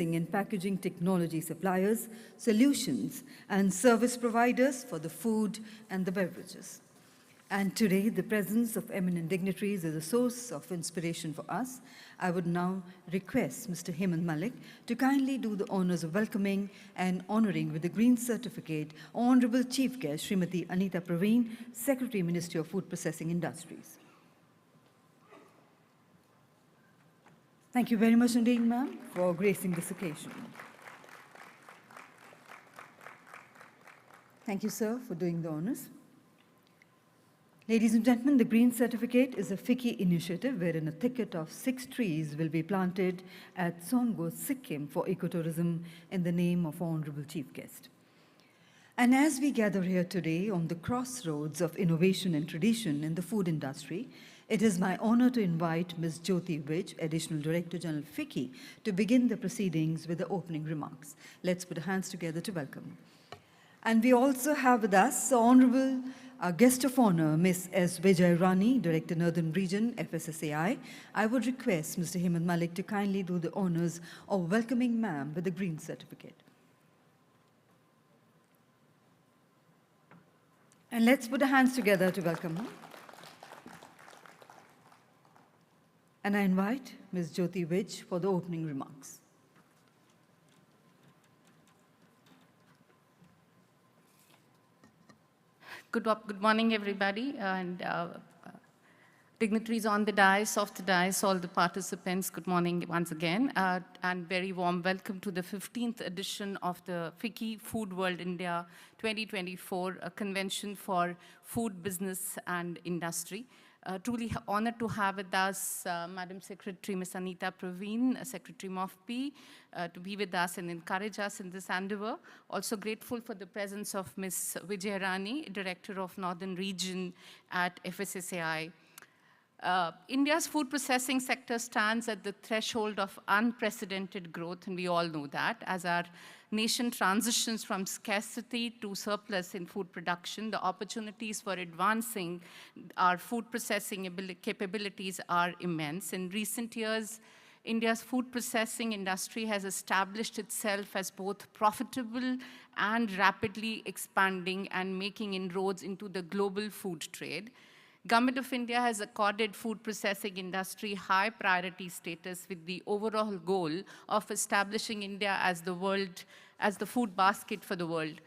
and packaging technology suppliers, solutions, and service providers for the food and the beverages. And today, the presence of eminent dignitaries is a source of inspiration for us. I would now request Mr. Hemant Malik to kindly do the honors of welcoming and honoring with the Green Certificate Honorable Chief Guest, Srimati Anita Praveen, Secretary, Ministry of Food Processing Industries. Thank you very much indeed, ma'am, for gracing this occasion. Thank you, sir, for doing the honors. Ladies and gentlemen, the Green Certificate is a FICCI initiative wherein a thicket of 6 trees will be planted at Songo, Sikkim for ecotourism in the name of Honorable Chief Guest. And as we gather here today on the crossroads of innovation and tradition in the food industry, it is my honor to invite Ms. Jyoti Vij, Additional Director General FICCI, to begin the proceedings with the opening remarks. Let's put our hands together to welcome. And we also have with us Honorable Guest of Honor, Ms. S. Vijay Rani, Director Northern Region, FSSAI. I would request Mr. Hemant Malik to kindly do the honors of welcoming ma'am with the Green Certificate. And let's put our hands together to welcome her. And I invite Ms. Jyoti Vij for the opening remarks. Good morning, everybody, and dignitaries on the dais, off the dais, all the participants, good morning once again, and very warm welcome to the 15th edition of the FICCI Food World India 2024, a convention for food, business, and industry. Truly honored to have with us Madam Secretary, Ms. Anita Praveen, Secretary MOFP, to be with us and encourage us in this endeavor. Also grateful for the presence of Ms. Vijay Rani, Director of Northern Region at FSSAI. India's food processing sector stands at the threshold of unprecedented growth, and we all know that. As our nation transitions from scarcity to surplus in food production, the opportunities for advancing our food processing capabilities are immense. In recent years, India's food processing industry has established itself as both profitable and rapidly expanding and making inroads into the global food trade. Government of India has accorded food processing industry high priority status with the overall goal of establishing India as the food basket for the world.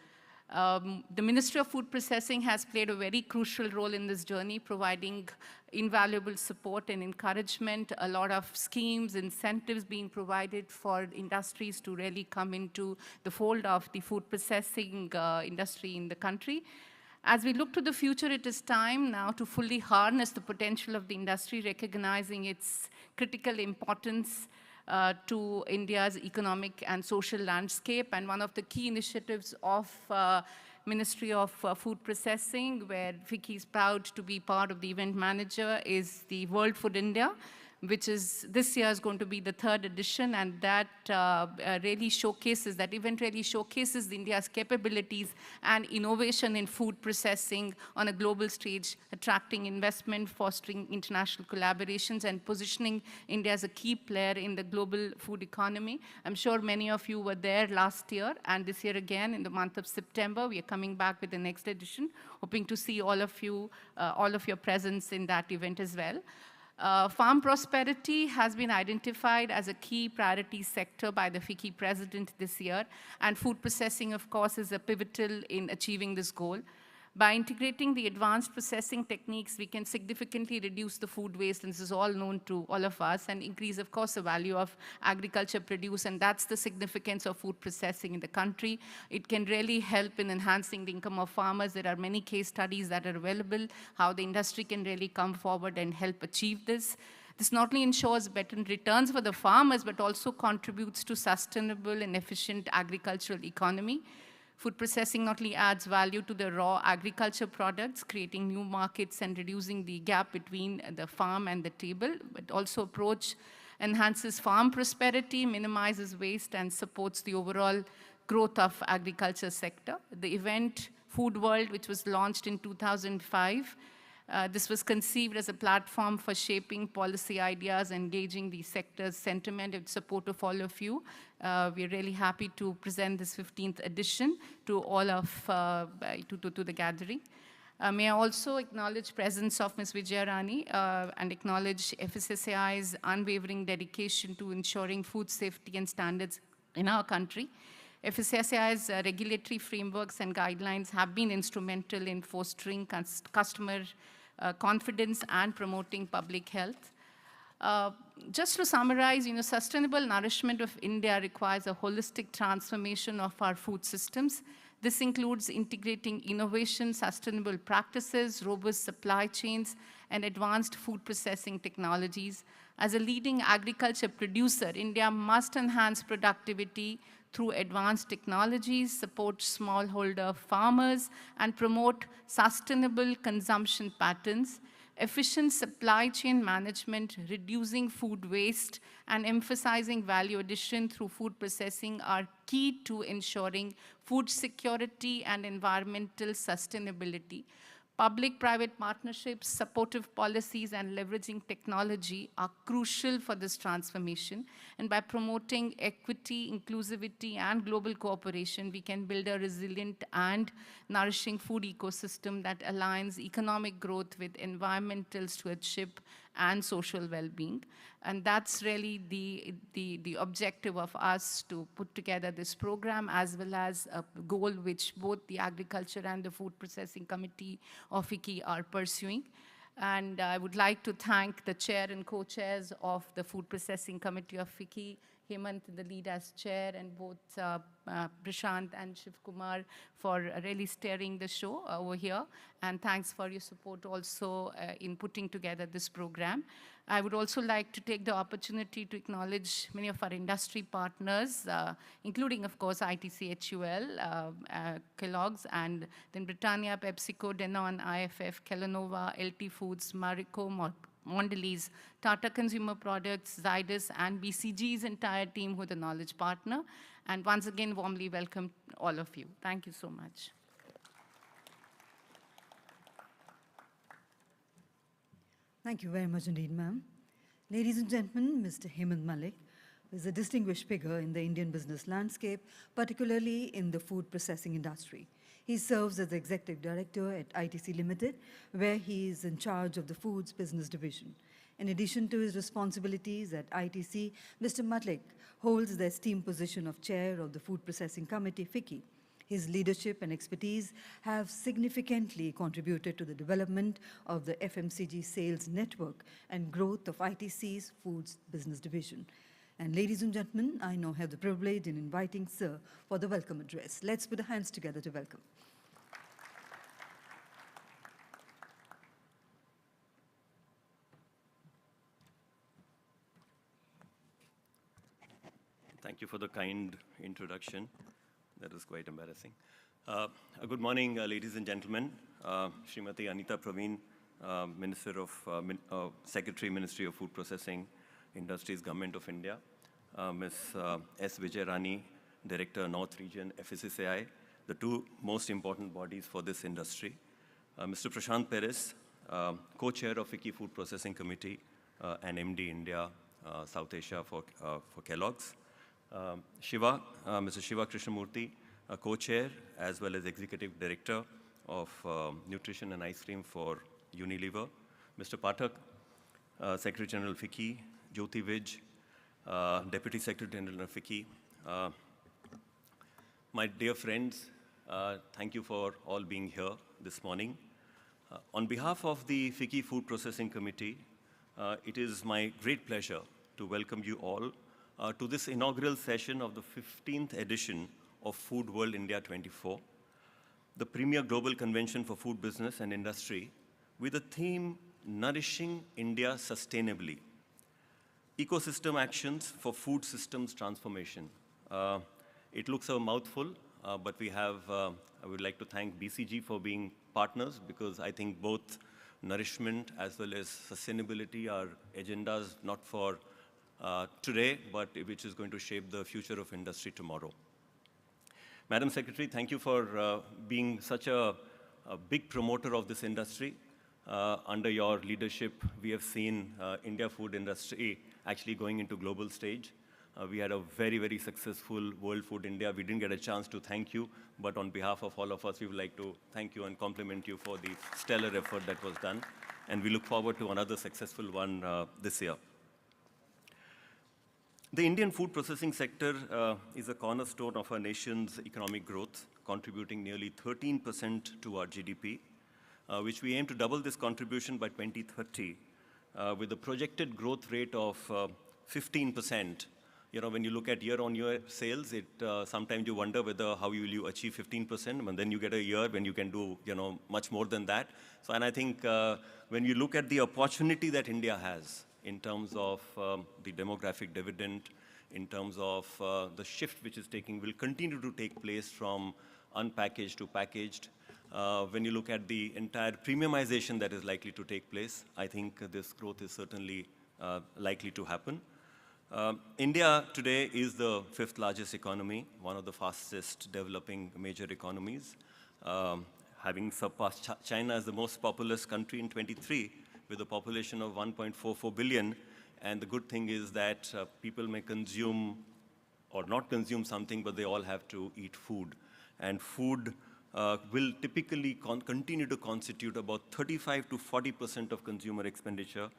The Ministry of Food Processing has played a very crucial role in this journey, providing invaluable support and encouragement, a lot of schemes, incentives being provided for industries to really come into the fold of the food processing industry in the country. As we look to the future, it is time now to fully harness the potential of the industry, recognizing its critical importance to India's economic and social landscape. And one of the key initiatives of Ministry of Food Processing, where FICCI is proud to be part of the event manager, is the World Food India, which is this year is going to be the 3rd edition, and that event really showcases India's capabilities and innovation in food processing on a global stage, attracting investment, fostering international collaborations, and positioning India as a key player in the global food economy. I'm sure many of you were there last year, and this year again in the month of September, we are coming back with the next edition, hoping to see all of your presence in that event as well. Farm prosperity has been identified as a key priority sector by the FICCI president this year, and food processing, of course, is a pivotal in achieving this goal. By integrating the advanced processing techniques, we can significantly reduce the food waste, and this is all known to all of us, and increase, of course, the value of agriculture produce, and that's the significance of food processing in the country. It can really help in enhancing the income of farmers. There are many case studies that are available, how the industry can really come forward and help achieve this. This not only ensures better returns for the farmers, but also contributes to sustainable and efficient agricultural economy. Food processing not only adds value to the raw agriculture products, creating new markets and reducing the gap between the farm and the table, but also enhances farm prosperity, minimizes waste, and supports the overall growth of agriculture sector. The event Food World, which was launched in 2005, This was conceived as a platform for shaping policy ideas, engaging the sector's sentiment and support of all of you. We're really happy to present this 15th edition to all of to the gathering. May I also acknowledge presence of Ms. Vijayarani and acknowledge FSSAI's unwavering dedication to ensuring food safety and standards in our country. FSSAI's regulatory frameworks and guidelines have been instrumental in fostering customer confidence and promoting public health. Just to summarize, sustainable nourishment of India requires a holistic transformation of our food systems. This includes integrating innovation, sustainable practices, robust supply chains, and advanced food processing technologies. As a leading agriculture producer, India must enhance productivity through advanced technologies, support smallholder farmers, and promote sustainable consumption patterns. Efficient supply chain management, reducing food waste, and emphasizing value addition through food processing are key to ensuring food security and environmental sustainability. Public-private partnerships, supportive policies, and leveraging technology are crucial for this transformation. And by promoting equity, inclusivity, and global cooperation, we can build a resilient and nourishing food ecosystem that aligns economic growth with environmental stewardship and social well-being. And that's really the objective of us to put together this program, as well as a goal which both the Agriculture and the Food Processing Committee of FICCI are pursuing. And I would like to thank the chair and co-chairs of the Food Processing Committee of FICCI, Hemant in the lead as chair, and both Prashant and Shiv Kumar for really steering the show over here. And thanks for your support also in putting together this program. I would also like to take the opportunity to acknowledge many of our industry partners, including, of course, ITC HUL, Kellogg's, and then Britannia, PepsiCo, Danone, IFF, Kellanova, LT Foods, Marico, Mondelez, Tata Consumer Products, Zydus, and BCG's entire team who are the knowledge partner. And once again, warmly welcome all of you. Thank you so much. Thank you very much indeed, ma'am. Ladies and gentlemen, Mr. Hemant Malik is a distinguished figure in the Indian business landscape, particularly in the food processing industry. He serves as the Executive Director at ITC Limited, where he is in charge of the Foods Business Division. In addition to his responsibilities at ITC, Mr. Malik holds the esteemed position of Chair of the Food Processing Committee, FICCI. His leadership and expertise have significantly contributed to the development of the FMCG sales network and growth of ITC's Foods Business Division. And ladies and gentlemen, I now have the privilege in inviting Sir for the welcome address. Let's put our hands together to welcome. Thank you for the kind introduction. That was quite embarrassing. Good morning, ladies and gentlemen. Srimati Anita Praveen, Minister of Secretary, Ministry of Food Processing Industries, Government of India. Ms. S. Vijayarani, Director, North Region, FSSAI, the two most important bodies for this industry. Mr. Prashant Perez, Co-Chair of FICCI Food Processing Committee and MD India, South Asia for Kellogg's. Mr. Shiva Krishnamurthy, Co-Chair as well as Executive Director of Nutrition and Ice Cream for Unilever. Mr. Pathak, Secretary General FICCI. Jyoti Vij, Deputy Secretary General of FICCI. My dear friends, thank you for all being here this morning. On behalf of the FICCI Food Processing Committee, it is my great pleasure to welcome you all to this inaugural session of the 15th edition of Food World India 24, the premier global convention for food business and industry with the theme Nourishing India Sustainably, Ecosystem Actions for Food Systems Transformation. It looks a mouthful, but I would like to thank BCG for being partners, because I think both nourishment as well as sustainability are agendas not for today, but which is going to shape the future of industry tomorrow. Madam Secretary, thank you for being such a big promoter of this industry. Under your leadership, we have seen India food industry actually going into global stage. We had a very, very successful World Food India. We didn't get a chance to thank you, but on behalf of all of us, we would like to thank you and compliment you for the stellar effort that was done. And we look forward to another successful one this year. The Indian food processing sector is a cornerstone of our nation's economic growth, contributing nearly 13% to our GDP, which we aim to double this contribution by 2030, with a projected growth rate of 15%. You know, when you look at year-on-year sales, sometimes you wonder whether how will you achieve 15%, and then you get a year when you can do, much more than that. So, and I think when you look at the opportunity that India has in terms of the demographic dividend, in terms of the shift which is will continue to take place from unpackaged to packaged. When you look at the entire premiumization that is likely to take place, I think this growth is certainly likely to happen. India today is the 5th largest economy, one of the fastest developing major economies, having surpassed China as the most populous country in 23 with a population of 1.44 billion. And the good thing is that people may consume or not consume something, but they all have to eat food. And food will typically continue to constitute about 35 to 40% of consumer expenditure,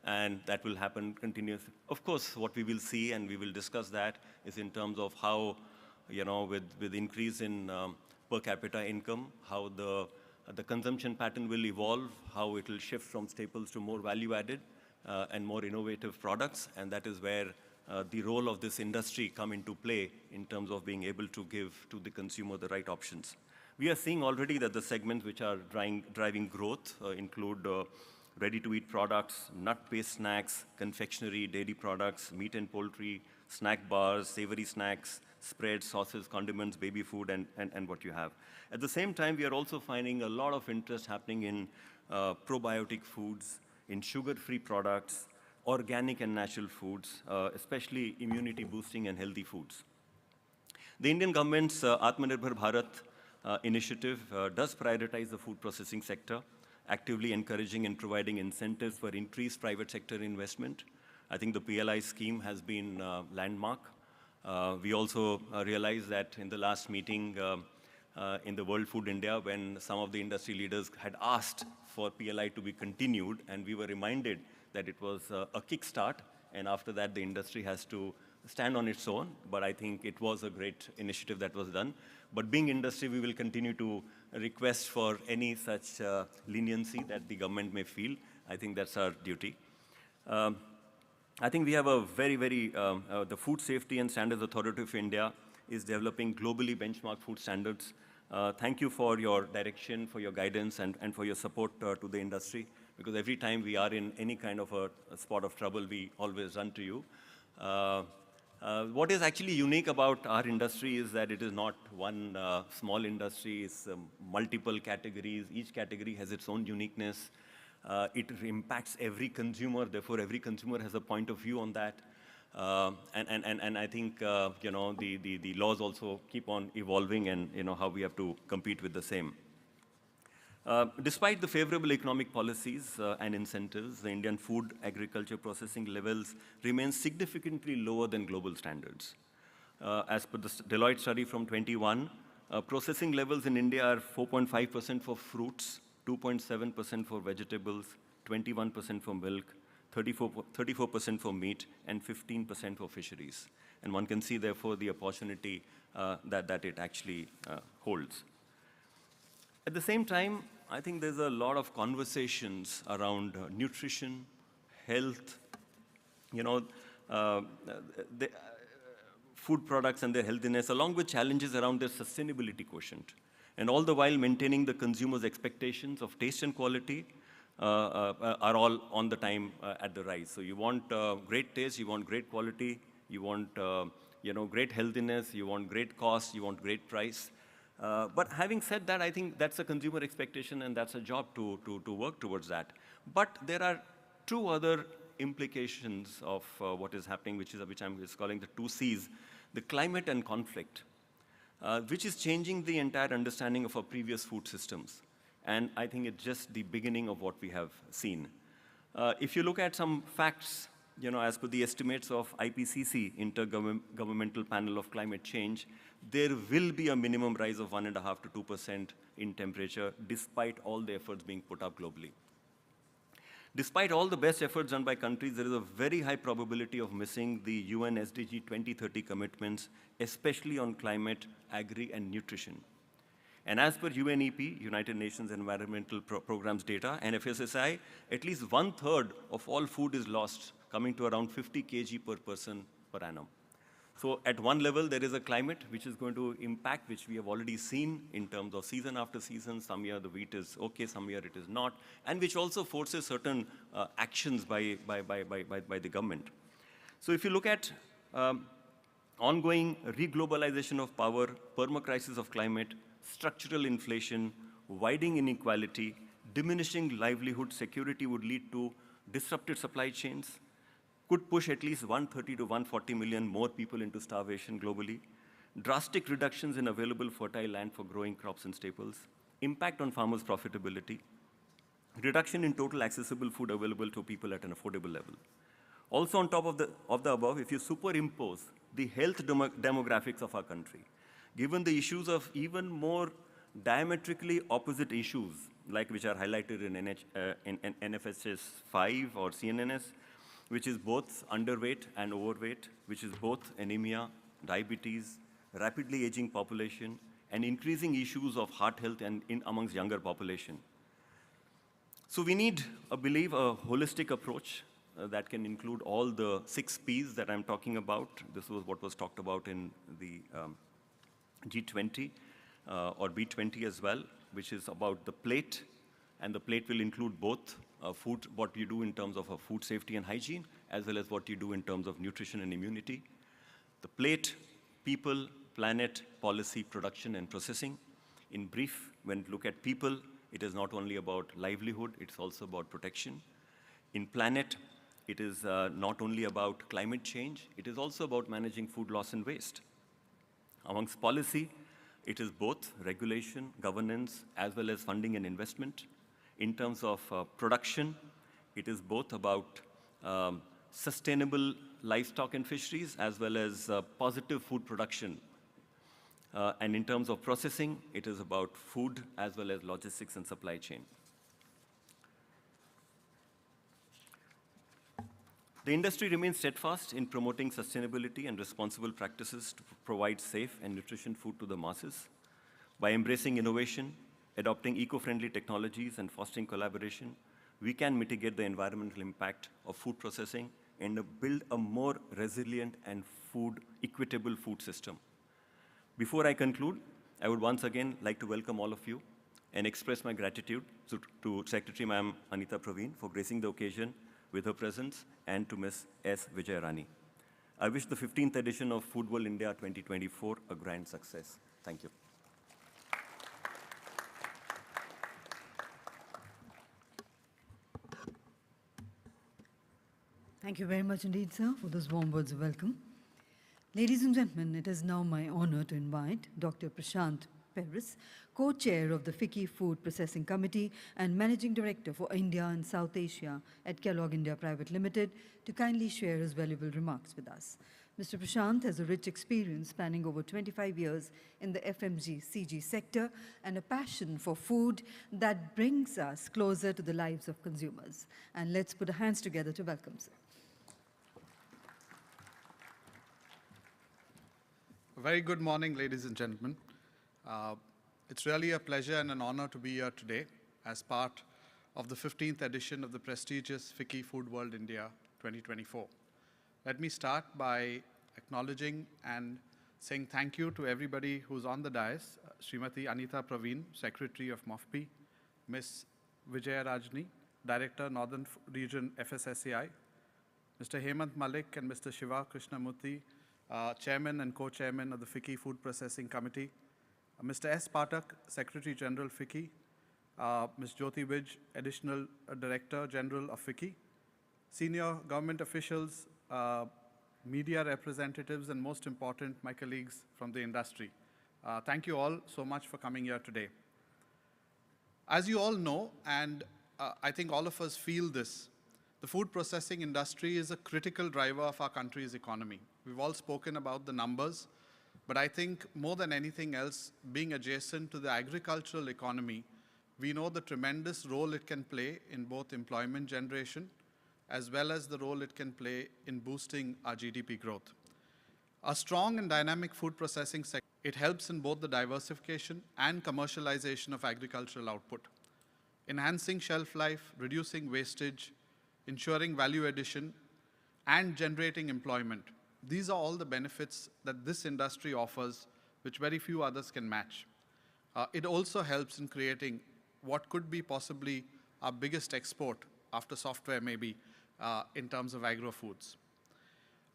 and that will happen continuously. Of course, what we will see, and we will discuss that, is in terms of how, with increase in per capita income, how the consumption pattern will evolve, how it will shift from staples to more value-added and more innovative products, and that is where the role of this industry come into play in terms of being able to give to the consumer the right options. We are seeing already that the segments which are driving growth include ready-to-eat products, nut-based snacks, confectionery, dairy products, meat and poultry, snack bars, savory snacks, spreads, sauces, condiments, baby food, and what you have. At the same time, we are also finding a lot of interest happening in probiotic foods, in sugar-free products, organic and natural foods, especially immunity-boosting and healthy foods. The Indian government's Atmanirbhar Bharat initiative does prioritize the food processing sector, actively encouraging and providing incentives for increased private sector investment. I think the PLI scheme has been landmark. We also realized that in the last meeting in the World Food India, when some of the industry leaders had asked for PLI to be continued, and we were reminded that it was a kickstart, and after that the industry has to stand on its own. But I think it was a great initiative that was done. But being industry, we will continue to request for any such leniency that the government may feel. I think that's our duty. I think we have a the Food Safety and Standards Authority of India is developing globally benchmark food standards. Thank you for your direction, for your guidance, and for your support to the industry, because every time we are in any kind of a spot of trouble, we always run to you. What is actually unique about our industry is that it is not one small industry, it's multiple categories. Each category has its own uniqueness. It impacts every consumer, therefore every consumer has a point of view on that. And I think, the laws also keep on evolving, and how we have to compete with the same. Despite the favorable economic policies and incentives, the Indian food agriculture processing levels remain significantly lower than global standards. As per the Deloitte study from 21, processing levels in India are 4.5% for fruits, 2.7% for vegetables, 21% for milk, 34% for meat, and 15% for fisheries. And one can see, therefore, the opportunity that it actually holds. At the same time, I think there's a lot of conversations around nutrition, health, food products and their healthiness, along with challenges around their sustainability quotient. And all the while maintaining the consumer's expectations of taste and quality are all on the time at the rise. So you want great taste, you want great quality, you want great healthiness, you want great cost, you want great price. But having said that, I think that's a consumer expectation, and that's a job to work towards that. But there are two other implications of what is happening, which I'm calling the 2 Cs, the climate and conflict, which is changing the entire understanding of our previous food systems. and I think it's just the beginning of what we have seen. If you look at some facts, as per the estimates of IPCC, Intergovernmental Panel of Climate Change, there will be a minimum rise of 1.5 to 2% in temperature, despite all the efforts being put up globally. Despite all the best efforts done by countries, there is a very high probability of missing the UN SDG 2030 commitments, especially on climate, agri, and nutrition. And as per UNEP, United Nations Environmental Programme's data, and FSSI, at least 1/3 of all food is lost, coming to around 50 kg per person per annum. So at one level, there is a climate which is going to impact, which we have already seen in terms of season after season. Some year the wheat is okay, some year it is not, and which also forces certain actions by the government. So if you look at ongoing reglobalization of power, perma-crisis of climate, structural inflation, widening inequality, diminishing livelihood security would lead to disrupted supply chains, could push at least 130 to 140 million more people into starvation globally, drastic reductions in available fertile land for growing crops and staples, impact on farmers' profitability, reduction in total accessible food available to people at an affordable level. Also on top of the above, if you superimpose the health demographics of our country, given the issues of even more diametrically opposite issues, like which are highlighted in NFHS 5 or CNNS, which is both underweight and overweight, which is both anemia, diabetes, rapidly aging population, and increasing issues of heart health and amongst younger population. So we need, I believe, a holistic approach that can include all the 6 Ps that I'm talking about. This was what was talked about in the G20 or B20 as well, which is about the plate, and the plate will include both food, what you do in terms of food safety and hygiene, as well as what you do in terms of nutrition and immunity. The plate, people, planet, policy, production, and processing. In brief, when you look at people, it is not only about livelihood, it's also about protection. In planet, it is not only about climate change, it is also about managing food loss and waste. Amongst policy, it is both regulation, governance, as well as funding and investment. In terms of production, it is both about sustainable livestock and fisheries, as well as positive food production. And in terms of processing, it is about food, as well as logistics and supply chain. The industry remains steadfast in promoting sustainability and responsible practices to provide safe and nutritious food to the masses. By embracing innovation, adopting eco-friendly technologies, and fostering collaboration, we can mitigate the environmental impact of food processing and build a more resilient and equitable food system. Before I conclude, I would once again like to welcome all of you and express my gratitude to Secretary Ma'am Anita Praveen for gracing the occasion with her presence, and to Ms. S. Vijayarani. I wish the 15th edition of FOODWORLD India 2024 a grand success. Thank you. Thank you very much indeed, sir, for those warm words of welcome. Ladies and gentlemen, it is now my honor to invite Dr. Prashant Peris, co-chair of the FICCI Food Processing Committee and Managing Director for India and South Asia at Kellogg India Private Limited, to kindly share his valuable remarks with us. Mr. Prashant has a rich experience spanning over 25 years in the FMCG sector and a passion for food that brings us closer to the lives of consumers. And let's put our hands together to welcome sir. A very good morning, ladies and gentlemen. It's really a pleasure and an honor to be here today as part of the 15th edition of the prestigious FICCI FOODWORLD India 2024. Let me start by acknowledging and saying thank you to everybody who's on the dais, Srimati Anita Praveen, Secretary of MOFPI, Ms. Vijayarajani, Director, Northern Region FSSAI, Mr. Hemant Malik and Mr. Shiva Krishnamurthy, Chairman and Co-Chairman of the FICCI Food Processing Committee, Mr. S. Patak, Secretary General FICCI, Ms. Jyoti Vij, Additional Director General of FICCI, senior government officials, media representatives, and most important, my colleagues from the industry. Thank you all so much for coming here today. As you all know, and I think all of us feel this, the food processing industry is a critical driver of our country's economy. We've all spoken about the numbers, but I think more than anything else, being adjacent to the agricultural economy, we know the tremendous role it can play in both employment generation, as well as the role it can play in boosting our GDP growth. A strong and dynamic food processing sector, it helps in both the diversification and commercialization of agricultural output, enhancing shelf life, reducing wastage, ensuring value addition, and generating employment. These are all the benefits that this industry offers, which very few others can match. It also helps in creating what could be possibly our biggest export after software maybe in terms of agro-foods.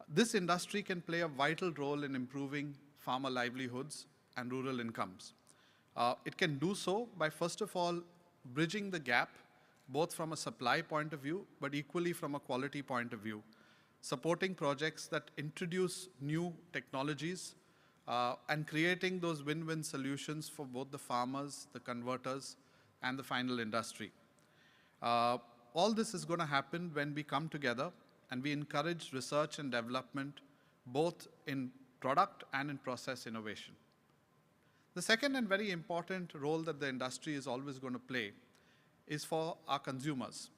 This industry can play a vital role in improving farmer livelihoods and rural incomes. It can do so by, first of all, bridging the gap, both from a supply point of view, but equally from a quality point of view, supporting projects that introduce new technologies and creating those win-win solutions for both the farmers, the converters, and the final industry. All this is going to happen when we come together and we encourage research and development, both in product and in process innovation. The second and very important role that the industry is always going to play is for our consumers.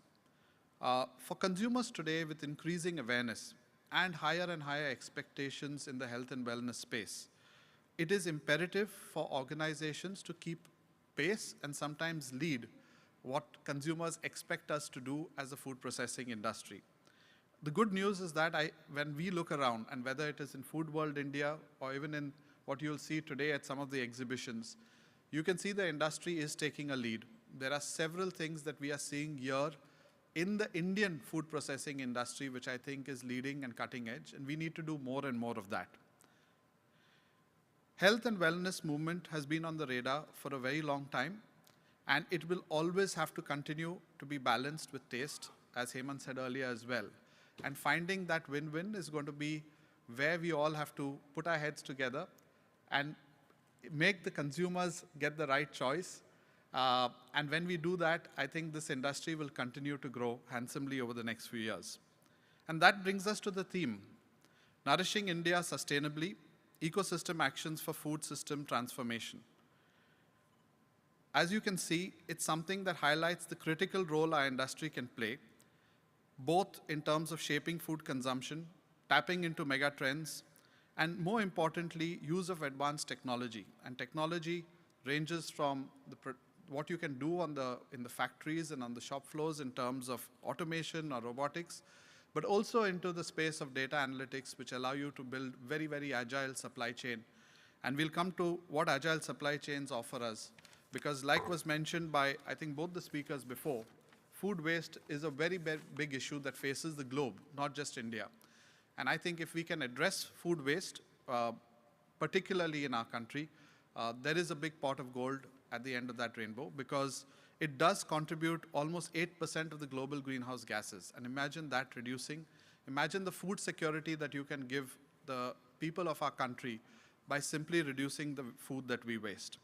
For consumers today, with increasing awareness and higher expectations in the health and wellness space, it is imperative for organizations to keep pace and sometimes lead what consumers expect us to do as a food processing industry. The good news is that when we look around, and whether it is in FOODWORLD India or even in what you'll see today at some of the exhibitions, you can see the industry is taking a lead. There are several things that we are seeing here in the Indian food processing industry, which I think is leading and cutting edge, and we need to do more and more of that. Health and wellness movement has been on the radar for a very long time, and it will always have to continue to be balanced with taste, as Hemant said earlier as well. And finding that win-win is going to be where we all have to put our heads together and make the consumers get the right choice. And when we do that, I think this industry will continue to grow handsomely over the next few years. And that brings us to the theme, Nourishing India Sustainably, Ecosystem Actions for Food System Transformation. As you can see, it's something that highlights the critical role our industry can play, both in terms of shaping food consumption, tapping into mega trends, and more importantly, use of advanced technology. And technology ranges from what you can do in the factories and on the shop floors in terms of automation or robotics, but also into the space of data analytics, which allow you to build very, very agile supply chain. And we'll come to what agile supply chains offer us, because like was mentioned by, I think, both the speakers before, food waste is a very big issue that faces the globe, not just India. And I think if we can address food waste, particularly in our country, there is a big pot of gold at the end of that rainbow, because it does contribute almost 8% of the global greenhouse gases. And imagine that reducing. Imagine the food security that you can give the people of our country by simply reducing the food that we waste.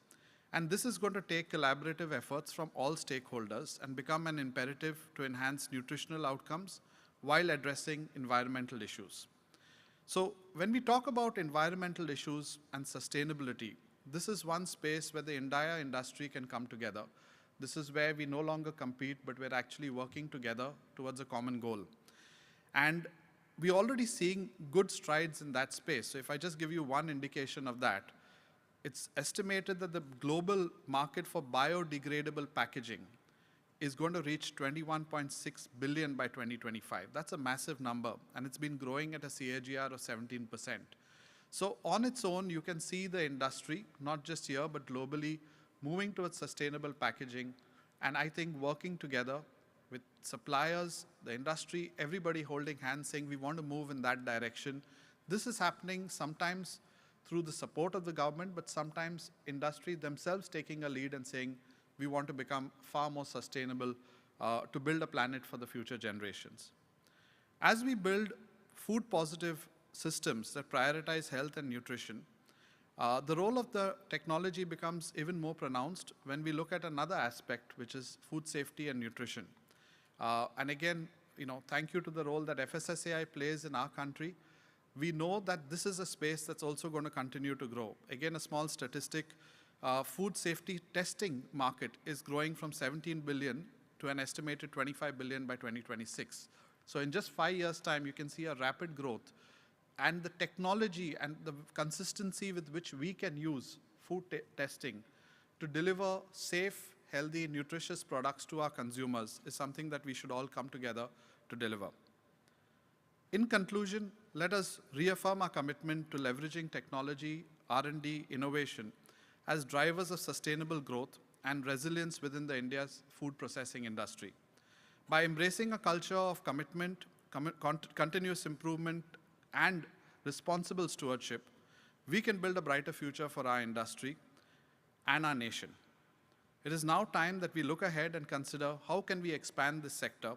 And this is going to take collaborative efforts from all stakeholders and become an imperative to enhance nutritional outcomes while addressing environmental issues. So when we talk about environmental issues and sustainability, this is one space where the entire industry can come together. This is where we no longer compete, but we're actually working together towards a common goal. And we're already seeing good strides in that space. So if I just give you one indication of that, it's estimated that the global market for biodegradable packaging is going to reach 21.6 billion by 2025. That's a massive number, and it's been growing at a CAGR of 17%. So on its own, you can see the industry, not just here, but globally, moving towards sustainable packaging, and I think working together with suppliers, the industry, everybody holding hands saying we want to move in that direction. This is happening sometimes through the support of the government, but sometimes industry themselves taking a lead and saying we want to become far more sustainable to build a planet for the future generations. As we build food positive systems that prioritize health and nutrition, The role of the technology becomes even more pronounced when we look at another aspect, which is food safety and nutrition. And again, thank you to the role that FSSAI plays in our country. We know that this is a space that's also going to continue to grow. Again, a small statistic, food safety testing market is growing from 17 billion to an estimated 25 billion by 2026. So in just 5 years' time, you can see a rapid growth. And the technology and the consistency with which we can use food testing to deliver safe, healthy, nutritious products to our consumers is something that we should all come together to deliver. In conclusion, let us reaffirm our commitment to leveraging technology, R&D, innovation as drivers of sustainable growth and resilience within India's food processing industry. By embracing a culture of commitment, continuous improvement, and responsible stewardship, we can build a brighter future for our industry and our nation. It is now time that we look ahead and consider how can we expand this sector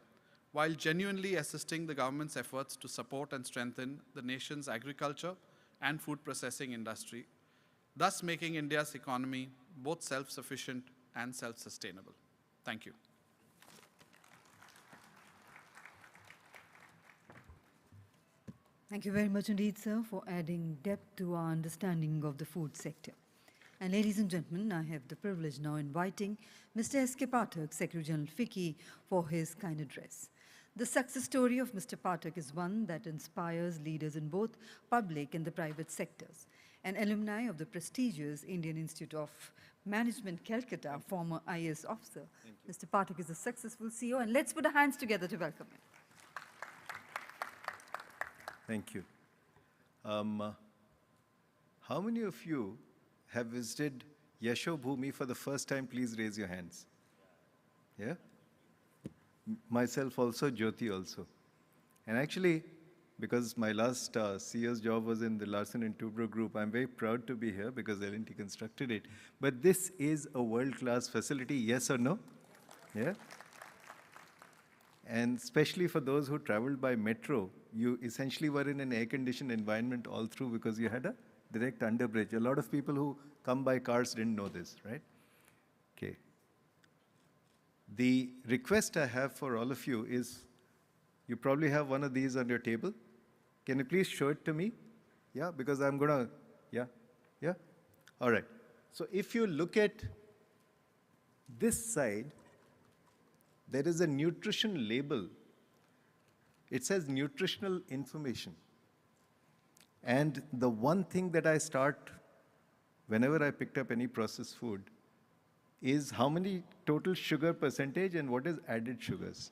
while genuinely assisting the government's efforts to support and strengthen the nation's agriculture and food processing industry, thus making India's economy both self-sufficient and self-sustainable. Thank you. Thank you very much indeed, sir, for adding depth to our understanding of the food sector. And ladies and gentlemen, I have the privilege now inviting Mr. S.K. Pathak, Secretary General FICCI, for his kind address. The success story of Mr. Pathak is one that inspires leaders in both public and the private sectors. An alumni of the prestigious Indian Institute of Management, Calcutta, former IAS officer, Mr. Pathak is a successful CEO, and let's put our hands together to welcome him. Thank you. How many of you have visited Yasho Bhumi for the first time? Please raise your hands. Yeah? Myself also, Jyoti also. And actually, because my last CEO's job was in the Larsen & Toubro Group, I'm very proud to be here because L&T constructed it. But this is a world-class facility, yes or no? Yeah? And especially for those who traveled by metro, you essentially were in an air-conditioned environment all through because you had a direct underbridge. A lot of people who come by cars didn't know this, right? Okay. The request I have for all of you is, you probably have one of these on your table. Can you please show it to me? Yeah, because I'm gonna, yeah? All right. So if you look at this side, there is a nutrition label. It says nutritional information. And the one thing that I start whenever I picked up any processed food is how many total sugar percentage and what is added sugars.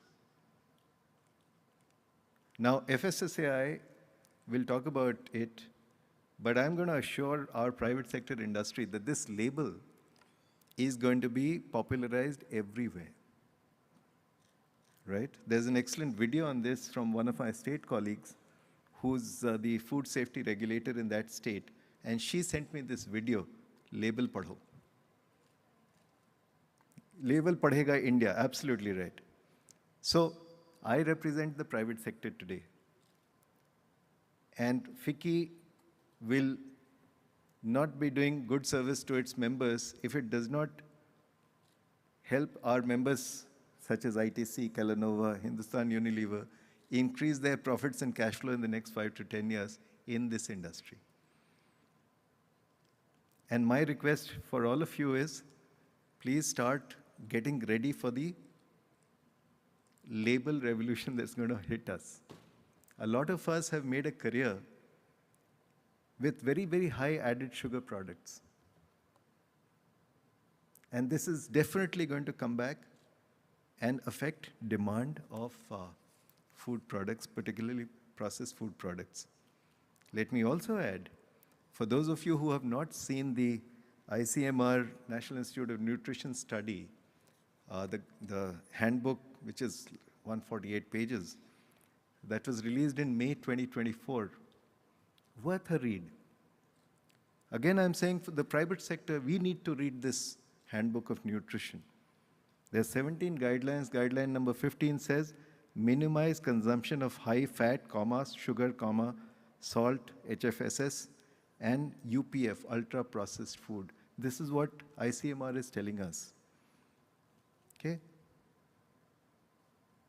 Now, FSSAI will talk about it, but I'm going to assure our private sector industry that this label is going to be popularized everywhere. Right? There's an excellent video on this from one of my state colleagues who's the food safety regulator in that state, and she sent me this video, Label Padho. Label Padhega India, absolutely right. So I represent the private sector today. And FICCI will not be doing good service to its members if it does not help our members such as ITC, Calanova, Hindustan Unilever, increase their profits and cash flow in the next 5 to 10 years in this industry. And my request for all of you is, please start getting ready for the label revolution that's going to hit us. A lot of us have made a career with very, very high added sugar products. And this is definitely going to come back and affect demand of food products, particularly processed food products. Let me also add, for those of you who have not seen the ICMR, National Institute of Nutrition study, the handbook, which is 148 pages, that was released in May 2024, worth a read. Again, I'm saying for the private sector, we need to read this handbook of nutrition. There are 17 guidelines. Guideline number 15 says, minimize consumption of high fat, sugar, salt, HFSS, and UPF, ultra-processed food. This is what ICMR is telling us. Okay?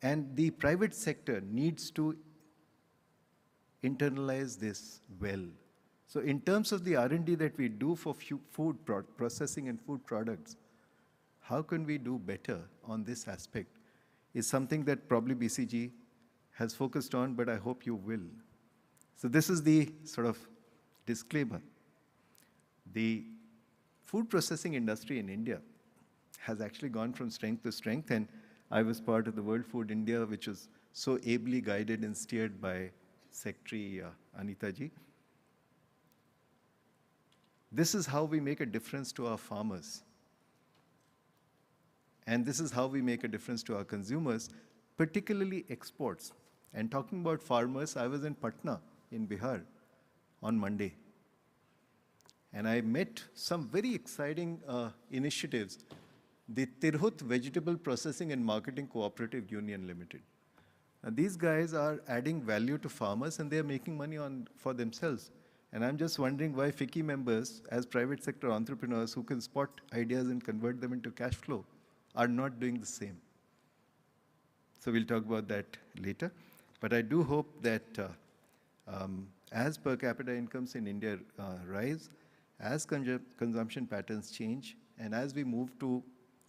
And the private sector needs to internalize this well. So in terms of the R&D that we do for food processing and food products, how can we do better on this aspect is something that probably BCG has focused on, but I hope you will. So this is the sort of disclaimer. The food processing industry in India has actually gone from strength to strength, and I was part of the World Food India, which was so ably guided and steered by Secretary Anita ji. This is how we make a difference to our farmers. And this is how we make a difference to our consumers, particularly exports. And talking about farmers, I was in Patna in Bihar on Monday. And I met some very exciting initiatives. The Tirhut Vegetable Processing and Marketing Cooperative Union Limited. And these guys are adding value to farmers and they're making money for themselves. And I'm just wondering why FICCI members, as private sector entrepreneurs who can spot ideas and convert them into cash flow, are not doing the same. So we'll talk about that later. But I do hope that as per capita incomes in India rise, as consumption patterns change, and as we move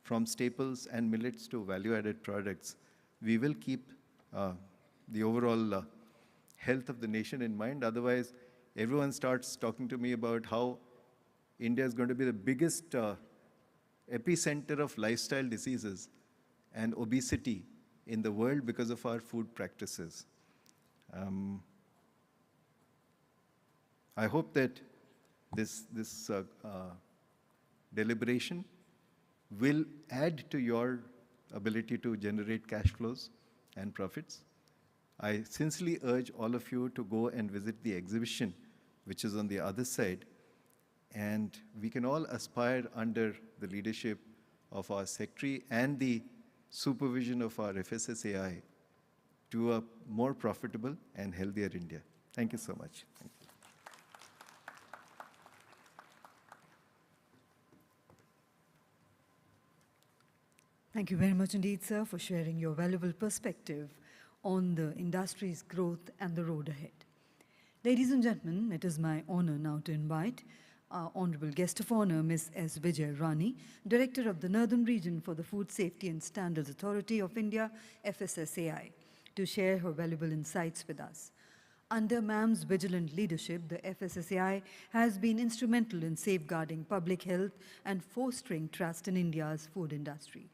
from staples and millets to value-added products, we will keep the overall health of the nation in mind. Otherwise, everyone starts talking to me about how India is going to be the biggest epicenter of lifestyle diseases and obesity in the world because of our food practices. I hope that this deliberation will add to your ability to generate cash flows and profits. I sincerely urge all of you to go and visit the exhibition, which is on the other side. And we can all aspire under the leadership of our secretary and the supervision of our FSSAI to a more profitable and healthier India. Thank you so much. Thank you. Thank you very much indeed, sir, for sharing your valuable perspective on the industry's growth and the road ahead. Ladies and gentlemen, it is my honor now to invite our honorable guest of honor, Ms. S. Vijay Rani, Director of the Northern Region for the Food Safety and Standards Authority of India, FSSAI, to share her valuable insights with us. Under ma'am's vigilant leadership, the FSSAI has been instrumental in safeguarding public health and fostering trust in India's food industry.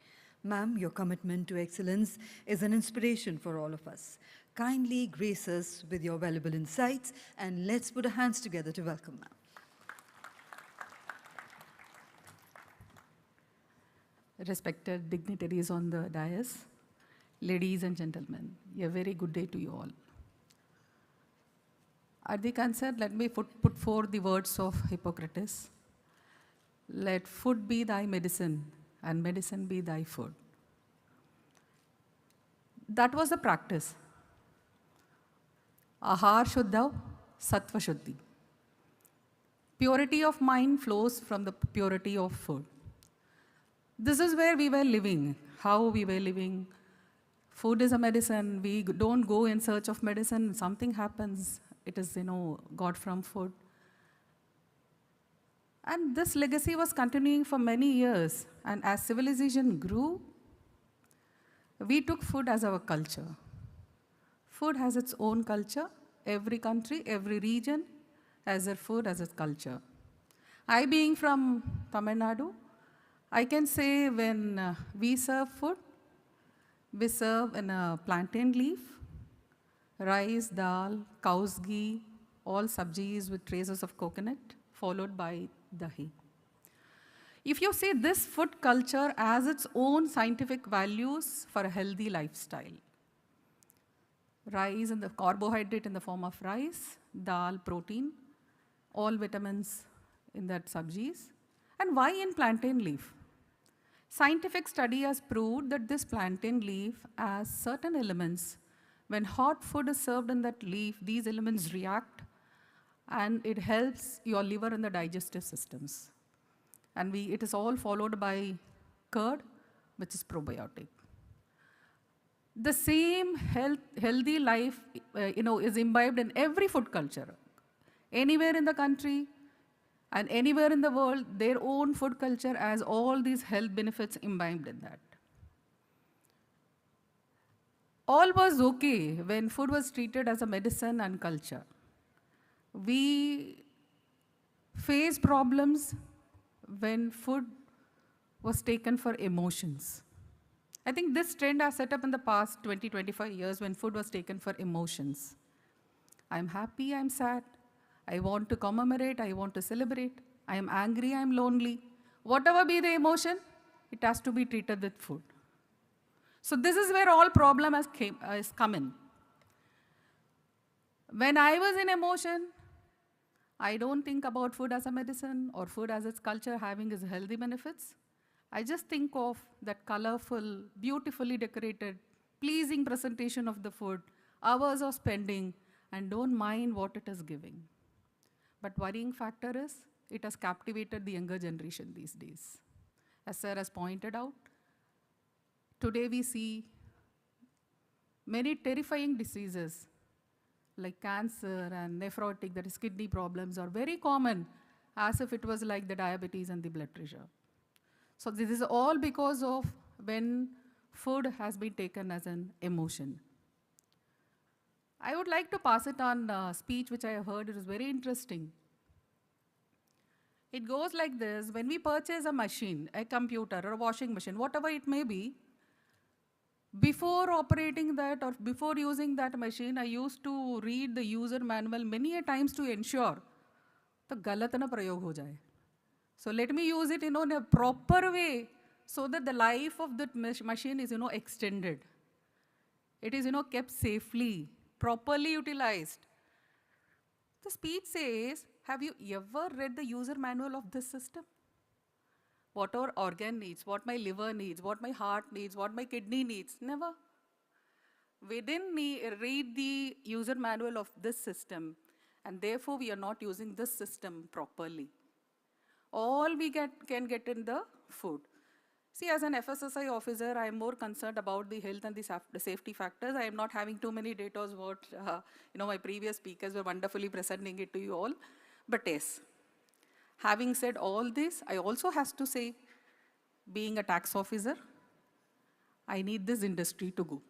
Ma'am, your commitment to excellence is an inspiration for all of us. Kindly grace us with your valuable insights, and let's put our hands together to welcome ma'am. Respected dignitaries on the dais, ladies and gentlemen, a very good day to you all. At the concert, let me put forth the words of Hippocrates. Let food be thy medicine, and medicine be thy food. That was the practice. Ahar Shuddha, Sattva Shuddhi. Purity of mind flows from the purity of food. This is where we were living, how we were living. Food is a medicine. We don't go in search of medicine. Something happens. It is, got from food. And this legacy was continuing for many years. And as civilization grew, we took food as our culture. Food has its own culture. Every country, every region has their food as its culture. I being from Tamil Nadu, I can say when we serve food, we serve in a plantain leaf, rice, dal, cow's ghee, all sabjis with traces of coconut, followed by dahi. If you see this food culture as its own scientific values for a healthy lifestyle, rice and the carbohydrate in the form of rice, dal, protein, all vitamins in that sabjis. And why in plantain leaf? Scientific study has proved that this plantain leaf has certain elements. When hot food is served in that leaf, these elements react and it helps your liver and the digestive systems. And it is all followed by curd, which is probiotic. The same healthy life, is imbibed in every food culture. Anywhere in the country and anywhere in the world, their own food culture has all these health benefits imbibed in that. All was okay when food was treated as a medicine and culture. We face problems when food was taken for emotions. I think this trend has set up in the past 20, 25 years when food was taken for emotions. I'm happy, I'm sad. I want to commemorate, I want to celebrate. I am angry, I'm lonely. Whatever be the emotion, it has to be treated with food. So this is where all problem has come in. When I was in emotion, I don't think about food as a medicine or food as its culture having its healthy benefits. I just think of that colorful, beautifully decorated, pleasing presentation of the food, hours of spending, and don't mind what it is giving. But worrying factor is, it has captivated the younger generation these days. As Sir has pointed out, today we see many terrifying diseases like cancer and nephrotic, that is kidney problems, are very common, as if it was like the diabetes and the blood pressure. So this is all because of when food has been taken as an emotion. I would like to pass it on a speech which I have heard. It is very interesting. It goes like this: when we purchase a machine, a computer or a washing machine, whatever it may be, before operating that or before using that machine, I used to read the user manual many a times to ensure the galat na prayog ho jaye. So let me use it in a proper way so that the life of that machine is extended. It is kept safely, properly utilized. The speech says, have you ever read the user manual of this system? What our organ needs, what my liver needs, what my heart needs, what my kidney needs? Never. We didn't read the user manual of this system, and therefore we are not using this system properly. All we can get in the food. See, as an FSSI officer, I am more concerned about the health and the safety factors. I am not having too many data what my previous speakers were wonderfully presenting it to you all. But yes, having said all this, I also have to say, being a tax officer, I need this industry to go.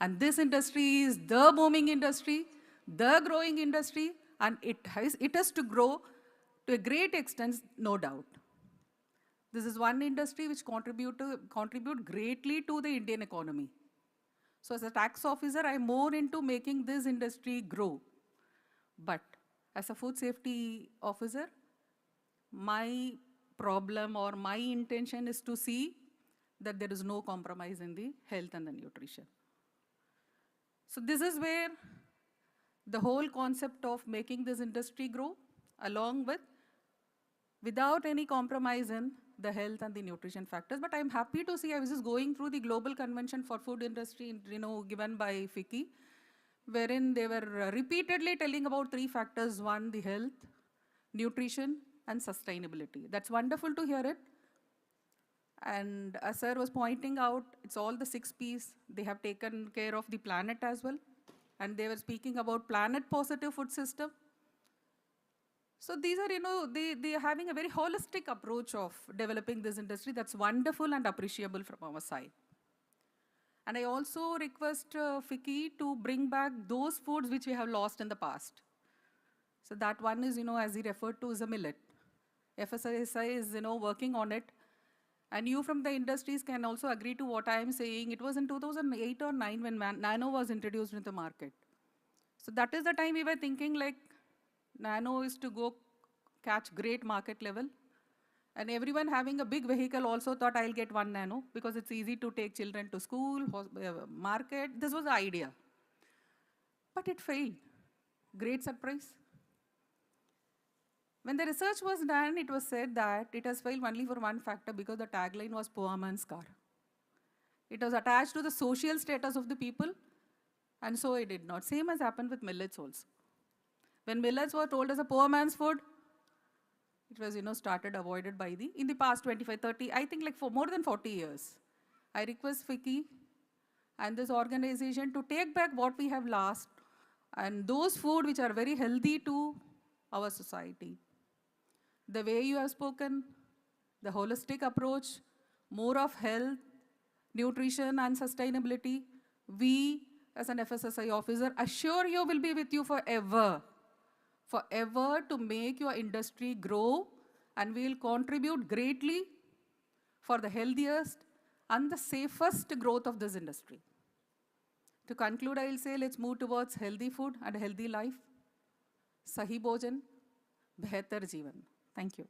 And this industry is the booming industry, the growing industry, and it has to grow to a great extent, no doubt. This is one industry which contribute greatly to the Indian economy. So as a tax officer, I'm more into making this industry grow. But as a food safety officer, my problem or my intention is to see that there is no compromise in the health and the nutrition. So this is where the whole concept of making this industry grow, along with without any compromise in the health and the nutrition factors. But I'm happy to see, I was just going through the Global Convention for Food Industry, given by FICCI, wherein they were repeatedly telling about 3 factors: 1, the health, nutrition, and sustainability. That's wonderful to hear it. And as Sir was pointing out, it's all the 6 Ps. They have taken care of the planet as well. And they were speaking about planet-positive food system. So these are, they are having a very holistic approach of developing this industry. That's wonderful and appreciable from our side. And I also request FICCI to bring back those foods which we have lost in the past. So that one is, as he referred to, is a millet. FSSI is, working on it. And you from the industries can also agree to what I am saying. It was in 2008 or 9 when nano was introduced into the market. So that is the time we were thinking like, nano is to go catch great market level. And everyone having a big vehicle also thought I'll get one nano because it's easy to take children to school, market. This was the idea. But it failed. Great surprise. When the research was done, it was said that it has failed only for one factor, because the tagline was poor man's car. It was attached to the social status of the people, and so it did not. Same has happened with millets also. When millets were told as a poor man's food, it was, started avoided by in the past 25, 30, I think like for more than 40 years. I request FICCI and this organization to take back what we have lost and those food which are very healthy to our society. The way you have spoken, the holistic approach, more of health, nutrition and sustainability, we as an FSSI officer assure you will be with you forever. Forever to make your industry grow, and we will contribute greatly for the healthiest and the safest growth of this industry. To conclude, I will say let's move towards healthy food and a healthy life. Sahi bhojan, behtar jeevan. Thank you.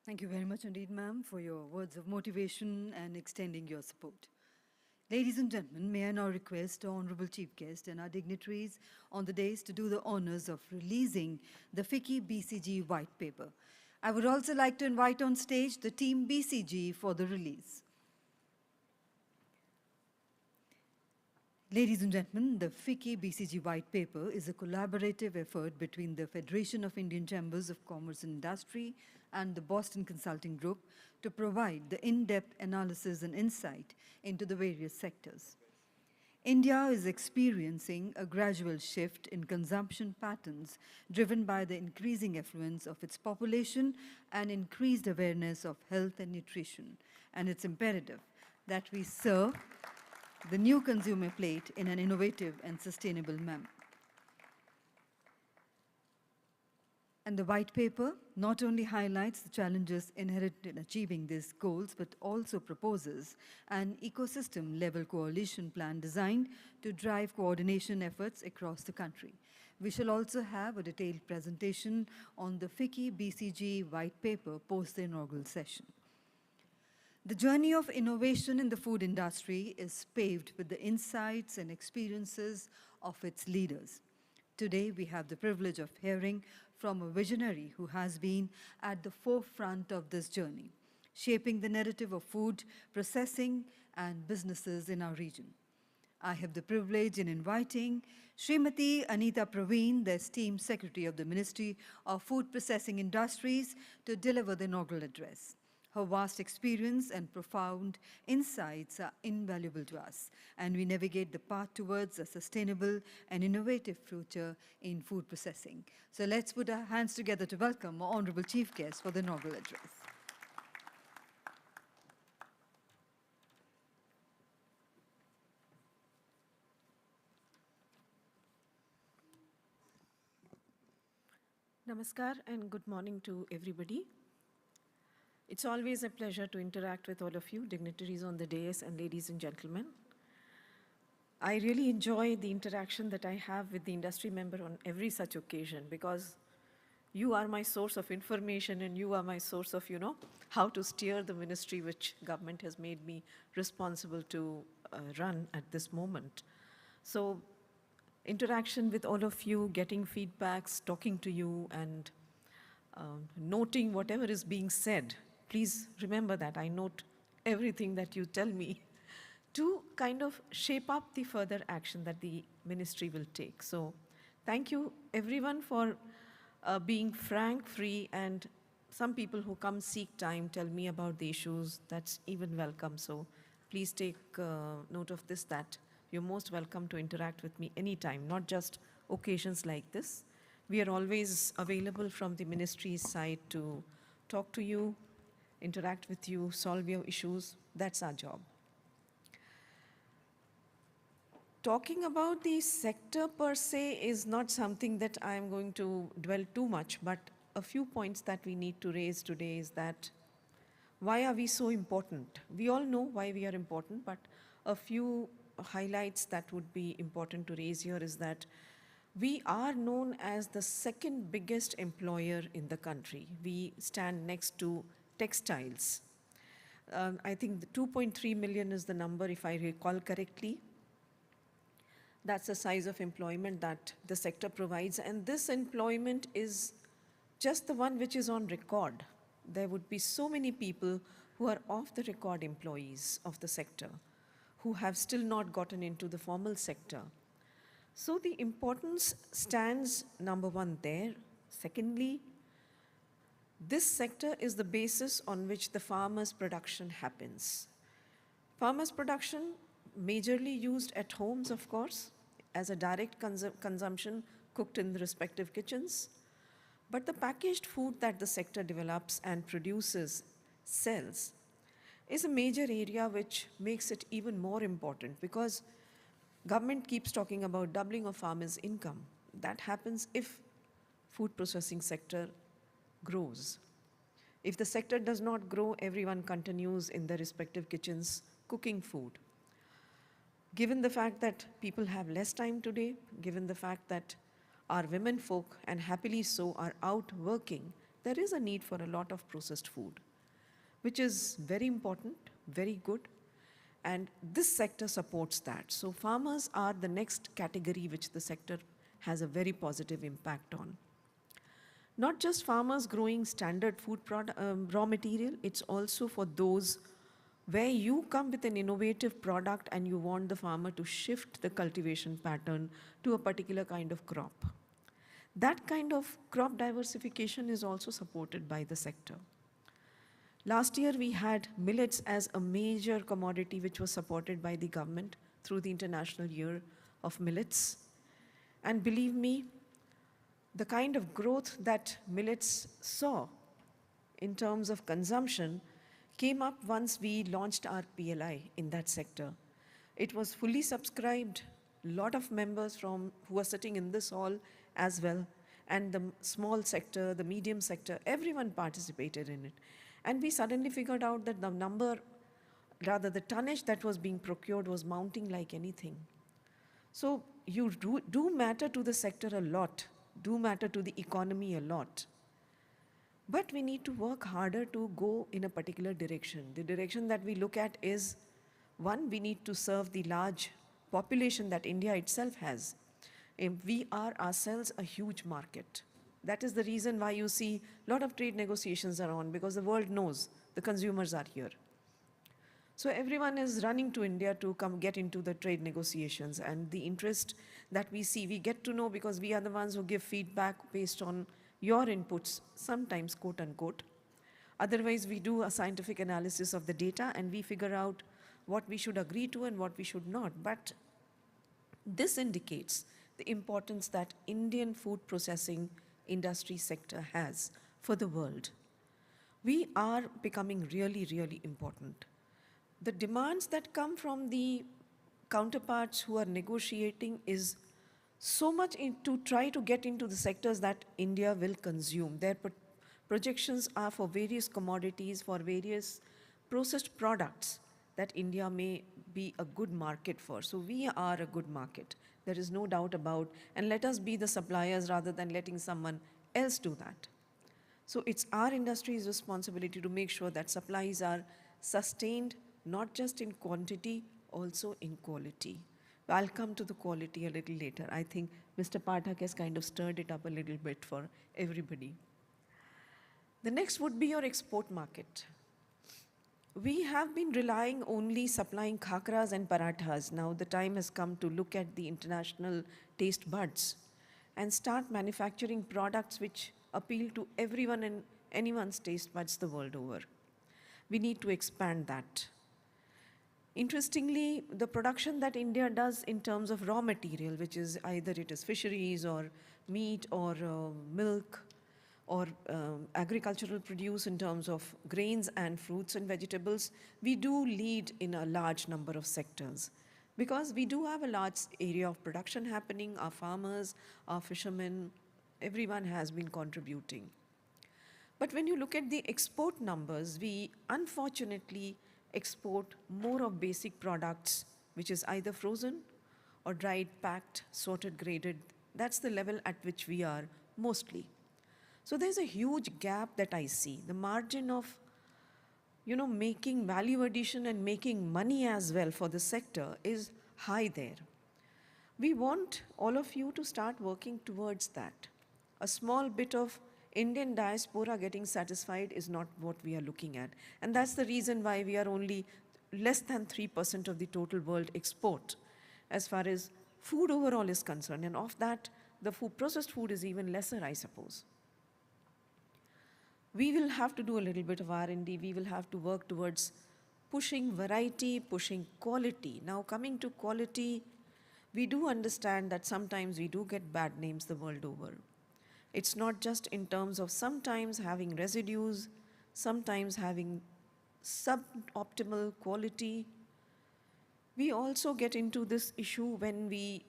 Thank you very much indeed, ma'am, for your words of motivation and extending your support. Ladies and gentlemen, may I now request our Honorable Chief Guest and our dignitaries on the dais to do the honors of releasing the FICCI BCG White Paper. I would also like to invite on stage the team BCG for the release. Ladies and gentlemen, the FICCI BCG White Paper is a collaborative effort between the Federation of Indian Chambers of Commerce and Industry and the Boston Consulting Group to provide the in-depth analysis and insight into the various sectors. India is experiencing a gradual shift in consumption patterns driven by the increasing affluence of its population and increased awareness of health and nutrition. And it's imperative that we serve the new consumer plate in an innovative and sustainable manner. And the white paper not only highlights the challenges inherent in achieving these goals, but also proposes an ecosystem-level coalition plan designed to drive coordination efforts across the country. We shall also have a detailed presentation on the FICCI BCG white paper post the inaugural session. The journey of innovation in the food industry is paved with the insights and experiences of its leaders. Today, we have the privilege of hearing from a visionary who has been at the forefront of this journey, shaping the narrative of food processing and businesses in our region. I have the privilege in inviting Srimati Anita Praveen, the esteemed Secretary of the Ministry of Food Processing Industries, to deliver the inaugural address. Her vast experience and profound insights are invaluable to us, and we navigate the path towards a sustainable and innovative future in food processing. So let's put our hands together to welcome our Honorable Chief Guest for the inaugural address. Namaskar and good morning to everybody. It's always a pleasure to interact with all of you, dignitaries on the dais and ladies and gentlemen. I really enjoy the interaction that I have with the industry member on every such occasion because you are my source of information and you are my source of, how to steer the ministry which government has made me responsible to run at this moment. So interaction with all of you, getting feedbacks, talking to you and noting whatever is being said. Please remember that I note everything that you tell me to kind of shape up the further action that the ministry will take. So thank you everyone for being frank, free, and some people who come seek time tell me about the issues. That's even welcome. So please take note of this, that you're most welcome to interact with me anytime, not just occasions like this. We are always available from the ministry's side to talk to you, interact with you, solve your issues. That's our job. Talking about the sector per se is not something that I'm going to dwell too much, but a few points that we need to raise today is that why are we so important? We all know why we are important, but a few highlights that would be important to raise here is that we are known as the second biggest employer in the country. We stand next to textiles. I think the 2.3 million is the number, if I recall correctly. That's the size of employment that the sector provides. And this employment is just the one which is on record. There would be so many people who are off the record employees of the sector, who have still not gotten into the formal sector. So the importance stands number one there. Secondly, this sector is the basis on which the farmer's production happens. Farmer's production majorly used at homes, of course, as a direct consumption cooked in the respective kitchens. But the packaged food that the sector develops and produces, sells, is a major area which makes it even more important, because government keeps talking about doubling of farmers' income. That happens if food processing sector grows. If the sector does not grow, everyone continues in their respective kitchens cooking food. Given the fact that people have less time today, given the fact that our women folk, and happily so, are out working, there is a need for a lot of processed food, which is very important, very good, and this sector supports that. So farmers are the next category which the sector has a very positive impact on. Not just farmers growing standard food raw material, it's also for those where you come with an innovative product and you want the farmer to shift the cultivation pattern to a particular kind of crop. That kind of crop diversification is also supported by the sector. Last year, we had millets as a major commodity which was supported by the government through the International Year of Millets. And believe me, the kind of growth that millets saw in terms of consumption came up once we launched our PLI in that sector. It was fully subscribed, a lot of members who are sitting in this hall as well, and the small sector, the medium sector, everyone participated in it. And we suddenly figured out that the tonnage that was being procured was mounting like anything. So you do matter to the sector a lot, do matter to the economy a lot. But we need to work harder to go in a particular direction. The direction that we look at is, one, we need to serve the large population that India itself has. We are ourselves a huge market. That is the reason why you see a lot of trade negotiations are on, because the world knows the consumers are here. So everyone is running to India to come get into the trade negotiations, and the interest that we see, we get to know because we are the ones who give feedback based on your inputs, sometimes quote unquote. Otherwise, we do a scientific analysis of the data and we figure out what we should agree to and what we should not. But this indicates the importance that Indian food processing industry sector has for the world. We are becoming really, really important. The demands that come from the counterparts who are negotiating is so much to try to get into the sectors that India will consume. Their projections are for various commodities, for various processed products that India may be a good market for. So we are a good market. There is no doubt about, and let us be the suppliers rather than letting someone else do that. So it's our industry's responsibility to make sure that supplies are sustained, not just in quantity, also in quality. I'll come to the quality a little later. I think Mr. Pathak has kind of stirred it up a little bit for everybody. The next would be your export market. We have been relying only supplying khakras and parathas. Now the time has come to look at the international taste buds and start manufacturing products which appeal to everyone and anyone's taste buds the world over. We need to expand that. Interestingly, the production that India does in terms of raw material, which is either it is fisheries or meat or milk or agricultural produce in terms of grains and fruits and vegetables, we do lead in a large number of sectors because we do have a large area of production happening. Our farmers, our fishermen, everyone has been contributing. But when you look at the export numbers, we unfortunately export more of basic products, which is either frozen or dried, packed, sorted, graded. That's the level at which we are mostly. So there's a huge gap that I see. The margin of, making value addition and making money as well for the sector is high there. We want all of you to start working towards that. A small bit of Indian diaspora getting satisfied is not what we are looking at. And that's the reason why we are only less than 3% of the total world export as far as food overall is concerned. And of that, the processed food is even lesser, I suppose. We will have to do a little bit of R&D. We will have to work towards pushing variety, pushing quality. Now, coming to quality, we do understand that sometimes we do get bad names the world over. It's not just in terms of sometimes having residues, sometimes having suboptimal quality. We also get into this issue when we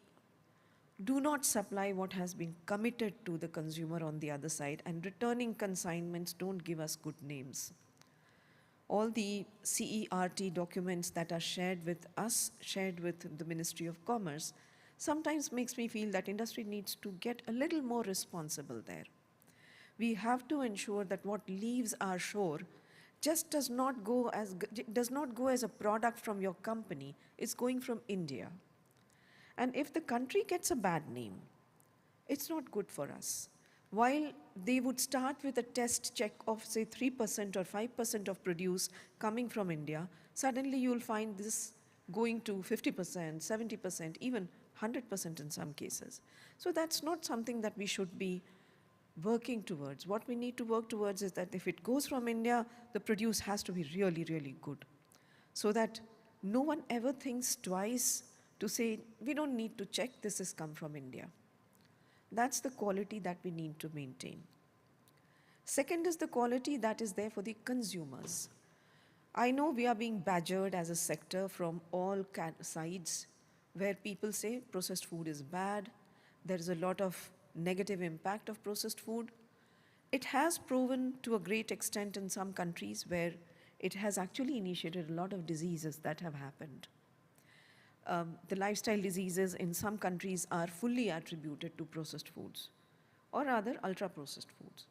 do not supply what has been committed to the consumer on the other side, and returning consignments don't give us good names. All the CERT documents that are shared with us, shared with the Ministry of Commerce, sometimes makes me feel that industry needs to get a little more responsible there. We have to ensure that what leaves our shore just does not go as a product from your company. It's going from India. And if the country gets a bad name, it's not good for us. While they would start with a test check of, say, 3% or 5% of produce coming from India, suddenly you'll find this going to 50%, 70%, even 100% in some cases. So that's not something that we should be working towards. What we need to work towards is that if it goes from India, the produce has to be really, really good, so that no one ever thinks twice to say, we don't need to check, this has come from India. That's the quality that we need to maintain. Second is the quality that is there for the consumers. I know we are being badgered as a sector from all sides, where people say processed food is bad, there is a lot of negative impact of processed food. It has proven to a great extent in some countries where it has actually initiated a lot of diseases that have happened. The lifestyle diseases in some countries are fully attributed to processed foods, or rather ultra-processed foods.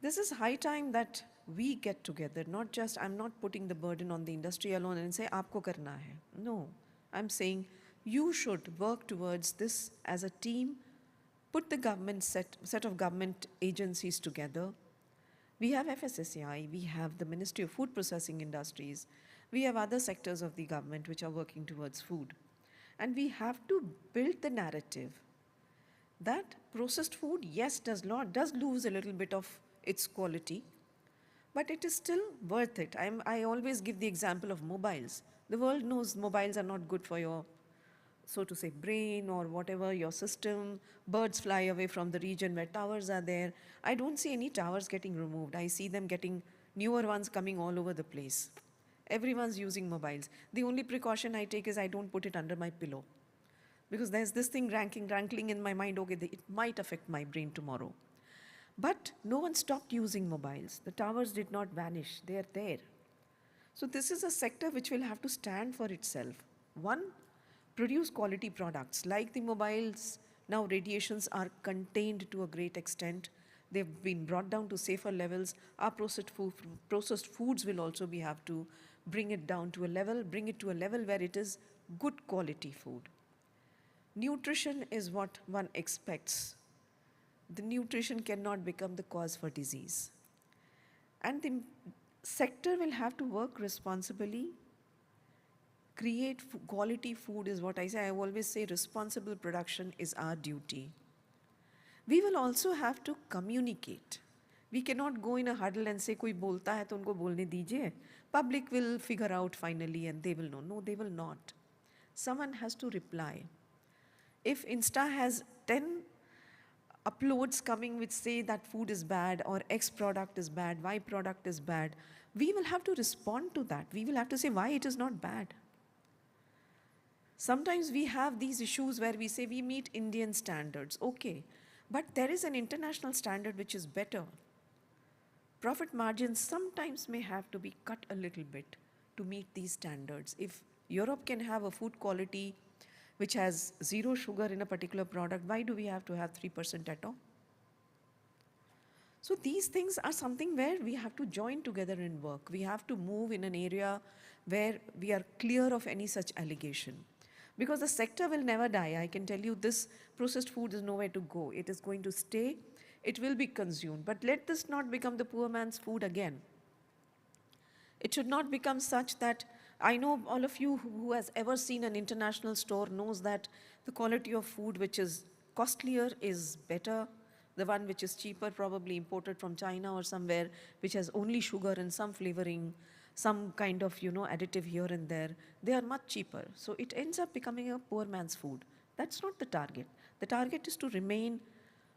This is high time that we get together, not just, I'm not putting the burden on the industry alone and say, aapko karna hai. No, I'm saying you should work towards this as a team, put the government set of government agencies together. We have FSSAI, we have the Ministry of Food Processing Industries, we have other sectors of the government which are working towards food. And we have to build the narrative that processed food, yes, does lose a little bit of its quality, but it is still worth it. I always give the example of mobiles. The world knows mobiles are not good for your, so to say, brain or whatever, your system. Birds fly away from the region where towers are there. I don't see any towers getting removed. I see them getting newer ones coming all over the place. Everyone's using mobiles. The only precaution I take is I don't put it under my pillow, because there's this thing rankling in my mind, okay, it might affect my brain tomorrow. But no one stopped using mobiles. The towers did not vanish. They are there. So this is a sector which will have to stand for itself. One, produce quality products. Like the mobiles, now radiations are contained to a great extent. They've been brought down to safer levels. Our processed foods will also have to bring it down to a level, bring it to a level where it is good quality food. Nutrition is what one expects. The nutrition cannot become the cause for disease. And the sector will have to work responsibly. Create quality food is what I say. I always say responsible production is our duty. We will also have to communicate. We cannot go in a huddle and say, koi bolta hai to unko bolne dijiye. Public will figure out finally and they will know. No, they will not. Someone has to reply. If Insta has 10 uploads coming which say that food is bad or X product is bad, Y product is bad, we will have to respond to that. We will have to say why it is not bad. Sometimes we have these issues where we say we meet Indian standards. Okay, but there is an international standard which is better. Profit margins sometimes may have to be cut a little bit to meet these standards. If Europe can have a food quality which has 0 sugar in a particular product, why do we have to have 3% at all? So these things are something where we have to join together and work. We have to move in an area where we are clear of any such allegation. Because the sector will never die. I can tell you this processed food is nowhere to go. It is going to stay. It will be consumed. But let this not become the poor man's food again. It should not become such that I know all of you who has ever seen an international store knows that the quality of food which is costlier is better. The one which is cheaper, probably imported from China or somewhere, which has only sugar and some flavoring, some kind of, additive here and there, they are much cheaper. So it ends up becoming a poor man's food. That's not the target. The target is to remain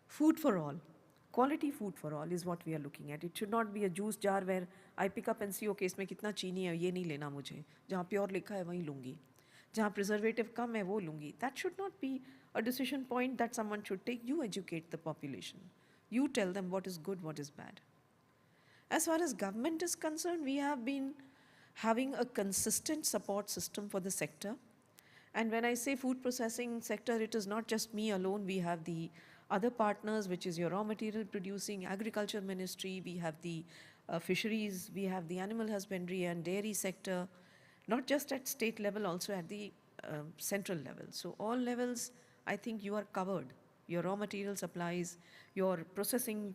food for all. Quality food for all is what we are looking at. It should not be a juice jar where I pick up and see, okay, इसमें कितना चीनी है, ये नहीं लेना मुझे. जहाँ pure लिखा है वहीं लूँगी. जहाँ preservative कम है वो लूँगी. That should not be a decision point that someone should take. You educate the population. You tell them what is good, what is bad. As far as government is concerned, we have been having a consistent support system for the sector. And when I say food processing sector, it is not just me alone. We have the other partners, which is your raw material producing, agriculture ministry, we have the fisheries, we have the animal husbandry and dairy sector, not just at state level, also at the central level. So all levels, I think you are covered. Your raw material supplies, your processing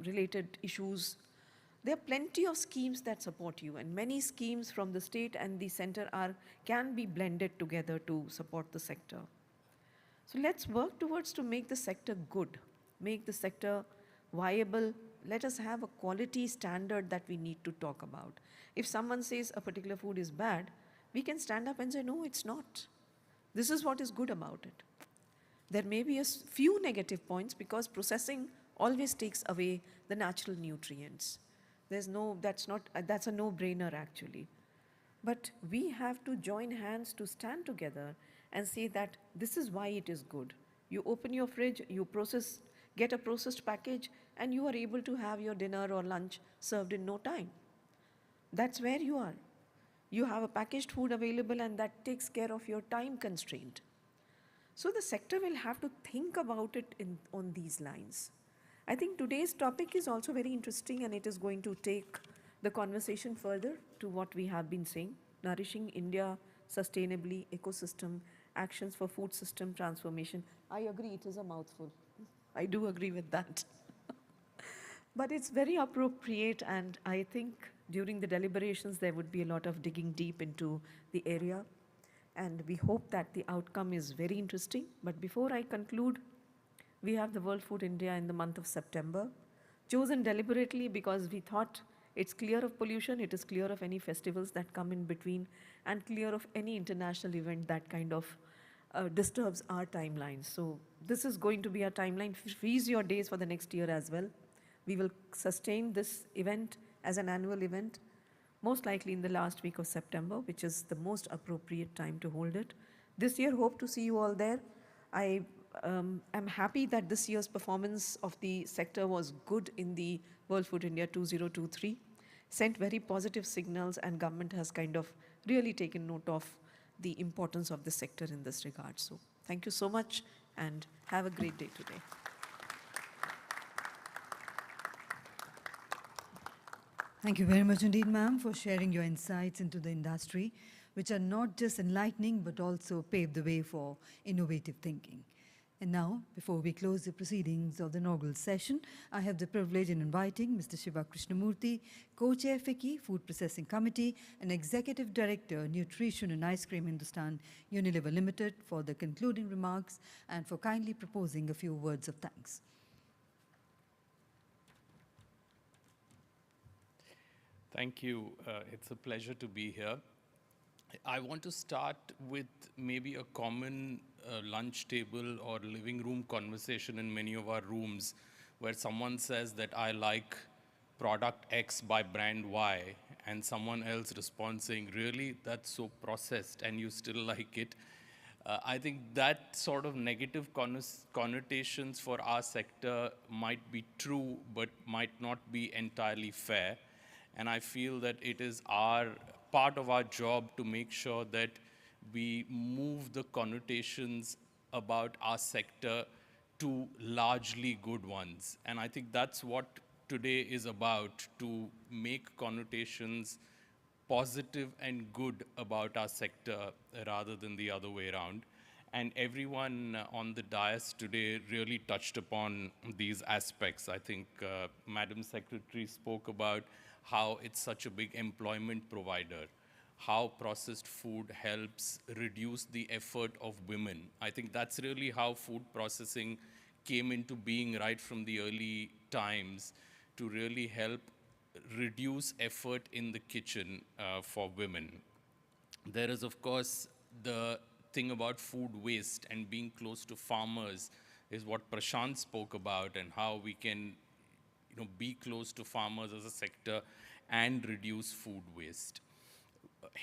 related issues. There are plenty of schemes that support you, and many schemes from the state and the center can be blended together to support the sector. So let's work towards to make the sector good, make the sector viable. Let us have a quality standard that we need to talk about. If someone says a particular food is bad, we can stand up and say, no, it's not. This is what is good about it. There may be a few negative points because processing always takes away the natural nutrients. That's a no-brainer actually. But we have to join hands to stand together and say that this is why it is good. You open your fridge, you get a processed package, and you are able to have your dinner or lunch served in no time. That's where you are. You have a packaged food available, and that takes care of your time constraint. So the sector will have to think about it on these lines. I think today's topic is also very interesting, and it is going to take the conversation further to what we have been saying, nourishing India sustainably, ecosystem, actions for food system transformation. I agree, it is a mouthful. I do agree with that. But it's very appropriate, and I think during the deliberations there would be a lot of digging deep into the area, and we hope that the outcome is very interesting. But before I conclude, we have the World Food India in the month of September, chosen deliberately because we thought it's clear of pollution, it is clear of any festivals that come in between, and clear of any international event that kind of disturbs our timelines. So this is going to be our timeline. Freeze your days for the next year as well. We will sustain this event as an annual event, most likely in the last week of September, which is the most appropriate time to hold it. This year, hope to see you all there. I am happy that this year's performance of the sector was good in the World Food India 2023, sent very positive signals, and government has kind of really taken note of the importance of the sector in this regard. So thank you so much, and have a great day today. Thank you very much indeed, ma'am, for sharing your insights into the industry, which are not just enlightening, but also pave the way for innovative thinking. And now, before we close the proceedings of the inaugural session, I have the privilege in inviting Mr. Shiva Krishnamurthy, Co-Chair FICCI, Food Processing Committee, and Executive Director, Nutrition and Ice Cream Hindustan Unilever Limited, for the concluding remarks and for kindly proposing a few words of thanks. Thank you. It's a pleasure to be here. I want to start with maybe a common lunch table or living room conversation in many of our rooms where someone says that I like product X by brand Y, and someone else responds saying, really, that's so processed and you still like it. I think that sort of negative connotations for our sector might be true, but might not be entirely fair. And I feel that it is part of our job to make sure that we move the connotations about our sector to largely good ones. And I think that's what today is about, to make connotations positive and good about our sector rather than the other way around. And everyone on the dais today really touched upon these aspects. I think Madam Secretary spoke about how it's such a big employment provider. how processed food helps reduce the effort of women. I think that's really how food processing came into being right from the early times, to really help reduce effort in the kitchen for women. There is, of course, the thing about food waste, and being close to farmers is what Prashant spoke about, and how we can be close to farmers as a sector and reduce food waste.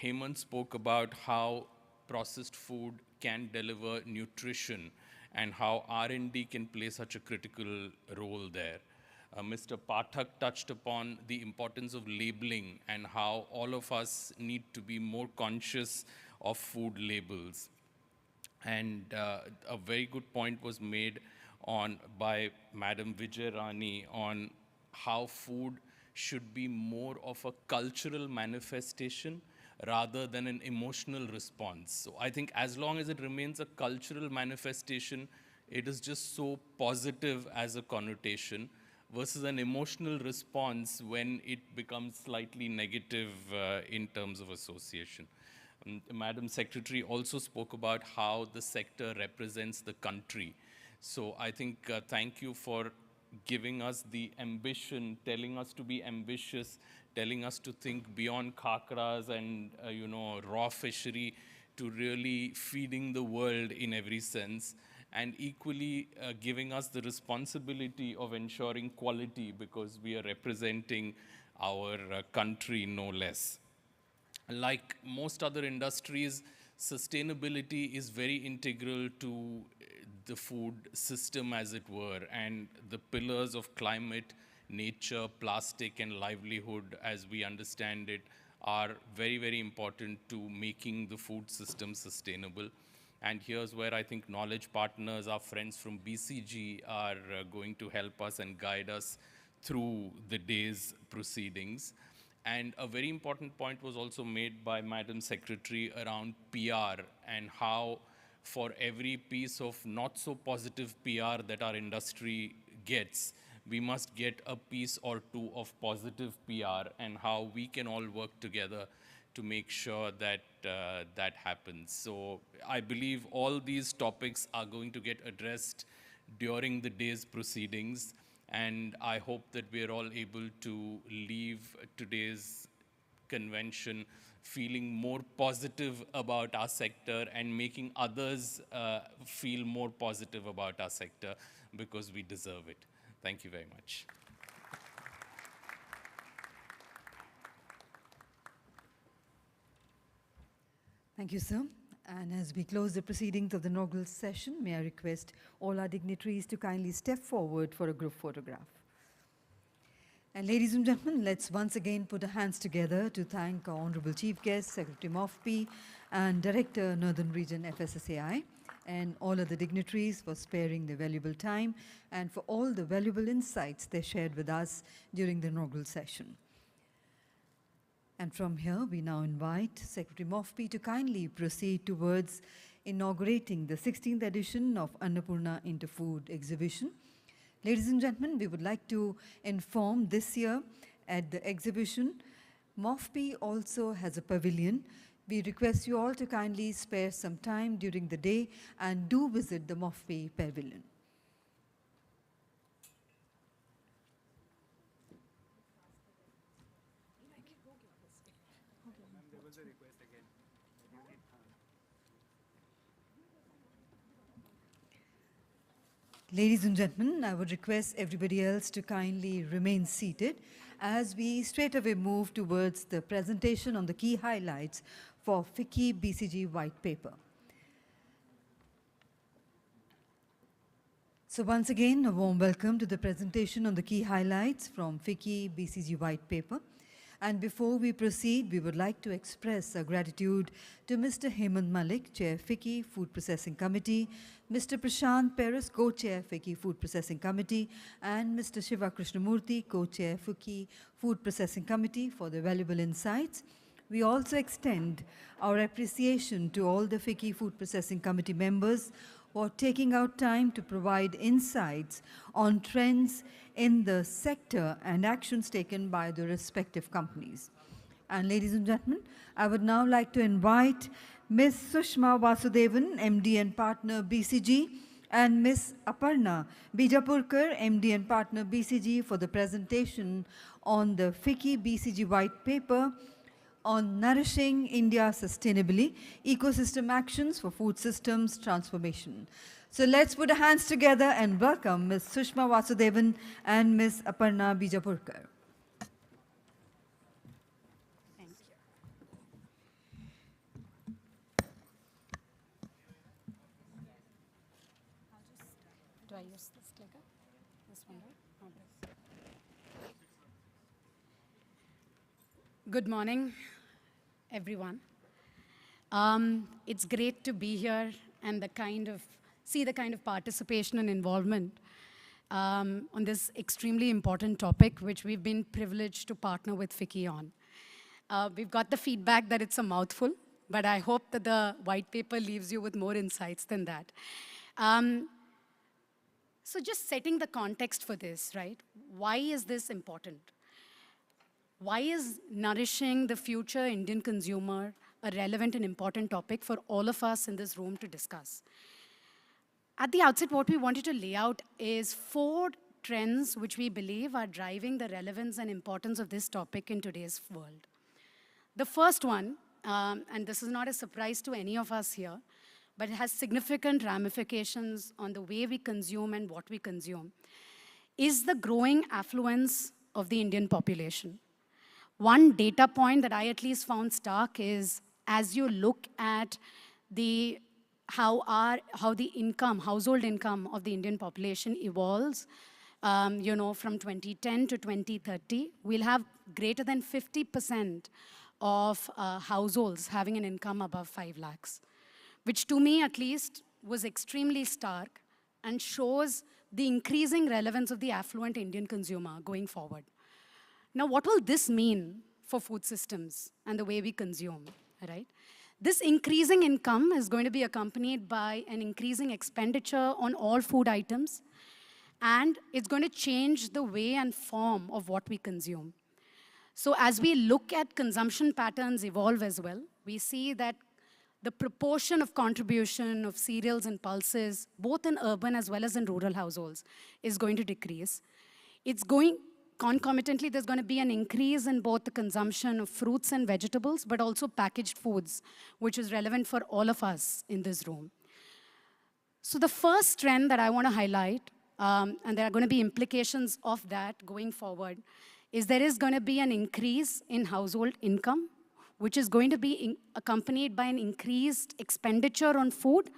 Hemant spoke about how processed food can deliver nutrition and how R&D can play such a critical role there. Mr. Pathak touched upon the importance of labeling and how all of us need to be more conscious of food labels. And a very good point was made by Madam Vijay Rani on how food should be more of a cultural manifestation rather than an emotional response. So I think as long as it remains a cultural manifestation, it is just so positive as a connotation, versus an emotional response when it becomes slightly negative in terms of association. Madam Secretary also spoke about how the sector represents the country. So I think thank you for giving us the ambition, telling us to be ambitious, telling us to think beyond khakras and raw fishery, to really feeding the world in every sense, and equally giving us the responsibility of ensuring quality, because we are representing our country no less. Like most other industries, sustainability is very integral to the food system, as it were, and the pillars of climate, nature, plastic, and livelihood, as we understand it, are very, very important to making the food system sustainable. And here's where I think knowledge partners, our friends from BCG, are going to help us and guide us through the day's proceedings. And a very important point was also made by Madam Secretary around PR, and how for every piece of not so positive PR that our industry gets, we must get a piece or two of positive PR, and how we can all work together to make sure that that happens. So I believe all these topics are going to get addressed during the day's proceedings, and I hope that we are all able to leave today's convention feeling more positive about our sector and making others feel more positive about our sector, because we deserve it. Thank you very much. Thank you, sir. And as we close the proceedings of the inaugural session, may I request all our dignitaries to kindly step forward for a group photograph. And ladies and gentlemen, let's once again put our hands together to thank our Honorable Chief Guest, Secretary MOFP, and Director, Northern Region FSSAI, and all other dignitaries for sparing their valuable time and for all the valuable insights they shared with us during the inaugural session. And from here, we now invite Secretary MOFP to kindly proceed towards inaugurating the 16th edition of Annapurna Interfood exhibition. Ladies and gentlemen, we would like to inform this year at the exhibition, MOFP also has a pavilion. We request you all to kindly spare some time during the day and do visit the MOFP pavilion. Ladies and gentlemen, I would request everybody else to kindly remain seated as we straight away move towards the presentation on the key highlights for FICCI BCG White Paper. So once again, a warm welcome to the presentation on the key highlights from FICCI BCG White Paper. And before we proceed, we would like to express our gratitude to Mr. Hemant Malik, Chair FICCI Food Processing Committee, Mr. Prashant Paris, Co-Chair FICCI Food Processing Committee, and Mr. Shiva Krishnamurthy, Co-Chair FICCI Food Processing Committee for their valuable insights. We also extend our appreciation to all the FICCI Food Processing Committee members for taking out time to provide insights on trends in the sector and actions taken by the respective companies. And ladies and gentlemen, I would now like to invite Ms. Sushma Vasudevan, MD and Partner, BCG, and Ms. Aparna Bijapurkar, MD and Partner, BCG, for the presentation on the FICCI BCG White Paper on Nourishing India Sustainably, Ecosystem Actions for Food Systems Transformation. So let's put our hands together and welcome Ms. Sushma Vasudevan and Ms. Aparna Bijapurkar. Thank you. Do I use this clicker? This one, right? Or this? Good morning, everyone. It's great to be here and see the kind of participation and involvement on this extremely important topic, which we've been privileged to partner with FICCI on. We've got the feedback that it's a mouthful, but I hope that the white paper leaves you with more insights than that. So just setting the context for this, right? Why is this important? Why is nourishing the future Indian consumer a relevant and important topic for all of us in this room to discuss? At the outset, what we wanted to lay out is 4 trends which we believe are driving the relevance and importance of this topic in today's world. The first one, and this is not a surprise to any of us here, but it has significant ramifications on the way we consume and what we consume, is the growing affluence of the Indian population. One data point that I at least found stark is, as you look at how the household income of the Indian population evolves, from 2010 to 2030, we'll have greater than 50% of households having an income above 5 lakhs, which to me at least was extremely stark and shows the increasing relevance of the affluent Indian consumer going forward. Now, what will this mean for food systems and the way we consume, right? This increasing income is going to be accompanied by an increasing expenditure on all food items, and it's going to change the way and form of what we consume. So as we look at consumption patterns evolve as well, we see that the proportion of contribution of cereals and pulses, both in urban as well as in rural households, is going to decrease. Concomitantly, there's going to be an increase in both the consumption of fruits and vegetables, but also packaged foods, which is relevant for all of us in this room. So the first trend that I want to highlight, and there are going to be implications of that going forward, is there is going to be an increase in household income, which is going to be accompanied by an increased expenditure on food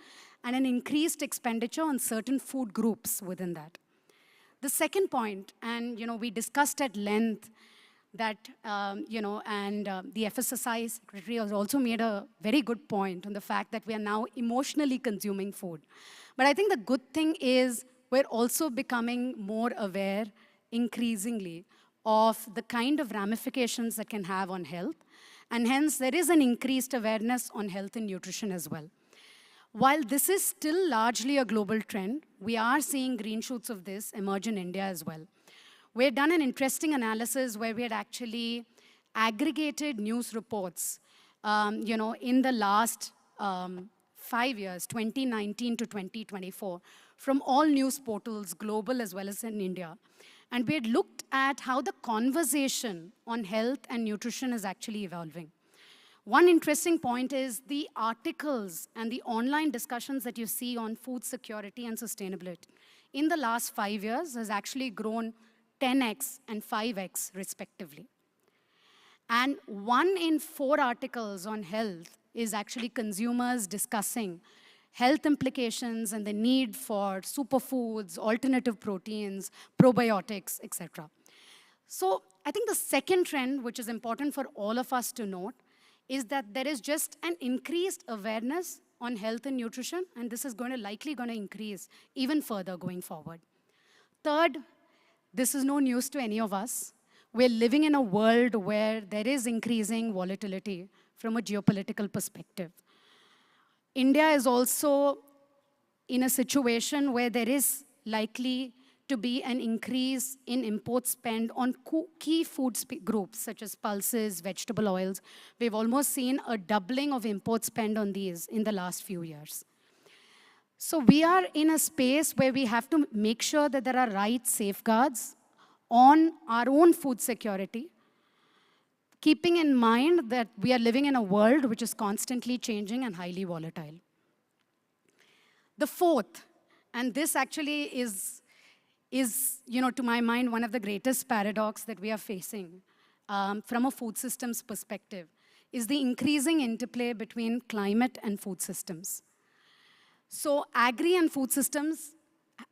and an increased expenditure on certain food groups within that. The second point, and we discussed at length that, the FSSI secretary has also made a very good point on the fact that we are now emotionally consuming food. But I think the good thing is we're also becoming more aware increasingly of the kind of ramifications that can have on health. And hence, there is an increased awareness on health and nutrition as well. While this is still largely a global trend, we are seeing green shoots of this emerge in India as well. We had done an interesting analysis where we had actually aggregated news reports, in the last 5 years, 2019 to 2024, from all news portals, global as well as in India. And we had looked at how the conversation on health and nutrition is actually evolving. One interesting point is the articles and the online discussions that you see on food security and sustainability in the last 5 years has actually grown 10x and 5x respectively. And 1 in 4 articles on health is actually consumers discussing health implications and the need for superfoods, alternative proteins, probiotics, etc. So I think the second trend, which is important for all of us to note, is that there is just an increased awareness on health and nutrition, and this is likely going to increase even further going forward. Third, this is no news to any of us. We're living in a world where there is increasing volatility from a geopolitical perspective. India is also in a situation where there is likely to be an increase in import spend on key food groups, such as pulses, vegetable oils. We've almost seen a doubling of import spend on these in the last few years. So we are in a space where we have to make sure that there are right safeguards on our own food security, keeping in mind that we are living in a world which is constantly changing and highly volatile. The fourth, and this actually is to my mind, one of the greatest paradox that we are facing from a food systems perspective, is the increasing interplay between climate and food systems. So agri and food systems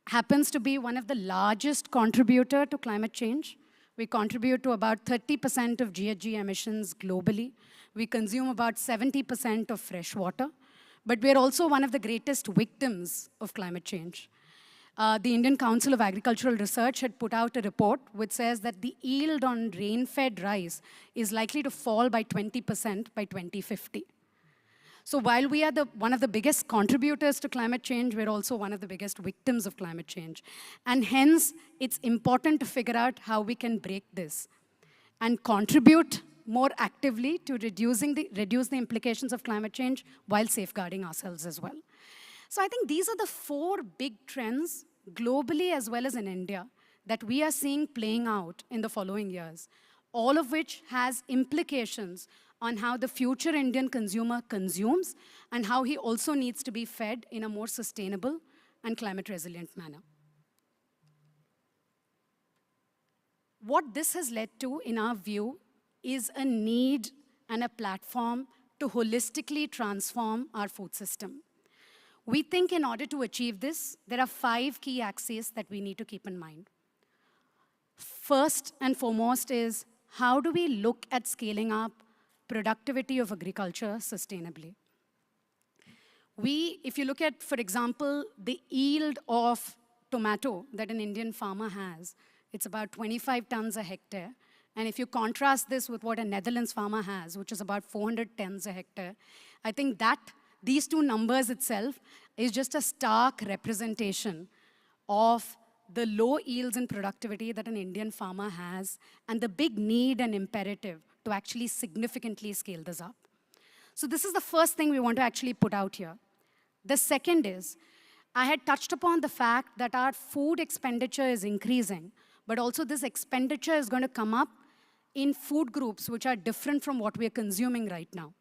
happens to be one of the largest contributor to climate change. We contribute to about 30% of GHG emissions globally. We consume about 70% of fresh water. But we're also one of the greatest victims of climate change. The Indian Council of Agricultural Research had put out a report which says that the yield on rain-fed rice is likely to fall by 20% by 2050. So while we are one of the biggest contributors to climate change, we're also one of the biggest victims of climate change. And hence, it's important to figure out how we can break this and contribute more actively to reduce the implications of climate change while safeguarding ourselves as well. So I think these are the 4 big trends globally as well as in India that we are seeing playing out in the following years, all of which has implications on how the future Indian consumer consumes and how he also needs to be fed in a more sustainable and climate-resilient manner. What this has led to, in our view, is a need and a platform to holistically transform our food system. We think in order to achieve this, there are 5 key axes that we need to keep in mind. First and foremost is, how do we look at scaling up productivity of agriculture sustainably? If you look at, for example, the yield of tomato that an Indian farmer has, it's about 25 tons a hectare. And if you contrast this with what a Netherlands farmer has, which is about 400 tons a hectare, I think that these 2 numbers itself is just a stark representation of the low yields in productivity that an Indian farmer has and the big need and imperative to actually significantly scale this up. So this is the first thing we want to actually put out here. The second is, I had touched upon the fact that our food expenditure is increasing, but also this expenditure is going to come up in food groups which are different from what we are consuming right now.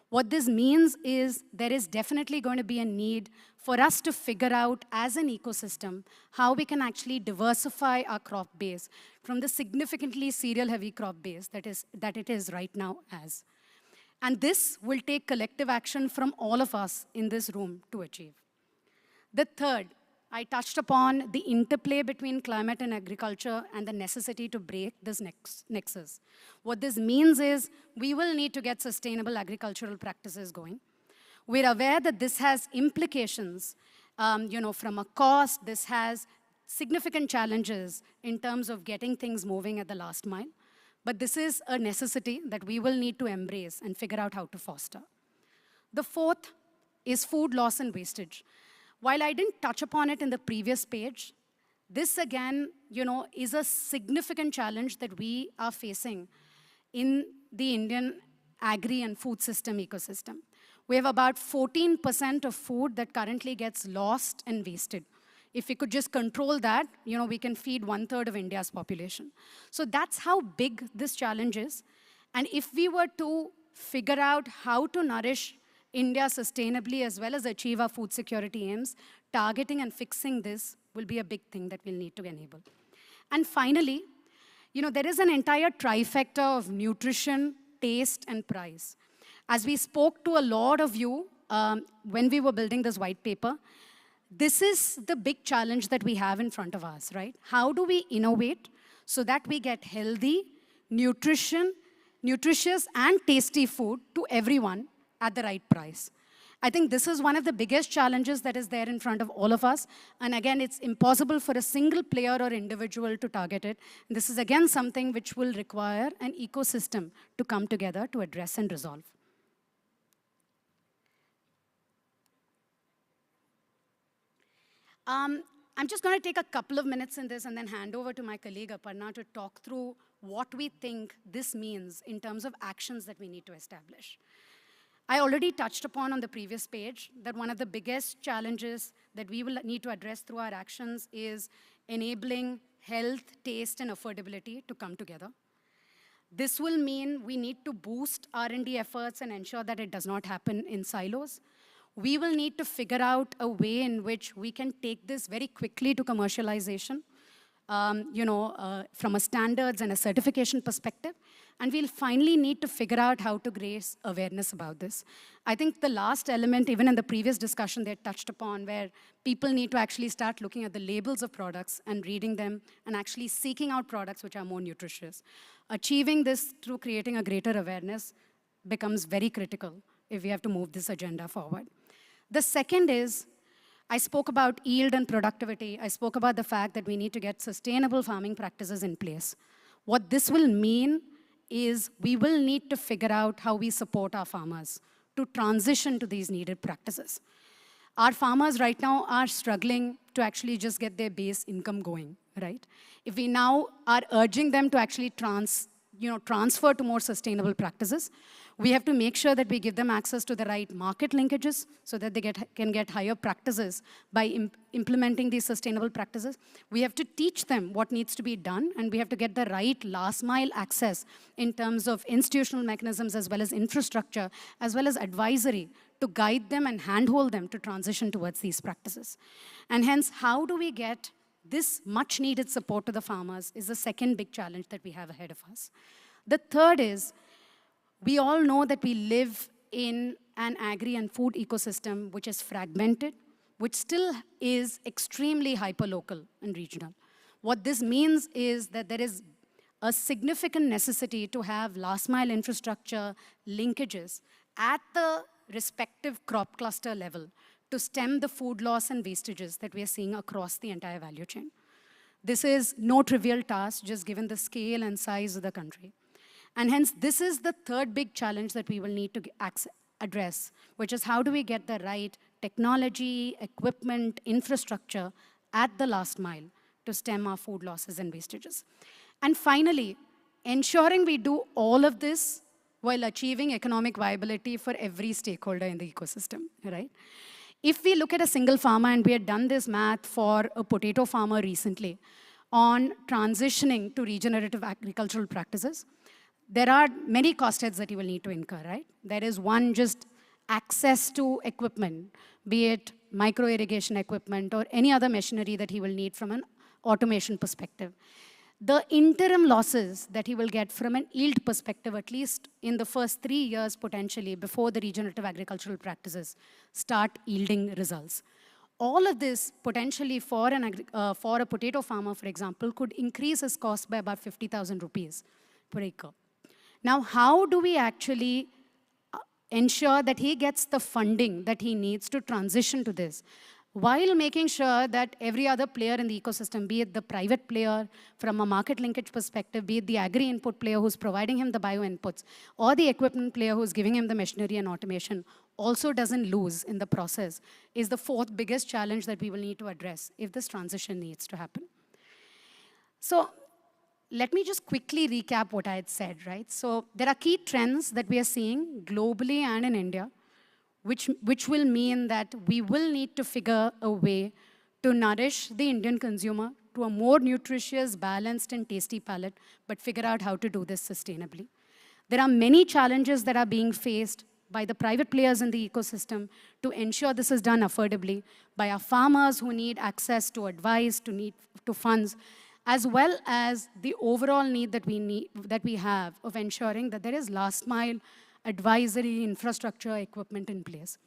What this means is there is definitely going to be a need for us to figure out as an ecosystem how we can actually diversify our crop base from the significantly cereal-heavy crop base that it is right now as. And this will take collective action from all of us in this room to achieve. The third, I touched upon the interplay between climate and agriculture and the necessity to break this nexus. What this means is we will need to get sustainable agricultural practices going. We're aware that this has implications, from a cost. This has significant challenges in terms of getting things moving at the last mile. But this is a necessity that we will need to embrace and figure out how to foster. The fourth is food loss and wastage. While I didn't touch upon it in the previous page, this again, is a significant challenge that we are facing in the Indian agri and food system ecosystem. We have about 14% of food that currently gets lost and wasted. If we could just control that, we can feed 1/3 of India's population. So that's how big this challenge is. And if we were to figure out how to nourish India sustainably as well as achieve our food security aims, targeting and fixing this will be a big thing that we'll need to enable. And finally, there is an entire trifecta of nutrition, taste, and price. As we spoke to a lot of you when we were building this white paper, this is the big challenge that we have in front of us, right? How do we innovate so that we get healthy, nutritious, and tasty food to everyone at the right price? I think this is one of the biggest challenges that is there in front of all of us. And again, it's impossible for a single player or individual to target it. And this is again something which will require an ecosystem to come together to address and resolve. I'm just going to take a couple of minutes in this and then hand over to my colleague Aparna to talk through what we think this means in terms of actions that we need to establish. I already touched upon on the previous page that one of the biggest challenges that we will need to address through our actions is enabling health, taste, and affordability to come together. This will mean we need to boost R&D efforts and ensure that it does not happen in silos. We will need to figure out a way in which we can take this very quickly to commercialization, from a standards and a certification perspective. And we'll finally need to figure out how to raise awareness about this. I think the last element, even in the previous discussion they touched upon, where people need to actually start looking at the labels of products and reading them and actually seeking out products which are more nutritious. Achieving this through creating a greater awareness becomes very critical if we have to move this agenda forward. The second is, I spoke about yield and productivity. I spoke about the fact that we need to get sustainable farming practices in place. What this will mean is we will need to figure out how we support our farmers to transition to these needed practices. Our farmers right now are struggling to actually just get their base income going, right? If we now are urging them to actually transfer to more sustainable practices, we have to make sure that we give them access to the right market linkages so that they can get higher practices by implementing these sustainable practices. We have to teach them what needs to be done, and we have to get the right last mile access in terms of institutional mechanisms as well as infrastructure, as well as advisory to guide them and handhold them to transition towards these practices. And hence, how do we get this much needed support to the farmers is the second big challenge that we have ahead of us. The third is, we all know that we live in an agri and food ecosystem which is fragmented, which still is extremely hyperlocal and regional. What this means is that there is a significant necessity to have last mile infrastructure linkages at the respective crop cluster level to stem the food loss and wastages that we are seeing across the entire value chain. This is no trivial task, just given the scale and size of the country. And hence, this is the third big challenge that we will need to address, which is how do we get the right technology, equipment, infrastructure at the last mile to stem our food losses and wastages. And finally, ensuring we do all of this while achieving economic viability for every stakeholder in the ecosystem, right? If we look at a single farmer, and we had done this math for a potato farmer recently on transitioning to regenerative agricultural practices, there are many cost heads that you will need to incur, right? There is one, just access to equipment, be it micro irrigation equipment or any other machinery that he will need from an automation perspective. The interim losses that he will get from an yield perspective, at least in the first 3 years potentially before the regenerative agricultural practices start yielding results. All of this potentially for a potato farmer, for example, could increase his cost by about 50,000 rupees per acre. Now, how do we actually ensure that he gets the funding that he needs to transition to this, while making sure that every other player in the ecosystem, be it the private player from a market linkage perspective, be it the agri-input player who's providing him the bio-inputs, or the equipment player who's giving him the machinery and automation, also doesn't lose in the process, is the fourth biggest challenge that we will need to address if this transition needs to happen. So, let me just quickly recap what I had said, right? So there are key trends that we are seeing globally and in India, which will mean that we will need to figure a way to nourish the Indian consumer to a more nutritious, balanced, and tasty palate, but figure out how to do this sustainably. There are many challenges that are being faced by the private players in the ecosystem to ensure this is done affordably, by our farmers who need access to advice, to funds, as well as the overall need that we have of ensuring that there is last mile advisory, infrastructure, equipment in place.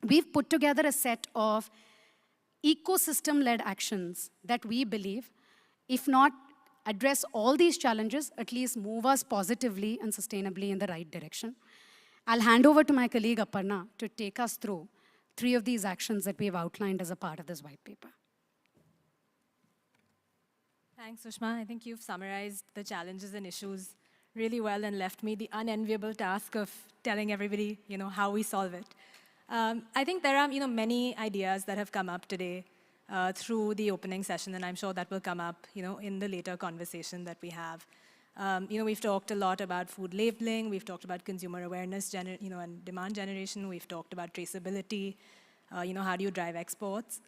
We've put together a set of ecosystem-led actions that we believe, if not address all these challenges, at least move us positively and sustainably in the right direction. I'll hand over to my colleague Aparna to take us through 3 of these actions that we've outlined as a part of this white paper. Thanks, Sushma. I think you've summarized the challenges and issues really well and left me the unenviable task of telling everybody, how we solve it. I think there are, many ideas that have come up today through the opening session, and I'm sure that will come up, in the later conversation that we have. We've talked a lot about food labeling. We've talked about consumer awareness, and demand generation. We've talked about traceability. How do you drive exports?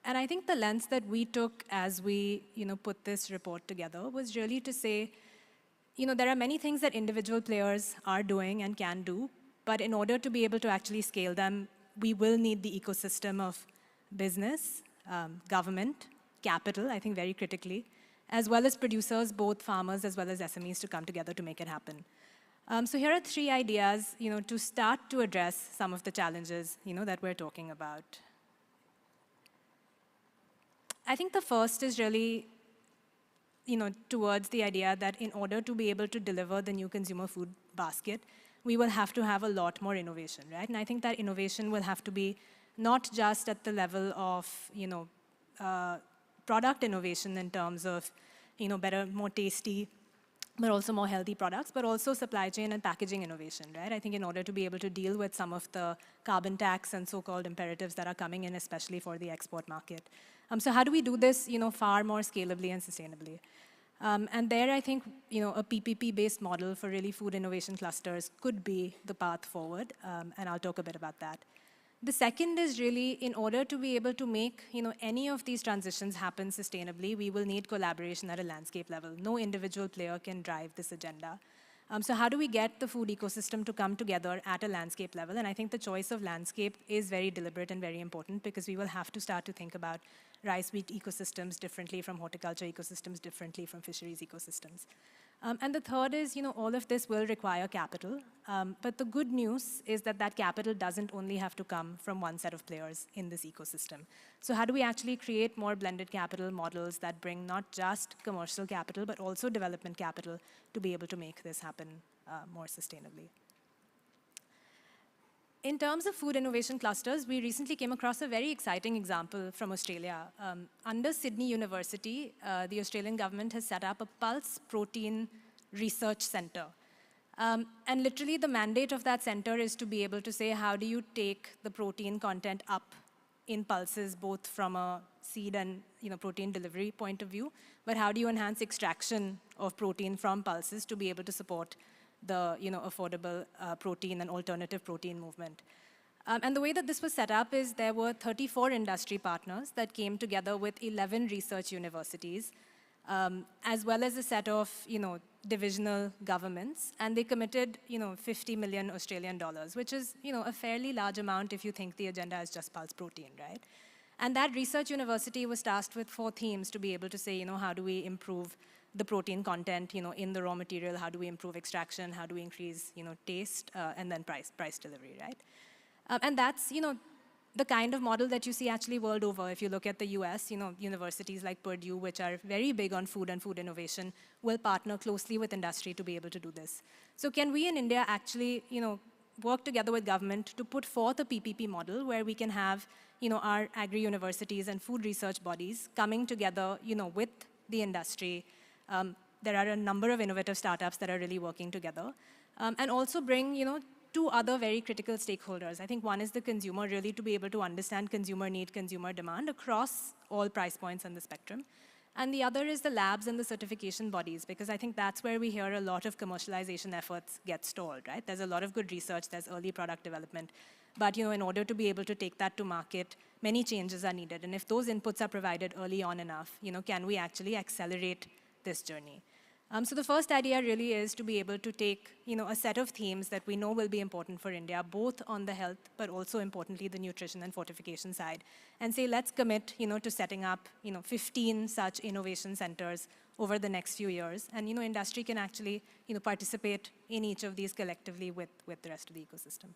And I think the lens that we took as we, put this report together was really to say, there are many things that individual players are doing and can do, but in order to be able to actually scale them, we will need the ecosystem of business, government, capital, I think very critically, as well as producers, both farmers as well as SMEs, to come together to make it happen. So here are 3 ideas, to start to address some of the challenges, that we're talking about. I think the first is really, towards the idea that in order to be able to deliver the new consumer food basket, we will have to have a lot more innovation, right? And I think that innovation will have to be not just at the level of, product innovation in terms of, better, more tasty, but also more healthy products, but also supply chain and packaging innovation, right? I think in order to be able to deal with some of the carbon tax and so-called imperatives that are coming in, especially for the export market. So how do we do this, far more scalably and sustainably? And there, I think, a PPP-based model for really food innovation clusters could be the path forward, and I'll talk a bit about that. The second is really, in order to be able to make, any of these transitions happen sustainably, we will need collaboration at a landscape level. No individual player can drive this agenda. So how do we get the food ecosystem to come together at a landscape level? And I think the choice of landscape is very deliberate and very important, because we will have to start to think about rice wheat ecosystems differently from horticulture ecosystems, differently from fisheries ecosystems. And the third is, all of this will require capital. But the good news is that that capital doesn't only have to come from one set of players in this ecosystem. So how do we actually create more blended capital models that bring not just commercial capital, but also development capital to be able to make this happen more sustainably? In terms of food innovation clusters, we recently came across a very exciting example from Australia. Under Sydney University, the Australian government has set up a pulse protein research center. And literally the mandate of that center is to be able to say, how do you take the protein content up in pulses, both from a seed and protein delivery point of view, but how do you enhance extraction of protein from pulses to be able to support the affordable protein and alternative protein movement. And the way that this was set up is there were 34 industry partners that came together with 11 research universities, as well as a set of divisional governments, and they committed 50 million Australian dollars, which is a fairly large amount if you think the agenda is just pulse protein, right? And that research university was tasked with 4 themes to be able to say, how do we improve the protein content, in the raw material, how do we improve extraction, how do we increase, taste, and then price delivery, right? And that's, the kind of model that you see actually world over. If you look at the US, universities like Purdue, which are very big on food and food innovation, will partner closely with industry to be able to do this. So can we in India actually, work together with government to put forth a PPP model where we can have, our agri-universities and food research bodies coming together, with the industry. There are a number of innovative startups that are really working together, and also bring, 2 other very critical stakeholders. I think one is the consumer, really to be able to understand consumer need, consumer demand across all price points on the spectrum. And the other is the labs and the certification bodies, because I think that's where we hear a lot of commercialization efforts get stalled, right? There's a lot of good research, there's early product development, but in order to be able to take that to market, many changes are needed. And if those inputs are provided early on enough, can we actually accelerate this journey? So the first idea really is to be able to take, a set of themes that we know will be important for India, both on the health, but also importantly, the nutrition and fortification side, and say, let's commit, to setting up, 15 such innovation centers over the next few years. And, industry can actually, participate in each of these collectively with the rest of the ecosystem.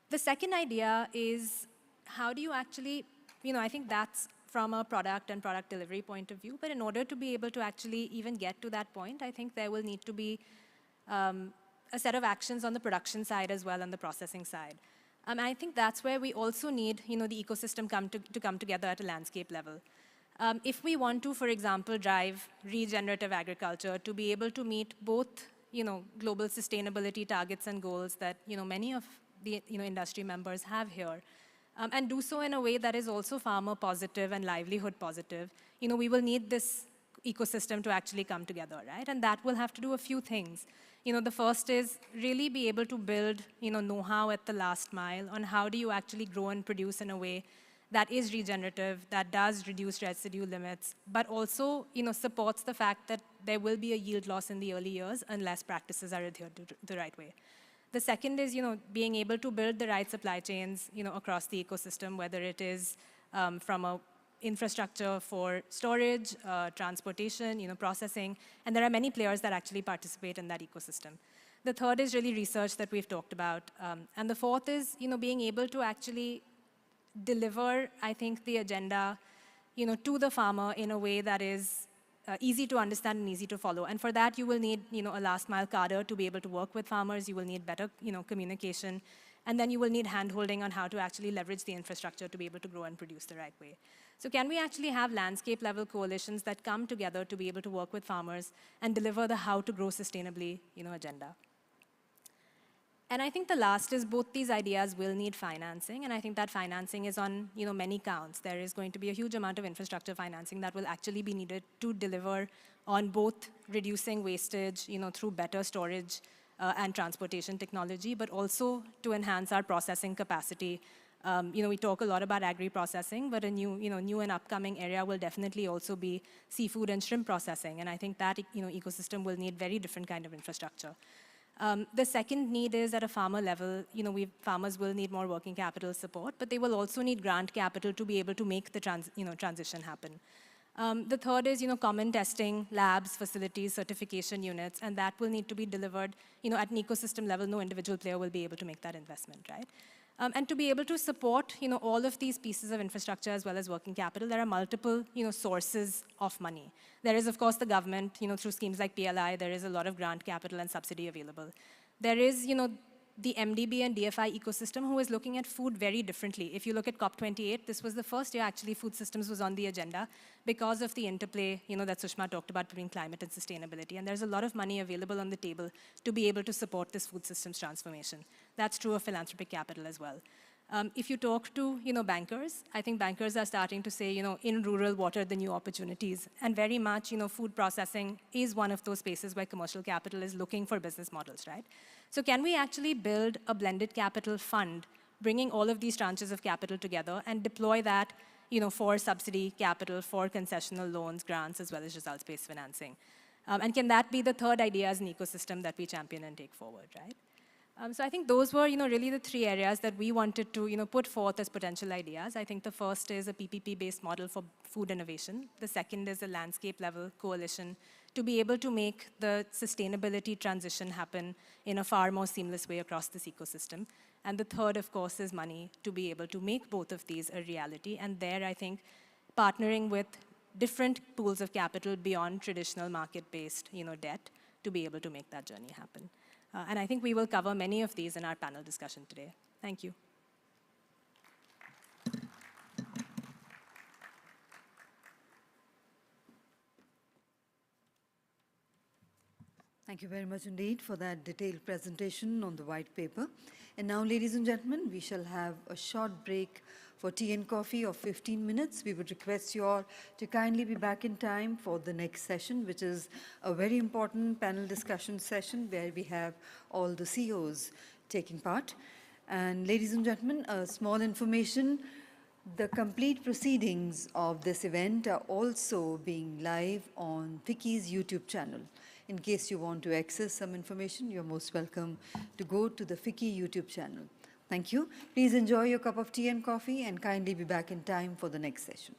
The second idea is, how do you actually, I think that's from a product and product delivery point of view. But in order to be able to actually even get to that point, I think there will need to be a set of actions on the production side as well and the processing side. And I think that's where we also need the ecosystem to come together at a landscape level. If we want to, for example, drive regenerative agriculture to be able to meet both global sustainability targets and goals that many of the industry members have here, and do so in a way that is also farmer positive and livelihood positive, we will need this ecosystem to actually come together, right? And that will have to do a few things. The first is really be able to build, know-how at the last mile on how do you actually grow and produce in a way that is regenerative, that does reduce residue limits, but also, supports the fact that there will be a yield loss in the early years unless practices are adhered to the right way. The second is, being able to build the right supply chains, across the ecosystem, whether it is from a infrastructure for storage, transportation, processing, and there are many players that actually participate in that ecosystem. The third is really research that we've talked about. And the fourth is, being able to actually deliver, I think, the agenda, to the farmer in a way that is easy to understand and easy to follow. And for that, you will need, a last mile cadre to be able to work with farmers. You will need better, communication. And then you will need hand-holding on how to actually leverage the infrastructure to be able to grow and produce the right way. So can we actually have landscape-level coalitions that come together to be able to work with farmers and deliver the how to grow sustainably, agenda? And I think the last is both these ideas will need financing, and I think that financing is on many counts. There is going to be a huge amount of infrastructure financing that will actually be needed to deliver on both reducing wastage through better storage and transportation technology, but also to enhance our processing capacity. We talk a lot about agri-processing, but a new and upcoming area will definitely also be seafood and shrimp processing, and I think that ecosystem will need very different kind of infrastructure. The second need is at a farmer level, farmers will need more working capital support, but they will also need grant capital to be able to make the transition happen. The third is, common testing, labs, facilities, certification units, and that will need to be delivered, at an ecosystem level. No individual player will be able to make that investment, right? And to be able to support, all of these pieces of infrastructure as well as working capital, there are multiple, sources of money. There is, of course, the government, through schemes like PLI, there is a lot of grant capital and subsidy available. There is, the MDB and DFI ecosystem who is looking at food very differently. If you look at COP28, this was the first year actually food systems was on the agenda because of the interplay, that Sushma talked about between climate and sustainability. And there's a lot of money available on the table to be able to support this food systems transformation. That's true of philanthropic capital as well. If you talk to, bankers, I think bankers are starting to say, in rural, what are the new opportunities? And very much, food processing is one of those spaces where commercial capital is looking for business models, right? So can we actually build a blended capital fund, bringing all of these tranches of capital together and deploy that, for subsidy capital, for concessional loans, grants, as well as results-based financing? And can that be the third idea as an ecosystem that we champion and take forward, right? So I think those were, really the three areas that we wanted to, put forth as potential ideas. I think the first is a PPP-based model for food innovation. The second is a landscape-level coalition to be able to make the sustainability transition happen in a far more seamless way across this ecosystem. And the third, of course, is money to be able to make both of these a reality. And there, I think, partnering with different pools of capital beyond traditional market-based, debt to be able to make that journey happen. And I think we will cover many of these in our panel discussion today. Thank you. Thank you very much indeed for that detailed presentation on the white paper. And now, ladies and gentlemen, we shall have a short break for tea and coffee of 15 minutes. We would request you all to kindly be back in time for the next session, which is a very important panel discussion session where we have all the CEOs taking part. And ladies and gentlemen, a small information. The complete proceedings of this event are also being live on FICCI's YouTube channel. In case you want to access some information, you're most welcome to go to the FICCI YouTube channel. Thank you. Please enjoy your cup of tea and coffee and kindly be back in time for the next session.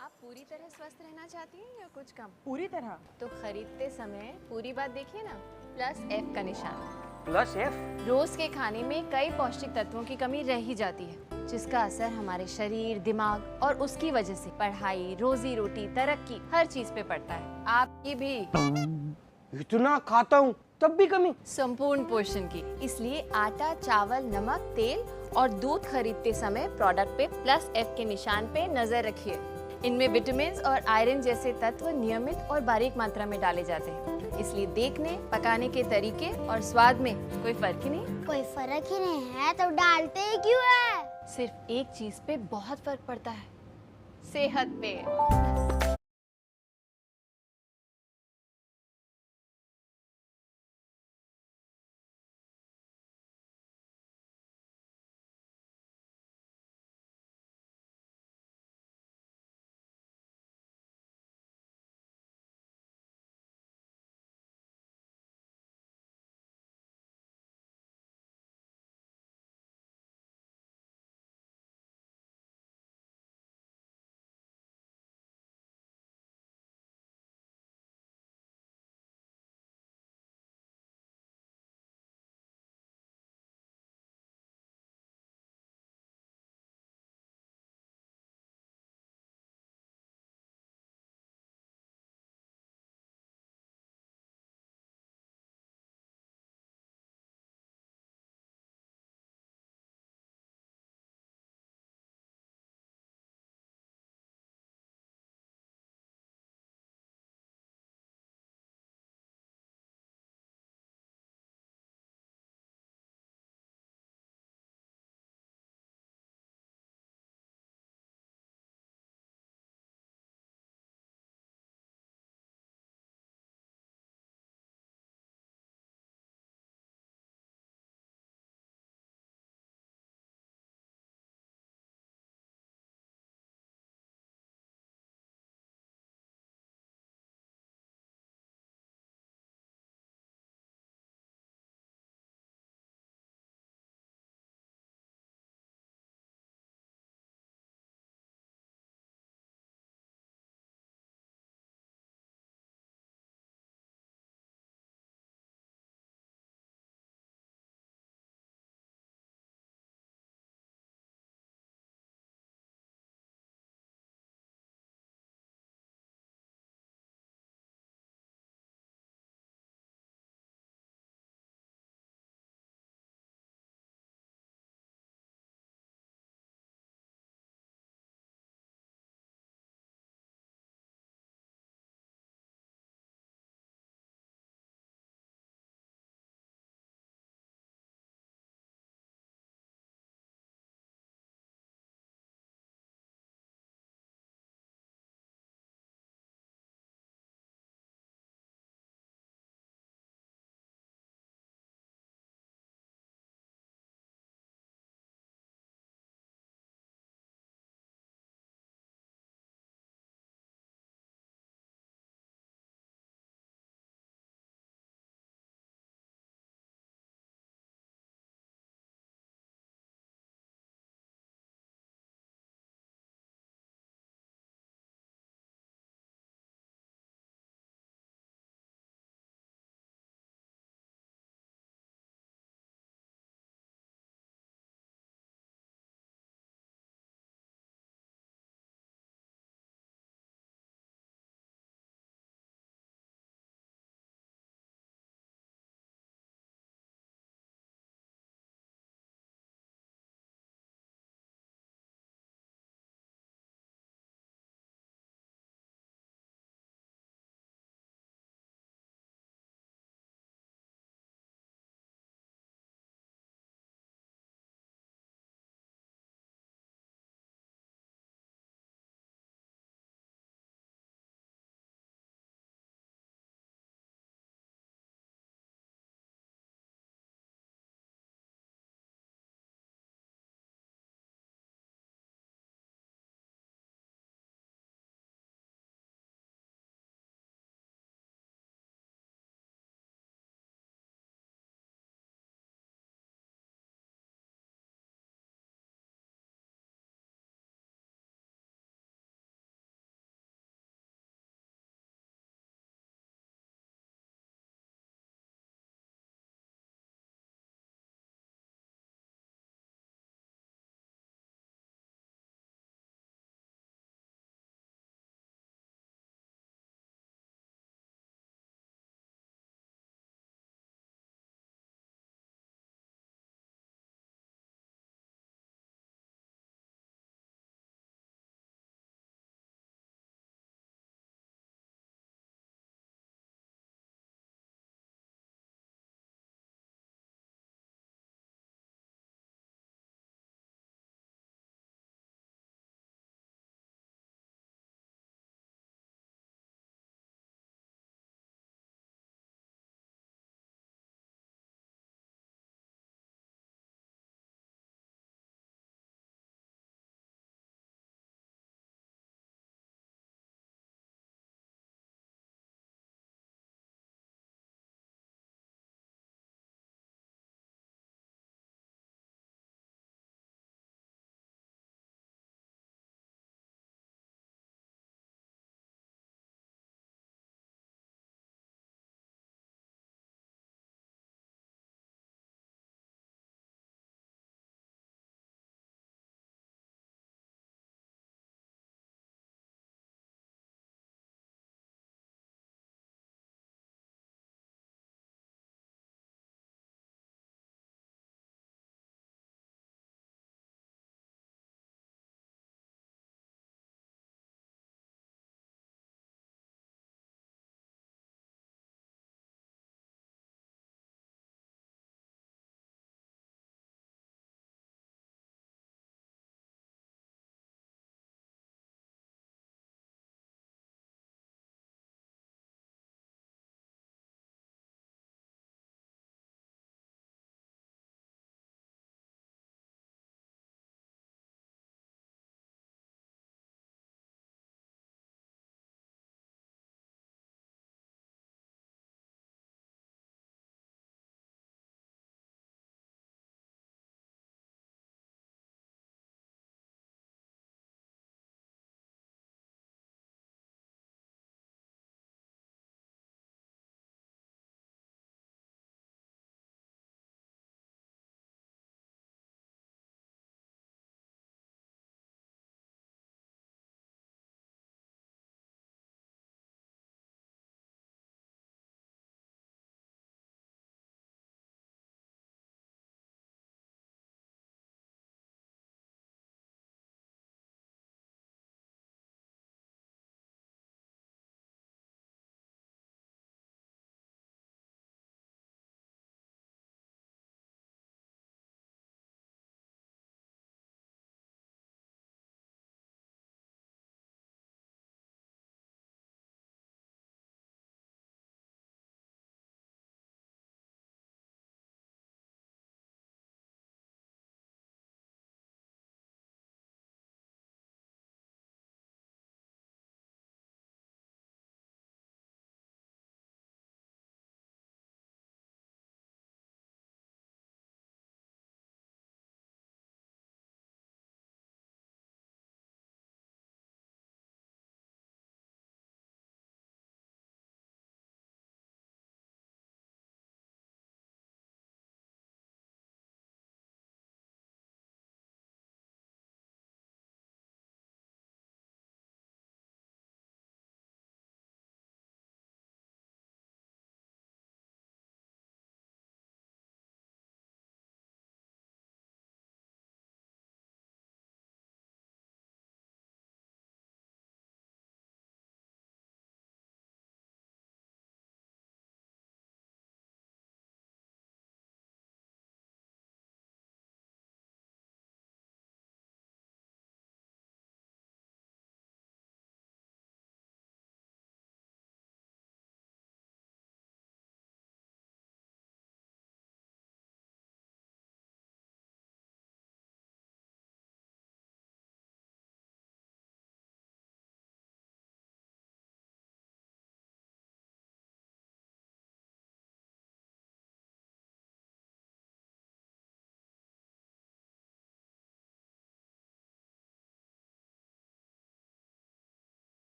आप पूरी तरह स्वस्थ रहना चाहती हैं या कुछ कम? पूरी तरह? तो खरीदते समय पूरी बात देखिए ना, +F का निशान। +F? रोज के खाने में कई पौष्टिक तत्वों की कमी रह ही जाती है, जिसका असर हमारे शरीर, दिमाग और उसकी वजह से पढ़ाई, रोजी रोटी, तरक्की हर चीज पे पड़ता है। आपकी भी। इतना खाता हूँ तब भी कमी? संपूर्ण पोषण की। इसलिए आटा, चावल, नमक, तेल और दूध खरीदते समय प्रोडक्ट पे +F के निशान पे नजर रखिए। इनमें विटामिन्स और आयरन जैसे तत्व नियमित और बारीक मात्रा में डाले जाते हैं, इसलिए देखने, पकाने के तरीके और स्वाद में कोई फर्क ही नहीं। कोई फर्क ही नहीं है तो डालते ही क्यों है? सिर्फ एक चीज पे बहुत फर्क पड़ता है, सेहत पे।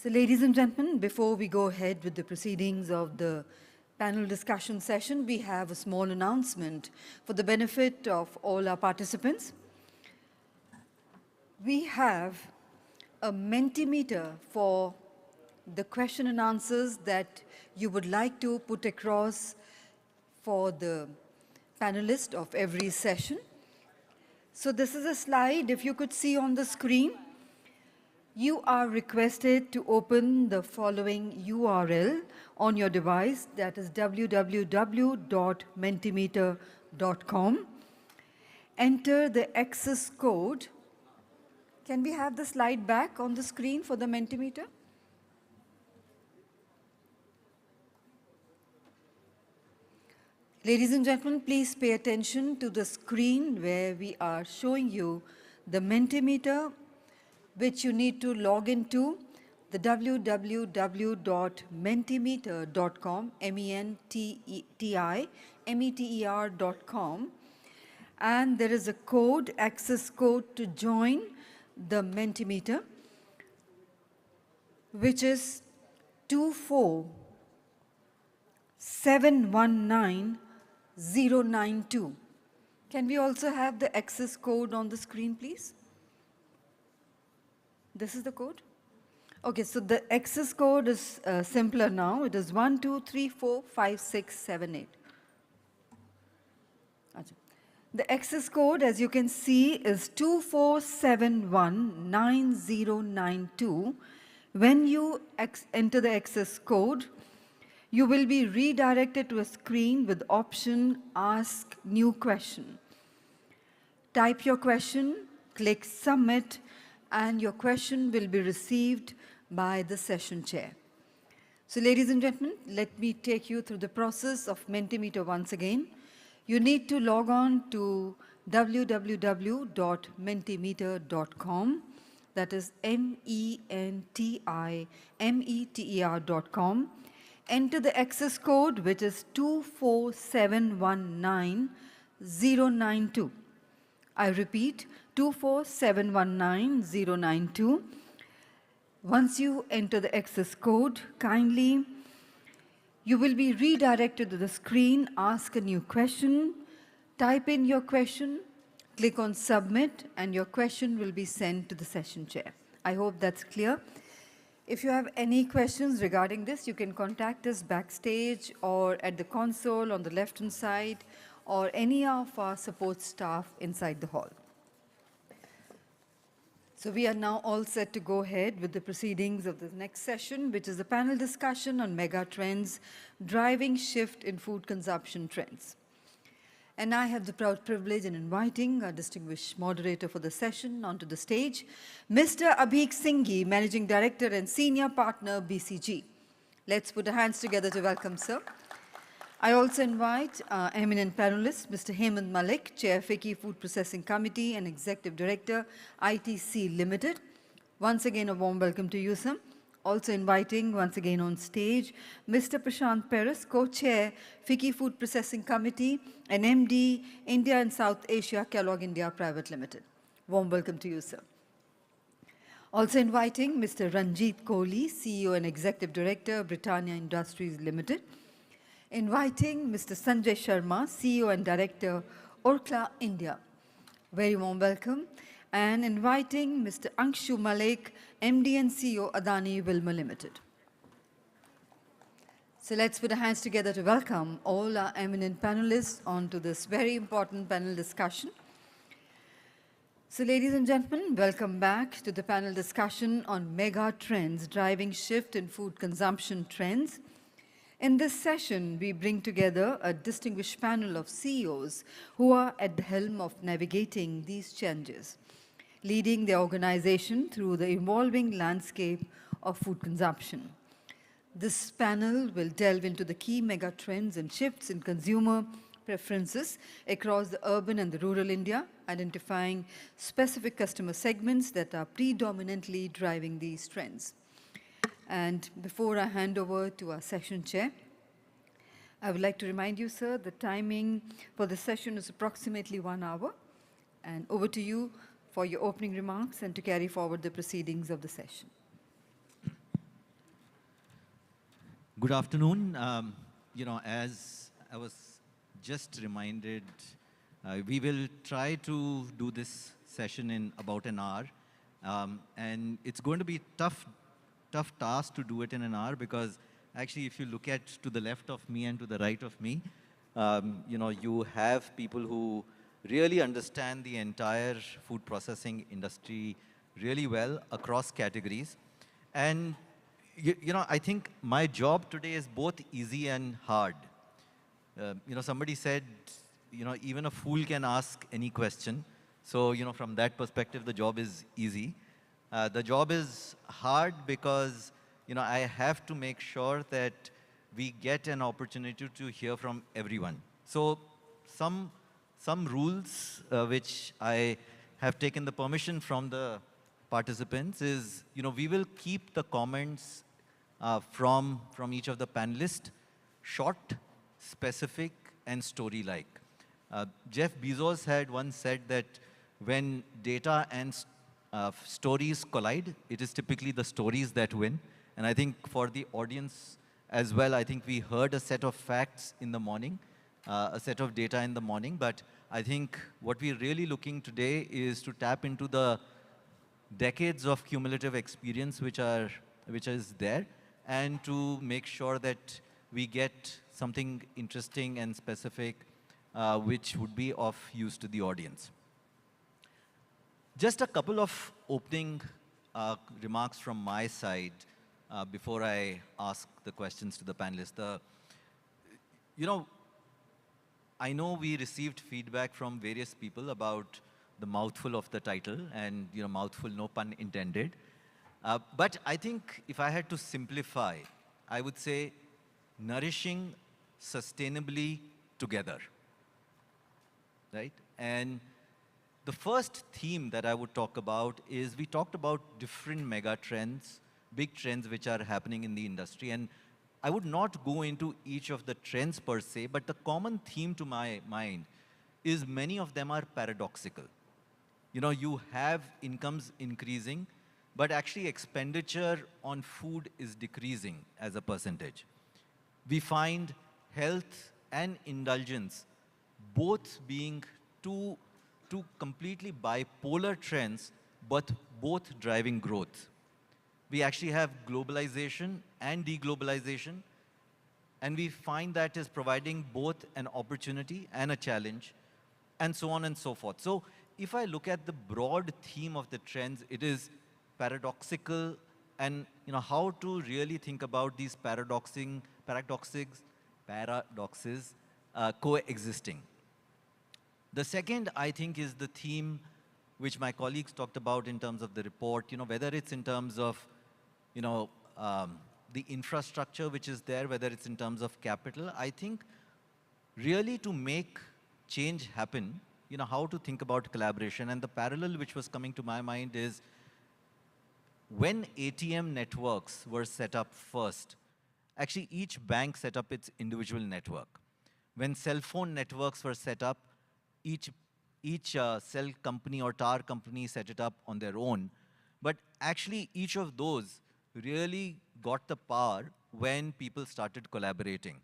So ladies and gentlemen, before we go ahead with the proceedings of the panel discussion session, we have a small announcement for the benefit of all our participants. We have a Mentimeter for the question and answers that you would like to put across for the panelists of every session. So this is a slide, if you could see on the screen. You are requested to open the following URL on your device, that is www.mentimeter.com. Enter the access code. Can we have the slide back on the screen for the Mentimeter? Ladies and gentlemen, please pay attention to the screen where we are showing you the Mentimeter, which you need to log into the www.mentimeter.com, MENTIMETER.com, and there is a code, access code to join the Mentimeter, which is 24719-092. Can we also have the access code on the screen, please? This is the code? Okay, so the access code is simpler now. It is 12345678. The access code, as you can see, is 24719092. When you enter the access code, you will be redirected to a screen with option Ask New Question. Type your question, click Submit, and your question will be received by the session chair. So ladies and gentlemen, let me take you through the process of Mentimeter once again. You need to log on to www.mentimeter.com, that is MENTIMETER.com. Enter the access code, which is 24719-092. I repeat, 24719-092. Once you enter the access code, kindly, you will be redirected to the screen, Ask a New Question, type in your question, click on Submit, and your question will be sent to the session chair. I hope that's clear. If you have any questions regarding this, you can contact us backstage or at the console on the left-hand side, or any of our support staff inside the hall. So we are now all set to go ahead with the proceedings of the next session, which is a panel discussion on mega trends driving shift in food consumption trends. And I have the proud privilege in inviting our distinguished moderator for the session onto the stage, Mr. Abhik Singhi, Managing Director and Senior Partner, BCG. Let's put our hands together to welcome sir. I also invite our eminent panelist, Mr. Hemant Malik, Chair, FICCI Food Processing Committee and Executive Director, ITC Limited. Once again, a warm welcome to you, sir. Also inviting, once again on stage, Mr. Prashant Paris, Co-Chair, FICCI Food Processing Committee and MD, India and South Asia, Kellogg India Private Limited. Warm welcome to you, sir. Also inviting Mr. Ranjit Kohli, CEO and Executive Director, Britannia Industries Limited. Inviting Mr. Sanjay Sharma, CEO and Director, Orkla India. Very warm welcome. And inviting Mr. Anshu Malik, MD and CEO, Adani Wilmar Limited. So let's put our hands together to welcome all our eminent panelists onto this very important panel discussion. So ladies and gentlemen, welcome back to the panel discussion on mega trends driving shift in food consumption trends. In this session, we bring together a distinguished panel of CEOs who are at the helm of navigating these changes, leading the organization through the evolving landscape of food consumption. This panel will delve into the key mega trends and shifts in consumer preferences across the urban and the rural India, identifying specific customer segments that are predominantly driving these trends. And before I hand over to our session chair, I would like to remind you, sir, the timing for the session is approximately 1 hour. And over to you for your opening remarks and to carry forward the proceedings of the session. Good afternoon. As I was just reminded, we will try to do this session in about an hour. And it's going to be tough task to do it in an hour because actually if you look at to the left of me and to the right of me, you have people who really understand the entire food processing industry really well across categories. And I think my job today is both easy and hard. Somebody said, even a fool can ask any question. So, from that perspective, the job is easy. The job is hard because, I have to make sure that we get an opportunity to hear from everyone. So, some rules which I have taken the permission from the participants is, we will keep the comments from each of the panelists short, specific, and story-like. Jeff Bezos had once said that when data and stories collide, it is typically the stories that win. And I think for the audience as well, I think we heard a set of facts in the morning, a set of data in the morning. But I think what we're really looking today is to tap into the decades of cumulative experience which is there, and to make sure that we get something interesting and specific which would be of use to the audience. Just a couple of opening remarks from my side before I ask the questions to the panelists. I know we received feedback from various people about the mouthful of the title, and mouthful, no pun intended. But I think if I had to simplify, I would say nourishing sustainably together, right? And the first theme that I would talk about is we talked about different mega trends, big trends which are happening in the industry. And I would not go into each of the trends per se, but the common theme to my mind is many of them are paradoxical. You have incomes increasing, but actually expenditure on food is decreasing as a percentage. We find health and indulgence both being two completely bipolar trends, but both driving growth. We actually have globalization and deglobalization, and we find that is providing both an opportunity and a challenge, and so on and so forth. So if I look at the broad theme of the trends, it is paradoxical, and how to really think about these paradoxes coexisting. The second, I think, is the theme which my colleagues talked about in terms of the report, whether it's in terms of, the infrastructure which is there, whether it's in terms of capital. I think really to make change happen, how to think about collaboration. And the parallel which was coming to my mind is when ATM networks were set up first, actually each bank set up its individual network. When cell phone networks were set up, each cell company or tower company set it up on their own. But actually each of those really got the power when people started collaborating.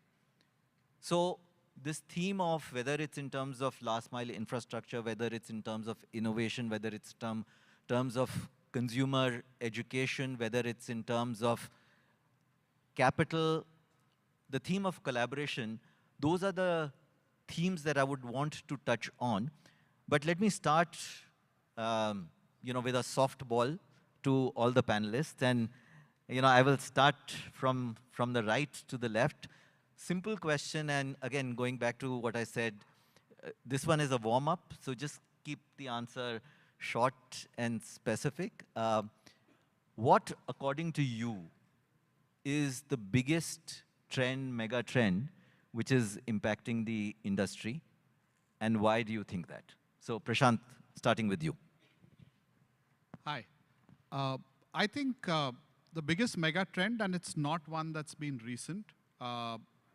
So this theme of whether it's in terms of last mile infrastructure, whether it's in terms of innovation, whether it's in terms of consumer education, whether it's in terms of capital, the theme of collaboration, those are the themes that I would want to touch on. But let me start with a softball to all the panelists. And I will start from the right to the left. Simple question, and again, going back to what I said, this one is a warm-up, so just keep the answer short and specific. What, according to you, is the biggest trend, mega trend, which is impacting the industry, and why do you think that? So, Prashant, starting with you. Hi. I think the biggest mega trend, and it's not one that's been recent,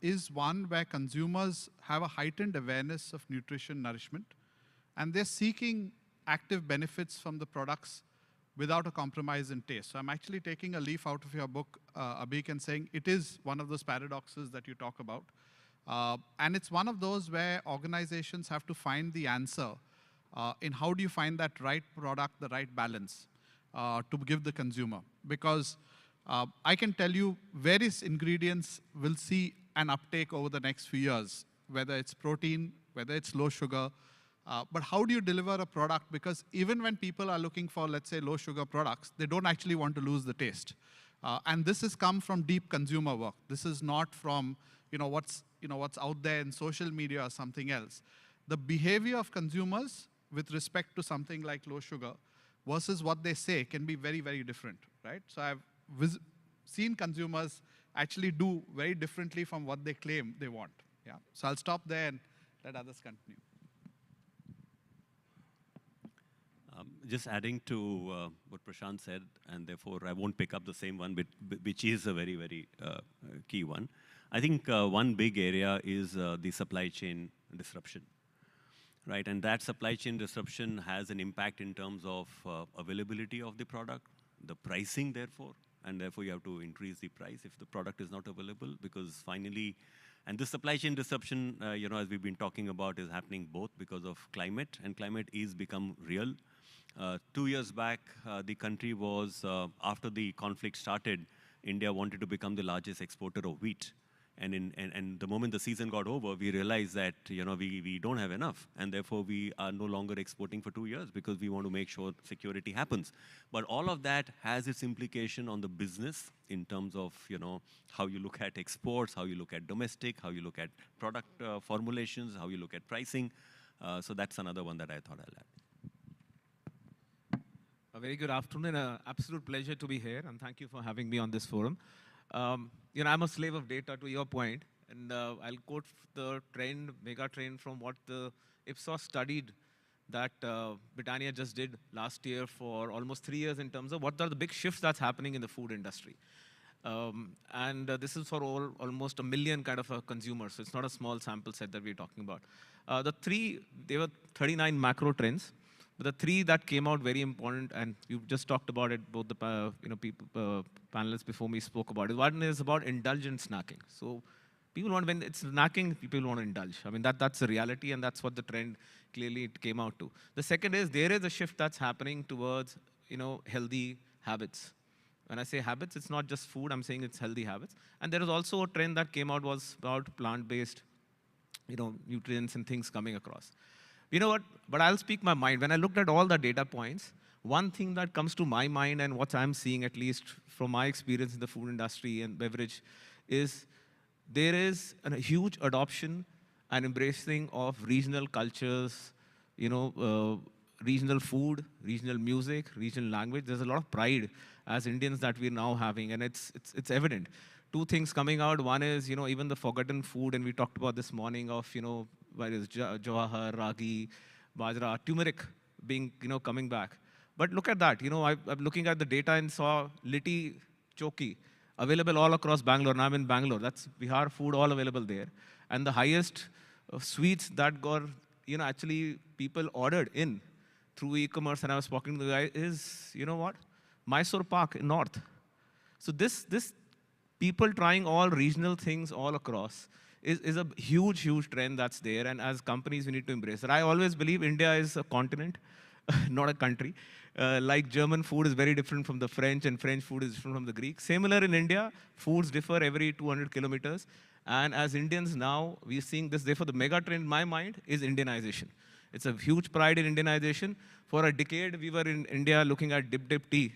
is one where consumers have a heightened awareness of nutrition, nourishment, and they're seeking active benefits from the products without a compromise in taste. So I'm actually taking a leaf out of your book, Abhik, and saying it is one of those paradoxes that you talk about. And it's one of those where organizations have to find the answer in how do you find that right product, the right balance to give the consumer. Because I can tell you various ingredients will see an uptake over the next few years, whether it's protein, whether it's low sugar. But how do you deliver a product? Because even when people are looking for, let's say, low sugar products, they don't actually want to lose the taste. And this has come from deep consumer work. This is not from what's out there in social media or something else. The behavior of consumers with respect to something like low sugar versus what they say can be very, very different, right? So I've seen consumers actually do very differently from what they claim they want. Yeah. So I'll stop there and let others continue. Just adding to what Prashant said, and therefore I won't pick up the same one, which is a very, very key one. I think one big area is the supply chain disruption, right? And that supply chain disruption has an impact in terms of availability of the product, the pricing, therefore, and therefore you have to increase the price if the product is not available, because finally, and the supply chain disruption, as we've been talking about, is happening both because of climate, and climate is become real. 2 years back, the country was, after the conflict started, India wanted to become the largest exporter of wheat. And the moment the season got over, we realized that we don't have enough, and therefore we are no longer exporting for 2 years because we want to make sure security happens. But all of that has its implication on the business in terms of how you look at exports, how you look at domestic, how you look at product formulations, how you look at pricing. So that's another one that I thought I'll add. A very good afternoon. Absolute pleasure to be here, and thank you for having me on this forum. I'm a slave of data, to your point, and I'll quote the trend, mega trend from what the Ipsos studied that Britannia just did last year for almost 3 years in terms of what are the big shifts that's happening in the food industry. This is for almost 1 million kind of consumers, so it's not a small sample set that we're talking about. There were 39 macro trends. But the 3 that came out very important, and you've just talked about it, both the panelists before me spoke about it. One is about indulgent snacking. So people want, when it's snacking, people want to indulge. I mean, that's a reality, and that's what the trend clearly it came out to. The second is there is a shift that's happening towards healthy habits. When I say habits, it's not just food. I'm saying it's healthy habits. And there is also a trend that came out was about plant-based, nutrients and things coming across. You know what? But I'll speak my mind. When I looked at all the data points, one thing that comes to my mind and what I'm seeing, at least from my experience in the food industry and beverage, is there is a huge adoption and embracing of regional cultures, regional food, regional music, regional language. There's a lot of pride as Indians that we're now having, and it's evident. 2 things coming out. One is, even the forgotten food, and we talked about this morning of, where is jawar, ragi, bajra, turmeric being, coming back. But look at that. I'm looking at the data and saw litti choki available all across Bangalore. Now I'm in Bangalore. That's Bihar food all available there. And the highest sweets that got, actually people ordered in through e-commerce, and I was talking to the guy, is, Mysore Pak in North. So this people trying all regional things all across is a huge, huge trend that's there, and as companies, we need to embrace it. I always believe India is a continent, not a country. Like German food is very different from the French, and French food is different from the Greek. Similar in India, foods differ every 200 kilometers. And as Indians now, we're seeing this. Therefore, the mega trend in my mind is Indianization. It's a huge pride in Indianization. For a decade, we were in India looking at dip tea,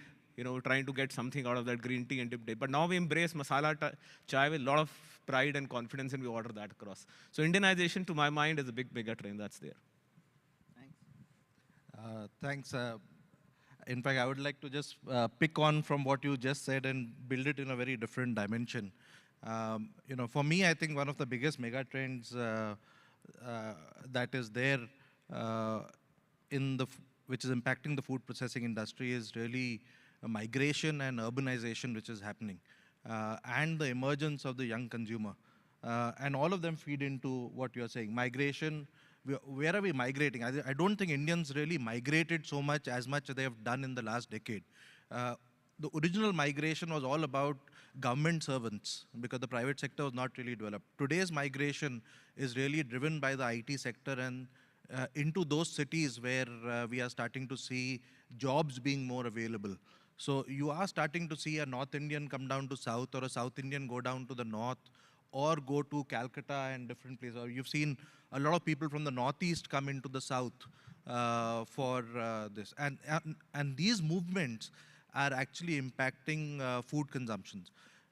trying to get something out of that green tea and dip. But now we embrace masala chai with a lot of pride and confidence, and we order that across. So Indianization, to my mind, is a big, mega trend that's there. Thanks. In fact, I would like to just pick on from what you just said and build it in a very different dimension. For me, I think one of the biggest mega trends that is there which is impacting the food processing industry is really a migration and urbanization which is happening, and the emergence of the young consumer. And all of them feed into what you're saying. Migration where are we migrating? I don't think Indians really migrated so much as they have done in the last decade. The original migration was all about government servants because the private sector was not really developed. Today's migration is really driven by the IT sector and into those cities where we are starting to see jobs being more available. So you are starting to see a North Indian come down to South or a South Indian go down to the North or go to Calcutta and different places. Or you've seen a lot of people from the Northeast come into the South for this. And these movements are actually impacting food consumptions.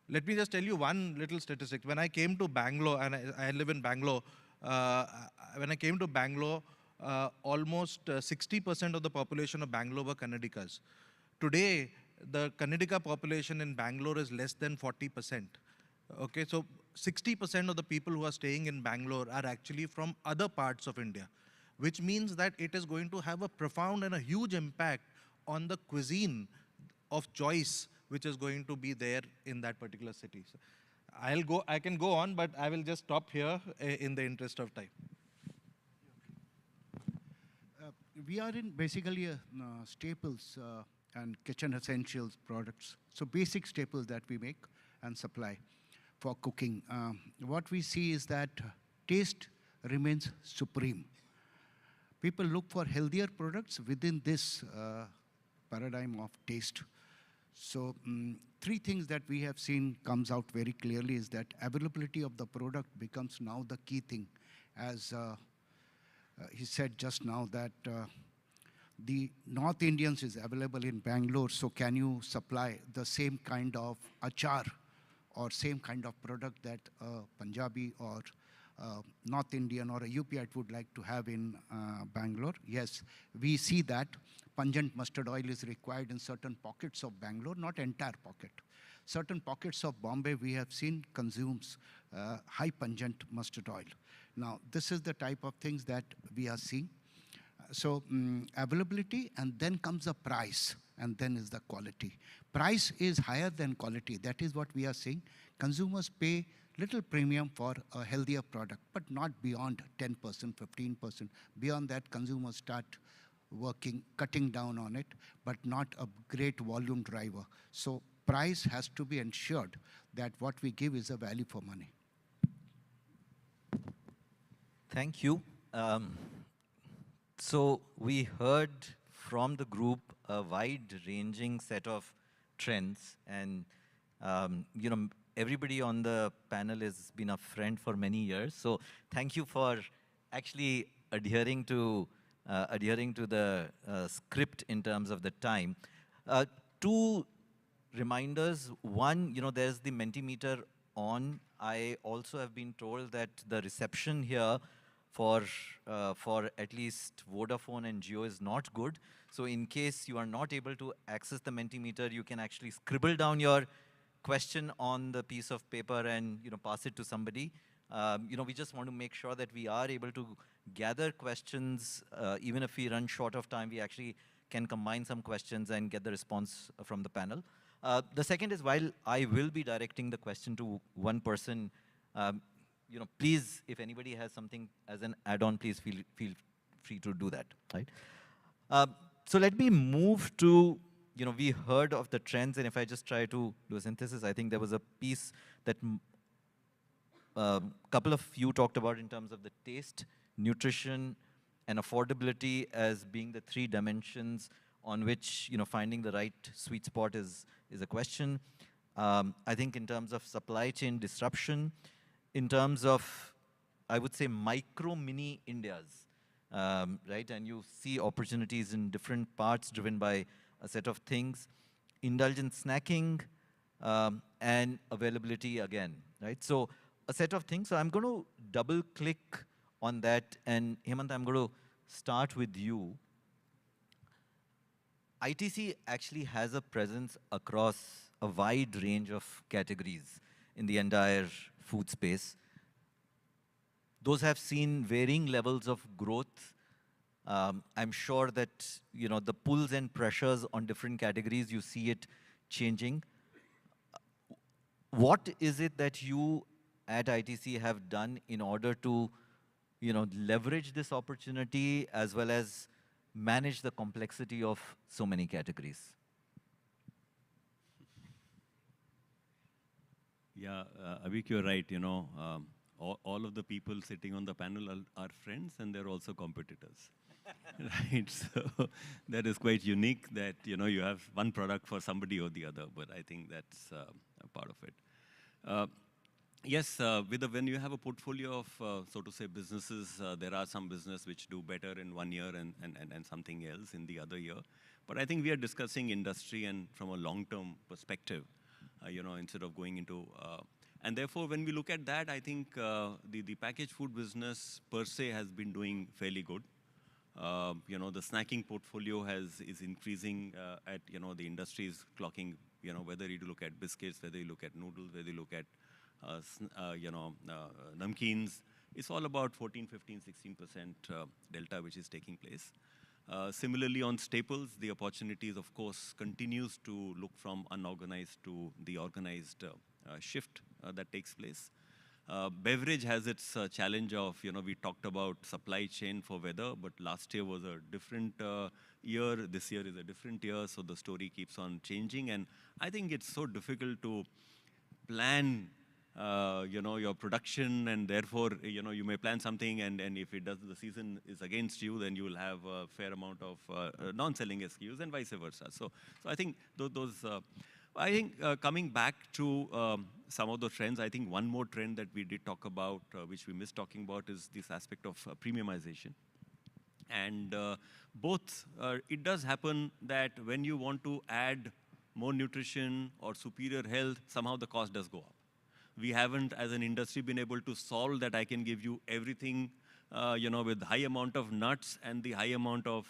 Let me just tell you one little statistic. When I came to Bangalore, and I live in Bangalore, when I came to Bangalore, almost 60% of the population of Bangalore were Kannadikas. Today, the Kannadika population in Bangalore is less than 40%. Okay, so 60% of the people who are staying in Bangalore are actually from other parts of India, which means that it is going to have a profound and a huge impact on the cuisine of choice which is going to be there in that particular city. So I can go on, but I will just stop here in the interest of time. We are in basically staples and kitchen essentials products. So basic staples that we make and supply for cooking. What we see is that taste remains supreme. People look for healthier products within this paradigm of taste. So three things that we have seen comes out very clearly is that availability of the product becomes now the key thing. As he said just now that the North Indians is available in Bangalore, so can you supply the same kind of achar or same kind of product that a Punjabi or North Indian or a UPite would like to have in Bangalore? Yes, we see that pungent mustard oil is required in certain pockets of Bangalore, not entire pocket. Certain pockets of Bombay we have seen consumes high pungent mustard oil. Now, this is the type of things that we are seeing. So availability, and then comes the price, and then is the quality. Price is higher than quality. That is what we are seeing. Consumers pay little premium for a healthier product, but not beyond 10%, 15%. Beyond that, consumers start cutting down on it, but not a great volume driver. So price has to be ensured that what we give is a value for money. Thank you. So we heard from the group a wide-ranging set of trends, and everybody on the panel has been a friend for many years. So thank you for actually adhering to the script in terms of the time. Two reminders. One, there's the Mentimeter on. I also have been told that the reception here for at least Vodafone and Jio is not good. So in case you are not able to access the Mentimeter, you can actually scribble down your question on the piece of paper and pass it to somebody. We just want to make sure that we are able to gather questions. Even if we run short of time, we actually can combine some questions and get the response from the panel. The second is, while I will be directing the question to one person, please, if anybody has something as an add-on, please feel free to do that, right? So let me move to, we heard of the trends, and if I just try to do a synthesis, I think there was a piece that a couple of you talked about in terms of the taste, nutrition, and affordability as being the three dimensions on which, finding the right sweet spot is a question. I think in terms of supply chain disruption, in terms of, I would say, mini Indias, right? And you see opportunities in different parts driven by a set of things, indulgent snacking, and availability again, right? So a set of things. So I'm going to double click on that. And Hemant, I'm going to start with you. ITC actually has a presence across a wide range of categories in the entire food space. Those have seen varying levels of growth. I'm sure that the pulls and pressures on different categories, you see it changing. What is it that you at ITC have done in order to leverage this opportunity as well as manage the complexity of so many categories? Yeah, Avik, you're right. All of the people sitting on the panel are friends, and they're also competitors. Right, so that is quite unique that, you have one product for somebody or the other, but I think that's a part of it. Yes, when you have a portfolio of, so to say, businesses, there are some business which do better in 1 year and something else in the other year. But I think we are discussing industry and from a long-term perspective, instead of going into... and therefore, when we look at that, I think the packaged food business per se has been doing fairly good. The snacking portfolio is increasing at, the industry is clocking, whether you look at biscuits, whether you look at noodles, whether you look at, namkeens, it's all about 14, 15, 16% delta which is taking place. Similarly, on staples, the opportunities, of course, continues to look from unorganized to the organized shift that takes place. Beverage has its challenge of, we talked about supply chain for weather, but last year was a different year. This year is a different year, so the story keeps on changing. And I think it's so difficult to plan, your production, and therefore, you may plan something, and if the season is against you, then you will have a fair amount of non-selling SKUs and vice versa. So I think coming back to some of the trends, I think one more trend that we did talk about, which we missed talking about, is this aspect of premiumization. And it does happen that when you want to add more nutrition or superior health, somehow the cost does go up. We haven't, as an industry, been able to solve that I can give you everything, with high amount of nuts and the high amount of,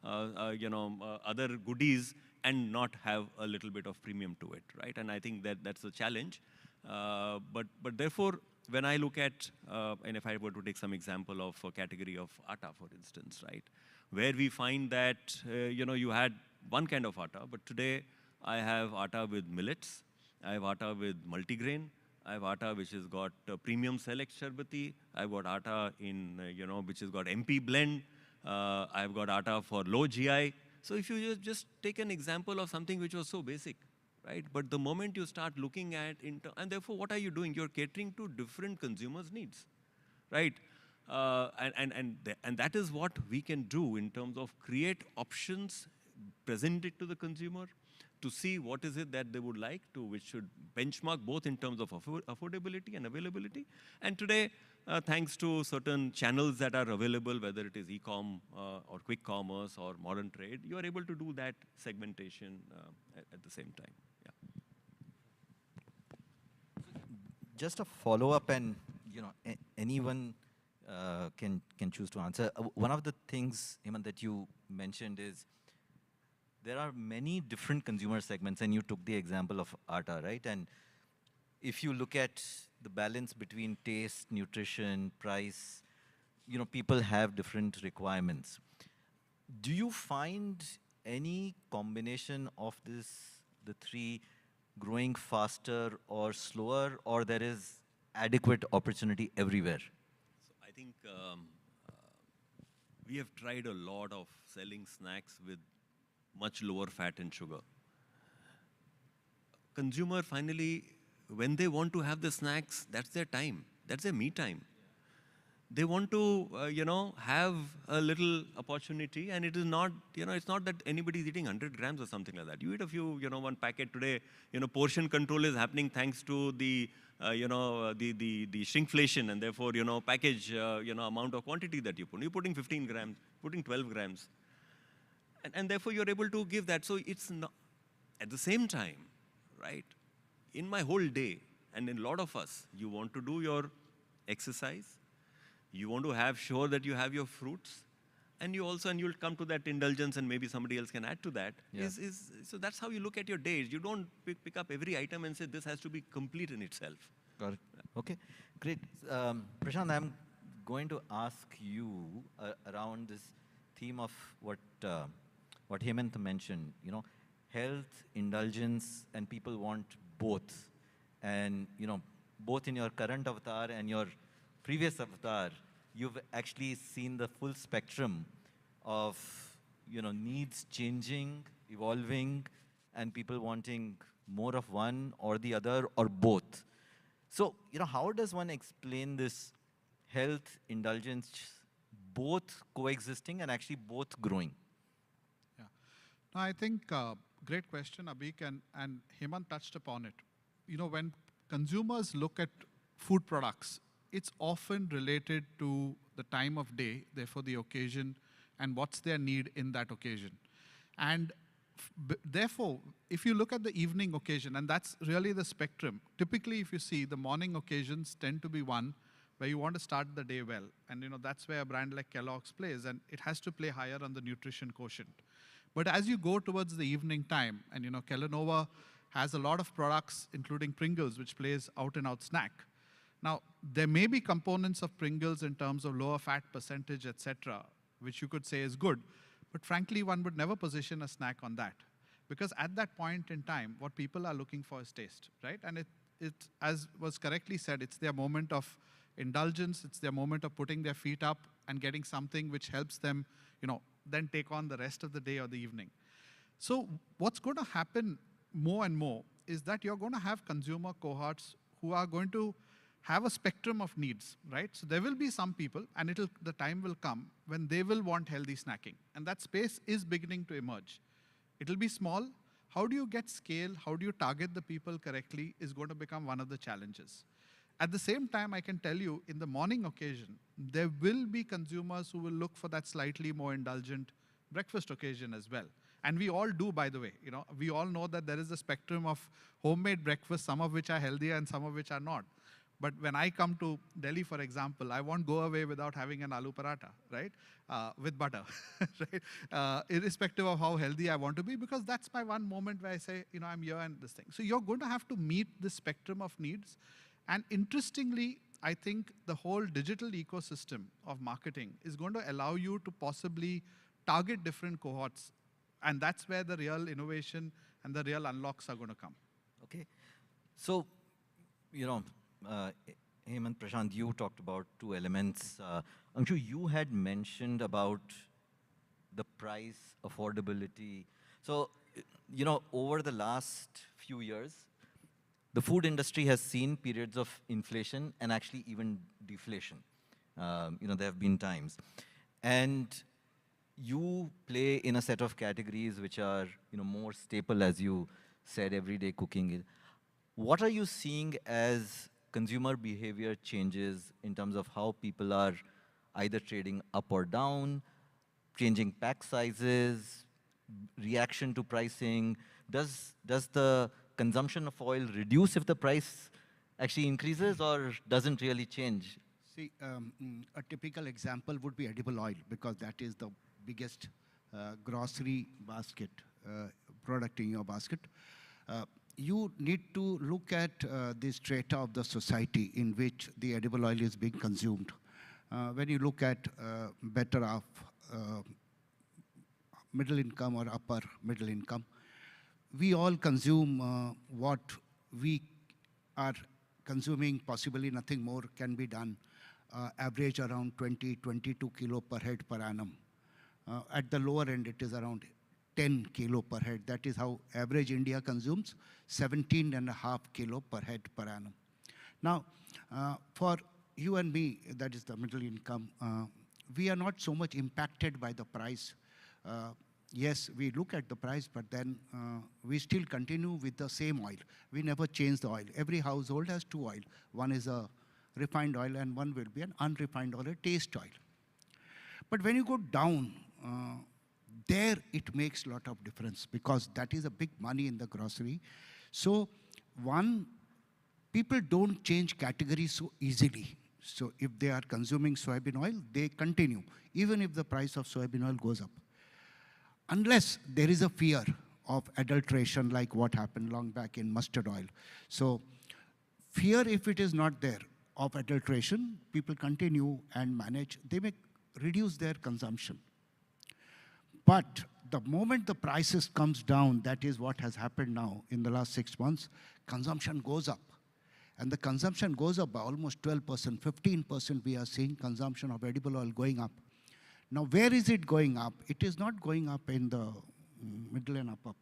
other goodies, and not have a little bit of premium to it, right? And I think that's a challenge. But therefore, when I look at, and if I were to take some example of a category of atta, for instance, right, where we find that, you had one kind of atta, but today I have atta with millets, I have atta with multigrain, I have atta which has got premium select sharbati, I've got atta in, which has got MP blend, I've got atta for low GI. So if you just take an example of something which was so basic, right? But the moment you start looking at, and therefore what are you doing? You're catering to different consumers' needs, right? And that is what we can do in terms of create options, present it to the consumer, to see what is it that they would like to, which should benchmark both in terms of affordability and availability. And today, thanks to certain channels that are available, whether it is e-com or quick commerce or modern trade, you are able to do that segmentation at the same time. Yeah. Just a follow-up, and anyone can choose to answer. One of the things, Hemant, that you mentioned is there are many different consumer segments, and you took the example of atta, right? And if you look at the balance between taste, nutrition, price, people have different requirements. Do you find any combination of the three, growing faster or slower, or there is adequate opportunity everywhere? So I think we have tried a lot of selling snacks with much lower fat and sugar. Consumer finally, when they want to have the snacks, that's their time. That's their me time. They want to, have a little opportunity, and it is not, it's not that anybody is eating 100 grams or something like that. You eat a few, one packet today, portion control is happening thanks to the, the shrinkflation, and therefore, package, amount of quantity that you put. You're putting 15 grams, putting 12 grams. And therefore, you're able to give that. So it's not, at the same time, right, in my whole day, and in a lot of us, you want to do your exercise, you want to have sure that you have your fruits, and you'll come to that indulgence, and maybe somebody else can add to that. Yeah. So that's how you look at your days. You don't pick up every item and say, this has to be complete in itself. Got it. Okay, great. Prashant, I'm going to ask you around this theme of what Hemant mentioned, health, indulgence, and people want both. And, both in your current avatar and your previous avatar, you've actually seen the full spectrum of, needs changing, evolving, and people wanting more of one or the other or both. So, how does one explain this health, indulgence, both coexisting and actually both growing? Yeah. No, I think great question, Abhik, and Hemant touched upon it. When consumers look at food products, it's often related to the time of day, therefore the occasion, and what's their need in that occasion. And therefore, if you look at the evening occasion, and that's really the spectrum, typically if you see the morning occasions tend to be one where you want to start the day well. And that's where a brand like Kellogg's plays, and it has to play higher on the nutrition quotient. But as you go towards the evening time, and Kellanova has a lot of products, including Pringles, which plays out-and-out snack. Now, there may be components of Pringles in terms of lower fat percentage, etc., which you could say is good, but frankly, one would never position a snack on that. Because at that point in time, what people are looking for is taste, right? And it, as was correctly said, it's their moment of indulgence, it's their moment of putting their feet up and getting something which helps them, then take on the rest of the day or the evening. So what's going to happen more and more is that you're going to have consumer cohorts who are going to have a spectrum of needs, right? So there will be some people, and the time will come when they will want healthy snacking. And that space is beginning to emerge. It'll be small. How do you get scale? How do you target the people correctly is going to become one of the challenges. At the same time, I can tell you, in the morning occasion, there will be consumers who will look for that slightly more indulgent breakfast occasion as well. And we all do, by the way. We all know that there is a spectrum of homemade breakfast, some of which are healthier and some of which are not. But when I come to Delhi, for example, I won't go away without having an aloo paratha, right? With butter, right? Irrespective of how healthy I want to be, because that's my one moment where I say, I'm here and this thing. So you're going to have to meet the spectrum of needs. And interestingly, I think the whole digital ecosystem of marketing is going to allow you to possibly target different cohorts. And that's where the real innovation and the real unlocks are going to come. Okay. So, Hemant, Prashant, you talked about two elements. Anshu, you had mentioned about the price, affordability. So, over the last few years, the food industry has seen periods of inflation and actually even deflation. There have been times. And you play in a set of categories which are, more staple, as you said, everyday cooking. What are you seeing as consumer behavior changes in terms of how people are either trading up or down, changing pack sizes, reaction to pricing? Does the consumption of oil reduce if the price actually increases, or doesn't really change? See, a typical example would be edible oil, because that is the biggest grocery basket, product in your basket. You need to look at the strata of the society in which the edible oil is being consumed. When you look at better off, middle income or upper middle income, we all consume what we are consuming. Possibly nothing more can be done. Average around 22 kilo per head per annum. At the lower end, it is around 10 kilo per head. That is how average India consumes 17.5 kilo per head per annum. Now, for you and me, that is the middle income, we are not so much impacted by the price. Yes, we look at the price, but then we still continue with the same oil. We never change the oil. Every household has two oil. One is a refined oil and one will be an unrefined oil, a taste oil. But when you go down, there it makes a lot of difference, because that is a big money in the grocery. So one, people don't change categories so easily. So if they are consuming soybean oil, they continue, even if the price of soybean oil goes up. Unless there is a fear of adulteration, like what happened long back in mustard oil. So fear, if it is not there, of adulteration, people continue and manage. They may reduce their consumption. But the moment the prices comes down, that is what has happened now in the last 6 months, consumption goes up. And the consumption goes up by almost 12%, 15% we are seeing consumption of edible oil going up. Now, where is it going up? It is not going up in the middle and upper.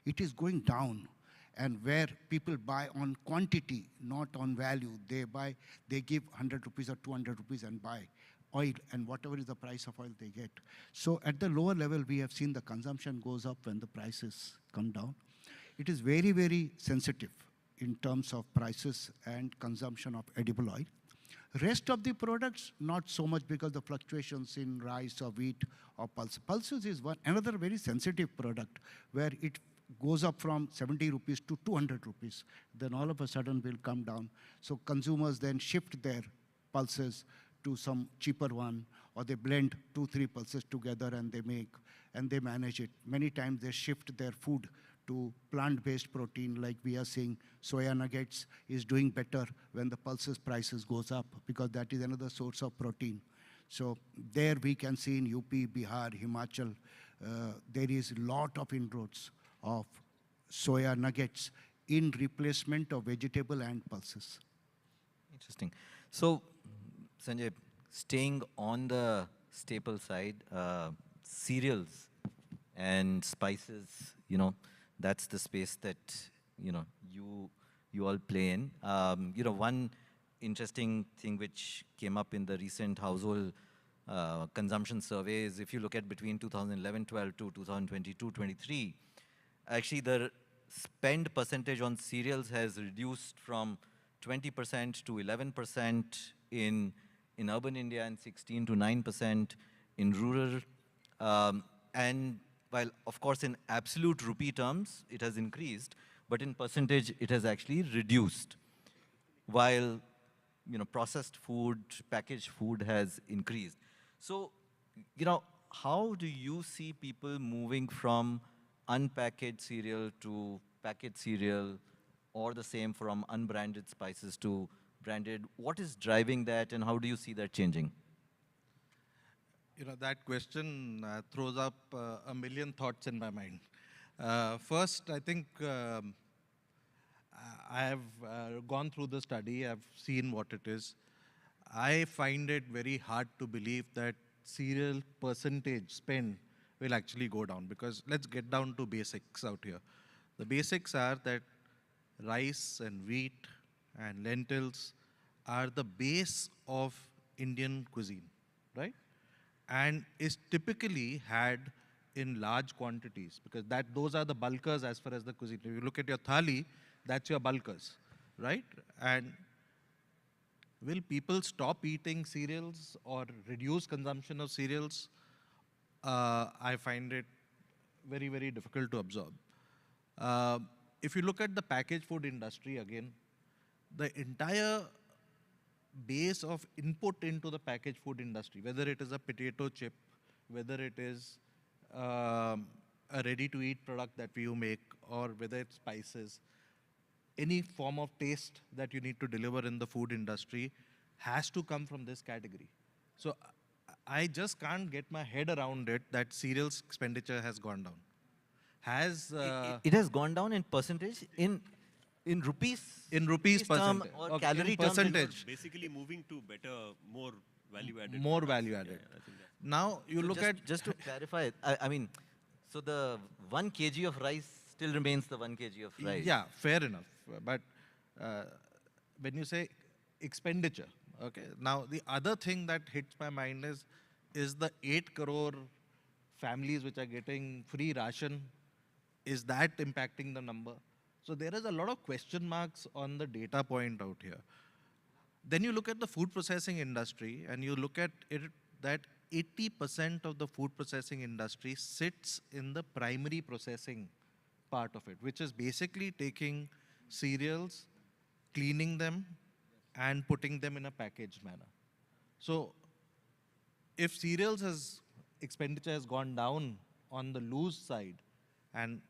It is going down. And where people buy on quantity, not on value, they give 100 rupees or 200 rupees and buy oil, and whatever is the price of oil they get. So at the lower level, we have seen the consumption goes up when the prices come down. It is very, very sensitive in terms of prices and consumption of edible oil. Rest of the products, not so much, because the fluctuations in rice or wheat or pulses. Pulses is another very sensitive product where it goes up from 70 rupees to 200 rupees. Then all of a sudden will come down. So consumers then shift their pulses to some cheaper one, or they blend 2-3 pulses together and they manage it. Many times they shift their food to plant-based protein, like we are seeing soya nuggets is doing better when the pulses prices goes up, because that is another source of protein. So there we can see in UP, Bihar, Himachal, there is a lot of inroads of soya nuggets in replacement of vegetable and pulses. Interesting. So, Sanjay, staying on the staple side, cereals and spices, that's the space that, you all play in. One interesting thing which came up in the recent household consumption survey is, if you look at between 2011-12 to 2022-23, actually the spend percentage on cereals has reduced from 20% to 11% in urban India and 16 to 9% in rural. And while, of course, in absolute rupee terms, it has increased, but in percentage, it has actually reduced. While, processed food, packaged food has increased. So, how do you see people moving from unpackaged cereal to packaged cereal, or the same from unbranded spices to branded? What is driving that, and how do you see that changing? That question throws up a million thoughts in my mind. First, I think I have gone through the study. I've seen what it is. I find it very hard to believe that cereal percentage spend will actually go down, because let's get down to basics out here. The basics are that rice and wheat and lentils are the base of Indian cuisine, right? And is typically had in large quantities, because those are the bulkers as far as the cuisine. If you look at your thali, that's your bulkers, right? And will people stop eating cereals or reduce consumption of cereals? I find it very, very difficult to absorb. If you look at the packaged food industry again, the entire base of input into the packaged food industry, whether it is a potato chip, whether it is a ready-to-eat product that you make, or whether it's spices, any form of taste that you need to deliver in the food industry has to come from this category. So I just can't get my head around it that cereals expenditure has gone down. It has gone down in percentage, in rupees? In rupees term percentage. or Okay, calorie in terms? percentage. Basically moving to better, more value-added. More products. value-added. Yeah, I think that- Now, you So look at... Just to clarify, I mean, so the 1 kg of rice still remains the 1 kg of rice? Yeah, fair enough. But when you say expenditure, okay, now the other thing that hits my mind is the 8 crore families which are getting free ration, is that impacting the number? So there is a lot of question marks on the data point out here. Then you look at the food processing industry, and you look at it that 80% of the food processing industry sits in the primary processing part of it, which is basically taking cereals, cleaning them, and putting them in a packaged manner. So if cereals expenditure has gone down on the loose side, and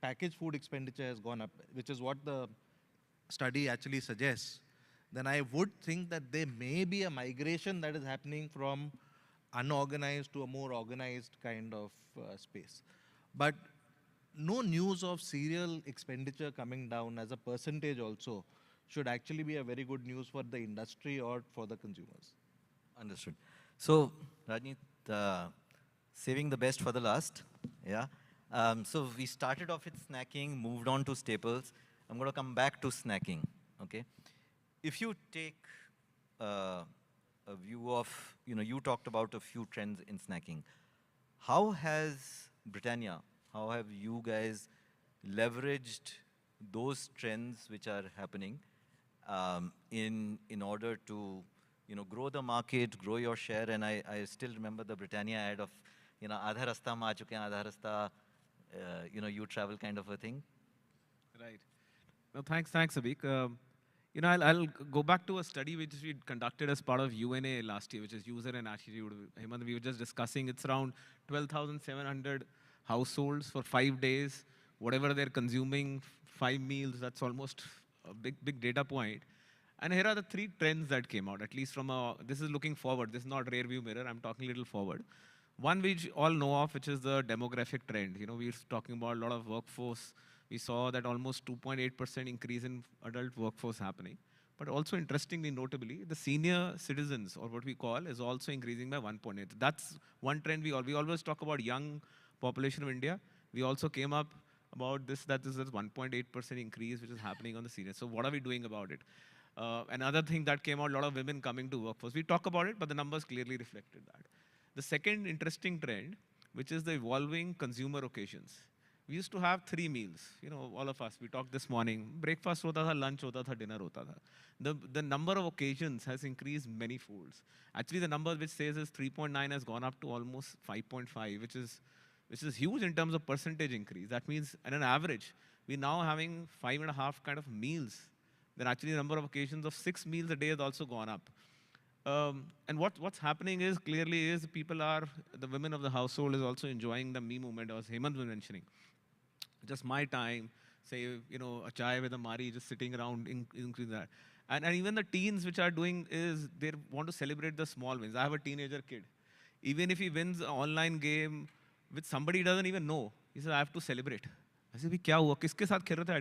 packaged food expenditure has gone up, which is what the study actually suggests, then I would think that there may be a migration that is happening from unorganized to a more organized kind of space. But no news of cereal expenditure coming down as a percentage also should actually be a very good news for the industry or for the consumers. Understood. So, Rajneet, saving the best for the last, yeah. So we started off with snacking, moved on to staples. I'm going to come back to snacking, okay? If you take a view of, you talked about a few trends in snacking. How has Britannia, how have you guys leveraged those trends which are happening in order to grow the market, grow your share? And I still remember the Britannia ad of, Aadha rasta mein aa chuke hain, aadha rasta, you travel kind of a thing. Right. No, thanks, Abhik. I'll go back to a study which we conducted as part of UNA last year, which is user and attitude. Hemant, we were just discussing, it's around 12,700 households for 5 days, whatever they're consuming, 5 meals, that's almost a big data point. And here are the 3 trends that came out, at least from this is looking forward, this is not rear view mirror, I'm talking a little forward. One which all know of, which is the demographic trend. We're talking about a lot of workforce. We saw that almost 2.8% increase in adult workforce happening. But also interestingly, notably, the senior citizens, or what we call, is also increasing by 1.8. That's one trend we always talk about young population of India. We also came up about this, that this is 1.8% increase, which is happening on the senior. So what are we doing about it? Another thing that came out, a lot of women coming to workforce. We talk about it, but the numbers clearly reflected that. The second interesting trend, which is the evolving consumer occasions. We used to have 3 meals, all of us, we talked this morning, breakfast hota tha, lunch hota tha, dinner hota tha. The number of occasions has increased many folds. Actually, the number which says is 3.9 has gone up to almost 5.5, which is huge in terms of percentage increase. That means, at an average, we're now having 5.5 kind of meals. Then actually the number of occasions of 6 meals a day has also gone up. And what's happening is, clearly is, the women of the household is also enjoying the me movement, as Hemant was mentioning. Just my time, say, a chai with a mari, just sitting around, increase that. And even the teens which are doing is, they want to celebrate the small wins. I have a teenager kid. Even if he wins an online game with somebody he doesn't even know, he says, I have to celebrate. I say, kya hua? Kiske saath khel rahe the? I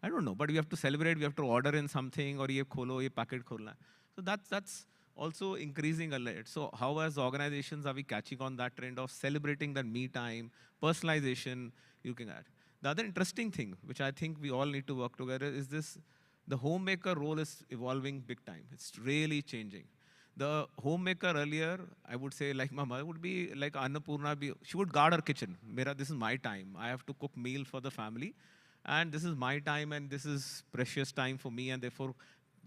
don't know. But we have to celebrate, we have to order in something, or ye kholo, ye packet kholna. So that's also increasing a lot. So how as organizations are we catching on that trend of celebrating that me time, personalization, looking at? The other interesting thing, which I think we all need to work together, is the homemaker role is evolving big time. It's really changing. The homemaker earlier, I would say, like my mother, would be like Annapurna, she would guard her kitchen. This is my time. I have to cook meal for the family. And this is my time, and this is precious time for me, and therefore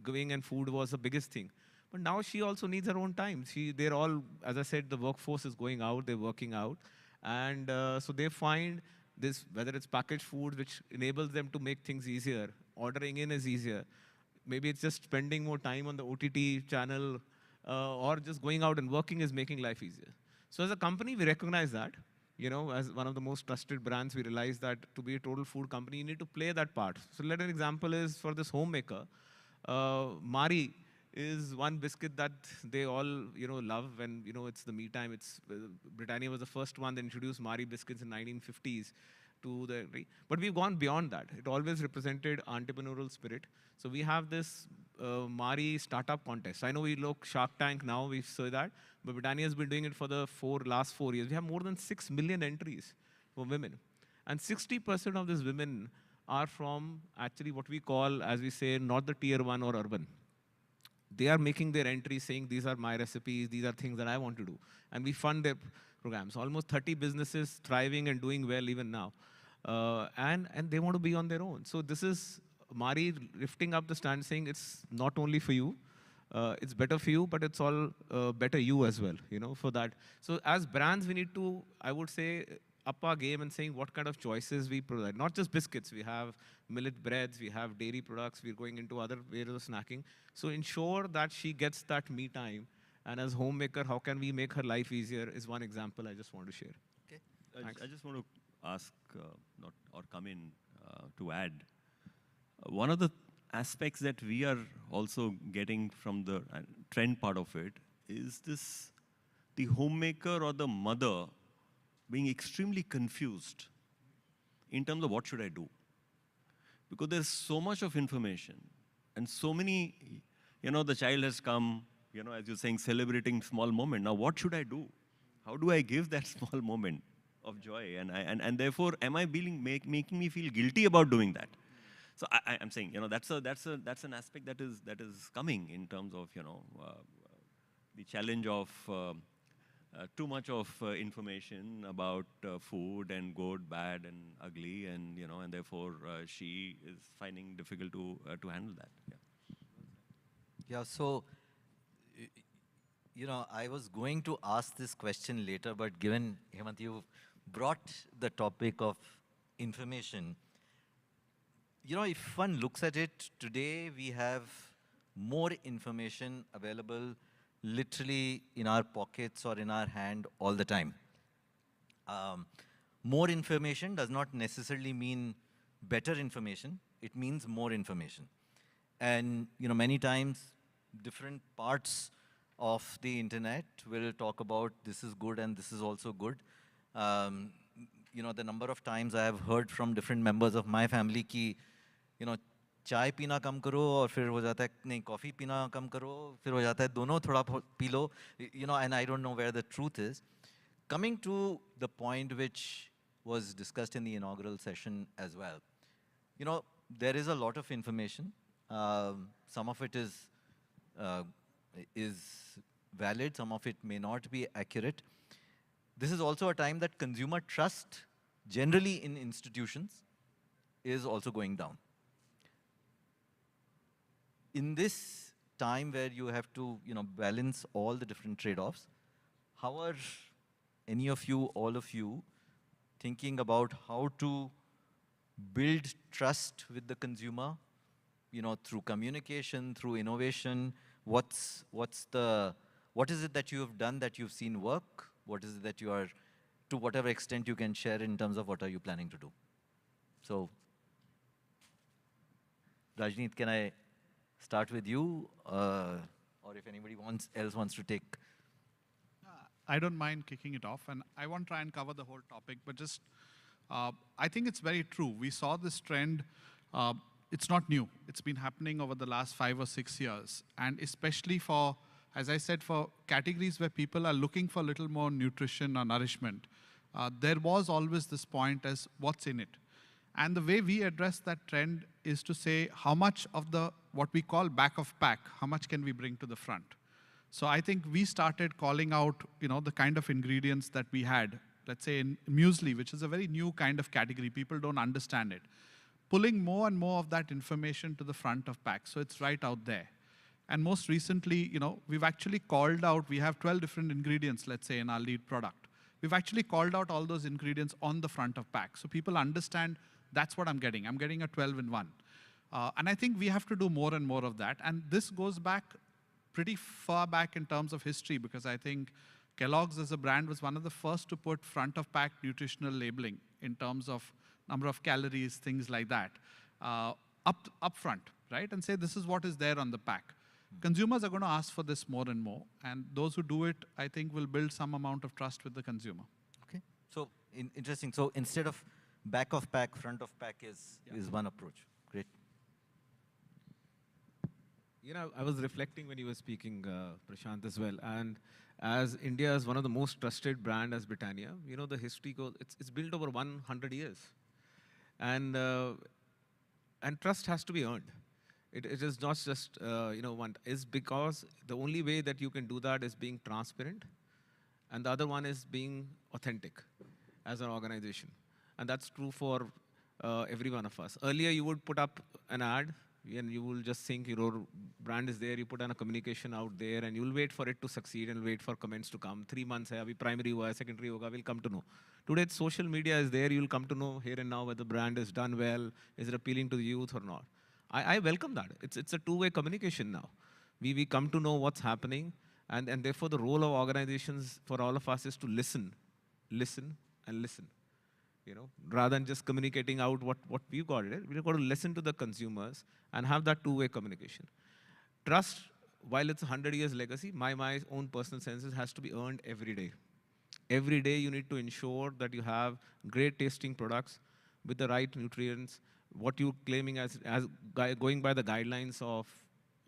going and food was the biggest thing. But now she also needs her own time. They're all, as I said, the workforce is going out, they're working out. And so they find this, whether it's packaged food, which enables them to make things easier, ordering in is easier. Maybe it's just spending more time on the OTT channel, or just going out and working is making life easier. So as a company, we recognize that. As one of the most trusted brands, we realize that to be a total food company, you need to play that part. So let an example is for this homemaker. Mari is one biscuit that they all, love when, it's the me time. Britannia was the first one that introduced Mari biscuits in 1950s. But we've gone beyond that. It always represented entrepreneurial spirit. So we have this Mari startup contest. I know we look Shark Tank now, we say that, but Britannia has been doing it for the last 4 years. We have more than 6 million entries for women. And 60% of these women are from actually what we call, as we say, not the tier 1 or urban. They are making their entries saying, these are my recipes, these are things that I want to do. And we fund their programs. Almost 30 businesses thriving and doing well even now. And they want to be on their own. So this is Mari lifting up the stand saying, it's not only for you, it's better for you, but it's all better you as well, for that. So as brands, we need to, I would say, up our game and saying what kind of choices we provide. Not just biscuits, we have millet breads, we have dairy products, we're going into other ways of snacking. So ensure that she gets that me time. And as homemaker, how can we make her life easier is one example I just want to share. Okay. I just want to ask, come in to add. One of the aspects that we are also getting from the trend part of it is the homemaker or the mother being extremely confused in terms of what should I do. Because there's so much of information. And so many, the child has come, as you're saying, celebrating small moment. Now, what should I do? How do I give that small moment of joy? And therefore, am I making me feel guilty about doing that? So I'm saying, that's an aspect that is coming in terms of, the challenge of too much of information about food and good, bad, and ugly, and therefore she is finding difficult to handle that. Yeah, so, I was going to ask this question later, but given, Hemant, you brought the topic of information, if one looks at it, today we have more information available literally in our pockets or in our hand all the time. More information does not necessarily mean better information. It means more information. And, many times, different parts of the internet will talk about this is good and this is also good. The number of times I have heard from different members of my family ki, चाय पीना कम करो और फिर हो जाता है नहीं coffee पीना कम करो फिर हो जाता है दोनों थोड़ा P low and I don't know where the truth is. Coming to the point which was discussed in the inaugural session as well, there is a lot of information. Some of it is valid, some of it may not be accurate. This is also a time that consumer trust generally in institutions is also going down. In this time where you have to, balance all the different trade-offs, how are any of you, all of you, thinking about how to build trust with the consumer, through communication, through innovation? What is it that you have done that you've seen work? What is it that you are, to whatever extent you can share in terms of what are you planning to do? So, Rajneet, can I start with you, or if anybody else wants to take? I don't mind kicking it off, and I won't try and cover the whole topic, but just, I think it's very true. We saw this trend, it's not new. It's been happening over the last 5 or 6 years, and especially for, as I said, for categories where people are looking for a little more nutrition or nourishment, there was always this point as what's in it. And the way we address that trend is to say how much of the, what we call back of pack, how much can we bring to the front? So I think we started calling out, the kind of ingredients that we had, let's say in muesli, which is a very new kind of category. People don't understand it. Pulling more and more of that information to the front of pack, so it's right out there. And most recently, we've actually called out, we have 12 different ingredients, let's say, in our lead product. We've actually called out all those ingredients on the front of pack, so people understand that's what I'm getting. I'm getting a 12-in-1. And I think we have to do more and more of that. And this goes back pretty far back in terms of history, because I think Kellogg's as a brand was one of the first to put front of pack nutritional labeling in terms of number of calories, things like that, up front, right? And say this is what is there on the pack. Consumers are going to ask for this more and more. And those who do it, I think, will build some amount of trust with the consumer. Okay. So interesting. So instead of back of pack, front of pack is one approach. Great. I was reflecting when you were speaking, Prashant, as well. And as India is one of the most trusted brand as Britannia, the history goes, it's built over 100 years. And trust has to be earned. It is not just, one. Is because the only way that you can do that is being transparent. And the other one is being authentic as an organization. And that's true for every one of us. Earlier, you would put up an ad, and you will just think your brand is there, you put on a communication out there, and you'll wait for it to succeed and wait for comments to come. 3 months, abhi primary hua, secondary hoga, we'll come to know. Today, social media is there, you'll come to know here and now whether the brand is done well, is it appealing to the youth or not. I welcome that. It's a two-way communication now. We come to know what's happening, and therefore the role of organizations for all of us is to listen, and listen. Rather than just communicating out what we've got, we've got to listen to the consumers and have that two-way communication. Trust, while it's a 100 years legacy, my own personal senses has to be earned every day. Every day you need to ensure that you have great tasting products with the right nutrients, what you're claiming as going by the guidelines of,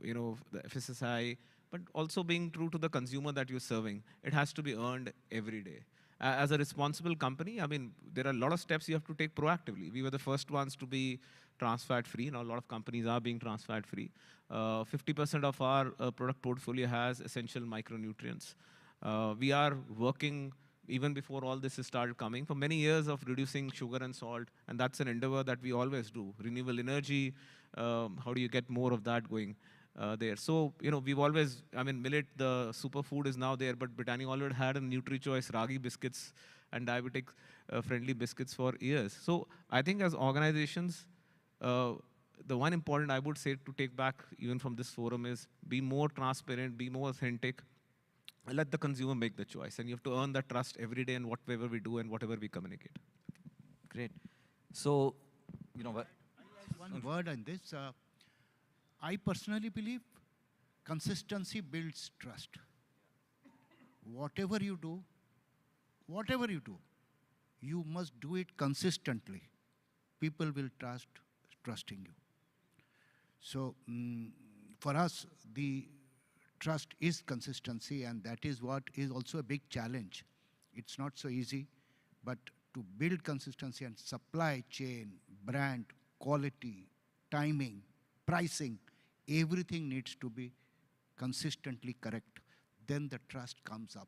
you know, the FSSAI, but also being true to the consumer that you're serving. It has to be earned every day. As a responsible company, I mean, there are a lot of steps you have to take proactively. We were the first ones to be trans fat free. Now a lot of companies are being trans fat free. 50% of our product portfolio has essential micronutrients. We are working, even before all this has started coming, for many years of reducing sugar and salt, and that's an endeavor that we always do. Renewable energy, how do you get more of that going there? So, you know, we've always, I mean, millet, the superfood is now there, but Britannia already had a NutriChoice Ragi biscuits and diabetic-friendly biscuits for years. So I think as organizations, the one important I would say to take back even from this forum is be more transparent, be more authentic, and let the consumer make the choice. And you have to earn that trust every day in whatever we do and whatever we communicate. Great. So, you know what? One word on this. I personally believe consistency builds trust. Whatever you do, you must do it consistently. People will trusting you. So for us, the trust is consistency, and that is what is also a big challenge. It's not so easy, but to build consistency and supply chain, brand, quality, timing, pricing, everything needs to be consistently correct. Then the trust comes up.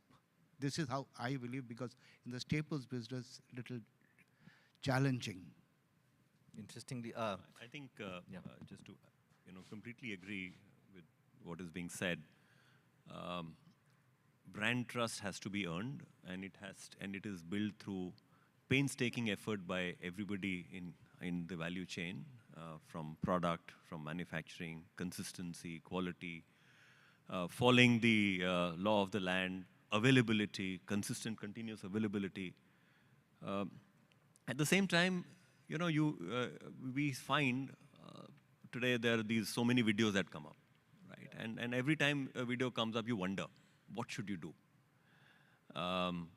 This is how I believe, because in the staples business, little challenging. Interestingly, I think just to completely agree with what is being said. Brand trust has to be earned, and it is built through painstaking effort by everybody in the value chain, from product, from manufacturing, consistency, quality, following the law of the land, availability, consistent, continuous availability. At the same time, we find today there are so many videos that come up, right? And every time a video comes up, you wonder, what should you do?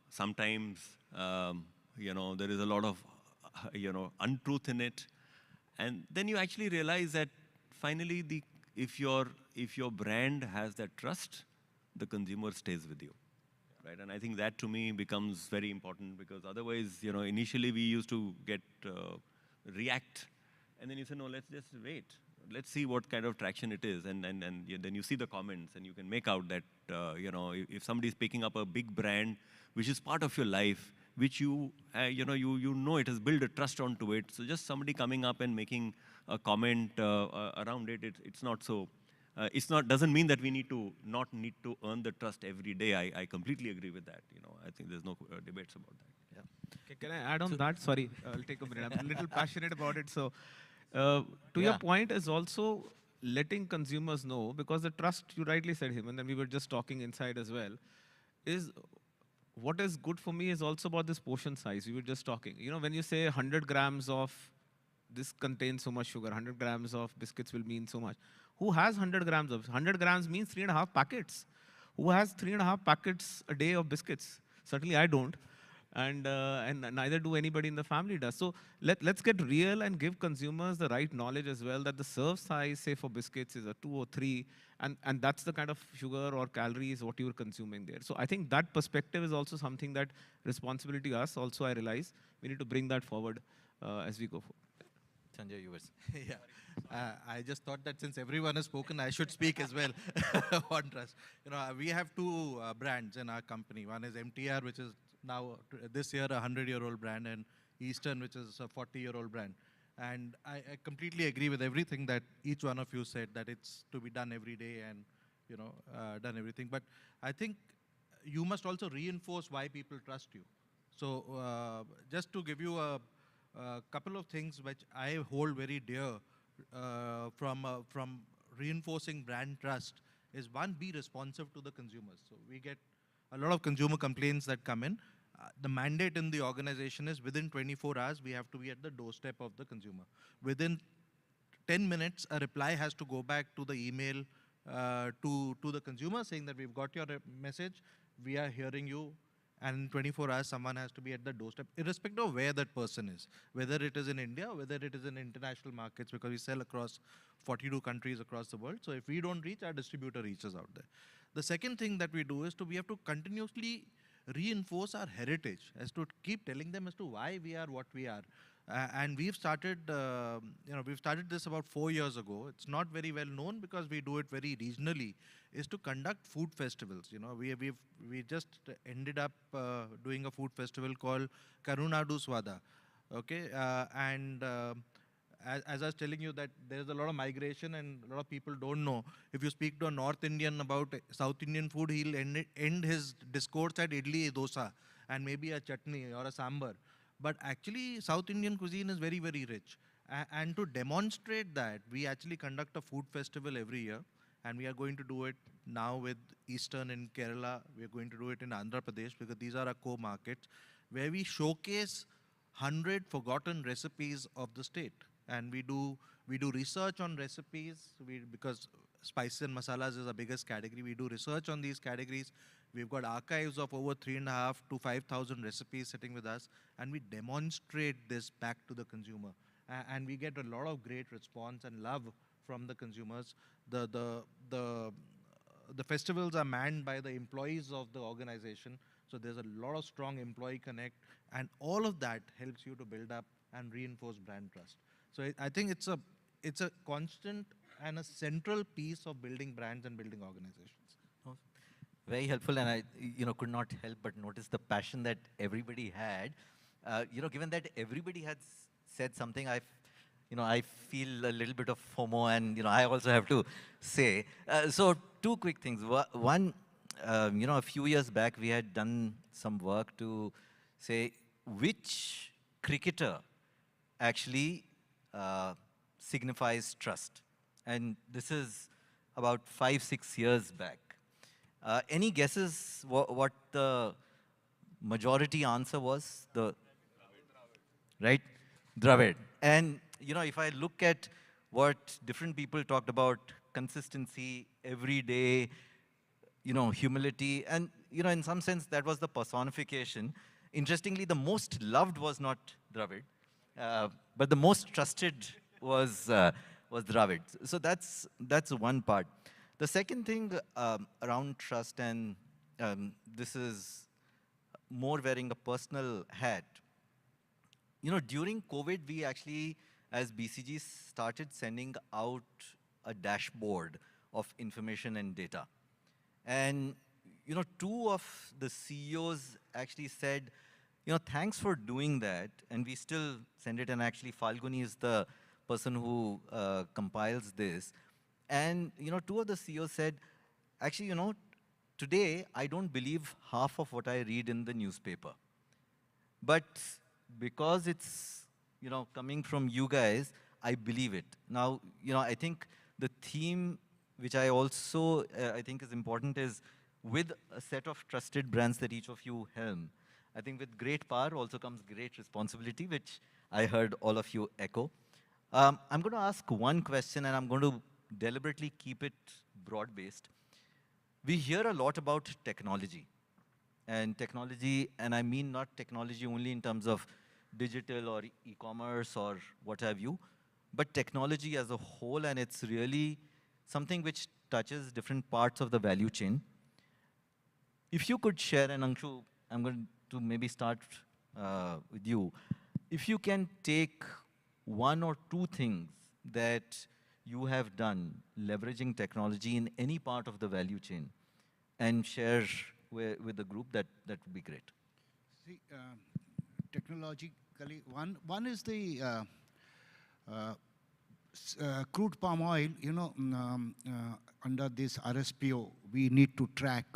Sometimes, there is a lot of, untruth in it. And then you actually realize that finally, if your brand has that trust, the consumer stays with you, right? And I think that to me becomes very important, because otherwise, initially we used to get react, and then you say, no, let's just wait. Let's see what kind of traction it is, and then you see the comments, and you can make out that if somebody is picking up a big brand, which is part of your life, which you know it has built a trust onto it. So just somebody coming up and making a comment around it, it's not so. Doesn't mean that we not need to earn the trust every day. I completely agree with that. I think there's no debates about that. Yeah. Can I add on that? Sorry, I'll take a minute. I'm a little passionate about it. So, to your point is also letting consumers know, because the trust, you rightly said, him, and then we were just talking inside as well, is what is good for me is also about this portion size. We were just talking. When you say 100 grams of this contains so much sugar, 100 grams of biscuits will mean so much. Who has 100 grams of? 100 grams means 3.5 packets. Who has 3.5 packets a day of biscuits? Certainly I don't. And neither do anybody in the family does. So let's get real and give consumers the right knowledge as well, that the serve size, say for biscuits, is a 2 or 3, and that's the kind of sugar or calories what you're consuming there. So I think that perspective is also something that responsibility us also, I realize, we need to bring that forward as we go forward. Sanjay, yours. Yeah. I just thought that since everyone has spoken, I should speak as well on trust. We have two brands in our company. One is MTR, which is now this year a 100-year-old brand, and Eastern, which is a 40-year-old brand. And I completely agree with everything that each one of you said, that it's to be done every day and done everything. But I think you must also reinforce why people trust you. So just to give you a couple of things which I hold very dear from reinforcing brand trust is, one, be responsive to the consumers. So we get a lot of consumer complaints that come in. The mandate in the organization is within 24 hours, we have to be at the doorstep of the consumer. Within 10 minutes, a reply has to go back to the email to the consumer saying that we've got your message, we are hearing you, and in 24 hours, someone has to be at the doorstep, irrespective of where that person is, whether it is in India, whether it is in international markets, because we sell across 42 countries across the world. So if we don't reach, our distributor reaches out there. The second thing that we do is we have to continuously reinforce our heritage, as to keep telling them as to why we are what we are. And we've started, we've started this about 4 years ago. It's not very well known because we do it very regionally, is to conduct food festivals. You know, we just ended up doing a food festival called Karunadu Swada. Okay, as I was telling you that there's a lot of migration and a lot of people don't know. If you speak to a North Indian about South Indian food, he'll end his discourse at idli, dosa, and maybe a chutney or a sambar. But actually, South Indian cuisine is very, very rich. And to demonstrate that, we actually conduct a food festival every year. And we are going to do it now with Eastern in Kerala. We are going to do it in Andhra Pradesh, because these are our core markets, where we showcase 100 forgotten recipes of the state. And we do research on recipes, because spices and masalas is our biggest category. We do research on these categories. We've got archives of over 3,500 to 5,000 recipes sitting with us, and we demonstrate this back to the consumer. And we get a lot of great response and love from the consumers. The festivals are manned by the employees of the organization, so there's a lot of strong employee connect, and all of that helps you to build up and reinforce brand trust. So I think it's a constant and a central piece of building brands and building organizations. Very helpful, and I could not help but notice the passion that everybody had. Given that everybody had said something, I feel a little bit of FOMO, and I also have to say. So two quick things. One, a few years back we had done some work to say which cricketer actually signifies trust, and this is about 5-6 years back. Any guesses what the majority answer was? Right? Dravid. And, if I look at what different people talked about, consistency, every day, humility, and, in some sense, that was the personification. Interestingly, the most loved was not Dravid, but the most trusted was Dravid. So that's one part. The second thing around trust, and this is more wearing a personal hat. During COVID, we actually, as BCG, started sending out a dashboard of information and data. And, two of the CEOs actually said, thanks for doing that. And we still send it, and actually Falguni is the person who compiles this. And, two of the CEOs said, actually, today I don't believe half of what I read in the newspaper. But because it's, coming from you guys, I believe it. Now, I think the theme, which I also I think is important, is with a set of trusted brands that each of you helm. I think with great power also comes great responsibility, which I heard all of you echo. I'm going to ask one question, and I'm going to deliberately keep it broad-based. We hear a lot about technology. And technology, and I mean not technology only in terms of digital or e-commerce or what have you, but technology as a whole, and it's really something which touches different parts of the value chain. If you could share, and Anshu, I'm going to maybe start with you. If you can take one or two things that you have done leveraging technology in any part of the value chain and share with the group, that would be great. See, technologically, one is the crude palm oil. Under this RSPO, we need to track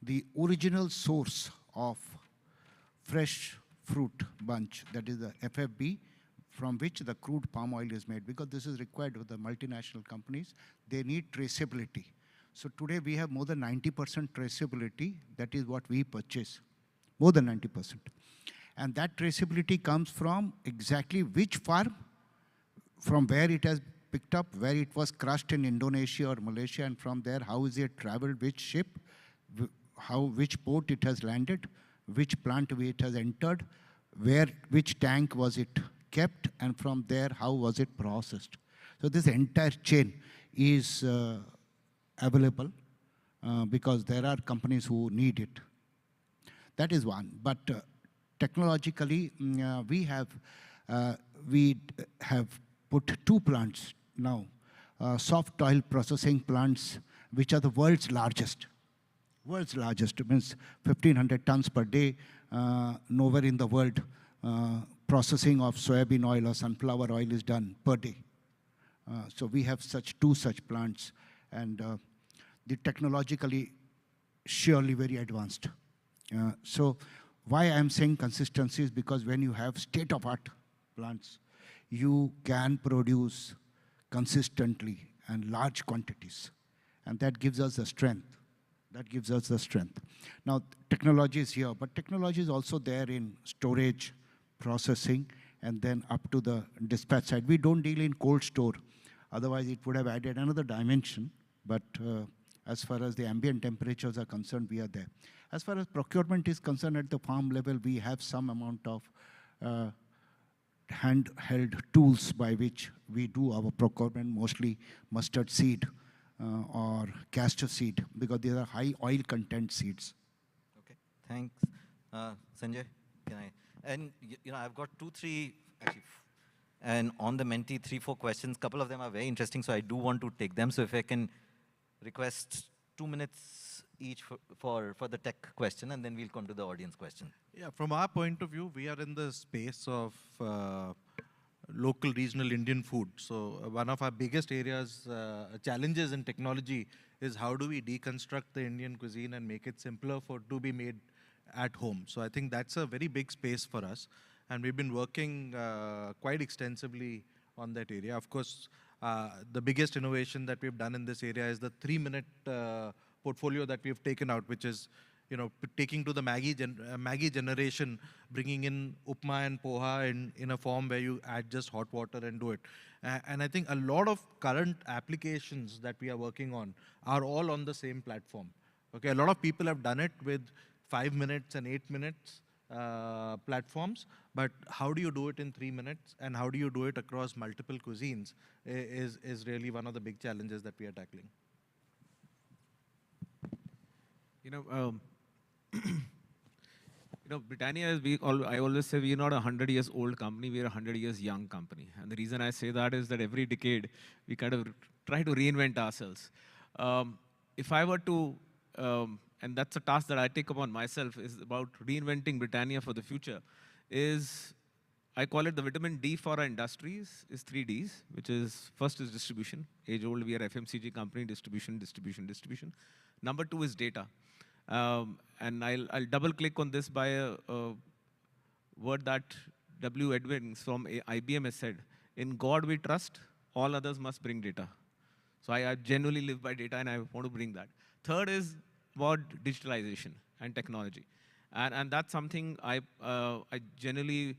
the original source of fresh fruit bunch, that is the FFB, from which the crude palm oil is made, because this is required with the multinational companies. They need traceability. So today we have more than 90% traceability. That is what we purchase, more than 90%. And that traceability comes from exactly which farm, from where it has picked up, where it was crushed in Indonesia or Malaysia, and from there, how is it traveled, which ship, which port it has landed, which plant it has entered, which tank was it kept, and from there, how was it processed. So this entire chain is available because there are companies who need it. That is one. But technologically, we have put 2 plants now, soft oil processing plants, which are the world's largest. World's largest means 1,500 tons per day. Nowhere in the world processing of soybean oil or sunflower oil is done per day. So we have 2 such plants, and the technologically surely very advanced. So why I'm saying consistency is because when you have state-of-art plants, you can produce consistently and large quantities, and that gives us the strength. That gives us the strength. Now, technology is here, but technology is also there in storage, processing, and then up to the dispatch side. We don't deal in cold store. Otherwise, it would have added another dimension. But as far as the ambient temperatures are concerned, we are there. As far as procurement is concerned, at the farm level, we have some amount of handheld tools by which we do our procurement, mostly mustard seed or castor seed, because these are high oil content seeds. Okay, thanks. Sanjay, can I? And I've got 2, 3, actually, and on the Menti, 3, 4 questions. Couple of them are very interesting, so I do want to take them. So if I can request 2 minutes each for the tech question, and then we'll come to the audience question. Yeah, from our point of view, we are in the space of local, regional Indian food. So one of our biggest areas, challenges in technology is how do we deconstruct the Indian cuisine and make it simpler to be made at home. So I think that's a very big space for us. And we've been working quite extensively on that area. Of course, the biggest innovation that we've done in this area is the 3-minute portfolio that we've taken out, which is taking to the Maggi generation, bringing in upma and poha in a form where you add just hot water and do it. And I think a lot of current applications that we are working on are all on the same platform. Okay, a lot of people have done it with 5 minutes and 8 minutes platforms, but how do you do it in 3 minutes, and how do you do it across multiple cuisines is really one of the big challenges that we are tackling. Britannia is, I always say we're not a 100 years old company, we're a 100 years young company. And the reason I say that is that every decade, we kind of try to reinvent ourselves. If I were to, and that's a task that I take upon myself, is about reinventing Britannia for the future, I call it the vitamin D for our industries, is 3 Ds, which is, first is distribution. Age old, we are FMCG company, distribution, distribution, distribution. Number 2 is data. And I'll double click on this by a word that W. Edwins from IBM has said, in God we trust, all others must bring data. So I genuinely live by data, and I want to bring that. Third is about digitalization and technology. And that's something I generally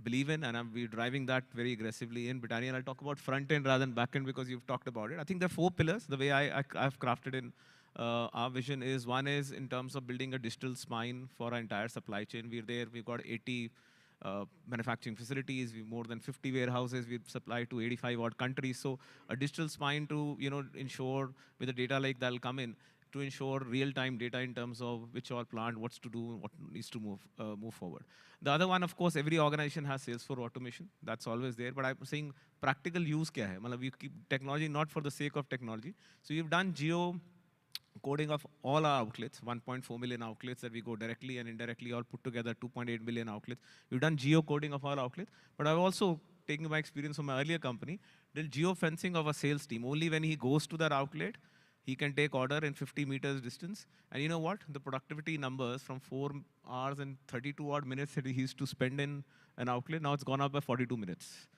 believe in, and we're driving that very aggressively in Britannia. And I'll talk about front end rather than back end because you've talked about it. I think there are 4 pillars. The way I've crafted in our vision is, one is in terms of building a digital spine for our entire supply chain. We're there. We've got 80 manufacturing facilities. We've more than 50 warehouses. We've supplied to 85 odd countries. So a digital spine to ensure with the data lake that'll come in, to ensure real-time data in terms of which all plant, what's to do, what needs to move forward. The other one, of course, every organization has Salesforce automation. That's always there. But I'm saying practical use kya hai? We keep technology not for the sake of technology. So we've done geo coding of all our outlets, 1.4 million outlets that we go directly and indirectly all put together, 2.8 million outlets. We've done geo coding of all outlets. But I've also taken my experience from my earlier company, did geo fencing of a sales team. Only when he goes to that outlet, he can take order in 50 meters distance. And you know what? The productivity numbers from 4 hours and 32 odd minutes that he used to spend in an outlet, now it's gone up by 42 minutes.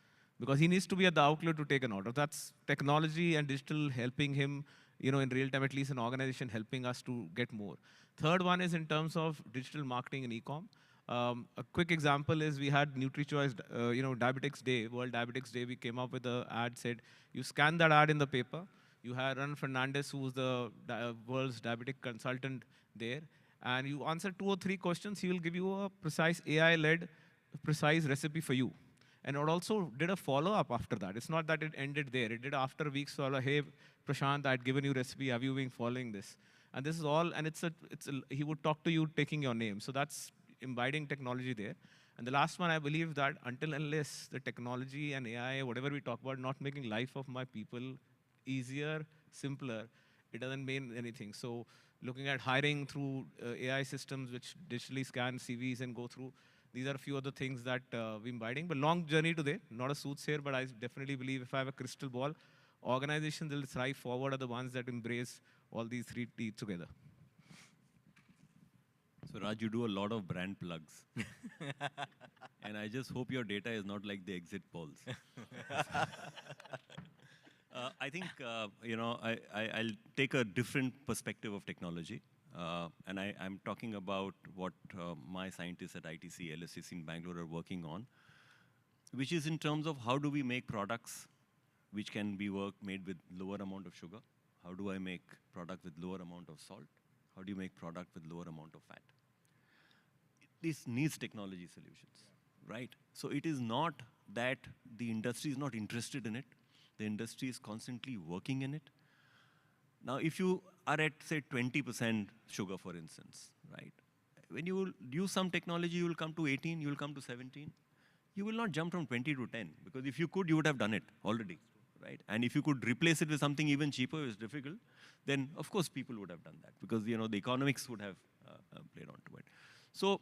Because he needs to be at the outlet to take an order. That's technology and digital helping him, in real time, at least an organization helping us to get more. Third one is in terms of digital marketing and e-com. A quick example is we had NutriChoice, Diabetics Day, World Diabetics Day. We came up with an ad, said, you scan that ad in the paper, You had Ron Fernandez, who's the world's diabetic consultant there. And you answer 2 or 3 questions, he will give you a precise AI-led, precise recipe for you. And it also did a follow-up after that. It's not that it ended there. It did after weeks follow, hey, Prashant, I'd given you recipe, have you been following this? And this is all, and he would talk to you taking your name. So that's imbibing technology there. And the last one, I believe that until unless the technology and AI, whatever we talk about, not making life of my people easier, simpler, it doesn't mean anything. So looking at hiring through AI systems which digitally scan CVs and go through, these are a few other things that we're imbibing. But long journey today, not a soothsayer, but I definitely believe if I have a crystal ball, organizations that will thrive forward are the ones that embrace all these 3 T's together. So Raj, you do a lot of brand plugs. And I just hope your data is not like the exit polls. I think, I'll take a different perspective of technology. And I'm talking about what my scientists at ITC, LSCC in Bangalore are working on, which is in terms of how do we make products which can be made with lower amount of sugar? How do I make product with lower amount of salt? How do you make product with lower amount of fat? This needs technology solutions, right? So it is not that the industry is not interested in it. The industry is constantly working in it. Now, if you are at, say, 20% sugar, for instance, right? When you will use some technology, you will come to 18, you will come to 17. You will not jump from 20 to 10, because if you could, you would have done it already, right? And if you could replace it with something even cheaper, it's difficult, then of course people would have done that, because the economics would have played onto it. So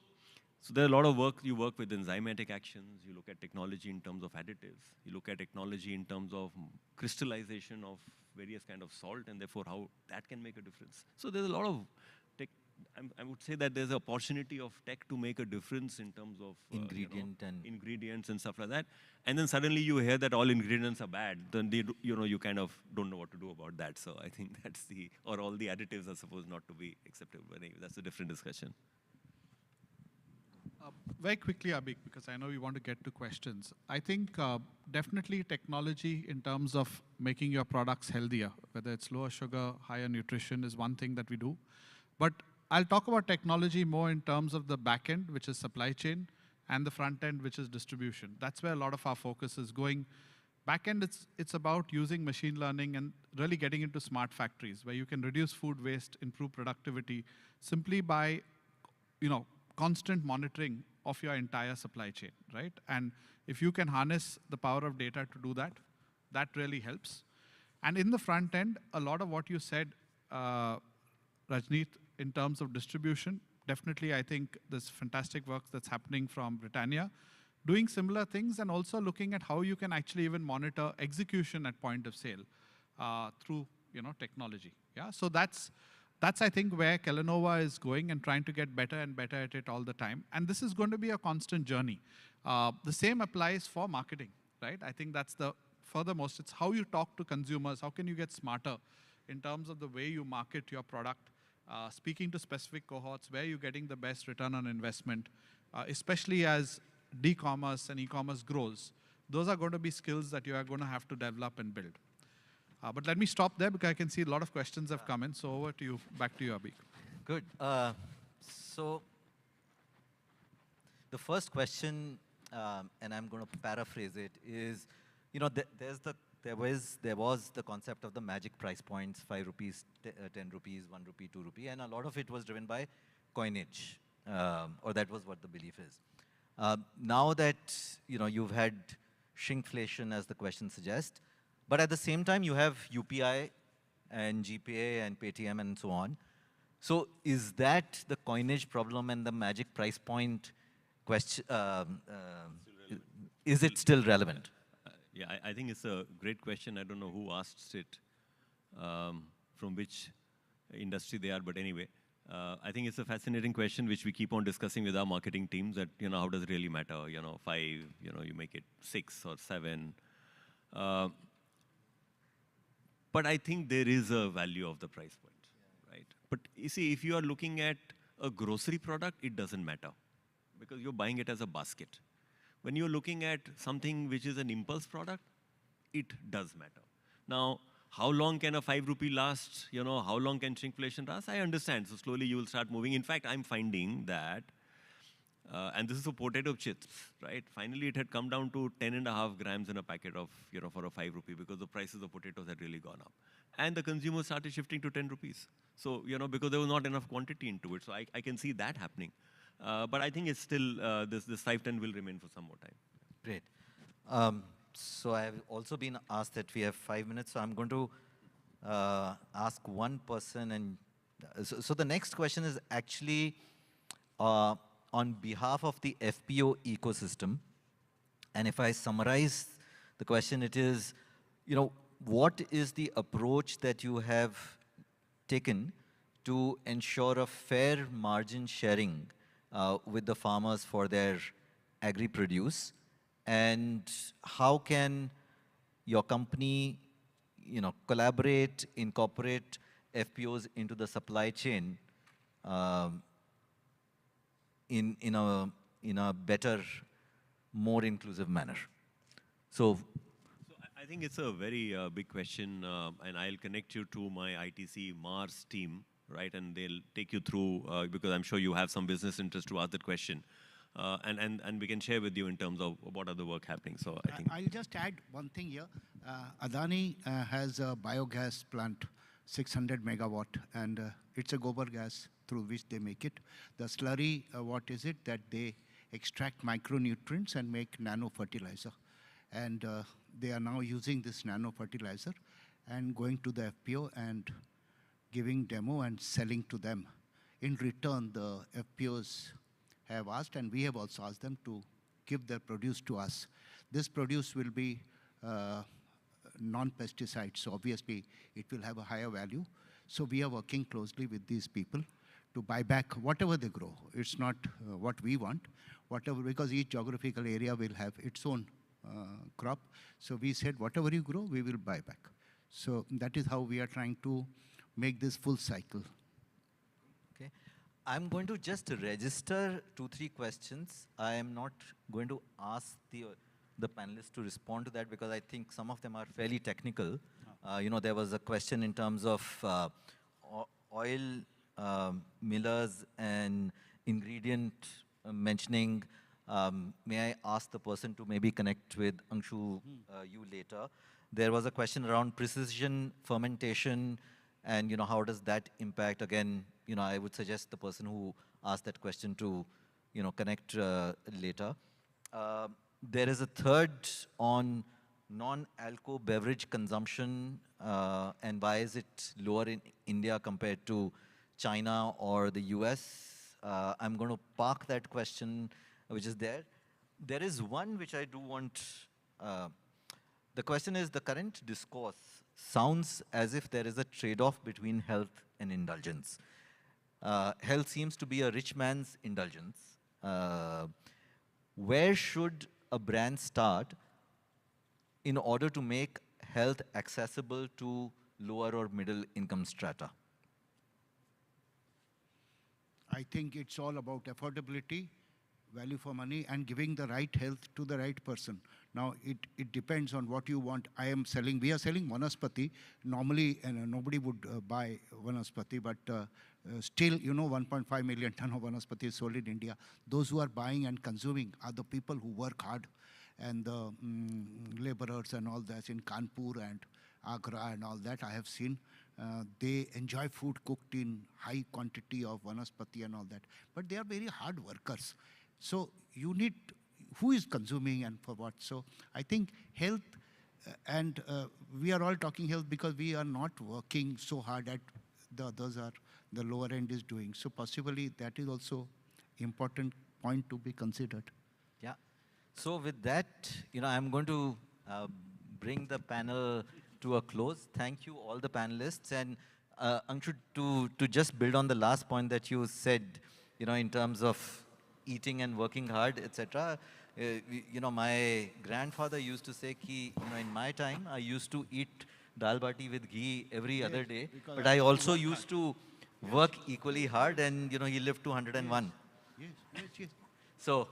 there's a lot of work. You work with enzymatic actions. You look at technology in terms of additives. You look at technology in terms of crystallization of various kind of salt, and therefore how that can make a difference. So there's a lot of tech. I would say that there's an opportunity of tech to make a difference in terms of ingredients and stuff like that. And then suddenly you hear that all ingredients are bad. Then you kind of don't know what to do about that. So I think that's or all the additives are supposed not to be acceptable. But anyway, that's a different discussion. Very quickly, Abhik, because I know you want to get to questions. I think definitely technology in terms of making your products healthier, whether it's lower sugar, higher nutrition, is one thing that we do. But I'll talk about technology more in terms of the back end, which is supply chain, and the front end, which is distribution. That's where a lot of our focus is going. Back end, it's about using machine learning and really getting into smart factories, where you can reduce food waste, improve productivity, simply by, constant monitoring of your entire supply chain, right? And if you can harness the power of data to do that, that really helps. And in the front end, a lot of what you said, Rajneet, in terms of distribution, definitely I think there's fantastic work that's happening from Britannia, doing similar things, and also looking at how you can actually even monitor execution at point of sale through technology. Yeah, so that's I think where Kellanova is going and trying to get better and better at it all the time. And this is going to be a constant journey. The same applies for marketing, right? I think that's the furthermost. It's how you talk to consumers. How can you get smarter in terms of the way you market your product, speaking to specific cohorts, where you're getting the best return on investment, especially as d-commerce and e-commerce grows. Those are going to be skills that you are going to have to develop and build. But let me stop there, because I can see a lot of questions have come in. So over to you, back to you, Abhik. Good. So the first question, and I'm going to paraphrase it, is, there was the concept of the magic price points, 5 rupees, 10 rupees, 1 rupee, 2 rupee, and a lot of it was driven by coinage, or that was what the belief is. Now that you've had shrinkflation, as the question suggests, but at the same time, you have UPI and GPA and Paytm and so on. So is that the coinage problem and the magic price point question, is it still relevant? Yeah, I think it's a great question. I don't know who asked it, from which industry they are, but anyway. I think it's a fascinating question which we keep on discussing with our marketing teams, that, how does it really matter? 5, you make it 6 or 7. But I think there is a value of the price point, right? But you see, if you are looking at a grocery product, it doesn't matter, because you're buying it as a basket. When you're looking at something which is an impulse product, it does matter. Now, how long can a 5 rupee last? You know, how long can shrinkflation last? I understand. So slowly you will start moving. In fact, I'm finding that, and this is for potato chips, right? Finally, it had come down to 10.5 grams in a packet of, you know, for a 5 rupee because the prices of potatoes had really gone up. And the consumers started shifting to 10 rupees. So, you know, because there was not enough quantity into it. So I can see that happening. But I think it's still, this 510 will remain for some more time. Great. So I've also been asked that we have 5 minutes, so I'm going to ask one person. And so the next question is actually on behalf of the FPO ecosystem. And if I summarize the question, it is, you know, what is the approach that you have taken to ensure a fair margin sharing with the farmers for their agri-produce? And how can your company, you know, collaborate, incorporate FPOs into the supply chain in a better, more inclusive manner? So I think it's a very big question, and I'll connect you to my ITC Mars team, right? And they'll take you through, because I'm sure you have some business interest to ask that question. And we can share with you in terms of what are the work happening. So I think I'll just add one thing here. Adani has a biogas plant, 600 megawatt, and it's a gobar gas through which they make it. The slurry, what is it? That they extract micronutrients and make nano fertilizer. And they are now using this nano fertilizer and going to the FPO and giving demo and selling to them. In return, the FPOs have asked, and we have also asked them to give their produce to us. This produce will be non-pesticides, so obviously it will have a higher value. So we are working closely with these people to buy back whatever they grow. It's not what we want, whatever, because each geographical area will have its own crop. So we said, whatever you grow, we will buy back. So that is how we are trying to make this full cycle. okay, I'm going to just register 2-3 questions. I am not going to ask the panelists to respond to that because I think some of them are fairly technical. You know, there was a question in terms of oil millers and ingredient mentioning. May I ask the person to maybe connect with Angshu, you later? There was a question around precision fermentation and, you know, how does that impact? Again, you know, I would suggest the person who asked that question to, you know, connect later. There is a third on non-alco beverage consumption and why is it lower in India compared to China or the US? I'm going to park that question which is there. There is one which I do want, the question is, the current discourse sounds as if there is a trade-off between health and indulgence. Health seems to be a rich man's indulgence. Where should a brand start in order to make health accessible to lower or middle income strata? I think it's all about affordability, value for money, and giving the right health to the right person. Now, it depends on what you want. We are selling Vanaspati. Normally, nobody would buy Vanaspati, but still, you know, 1.5 million ton of Vanaspati is sold in India. Those who are buying and consuming are the people who work hard, and the laborers and all that in Kanpur and Agra and all that I have seen. They enjoy food cooked in high quantity of Vanaspati and all that. But they are very hard workers. So you need, who is consuming and for what? So I think health, and we are all talking health because we are not working so hard at the others are, the lower end is doing. So possibly that is also important point to be considered. Yeah. So with that, you know, I'm going to bring the panel to a close. Thank you, all the panelists. And Angshu, to just build on the last point that you said, you know, in terms of eating and working hard, etc. You know, my grandfather used to say, ki, you know, in my time, I used to eat dal bati with ghee every other day, but I also used to work equally hard, and, you know, he lived to 101. Yes, yes, yes. So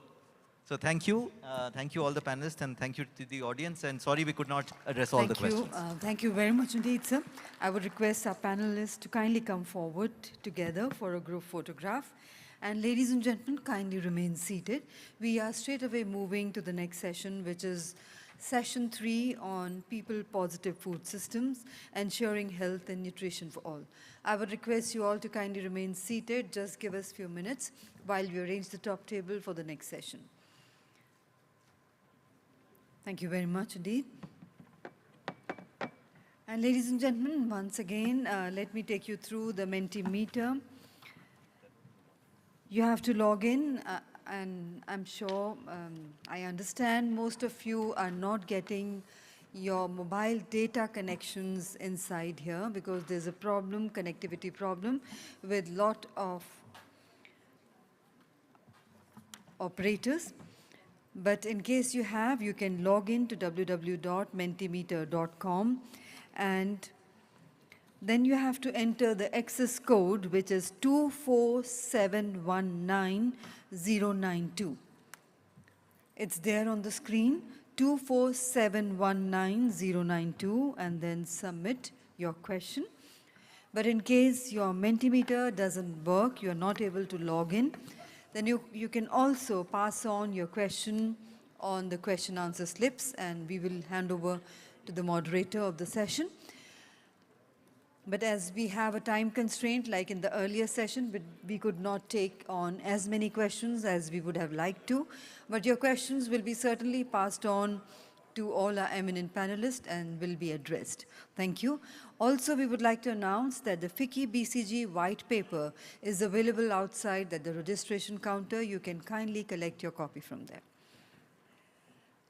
So thank you all the panelists, and thank you to the audience, and sorry we could not address all the questions. Thank you very much indeed, sir. I would request our panelists to kindly come forward together for a group photograph. And ladies and gentlemen, kindly remain seated. We are straight away moving to the next session, which is session 3 on people-positive food systems, ensuring health and nutrition for all. I would request you all to kindly remain seated. Just give us a few minutes while we arrange the top table for the next session. Thank you very much indeed. And ladies and gentlemen, once again, let me take you through the Mentimeter. You have to log in, and I'm sure, I understand most of you are not getting your mobile data connections inside here because there's a problem, connectivity problem, with lot of operators. But in case you have, you can log in to www.mentimeter.com, and then you have to enter the access code, which is 24719-092. It's there on the screen, 24719-092, and then submit your question. But in case your Mentimeter doesn't work, you're not able to log in, then you can also pass on your question on the question answer slips, and we will hand over to the moderator of the session. But as we have a time constraint, like in the earlier session, we could not take on as many questions as we would have liked to. But your questions will be certainly passed on to all our eminent panelists and will be addressed. Thank you. Also, we would like to announce that the FICCI BCG white paper is available outside at the registration counter. You can kindly collect your copy from there.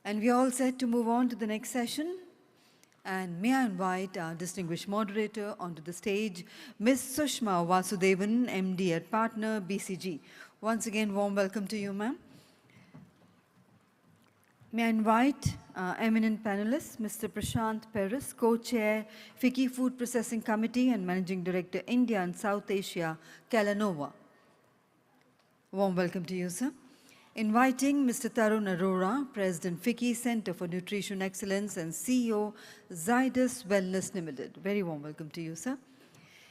And we are all set to move on to the next session. And may I invite our distinguished moderator onto the stage, Ms. Sushma Vasudevan, MD at Partner, BCG. Once again, warm welcome to you, ma'am. May I invite our eminent panelists, Mr. Prashant Paris, Co-Chair, FICCI Food Processing Committee and Managing Director, India and South Asia, Calanova. Warm welcome to you, sir. Inviting Mr. Tarun Arora, President, FICCI Center for Nutrition Excellence and CEO, Zydus Wellness Limited. Very warm welcome to you, sir.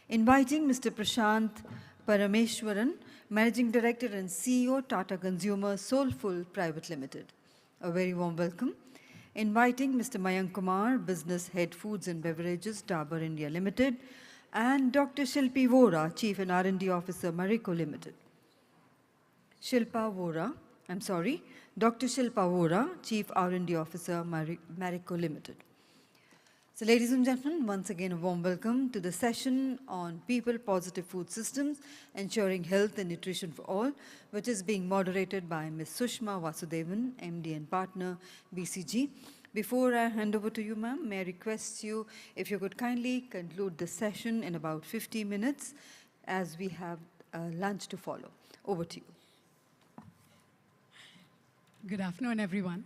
Inviting Mr. Prashant Parameshwaran, Managing Director and CEO, Tata Consumer Soulful Private Limited. A very warm welcome. Inviting Mr. Mayank Kumar, Business Head Foods and Beverages, Dabur India Limited, and Dr. Shilpi Vora, Chief and R&D Officer, Marico Limited. Dr. Shilpa Vora, Chief R&D Officer, Marico Limited. So ladies and gentlemen, once again a warm welcome to the session on people-positive food systems, ensuring health and nutrition for all, which is being moderated by Ms. Sushma Vasudevan, MD and Partner, BCG. Before I hand over to you, ma'am, may I request you if you could kindly conclude the session in about 50 minutes as we have lunch to follow. Over to you. Good afternoon, everyone.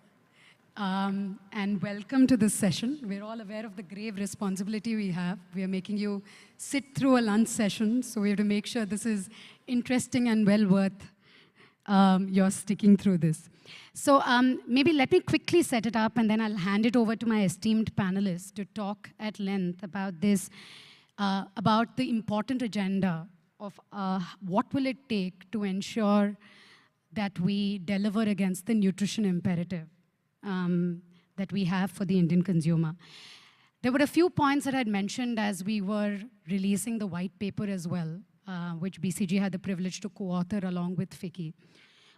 And welcome to this session. We're all aware of the grave responsibility we have. We are making you sit through a lunch session, so we have to make sure this is interesting and well worth your sticking through this. So maybe let me quickly set it up, and then I'll hand it over to my esteemed panelists to talk at length about this, about the important agenda of what will it take to ensure that we deliver against the nutrition imperative that we have for the Indian consumer. There were a few points that I'd mentioned as we were releasing the white paper as well, which BCG had the privilege to co-author along with FICCI,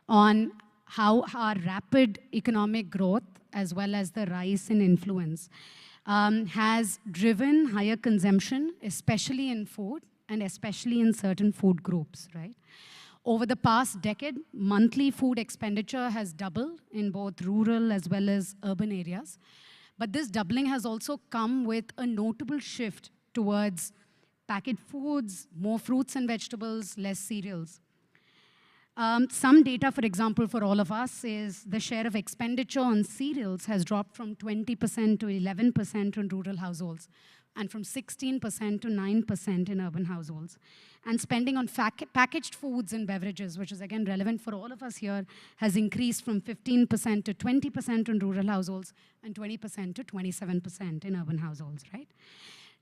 on how our rapid economic growth as well as the rise in influence has driven higher consumption, especially in food and especially in certain food groups, right? Over the past decade, monthly food expenditure has doubled in both rural as well as urban areas. But this doubling has also come with a notable shift towards packaged foods, more fruits and vegetables, less cereals. Some data, for example, for all of us is the share of expenditure on cereals has dropped from 20% to 11% in rural households. and from 16% to 9% in urban households. And spending on packaged foods and beverages, which is again relevant for all of us here, has increased from 15% to 20% in rural households and 20% to 27% in urban households, right?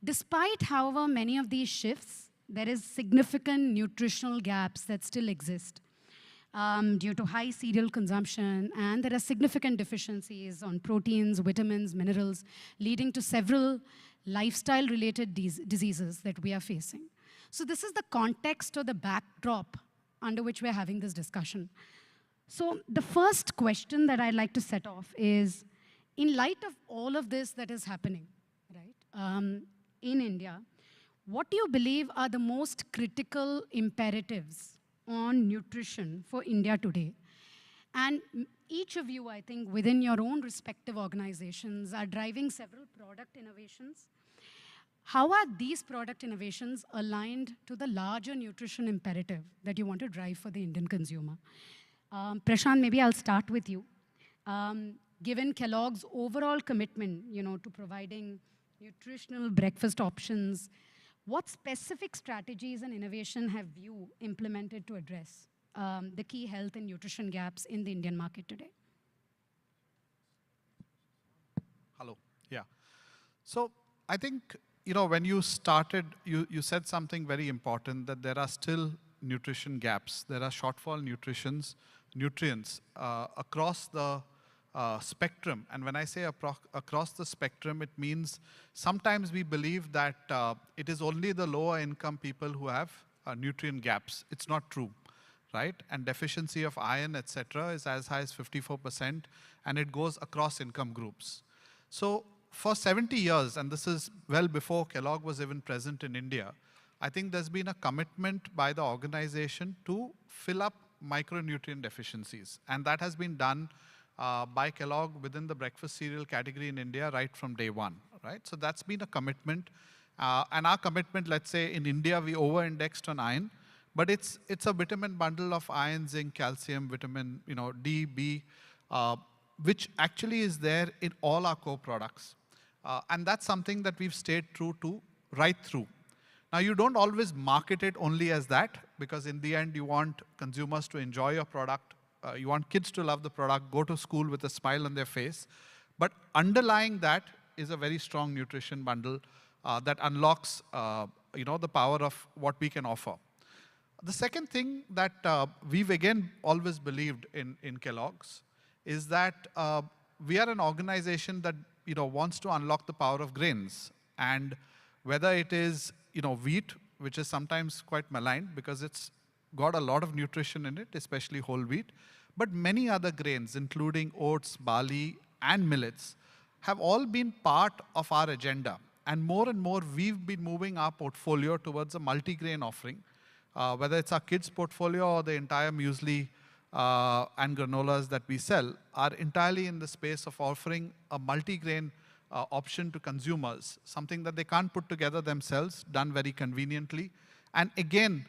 Despite, however, many of these shifts, there is significant nutritional gaps that still exist due to high cereal consumption, and there are significant deficiencies on proteins, vitamins, minerals, leading to several lifestyle-related diseases that we are facing. So this is the context or the backdrop under which we're having this discussion. So the first question that I'd like to set off is, in light of all of this that is happening, right, in India, what do you believe are the most critical imperatives on nutrition for India today? And each of you, I think, within your own respective organizations are driving several product innovations. How are these product innovations aligned to the larger nutrition imperative that you want to drive for the Indian consumer? Prashant, maybe I'll start with you. Given Kellogg's overall commitment, to providing nutritional breakfast options, what specific strategies and innovation have you implemented to address the key health and nutrition gaps in the Indian market today? Hello, yeah. So I think, when you started, you said something very important, that there are still nutrition gaps. There are shortfall nutrients across the spectrum. And when I say across the spectrum, it means sometimes we believe that it is only the lower income people who have nutrient gaps. It's not true, right? And deficiency of iron, etc., is as high as 54%, and it goes across income groups. So for 70 years, and this is well before Kellogg was even present in India, I think there's been a commitment by the organization to fill up micronutrient deficiencies. And that has been done by Kellogg within the breakfast cereal category in India right from day one, right? So that's been a commitment. And our commitment, let's say in India, we over-indexed on iron, but it's a vitamin bundle of iron, zinc, calcium, vitamin, D, B, which actually is there in all our core products. And that's something that we've stayed true to right through. Now, you don't always market it only as that, because in the end, you want consumers to enjoy your product. You want kids to love the product, go to school with a smile on their face. But underlying that is a very strong nutrition bundle that unlocks the power of what we can offer. The second thing that we've again always believed in Kellogg's is that we are an organization that wants to unlock the power of grains. And whether it is wheat, which is sometimes quite maligned because it's got a lot of nutrition in it, especially whole wheat, but many other grains, including oats, barley, and millets, have all been part of our agenda. And more, we've been moving our portfolio towards a multi-grain offering, whether it's our kids' portfolio or the entire muesli and granolas that we sell are entirely in the space of offering a multi-grain option to consumers, something that they can't put together themselves, done very conveniently, and again,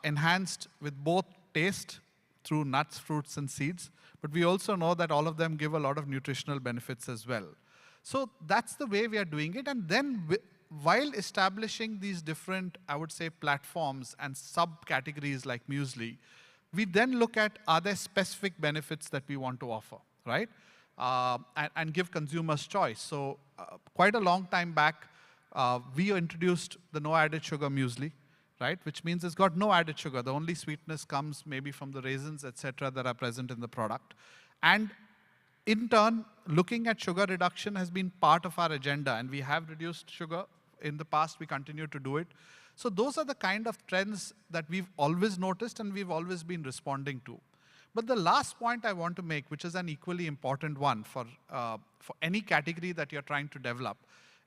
enhanced with both taste through nuts, fruits, and seeds, but we also know that all of them give a lot of nutritional benefits as well. So that's the way we are doing it, and then while establishing these different, I would say, platforms and subcategories like muesli, we then look at, are there specific benefits that we want to offer, right? And give consumers choice. So quite a long time back, we introduced the no added sugar muesli, right? Which means it's got no added sugar. The only sweetness comes maybe from the raisins, etc., that are present in the product. And in turn, looking at sugar reduction has been part of our agenda, and we have reduced sugar. In the past, we continue to do it. So those are the kind of trends that we've always noticed and we've always been responding to. But the last point I want to make, which is an equally important one for any category that you're trying to develop,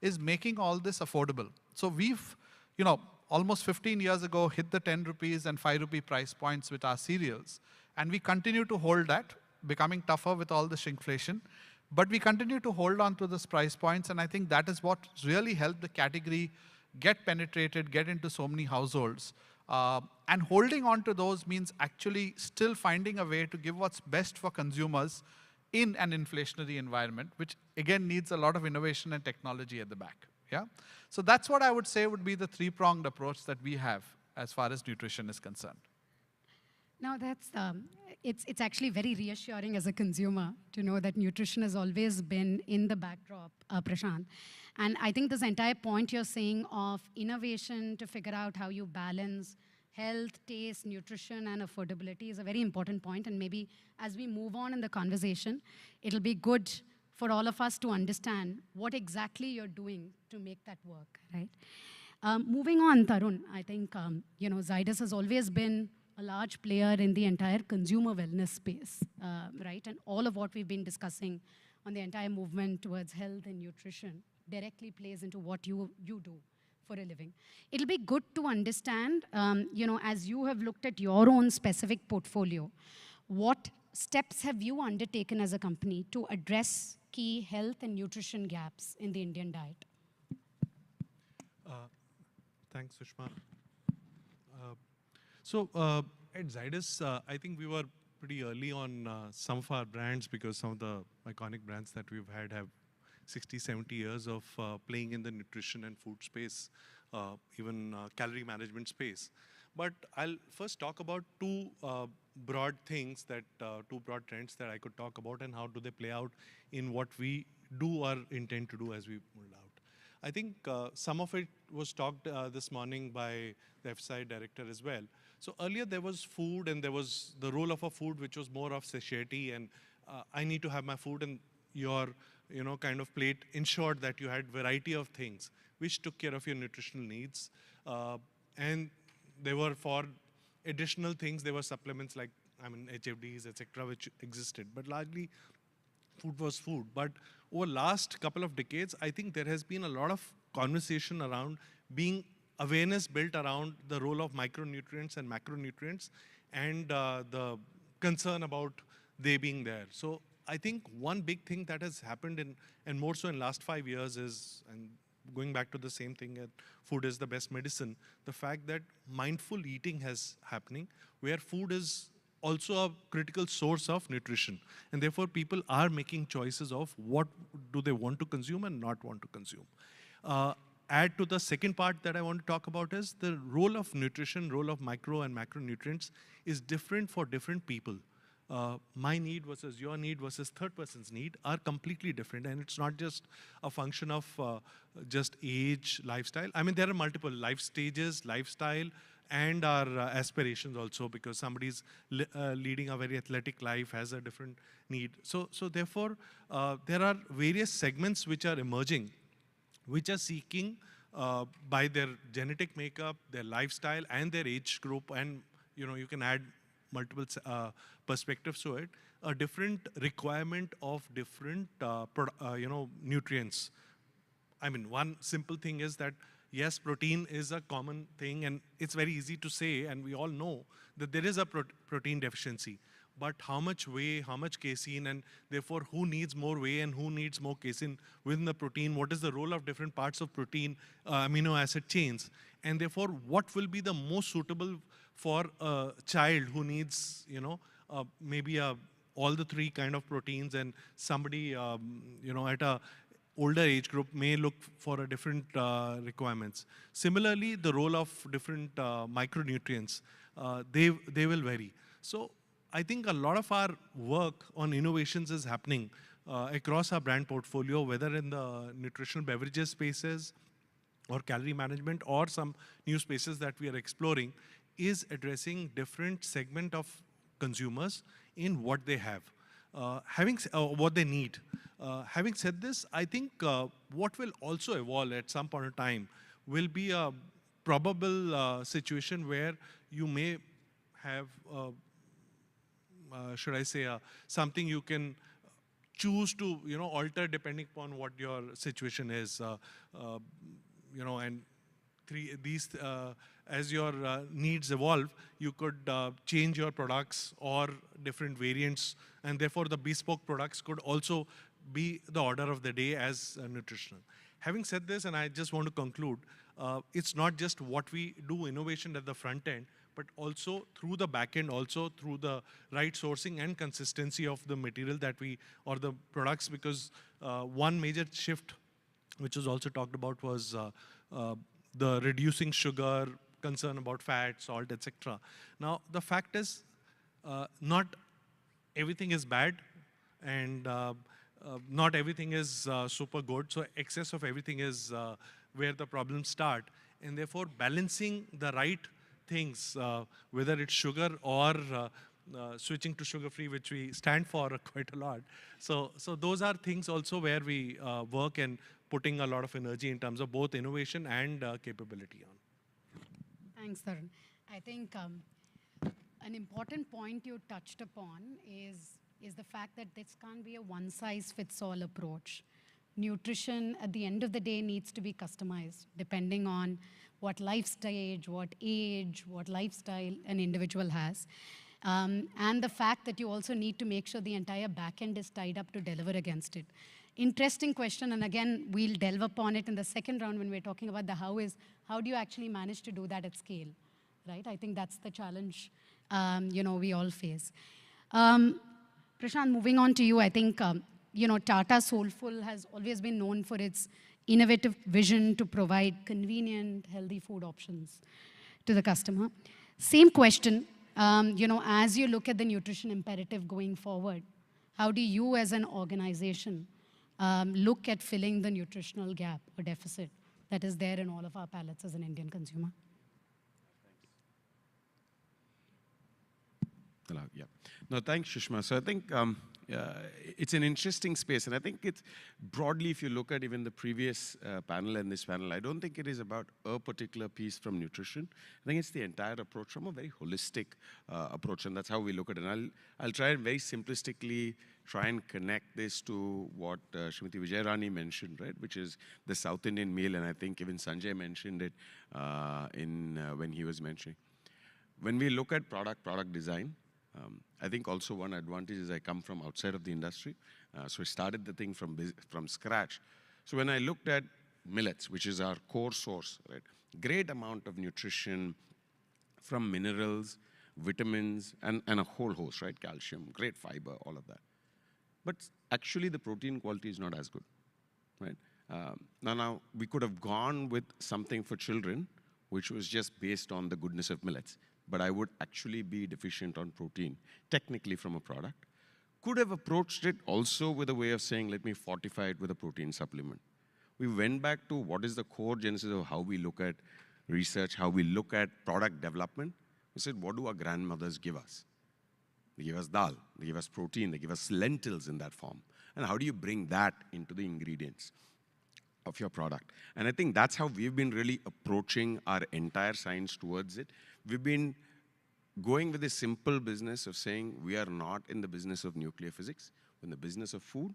is making all this affordable. So we've, almost 15 years ago, hit the 10 rupees and 5 rupee price points with our cereals. And we continue to hold that, becoming tougher with all the shrinkflation. But we continue to hold on to those price points, and I think that is what really helped the category get penetrated, get into so many households. And holding on to those means actually still finding a way to give what's best for consumers in an inflationary environment, which again needs a lot of innovation and technology at the back. Yeah? So that's what I would say would be the three-pronged approach that we have as far as nutrition is concerned. Now that's, it's actually very reassuring as a consumer to know that nutrition has always been in the backdrop, Prashant. And I think this entire point you're saying of innovation to figure out how you balance health, taste, nutrition, and affordability is a very important point. And maybe as we move on in the conversation, it'll be good for all of us to understand what exactly you're doing to make that work, right? Moving on, Tarun, I think, Zydus has always been a large player in the entire consumer wellness space, right? And all of what we've been discussing on the entire movement towards health and nutrition directly plays into what you do for a living. It'll be good to understand, as you have looked at your own specific portfolio, what steps have you undertaken as a company to address key health and nutrition gaps in the Indian diet? Thanks, Sushma. At Zydus, I think we were pretty early on some of our brands because some of the iconic brands that we've had have 60, 70 years of playing in the nutrition and food space, even calorie management space. But I'll first talk about two broad things, two broad trends that I could talk about and how do they play out in what we do or intend to do as we move out. I think some of it was talked this morning by the FICCI director as well. So earlier there was food and there was the role of a food which was more of satiety and I need to have my food and your kind of plate ensured that you had variety of things which took care of your nutritional needs. And they were for additional things, there were supplements like, HFDs, etc., which existed. But largely, food was food. But over last couple of decades, I think there has been a lot of conversation around being awareness built around the role of micronutrients and macronutrients and the concern about they being there. So I think one big thing that has happened and more so in last 5 years is, and going back to the same thing, food is the best medicine, the fact that mindful eating has happening, where food is also a critical source of nutrition. And therefore, people are making choices of what do they want to consume and not want to consume. Add to the second part that I want to talk about is the role of nutrition, role of micro and macronutrients is different for different people. My need versus your need versus third person's need are completely different. And it's not just a function of just age, lifestyle. There are multiple life stages, lifestyle, and our aspirations also, because somebody's leading a very athletic life, has a different need. So therefore, there are various segments which are emerging, which are seeking by their genetic makeup, their lifestyle, and their age group, and you can add multiple perspectives to it, a different requirement of different nutrients. One simple thing is that yes, protein is a common thing, and it's very easy to say, and we all know that there is a protein deficiency. But how much whey, how much casein, and therefore who needs more whey and who needs more casein within the protein? What is the role of different parts of protein, amino acid chains? And therefore, what will be the most suitable for a child who needs, maybe all the three kind of proteins, and somebody, at a older age group may look for a different requirements. Similarly, the role of different micronutrients, they will vary. So I think a lot of our work on innovations is happening across our brand portfolio, whether in the nutritional beverages spaces or calorie management or some new spaces that we are exploring, is addressing different segment of consumers in what they have, what they need. Having said this, I think what will also evolve at some point in time will be a probable situation where you may have, should I say, something you can choose to, alter depending upon what your situation is, and as your needs evolve, you could change your products or different variants, and therefore the bespoke products could also be the order of the day as nutritional. Having said this, and I just want to conclude, it's not just what we do innovation at the front end, but also through the back end, also through the right sourcing and consistency of the material that or the products, because one major shift which was also talked about, was the reducing sugar, concern about fat, salt, etc. Now, the fact is, not everything is bad, and not everything is super good. So excess of everything is where the problems start. And therefore, balancing the right things, whether it's sugar or switching to sugar-free, which we stand for quite a lot. So those are things also where we work and putting a lot of energy in terms of both innovation and capability on. Thanks, Tarun. I think an important point you touched upon is the fact that this can't be a one-size-fits-all approach. Nutrition, at the end of the day, needs to be customized depending on what life stage, what age, what lifestyle an individual has. And the fact that you also need to make sure the entire back end is tied up to deliver against it. Interesting question, and again, we'll delve upon it in the second round when we're talking about the how is, how do you actually manage to do that at scale, right? I think that's the challenge, we all face. Prashant, moving on to you, I think, Tata Soulful has always been known for its innovative vision to provide convenient, healthy food options to the customer. Same question, as you look at the nutrition imperative going forward, how do you as an organization look at filling the nutritional gap or deficit that is there in all of our palates as an Indian consumer? Yeah. No, thanks, Shushma. So I think it's an interesting space. And I think it's broadly, if you look at even the previous panel and this panel, I don't think it is about a particular piece from nutrition. I think it's the entire approach from a very holistic approach. And that's how we look at it. And I'll try and very simplistically try and connect this to what Srimati Vijayarani mentioned, right, which is the South Indian meal. And I think even Sanjay mentioned it when he was mentioning. When we look at product design, I think also one advantage is I come from outside of the industry. So I started the thing from scratch. So when I looked at millets, which is our core source, right, great amount of nutrition from minerals, vitamins, and a whole host, right, calcium, great fiber, all of that. But actually the protein quality is not as good, right? Now we could have gone with something for children, which was just based on the goodness of millets. But I would actually be deficient on protein, technically from a product. Could have approached it also with a way of saying, let me fortify it with a protein supplement. We went back to what is the core genesis of how we look at research, how we look at product development. We said, what do our grandmothers give us? They give us dal, they give us protein, they give us lentils in that form. And how do you bring that into the ingredients of your product? And I think that's how we've been really approaching our entire science towards it. We've been going with a simple business of saying we are not in the business of nuclear physics. We're in the business of food.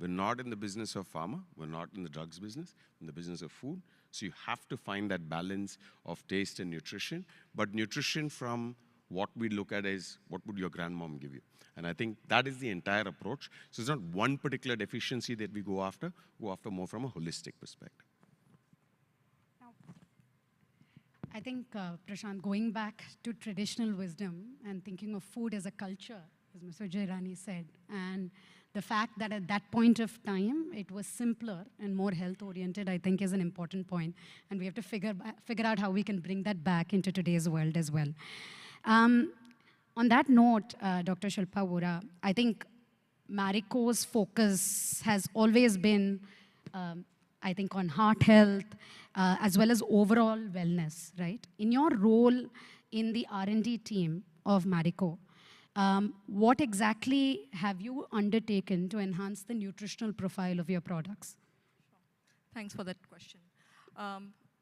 We're not in the business of pharma. We're not in the drugs business. We're in the business of food. So you have to find that balance of taste and nutrition. But nutrition from what we look at is what would your grandmom give you? And I think that is the entire approach. So it's not one particular deficiency that we go after more from a holistic perspective. I think, Prashant, going back to traditional wisdom and thinking of food as a culture, as Mr. Jairani said, and the fact that at that point of time, it was simpler and more health-oriented, I think is an important point. And we have to figure out how we can bring that back into today's world as well. On that note, Dr. Shilpa Vora, I think Marico's focus has always been, I think, on heart health, as well as overall wellness, right? In your role in the R&D team of Marico, what exactly have you undertaken to enhance the nutritional profile of your products? Thanks for that question.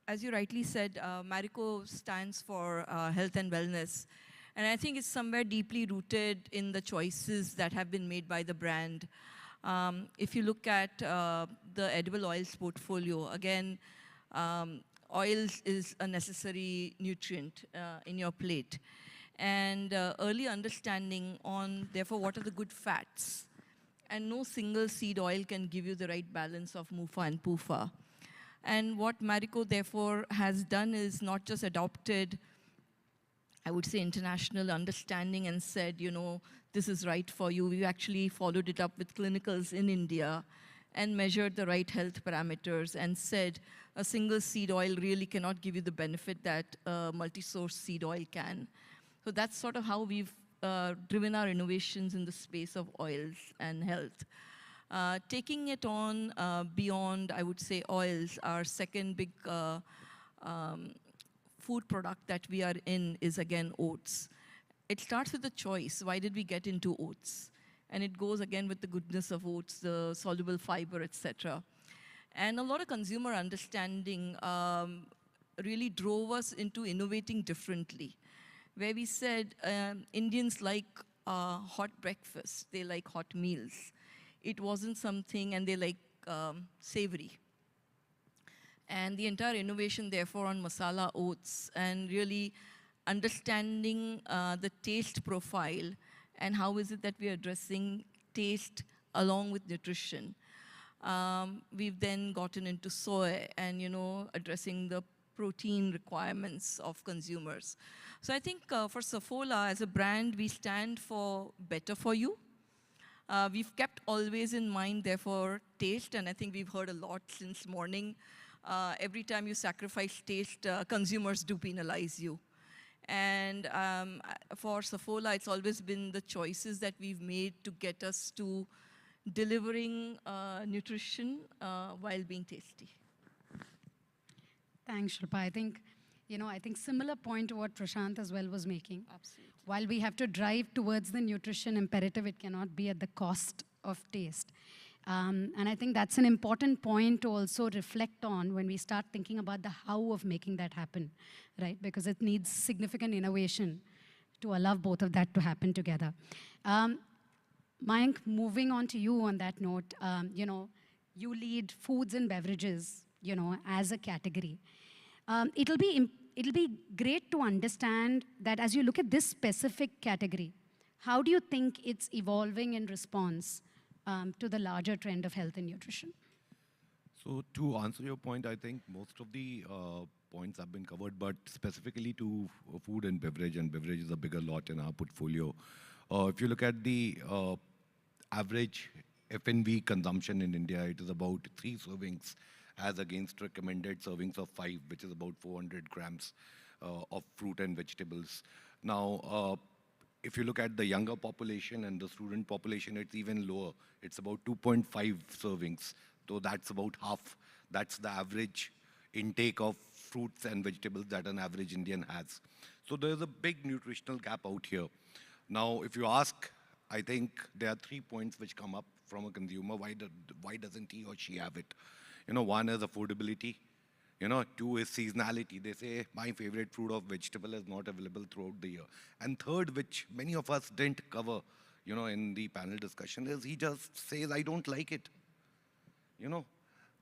As you rightly said, Marico stands for health and wellness. And I think it's somewhere deeply rooted in the choices that have been made by the brand. If you look at the edible oils portfolio, again, oils is a necessary nutrient in your plate. And early understanding on, therefore, what are the good fats. And no single seed oil can give you the right balance of MUFA and PUFA. And what Marico, therefore, has done is not just adopted, I would say, international understanding and said, this is right for you. We actually followed it up with clinicals in India and measured the right health parameters and said a single seed oil really cannot give you the benefit that a multi-source seed oil can. So that's sort of how we've driven our innovations in the space of oils and health. Taking it on beyond, I would say, oils, our second big food product that we are in is, again, oats. It starts with the choice. Why did we get into oats? And it goes, again, with the goodness of oats, the soluble fiber, etc. And a lot of consumer understanding really drove us into innovating differently, where we said Indians like hot breakfast, they like hot meals. It wasn't something, and they like savory. And the entire innovation, therefore, on masala oats and really understanding the taste profile and how is it that we are addressing taste along with nutrition. We've then gotten into soy and, addressing the protein requirements of consumers. So I think for Saffola, as a brand, we stand for better for you. We've kept always in mind, therefore, taste, and I think we've heard a lot since morning. Every time you sacrifice taste, consumers do penalize you. And for Saffola, it's always been the choices that we've made to get us to delivering nutrition while being tasty. Thanks, Shilpa. I think similar point to what Prashant as well was making. Absolutely. While we have to drive towards the nutrition imperative, it cannot be at the cost of taste. And I think that's an important point to also reflect on when we start thinking about the how of making that happen, right? Because it needs significant innovation to allow both of that to happen together. Mayank, moving on to you on that note, you lead foods and beverages, as a category. It'll be great to understand that as you look at this specific category, how do you think it's evolving in response to the larger trend of health and nutrition? So to answer your point, I think most of the points have been covered, but specifically to food and beverage is a bigger lot in our portfolio. If you look at the average F&B consumption in India, it is about 3 servings as against recommended servings of 5, which is about 400 grams of fruit and vegetables. Now, if you look at the younger population and the student population, it's even lower. It's about 2.5 servings. So that's about half. That's the average intake of fruits and vegetables that an average Indian has. So there's a big nutritional gap out here. Now, if you ask, I think there are 3 points which come up from a consumer. Why doesn't he or she have it? One is affordability. 2 is seasonality. They say, my favorite fruit or vegetable is not available throughout the year. And third, which many of us didn't cover, in the panel discussion, is he just says, I don't like it.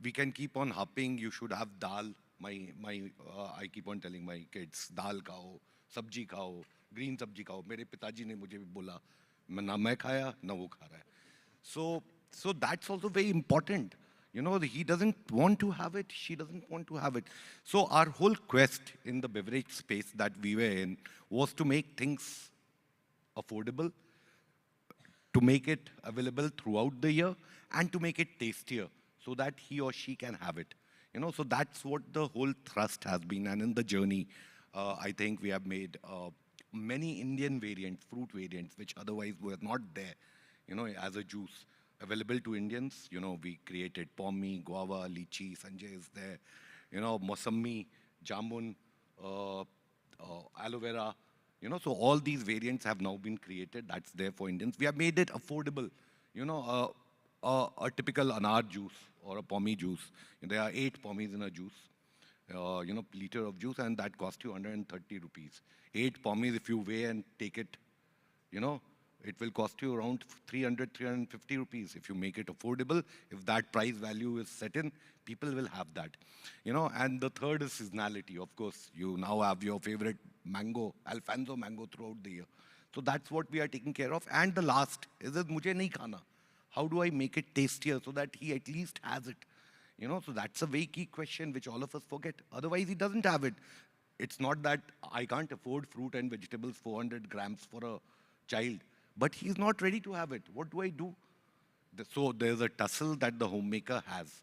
We can keep on harping, you should have dal. I keep on telling my kids, dal khao, sabji khao, green sabji khao. Mere pitaji ne mujhe bhi bola, na main khaya, na wo kha raha hai. So that's also very important. He doesn't want to have it, she doesn't want to have it. So our whole quest in the beverage space that we were in was to make things affordable, to make it available throughout the year, and to make it tastier so that he or she can have it. So that's what the whole thrust has been. And in the journey, I think we have made many Indian variants, fruit variants, which otherwise were not there, as a juice. Available to Indians, we created pommi, guava, lychee, Sanjay is there, mossammi, jamun, aloe vera, so all these variants have now been created. That's there for Indians. We have made it affordable, a typical anar juice or a pommi juice. There are 8 pommis in a juice, liter of juice, and that costs you 130 rupees. 8 pommis, if you weigh and take it, it will cost you around 300, 350 rupees. If you make it affordable, if that price value is set in, people will have that. And the third is seasonality. Of course, you now have your favorite mango, Alfonso mango throughout the year. So that's what we are taking care of. And the last is that mujhe nahi khana. How do I make it tastier so that he at least has it? So that's a very key question which all of us forget. Otherwise, he doesn't have it. It's not that I can't afford fruit and vegetables, 400 grams for a child. But he's not ready to have it. What do I do? So there's a tussle that the homemaker has,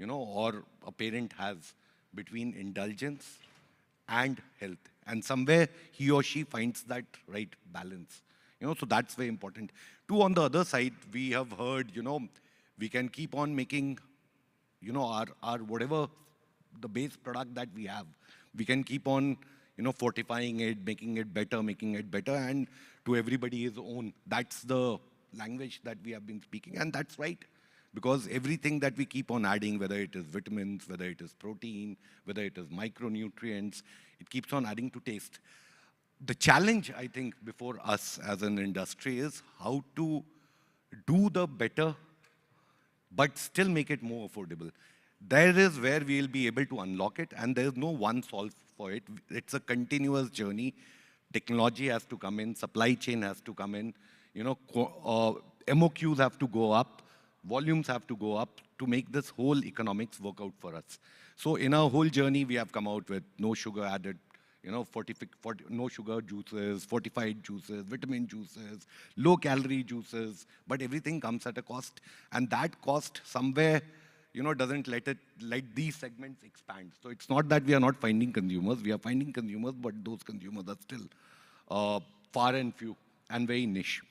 or a parent has between indulgence and health. And somewhere he or she finds that right balance. So that's very important. Two, on the other side, we have heard, we can keep on making, our whatever the base product that we have, we can keep on, fortifying it, making it better, and to everybody his own. That's the language that we have been speaking, and that's right. Because everything that we keep on adding, whether it is vitamins, whether it is protein, whether it is micronutrients, it keeps on adding to taste. The challenge, I think, before us as an industry is how to do the better, but still make it more affordable. There is where we will be able to unlock it, and there is no one solve for it. It's a continuous journey. Technology has to come in, supply chain has to come in, MOQs have to go up, volumes have to go up to make this whole economics work out for us. So in our whole journey, we have come out with no sugar added, no sugar juices, fortified juices, vitamin juices, low-calorie juices, but everything comes at a cost. And that cost somewhere, doesn't let these segments expand. So it's not that we are not finding consumers. We are finding consumers, but those consumers are still far and few and very niche.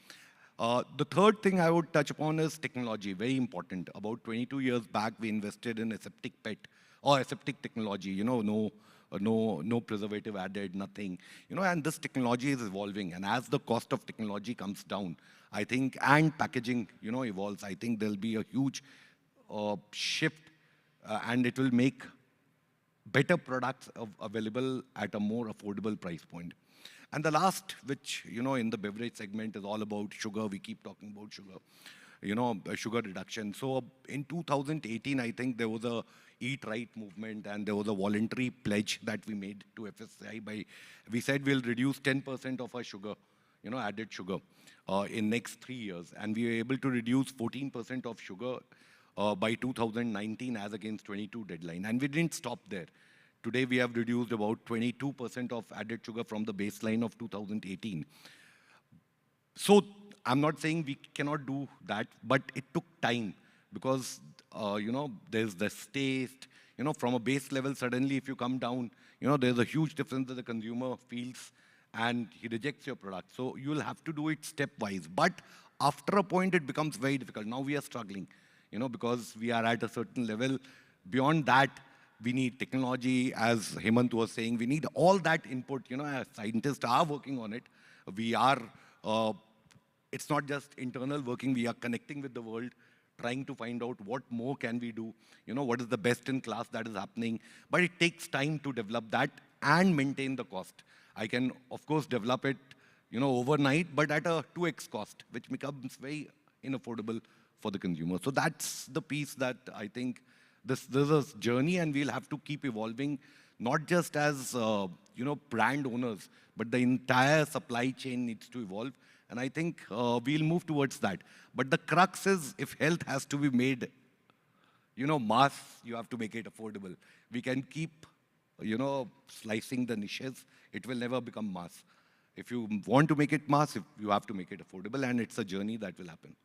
The third thing I would touch upon is technology, very important. About 22 years back, we invested in aseptic PET or aseptic technology, no preservative added, nothing. And this technology is evolving. And as the cost of technology comes down, I think, and packaging, evolves, I think there'll be a huge shift and it will make better products available at a more affordable price point. And the last, which, in the beverage segment is all about sugar. We keep talking about sugar, sugar reduction. So in 2018, I think there was a Eat Right movement and there was a voluntary pledge that we made to FSCI we said we'll reduce 10% of our sugar, added sugar in next 3 years. And we were able to reduce 14% of sugar by 2019 as against 22 deadline. And we didn't stop there. Today, we have reduced about 22% of added sugar from the baseline of 2018. So I'm not saying we cannot do that, but it took time because, there's this taste, from a base level, suddenly if you come down, there's a huge difference that the consumer feels and he rejects your product. So you'll have to do it stepwise. But after a point, it becomes very difficult. Now we are struggling, because we are at a certain level. Beyond that, we need technology, as Hemant was saying, we need all that input, as scientists are working on it. We are, it's not just internal working, we are connecting with the world, trying to find out what more can we do, what is the best in class that is happening. But it takes time to develop that and maintain the cost. I can, of course, develop it, overnight, but at a 2x cost, which becomes very unaffordable for the consumer. So that's the piece that I think this is a journey, and we'll have to keep evolving, not just as brand owners, but the entire supply chain needs to evolve. And I think we'll move towards that. But the crux is, if health has to be made, mass, you have to make it affordable. We can keep, slicing the niches. It will never become mass. If you want to make it mass, you have to make it affordable, and it's a journey that will happen.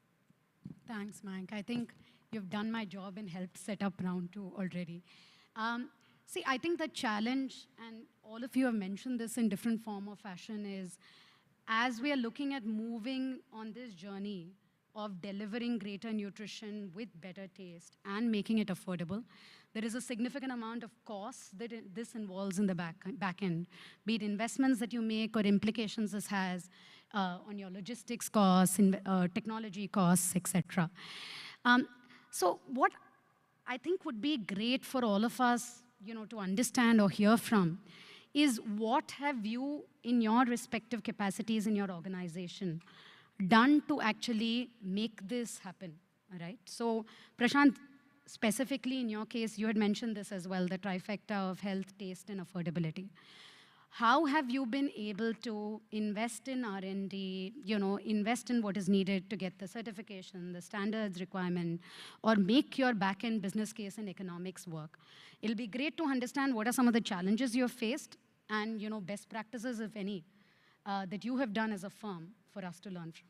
Thanks, Mayank. I think you've done my job and helped set up round 2 already. See, I think the challenge, and all of you have mentioned this in different form or fashion, is as we are looking at moving on this journey of delivering greater nutrition with better taste and making it affordable, there is a significant amount of costs that this involves in the back end, be it investments that you make or implications this has on your logistics costs, technology costs, etc. So what I think would be great for all of us, to understand or hear from is what have you, in your respective capacities in your organization, done to actually make this happen, all right? So Prashant, specifically in your case, you had mentioned this as well, the trifecta of health, taste, and affordability. How have you been able to invest in R&D, invest in what is needed to get the certification, the standards requirement, or make your back-end business case and economics work? It'll be great to understand what are some of the challenges you have faced and, best practices, if any, that you have done as a firm for us to learn from.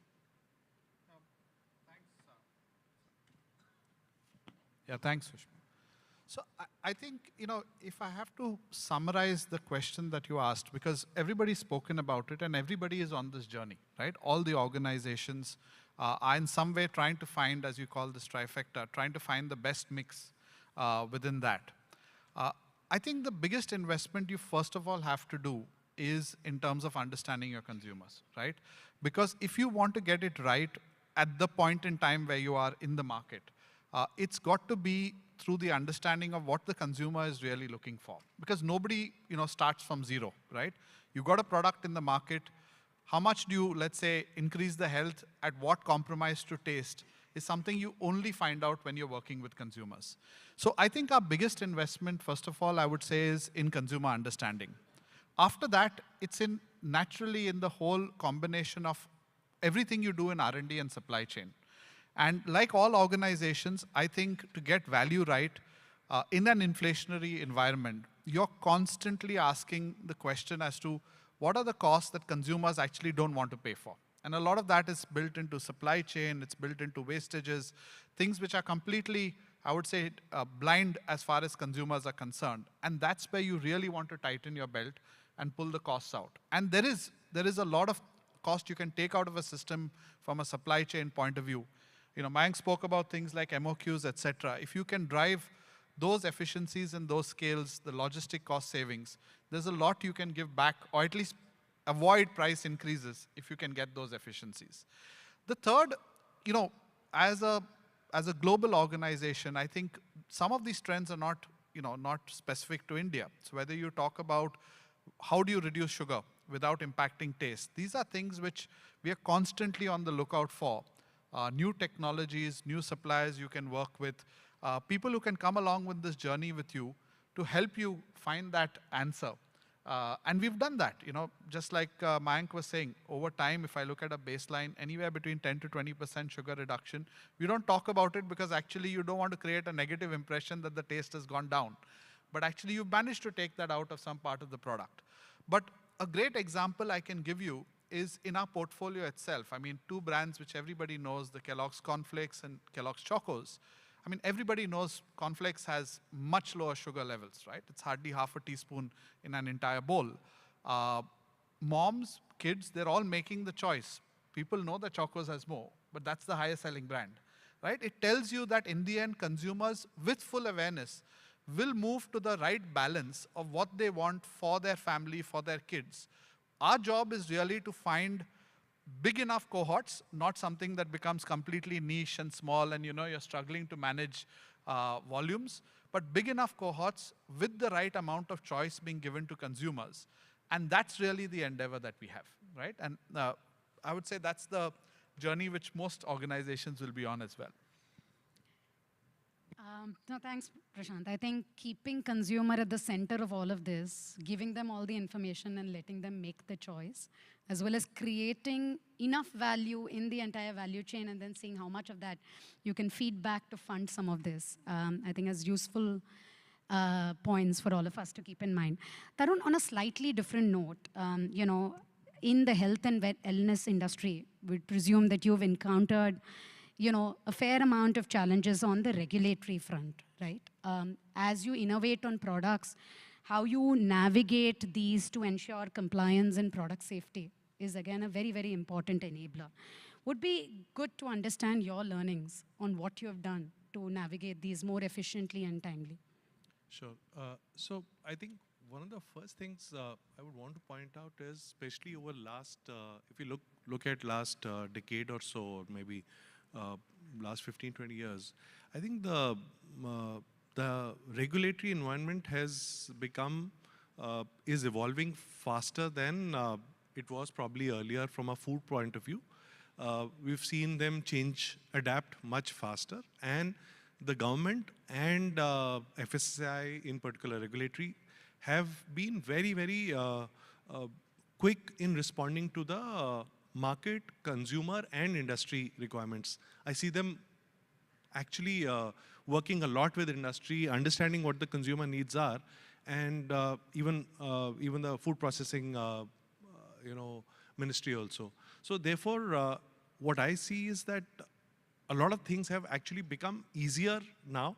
Yeah, thanks, Sushma. So I think, if I have to summarize the question that you asked, because everybody's spoken about it and everybody is on this journey, right? All the organizations are in some way trying to find, as you call this trifecta, trying to find the best mix within that. I think the biggest investment you first of all have to do is in terms of understanding your consumers, right? Because if you want to get it right at the point in time where you are in the market, it's got to be through the understanding of what the consumer is really looking for. Because nobody, starts from zero, right? You got a product in the market. How much do you, let's say, increase the health, at what compromise to taste, is something you only find out when you're working with consumers. So I think our biggest investment, first of all, I would say, is in consumer understanding. After that, it's naturally in the whole combination of everything you do in R&D and supply chain. And like all organizations, I think to get value right in an inflationary environment, you're constantly asking the question as to what are the costs that consumers actually don't want to pay for. And a lot of that is built into supply chain, it's built into wastages, things which are completely, I would say, blind as far as consumers are concerned. And that's where you really want to tighten your belt and pull the costs out. And there is a lot of cost you can take out of a system from a supply chain point of view. Mayank spoke about things like MOQs, etc. If you can drive those efficiencies and those scales, the logistic cost savings, there's a lot you can give back, or at least avoid price increases if you can get those efficiencies. The third, as a global organization, I think some of these trends are not specific to India. So whether you talk about how do you reduce sugar without impacting taste, these are things which we are constantly on the lookout for. New technologies, new suppliers you can work with, people who can come along with this journey with you to help you find that answer. And we've done that, just like Mayank was saying, over time, if I look at a baseline, anywhere between 10 to 20% sugar reduction, we don't talk about it because actually you don't want to create a negative impression that the taste has gone down. But actually you've managed to take that out of some part of the product. But a great example I can give you is in our portfolio itself. I mean, two brands which everybody knows, the Kellogg's Cornflakes and Kellogg's Chocos. I mean, everybody knows cornflakes has much lower sugar levels, right? It's hardly half a teaspoon in an entire bowl. Moms, kids, they're all making the choice. People know that Chocos has more, but that's the highest selling brand, right? It tells you that in the end, consumers with full awareness will move to the right balance of what they want for their family, for their kids. Our job is really to find big enough cohorts, not something that becomes completely niche and small and you're struggling to manage volumes, but big enough cohorts with the right amount of choice being given to consumers. And that's really the endeavor that we have, right? And I would say that's the journey which most organizations will be on as well. No, thanks, Prashant. I think keeping consumer at the center of all of this, giving them all the information and letting them make the choice, as well as creating enough value in the entire value chain and then seeing how much of that you can feed back to fund some of this, I think is useful points for all of us to keep in mind. Tarun, on a slightly different note, in the health and wellness industry, we presume that you've encountered a fair amount of challenges on the regulatory front, right? As you innovate on products, how you navigate these to ensure compliance and product safety is again a very, very important enabler. Would be good to understand your learnings on what you have done to navigate these more efficiently and timely. Sure. So I think one of the first things I would want to point out is, especially over last, if you look at last decade or so, or maybe last 15, 20 years, I think the regulatory environment has become, is evolving faster than it was probably earlier from a food point of view. We've seen them change, adapt much faster, and the government and FSSAI in particular, regulatory, have been very, very quick in responding to the market, consumer, and industry requirements. I see them actually working a lot with industry, understanding what the consumer needs are, and even the food processing, ministry also. So therefore, what I see is that a lot of things have actually become easier now.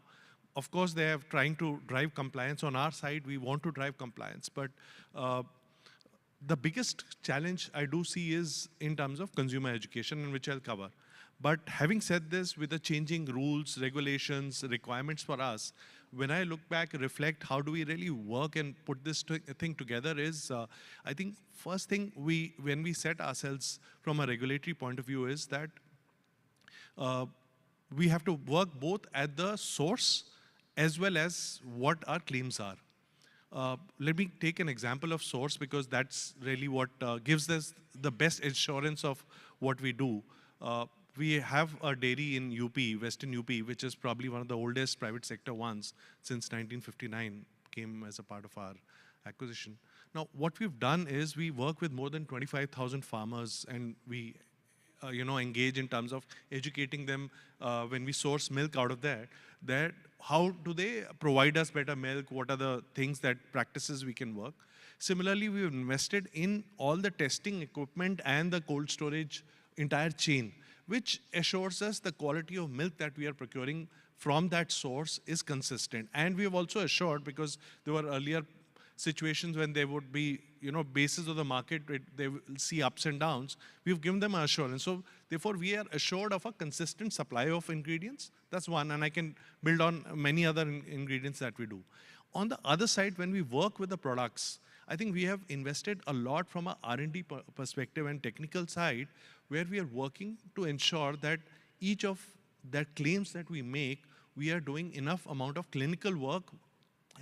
Of course, they are trying to drive compliance. On our side, we want to drive compliance. But the biggest challenge I do see is in terms of consumer education, and which I'll cover. But having said this, with the changing rules, regulations, requirements for us, when I look back, reflect, how do we really work and put this thing together is, I think first thing when we set ourselves from a regulatory point of view is that we have to work both at the source as well as what our claims are. Let me take an example of source, because that's really what gives us the best assurance of what we do. We have a dairy in UP, Western UP, which is probably one of the oldest private sector ones since 1959, came as a part of our acquisition. Now, what we've done is we work with more than 25,000 farmers, and we engage in terms of educating them when we source milk out of that how do they provide us better milk, what are the things practices we can work. Similarly, we've invested in all the testing equipment and the cold storage entire chain, which assures us the quality of milk that we are procuring from that source is consistent. And we have also assured, because there were earlier situations when there would be, basis of the market, they will see ups and downs. We've given them assurance. So therefore, we are assured of a consistent supply of ingredients. That's one, and I can build on many other ingredients that we do. On the other side, when we work with the products, I think we have invested a lot from a R&D perspective and technical side, where we are working to ensure that each of that claims that we make, we are doing enough amount of clinical work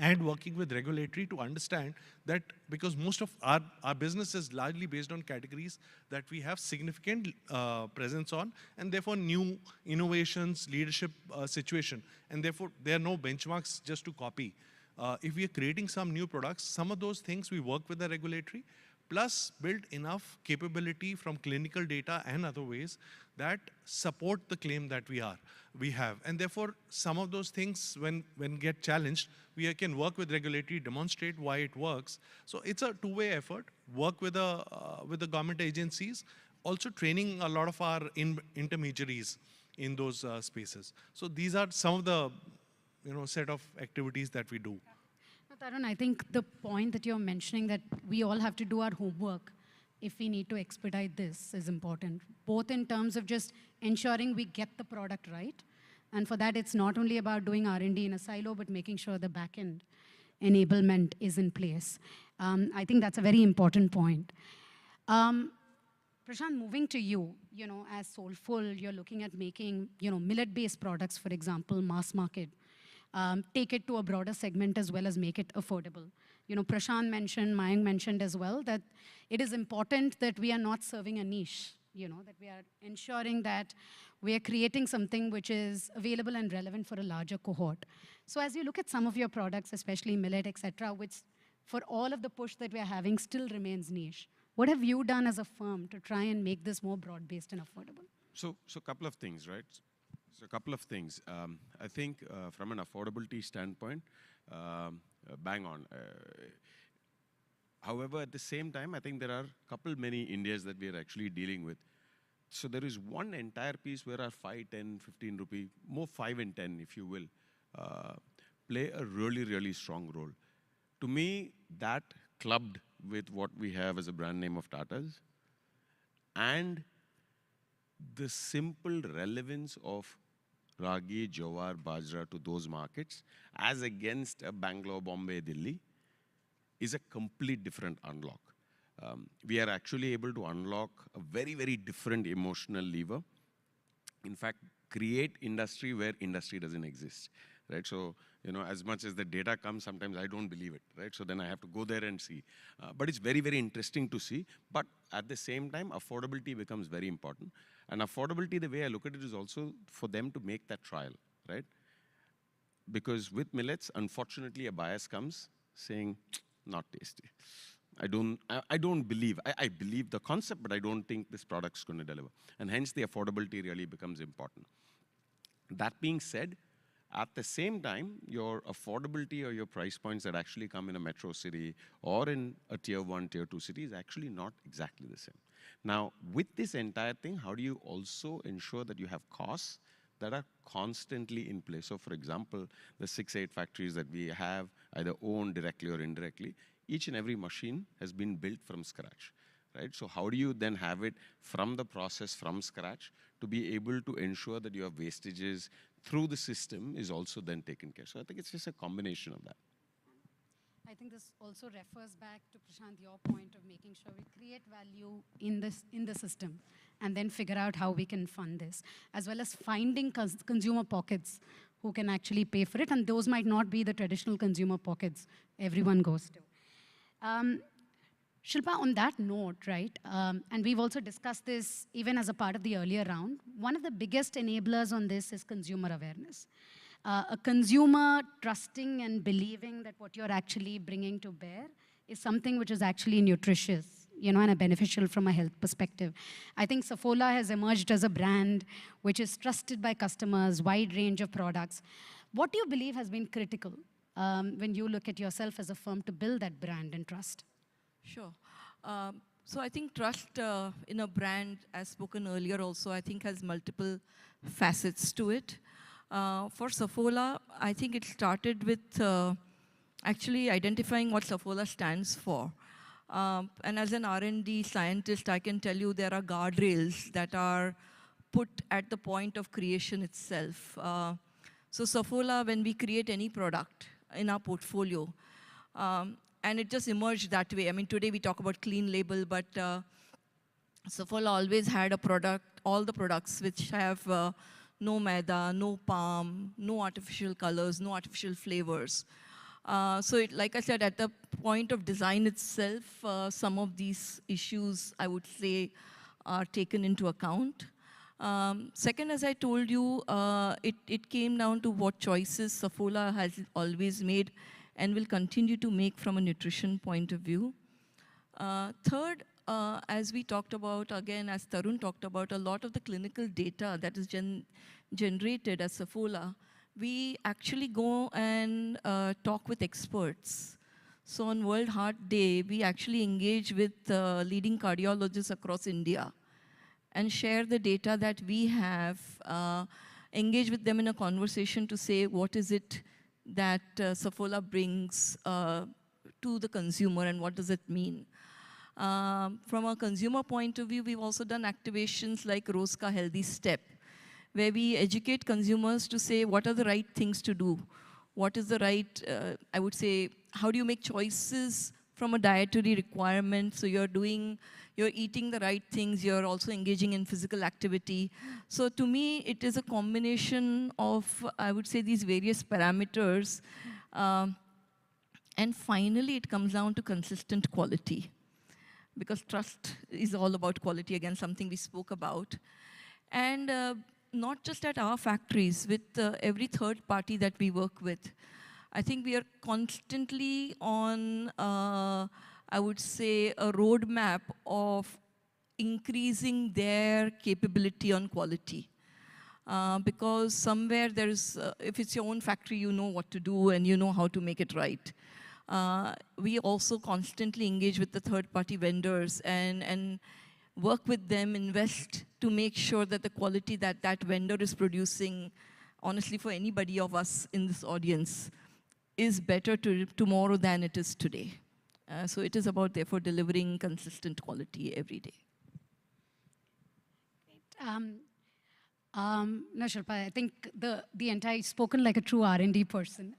and working with regulatory to understand that, because most of our business is largely based on categories that we have significant presence on, and therefore new innovations, leadership situation, and therefore there are no benchmarks just to copy. If we are creating some new products, some of those things we work with the regulatory, plus build enough capability from clinical data and other ways that support the claim that we have. And therefore, some of those things, when get challenged, we can work with regulatory, demonstrate why it works. So it's a two-way effort, work with the government agencies, also training a lot of our intermediaries in those spaces. So these are some of the set of activities that we do. Tarun, I think the point that you're mentioning, that we all have to do our homework if we need to expedite this, is important, both in terms of just ensuring we get the product right. And for that, it's not only about doing R&D in a silo, but making sure the back-end enablement is in place. I think that's a very important point. Prashant, moving to you, as Soulful, you're looking at making, millet-based products, for example, mass market. Take it to a broader segment as well as make it affordable. Prashant mentioned, Mayank mentioned as well, that it is important that we are not serving a niche, that we are ensuring that we are creating something which is available and relevant for a larger cohort. So as you look at some of your products, especially millet, et cetera, which for all of the push that we are having still remains niche, what have you done as a firm to try and make this more broad-based and affordable? So a couple of things, right? So a couple of things. I think from an affordability standpoint, bang on. However, at the same time, I think there are many Indias that we are actually dealing with. So there is one entire piece where our 5, 10, 15 rupee, more 5 and 10 if you will, play a really, really strong role. To me, that clubbed with what we have as a brand name of Tata's, and the simple relevance of ragi, jowar, bajra to those markets as against a Bangalore, Bombay, Delhi is a complete different unlock. We are actually able to unlock a very, very different emotional lever. In fact, create industry where industry doesn't exist, right? So, as much as the data comes, sometimes I don't believe it, right? So then I have to go there and see. But it's very, very interesting to see. But at the same time, affordability becomes very important. And affordability, the way I look at it, is also for them to make that trial, right? Because with millets, unfortunately, a bias comes saying, not tasty. I don't believe, I believe the concept, but I don't think this product's going to deliver. And hence, the affordability really becomes important. That being said, at the same time, your affordability or your price points that actually come in a metro city or in a tier 1, tier 2 city is actually not exactly the same. Now, with this entire thing, how do you also ensure that you have costs that are constantly in place. So for example, the 6-8 factories that we have, either owned directly or indirectly, each and every machine has been built from scratch, right? So how do you then have it from the process, from scratch, to be able to ensure that your wastages through the system is also then taken care of? So I think it's just a combination of that. I think this also refers back to, Prashant, your point of making sure we create value in the system and then figure out how we can fund this, as well as finding consumer pockets who can actually pay for it, and those might not be the traditional consumer pockets everyone goes to. Shilpa, on that note, right, and we've also discussed this even as a part of the earlier round, one of the biggest enablers on this is consumer awareness. A consumer trusting and believing that what you're actually bringing to bear is something which is actually nutritious, and beneficial from a health perspective. I think Saffola has emerged as a brand which is trusted by customers, wide range of products. What do you believe has been critical when you look at yourself as a firm to build that brand and trust? Sure. So I think trust in a brand, as spoken earlier also, I think has multiple facets to it. For Saffola, I think it started with actually identifying what Saffola stands for. And as an R&D scientist, I can tell you there are guardrails that are put at the point of creation itself. So Saffola, when we create any product in our portfolio, and it just emerged that way. I mean, today we talk about clean label, but Saffola always had a product, all the products which have no maida, no palm, no artificial colors, no artificial flavors. So like I said, at the point of design itself, some of these issues, I would say, are taken into account. Second, as I told you, it came down to what choices Saffola has always made and will continue to make from a nutrition point of view. Third, as we talked about, again, as Tarun talked about, a lot of the clinical data that is generated as Saffola, we actually go and talk with experts. So on World Heart Day, we actually engage with leading cardiologists across India and share the data that we have, engage with them in a conversation to say what is it that Saffola brings to the consumer and what does it mean. From a consumer point of view, we've also done activations like Rose Ka Healthy Step, where we educate consumers to say what are the right things to do. What is the right, I would say, how do you make choices from a dietary requirement? So you're eating the right things, you're also engaging in physical activity. So to me, it is a combination of, I would say, these various parameters. And finally, it comes down to consistent quality, because trust is all about quality, again, something we spoke about. And not just at our factories, with every third party that we work with. I think we are constantly on, I would say, a roadmap of increasing their capability on quality. Because somewhere there's, if it's your own factory, you know what to do and you know how to make it right. We also constantly engage with the third-party vendors and work with them, invest to make sure that the quality that that vendor is producing, honestly, for anybody of us in this audience, is better tomorrow than it is today. So it is about, therefore, delivering consistent quality every day. No, Shilpa, I think the entire, spoken like a true R&D person,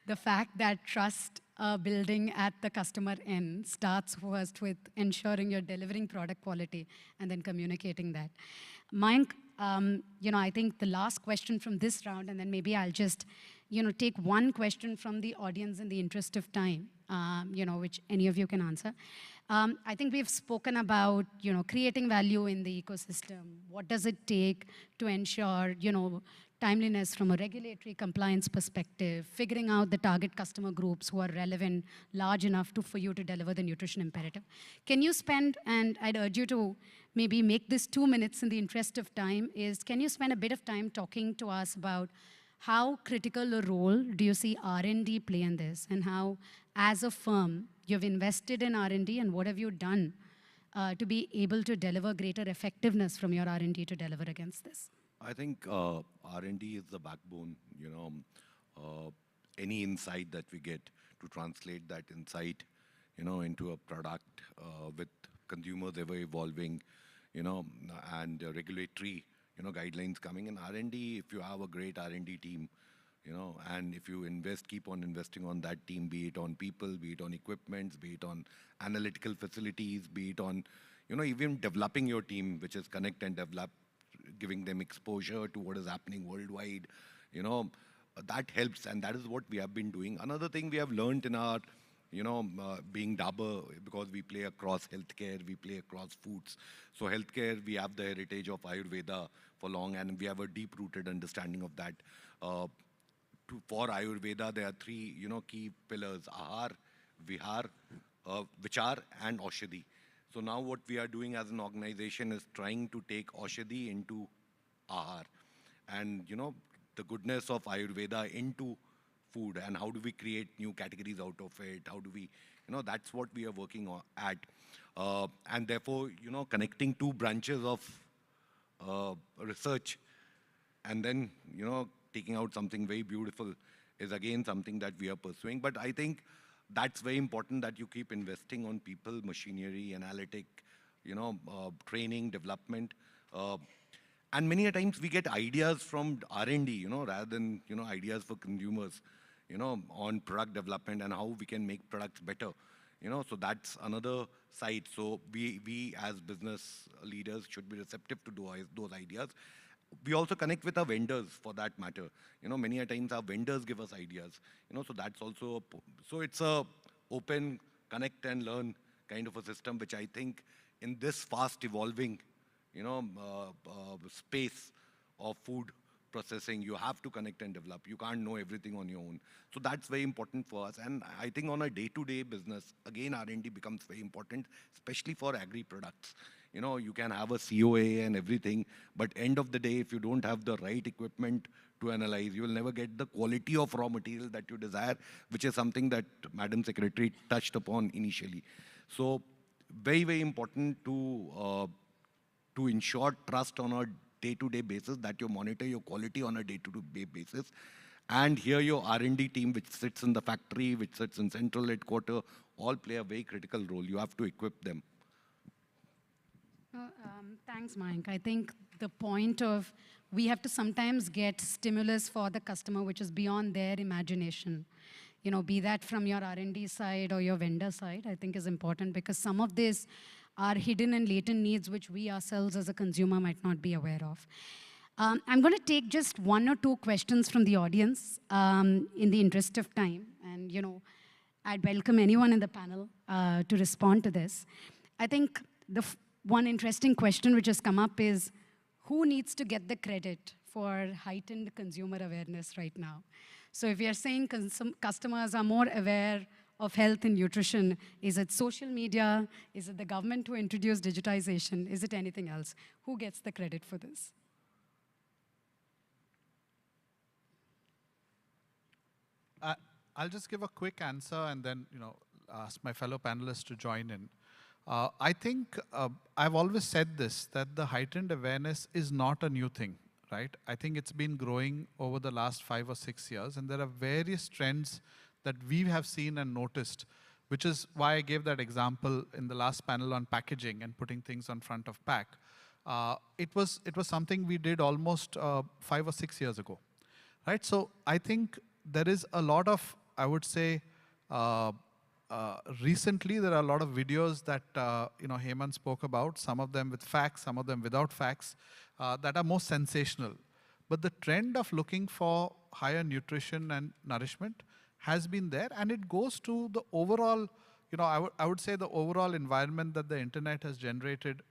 the fact that trust building at the customer end starts first with ensuring you're delivering product quality and then communicating that. Mayank, I think the last question from this round, and then maybe I'll just, take one question from the audience in the interest of time, which any of you can answer. I think we've spoken about, creating value in the ecosystem. What does it take to ensure, timeliness from a regulatory compliance perspective, figuring out the target customer groups who are relevant, large enough for you to deliver the nutrition imperative. Can you spend, and I'd urge you to maybe make this 2 minutes in the interest of time, can you spend a bit of time talking to us about how critical a role do you see R&D play in this, and how, as a firm, you've invested in R&D, and what have you done to be able to deliver greater effectiveness from your R&D to deliver against this? I think R&D is the backbone, any insight that we get to translate that insight, into a product with consumers ever evolving, and regulatory, guidelines coming in R&D. If you have a great R&D team, and if you keep on investing on that team, be it on people, be it on equipments, be it on analytical facilities, be it on, even developing your team, which is connect and develop, giving them exposure to what is happening worldwide, that helps, and that is what we have been doing. Another thing we have learned in our, being Dabur, because we play across healthcare, we play across foods. So healthcare, we have the heritage of Ayurveda for long, and we have a deep-rooted understanding of that. For Ayurveda, there are three, key pillars: Ahar, Vihar, Vichar, and Aushadhi. So now what we are doing as an organization is trying to take Aushadhi into Ahar, and the goodness of Ayurveda into food, and how do we create new categories out of it? How do we, that's what we are working on at, and therefore, connecting two branches of research, and then taking out something very beautiful is again something that we are pursuing. But I think that's very important that you keep investing on people, machinery, analytic, training, development. And many a times we get ideas from R&D, rather than, ideas for consumers, on product development and how we can make products better. So that's another side. So we as business leaders should be receptive to those ideas. We also connect with our vendors for that matter. Many a times our vendors give us ideas. So that's also, so it's a open, connect and learn kind of a system, which I think in this fast evolving, space of food processing, you have to connect and develop. You can't know everything on your own. So that's very important for us. And I think on a day-to-day business, again, R&D becomes very important, especially for agri products. You can have a COA and everything, but end of the day, if you don't have the right equipment to analyze, you will never get the quality of raw material that you desire, which is something that Madam Secretary touched upon initially. So very, very important to ensure trust on a day-to-day basis, that you monitor your quality on a day-to-day basis. And here your R&D team, which sits in the factory, which sits in central headquarters, all play a very critical role. You have to equip them. Thanks, Mayank. I think the point of we have to sometimes get stimulus for the customer, which is beyond their imagination. Be that from your R&D side or your vendor side, I think is important, because some of these are hidden and latent needs which we ourselves as a consumer might not be aware of. I'm going to take just one or two questions from the audience in the interest of time. And, I'd welcome anyone in the panel to respond to this. I think the one interesting question which has come up is, who needs to get the credit for heightened consumer awareness right now? So if you're saying customers are more aware of health and nutrition, is it social media? Is it the government who introduced digitization? Is it anything else? Who gets the credit for this? I'll just give a quick answer and then, ask my fellow panelists to join in. I think I've always said this, that the heightened awareness is not a new thing, right? I think it's been growing over the last 5 or 6 years, and there are various trends that we have seen and noticed, which is why I gave that example in the last panel on packaging and putting things on front of pack. It was something we did almost 5 or 6 years ago, right? So I think there is a lot of, I would say, recently there are a lot of videos that Hemant spoke about, some of them with facts, some of them without facts, that are more sensational. But the trend of looking for higher nutrition and nourishment has been there, and it goes to the overall, I would say the overall environment that the internet has generated,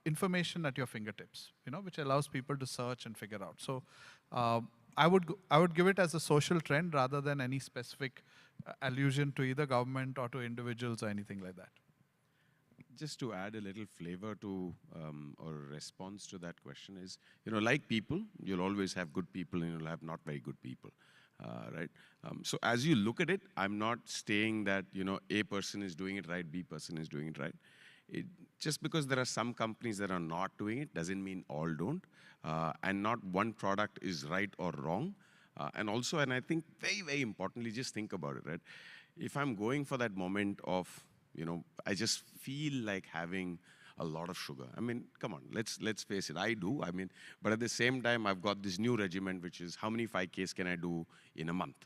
information at your fingertips, which allows people to search and figure out. So I would give it as a social trend rather than any specific allusion to either government or to individuals or anything like that. Just to add a little flavor to or response to that question is, like people, you'll always have good people and you'll have not very good people, right? So as you look at it, I'm not saying that, A person is doing it right, B person is doing it right. Just because there are some companies that are not doing it doesn't mean all don't. And not one product is right or wrong. And also, and I think very, very importantly, just think about it, right? If I'm going for that moment of, I just feel like having a lot of sugar. I mean, come on, let's face it, I do. I mean, but at the same time, I've got this new regimen, which is how many 5Ks can I do in a month?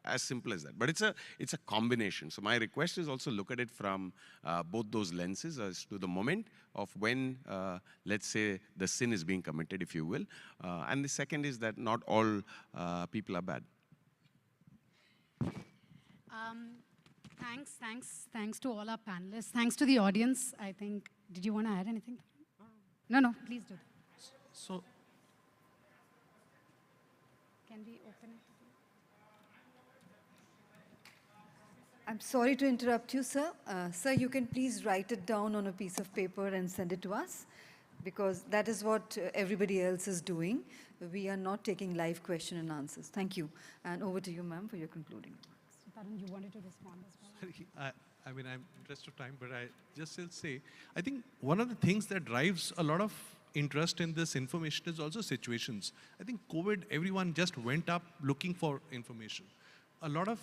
As simple as that. But it's a combination. So my request is also look at it from both those lenses as to the moment of when, let's say, the sin is being committed, if you will. And the second is that not all people are bad. Thanks to all our panelists. Thanks to the audience. I think, did you want to add anything? No, please do. So, can we open it? I'm sorry to interrupt you, sir. Sir, you can please write it down on a piece of paper and send it to us, because that is what everybody else is doing. We are not taking live question and answers. Thank you. And over to you, ma'am, for your concluding remarks. Tarun, you wanted to respond as well? sorry, I mean, I'm interest of time, but I just will say, I think one of the things that drives a lot of interest in this information is also situations. I think COVID, everyone just went up looking for information. A lot of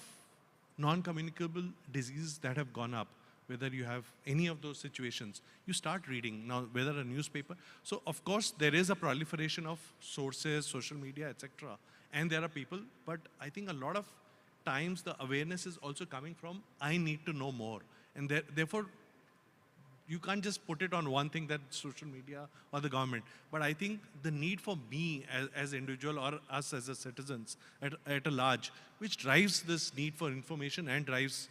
non-communicable diseases that have gone up, whether you have any of those situations, you start reading now, whether a newspaper. So of course, there is a proliferation of sources, social media, etc. And there are people, but I think a lot of times the awareness is also coming from, I need to know more. And therefore, you can't just put it on one thing, that social media or the government. But I think the need for me as individual or us as a citizens at a large, which drives this need for information and drives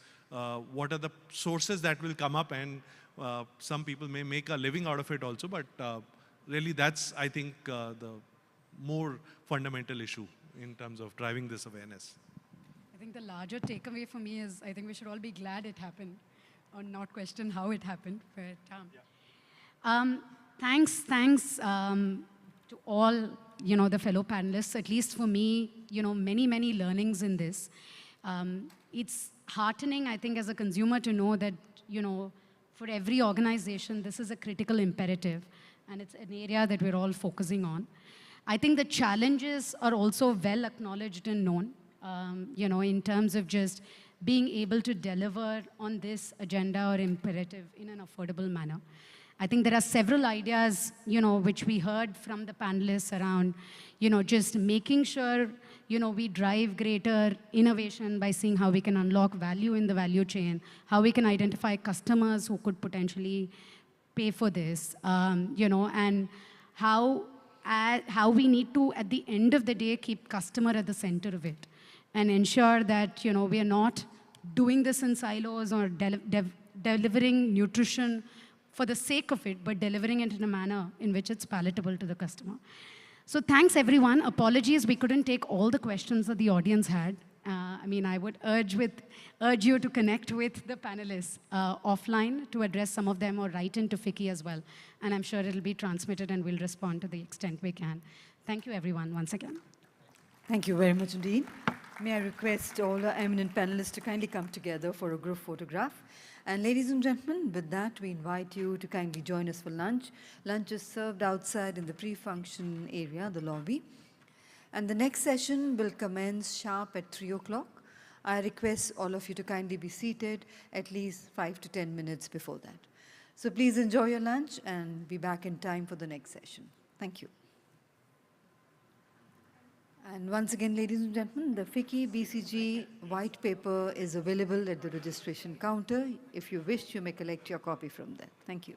what are the sources that will come up, and some people may make a living out of it also, but really that's, I think, the more fundamental issue in terms of driving this awareness. I think the larger takeaway for me is, I think we should all be glad it happened, or not question how it happened. But thanks to all, the fellow panelists. At least for me, many learnings in this. It's heartening, I think, as a consumer to know that, for every organization, this is a critical imperative, and it's an area that we're all focusing on. I think the challenges are also well acknowledged and known, in terms of just being able to deliver on this agenda or imperative in an affordable manner. I think there are several ideas, which we heard from the panelists around, just making sure, we drive greater innovation by seeing how we can unlock value in the value chain, how we can identify customers who could potentially pay for this, and how we need to, at the end of the day, keep customer at the center of it and ensure that, we are not doing this in silos or delivering nutrition for the sake of it, but delivering it in a manner in which it's palatable to the customer. So thanks, everyone. Apologies, we couldn't take all the questions that the audience had. I would urge you to connect with the panelists offline to address some of them, or write into FICCI as well. And I'm sure it'll be transmitted and we'll respond to the extent we can. Thank you, everyone, once again. Thank you very much indeed. May I request all our eminent panelists to kindly come together for a group photograph. And ladies and gentlemen, with that, we invite you to kindly join us for lunch. Lunch is served outside in the pre-function area, the lobby. And the next session will commence sharp at 3 o'clock. I request all of you to kindly be seated at least 5 to 10 minutes before that. So please enjoy your lunch and be back in time for the next session. Thank you. And once again, ladies and gentlemen, the FICCI BCG white paper is available at the registration counter. If you wish, you may collect your copy from there. Thank you.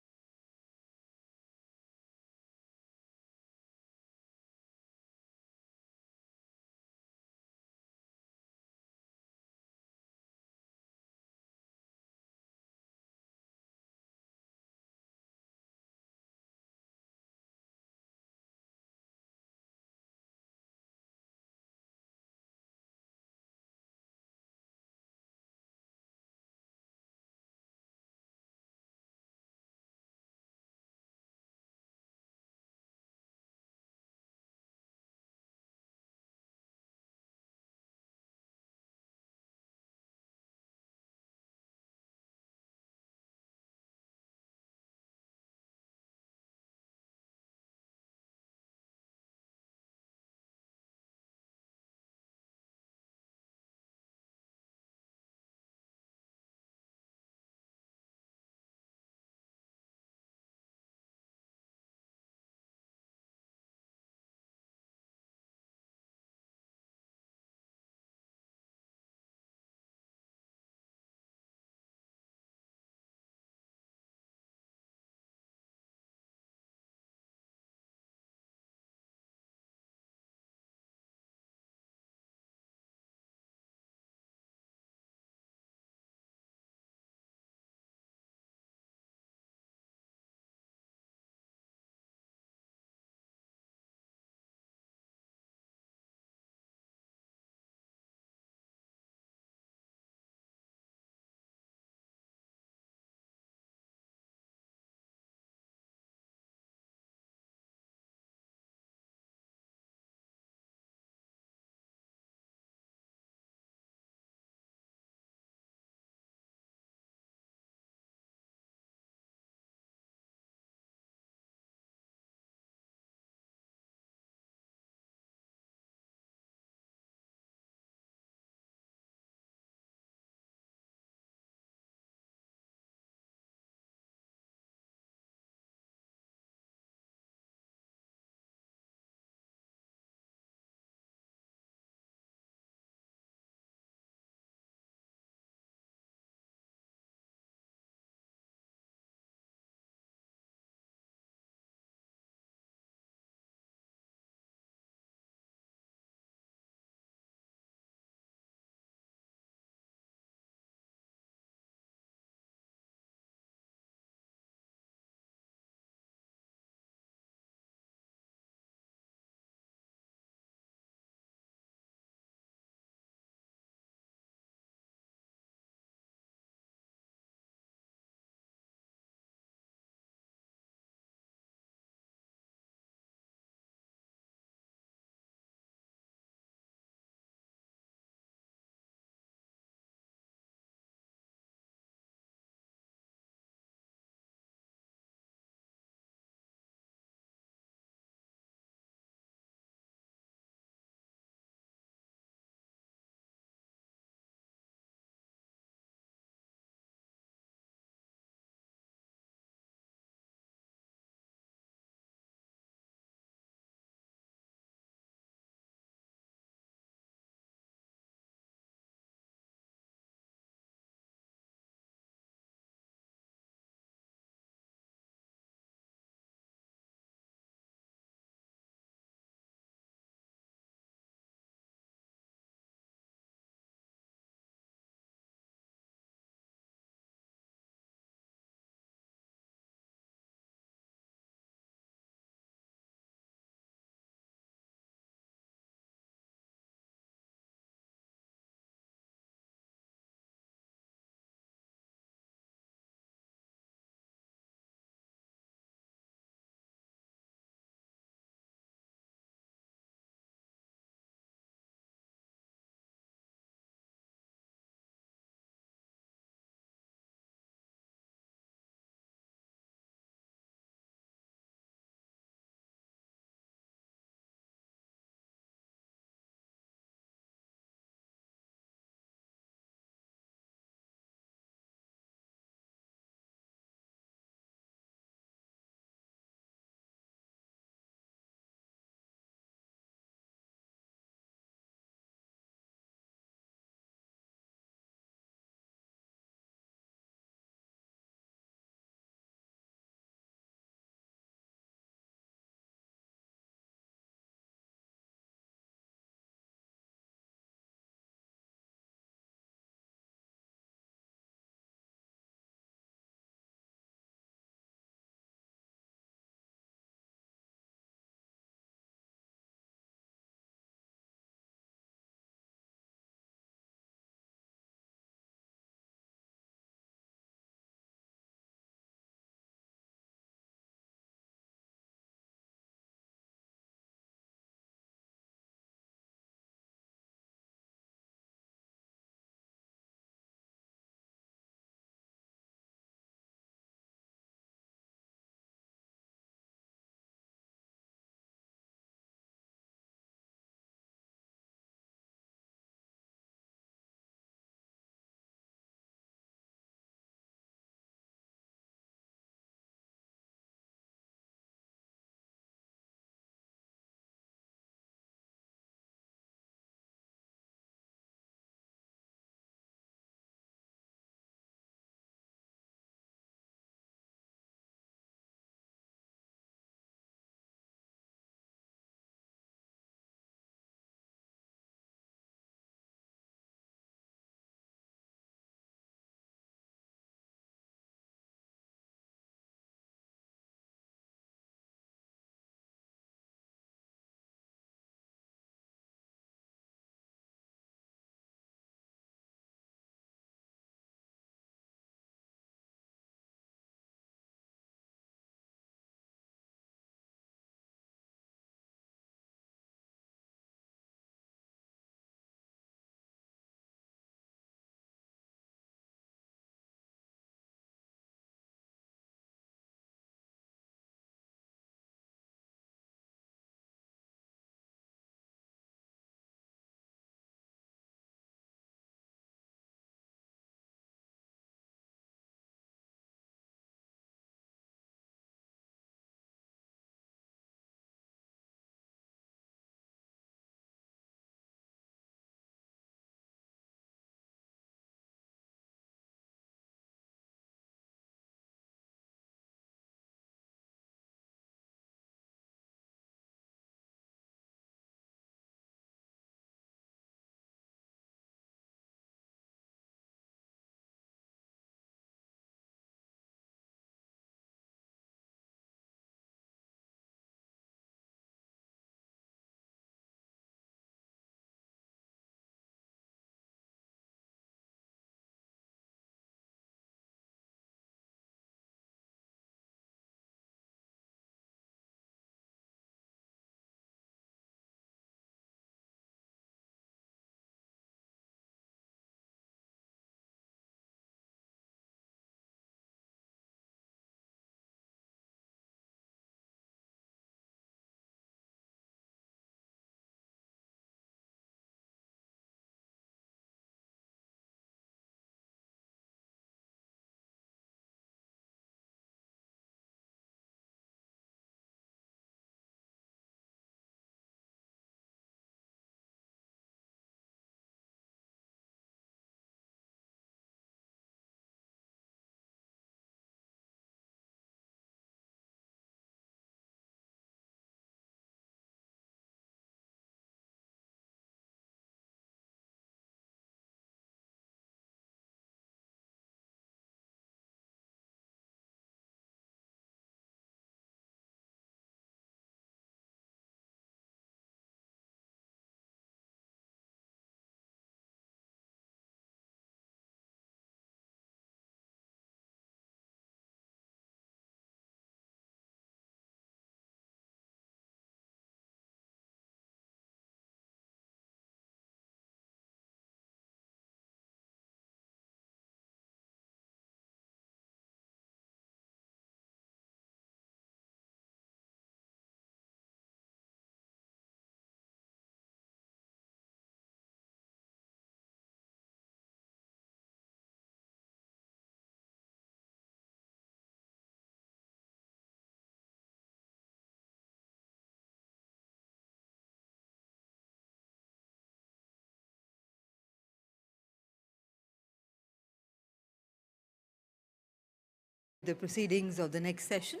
the proceedings of the next session.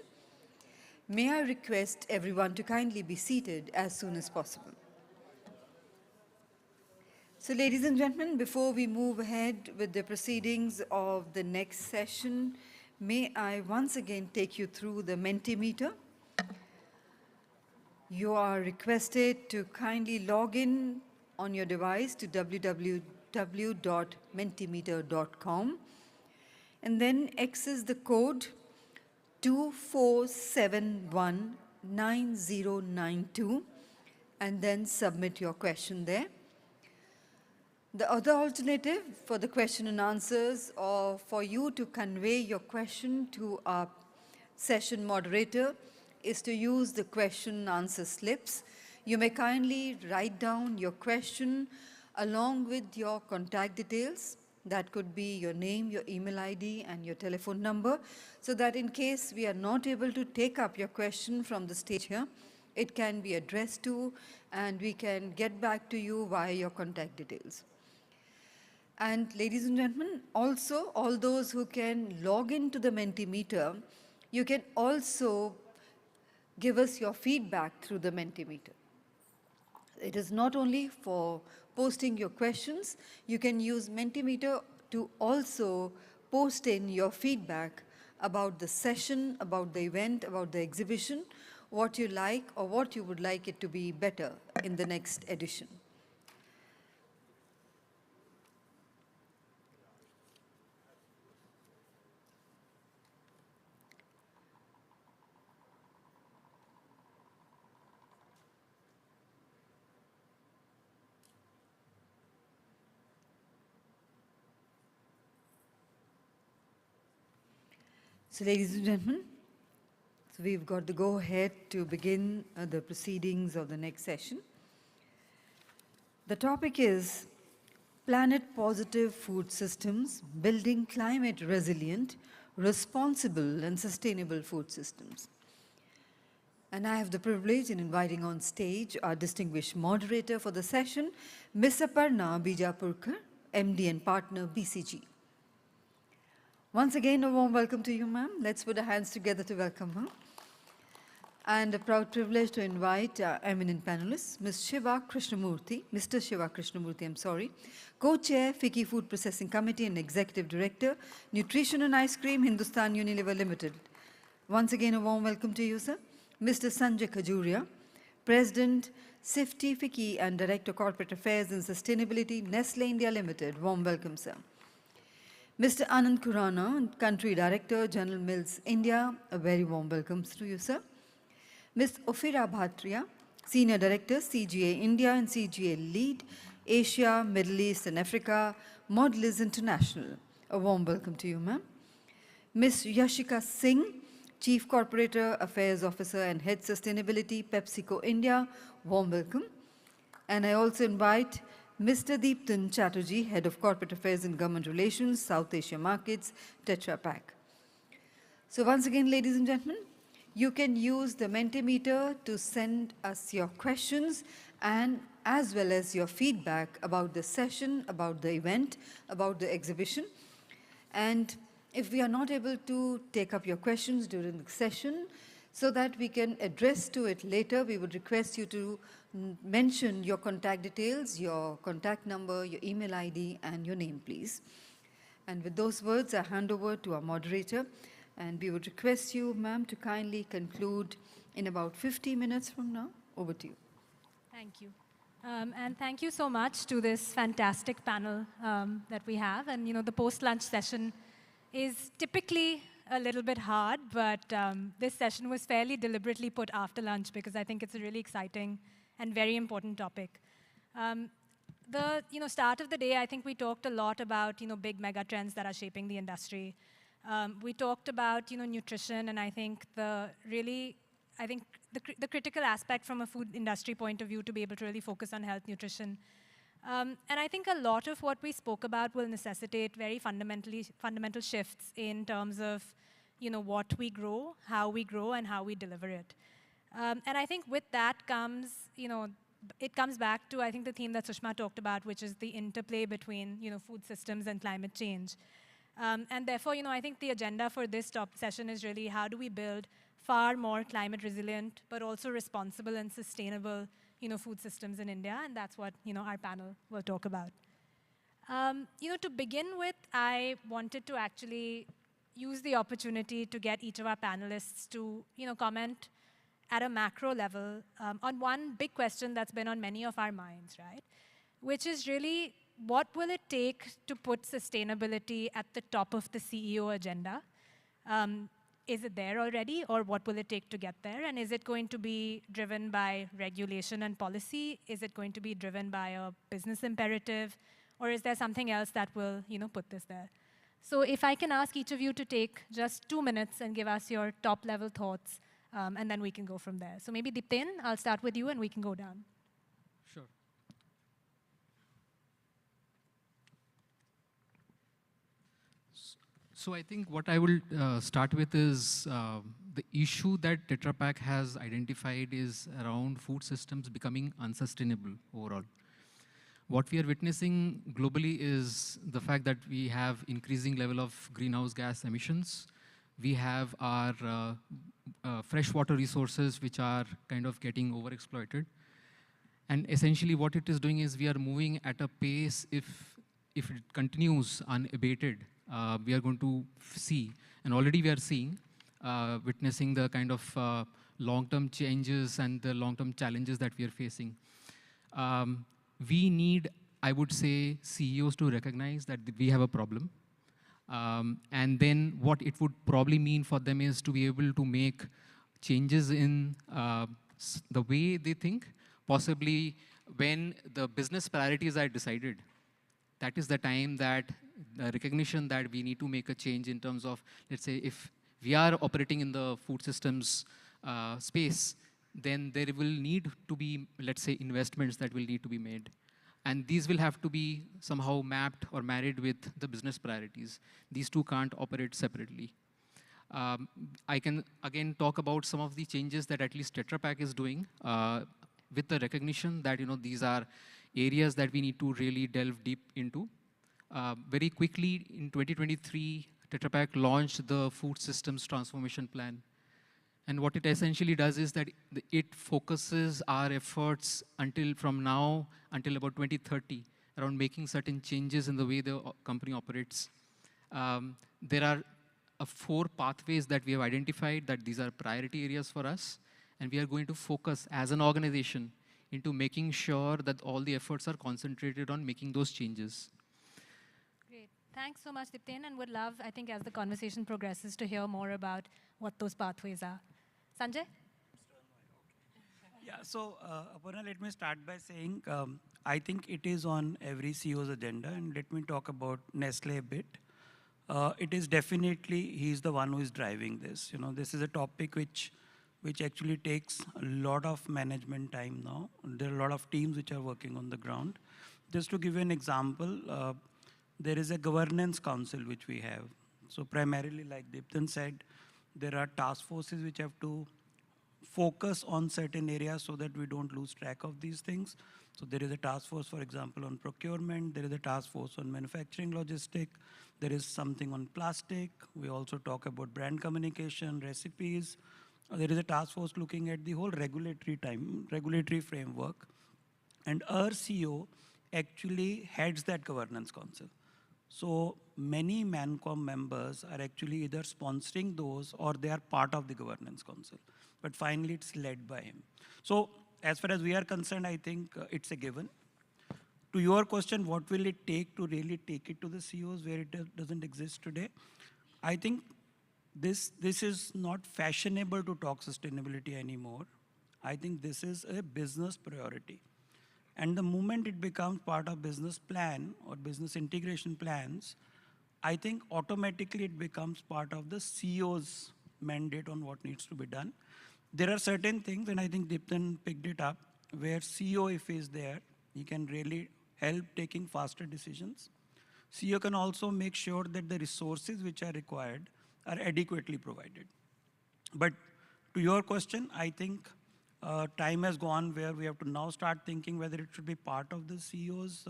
May I request everyone to kindly be seated as soon as possible. So, ladies and gentlemen, before we move ahead with the proceedings of the next session, may I once again take you through the Mentimeter. You are requested to kindly log in on your device to www.mentimeter.com and then access the code 24719092 and then submit your question there. The other alternative for the question and answers, or for you to convey your question to our session moderator, is to use the question and answer slips. You may kindly write down your question along with your contact details. That could be your name, your email ID, and your telephone number, so that in case we are not able to take up your question from the stage here, it can be addressed to, and we can get back to you via your contact details. And ladies and gentlemen, also all those who can log into the Mentimeter, you can also give us your feedback through the Mentimeter. It is not only for posting your questions, you can use Mentimeter to also post in your feedback about the session, about the event, about the exhibition, what you like or what you would like it to be better in the next edition. So, ladies and gentlemen, so we've got the go-ahead to begin the proceedings of the next session. The topic is Planet-Positive Food Systems, Building Climate-Resilient, Responsible and Sustainable Food Systems. And I have the privilege in inviting on stage our distinguished moderator for the session, Ms. Aparna Bijapurkar, MD and Partner, BCG. Once again, a warm welcome to you, ma'am. Let's put our hands together to welcome her. And a proud privilege to invite our eminent panelists, Ms. Shiva Krishnamurthy, Mr. Shiva Krishnamurthy, I'm sorry, Co-Chair, FICCI Food Processing Committee and Executive Director, Nutrition and Ice Cream, Hindustan Unilever Limited. Once again, a warm welcome to you, sir. Mr. Sanjay Khajuria, President, SIFTI FICCI and Director Corporate Affairs and Sustainability, Nestle India Limited. Warm welcome, sir. Mr. Anand Khurana, Country Director, General Mills India, a very warm welcome to you, sir. Ms. Ofira Bhatria, Senior Director, CGA India and CGA Lead, Asia, Middle East and Africa, Modeliz International. A warm welcome to you, ma'am. Ms. Yashika Singh, Chief Corporate Affairs Officer and Head Sustainability, PepsiCo India. Warm welcome. And I also invite Mr. Deeptan Chatterjee, Head of Corporate Affairs and Government Relations, South Asia Markets, Tetra Pak. So once again, ladies and gentlemen, you can use the Mentimeter to send us your questions and as well as your feedback about the session, about the event, about the exhibition. And if we are not able to take up your questions during the session, so that we can address to it later, we would request you to mention your contact details, your contact number, your email ID, and your name, please. And with those words, I hand over to our moderator, and we would request you, ma'am, to kindly conclude in about 50 minutes from now. Over to you. Thank you. And thank you so much to this fantastic panel that we have. And, you know, the post-lunch session is typically a little bit hard, but this session was fairly deliberately put after lunch because I think it's a really exciting and very important topic. The start of the day, I think we talked a lot about big mega trends that are shaping the industry. We talked about nutrition, and I think the critical aspect from a food industry point of view to be able to really focus on health nutrition. And I think a lot of what we spoke about will necessitate very fundamental shifts in terms of what we grow, how we grow, and how we deliver it. And I think with that comes, it comes back to, I think, the theme that Sushma talked about, which is the interplay between food systems and climate change. And therefore, I think the agenda for this session is really how do we build far more climate resilient, but also responsible and sustainable, food systems in India, and that's what, our panel will talk about. To begin with, I wanted to actually use the opportunity to get each of our panelists to, comment at a macro level on one big question that's been on many of our minds, right? Which is really, what will it take to put sustainability at the top of the CEO agenda? Is it there already, or what will it take to get there? And is it going to be driven by regulation and policy? Is it going to be driven by a business imperative? Or is there something else that will, put this there? So if I can ask each of you to take just 2 minutes and give us your top-level thoughts, and then we can go from there. So maybe Dipten, I'll start with you, and we can go down. Sure. So I think what I will start with is the issue that Tetra Pak has identified is around food systems becoming unsustainable overall. What we are witnessing globally is the fact that we have increasing level of greenhouse gas emissions. We have our freshwater resources which are kind of getting overexploited. And essentially what it is doing is we are moving at a pace, if it continues unabated, we are going to see, and already we are seeing, witnessing the kind of long-term changes and the long-term challenges that we are facing. We need, I would say, CEOs to recognize that we have a problem. And then what it would probably mean for them is to be able to make changes in the way they think. Possibly when the business priorities are decided, that is the time that the recognition that we need to make a change in terms of, let's say, if we are operating in the food systems space, then there will need to be, let's say, investments that will need to be made. And these will have to be somehow mapped or married with the business priorities. These two can't operate separately. I can, again, talk about some of the changes that at least Tetra Pak is doing with the recognition that, these are areas that we need to really delve deep into. Very quickly, in 2023, Tetra Pak launched the Food Systems Transformation Plan. And what it essentially does is that it focuses our efforts from now until about 2030 around making certain changes in the way the company operates. There are 4 pathways that we have identified that these are priority areas for us. And we are going to focus as an organization into making sure that all the efforts are concentrated on making those changes. Great. Thanks so much, Dipten, and would love, I think, as the conversation progresses, to hear more about what those pathways are. Sanjay? Yeah, so Aparna, let me start by saying I think it is on every CEO's agenda, and let me talk about Nestle a bit. It is definitely, he's the one who is driving this. This is a topic which actually takes a lot of management time now. There are a lot of teams which are working on the ground. Just to give you an example, there is a governance council which we have. So primarily, like Dipten said, there are task forces which have to focus on certain areas so that we don't lose track of these things. So there is a task force, for example, on procurement. There is a task force on manufacturing logistics. There is something on plastic. We also talk about brand communication, recipes. There is a task force looking at the whole regulatory framework. And our CEO actually heads that governance council. So many ManCom members are actually either sponsoring those or they are part of the governance council. But finally, it's led by him. So as far as we are concerned, I think it's a given. To your question, what will it take to really take it to the CEOs where it doesn't exist today? I think this is not fashionable to talk sustainability anymore. I think this is a business priority. And the moment it becomes part of business plan or business integration plans, I think automatically it becomes part of the CEO's mandate on what needs to be done. There are certain things, and I think Dipten picked it up, where CEO, if he is there, he can really help taking faster decisions. CEO can also make sure that the resources which are required are adequately provided. But to your question, I think time has gone where we have to now start thinking whether it should be part of the CEO's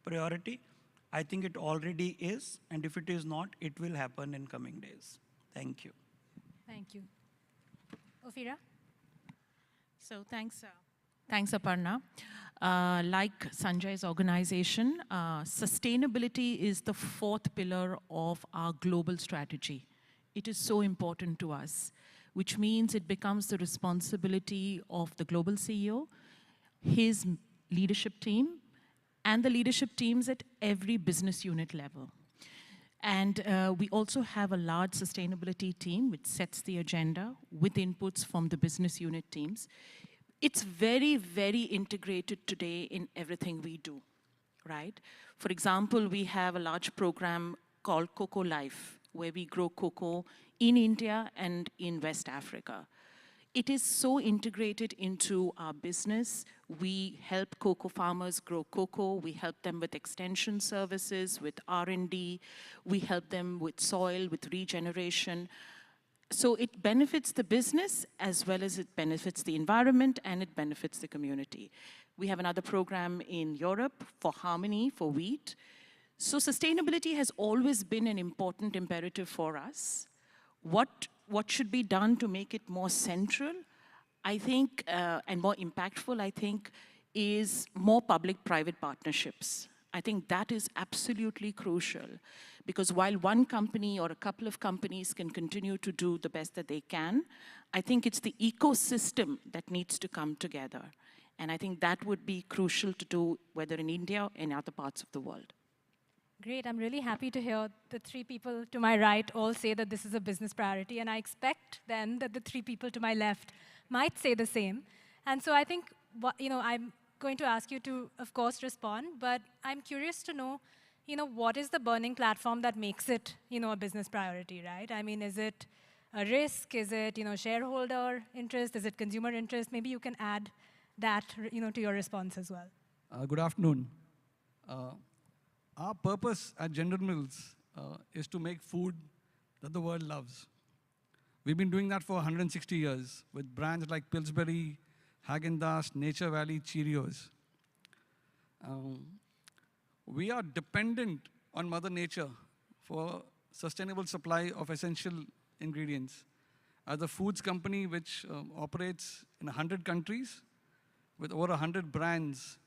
priority I think it already is, and if it is not, it will happen in coming days. Thank you. Thank you. Ophira? So thanks, Aparna. Like Sanjay's organization, sustainability is the fourth pillar of our global strategy. It is so important to us, which means it becomes the responsibility of the global CEO, his leadership team, and the leadership teams at every business unit level. And we also have a large sustainability team which sets the agenda with inputs from the business unit teams. It's very, very integrated today in everything we do, right? For example, we have a large program called Cocoa Life, where we grow cocoa in India and in West Africa. It is so integrated into our business. We help cocoa farmers grow cocoa. We help them with extension services, with R&D. We help them with soil, with regeneration. So it benefits the business as well as it benefits the environment and it benefits the community. We have another program in Europe for Harmony, for wheat. So sustainability has always been an important imperative for us. What should be done to make it more central, I think, and more impactful, I think, is more public-private partnerships. I think that is absolutely crucial, because while one company or a couple of companies can continue to do the best that they can, I think it's the ecosystem that needs to come together. And I think that would be crucial to do, whether in India or in other parts of the world. Great, I'm really happy to hear the three people to my right all say that this is a business priority, and I expect then that the three people to my left might say the same. And so I think, I'm going to ask you to, of course, respond, but I'm curious to know, what is the burning platform that makes it, a business priority, right? I mean, is it a risk? Is it, shareholder interest? Is it consumer interest? Maybe you can add that, to your response as well. Good afternoon. Our purpose at General Mills is to make food that the world loves. We've been doing that for 160 years with brands like Pillsbury, Häagen-Dazs, Nature Valley, Cheerios. We are dependent on Mother Nature for sustainable supply of essential ingredients. As a foods company which operates in 100 countries with over 100 brands,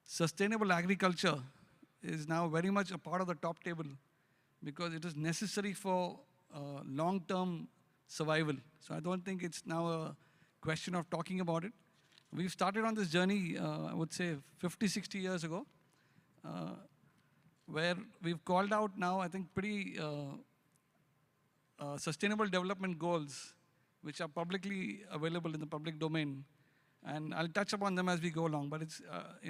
sustainable agriculture is now very much a part of the top table because it is necessary for long-term survival. So I don't think it's now a question of talking about it. We've started on this journey, I would say, 50, 60 years ago, where we've called out now, I think, pretty sustainable development goals, which are publicly available in the public domain. And I'll touch upon them as we go along. But it's,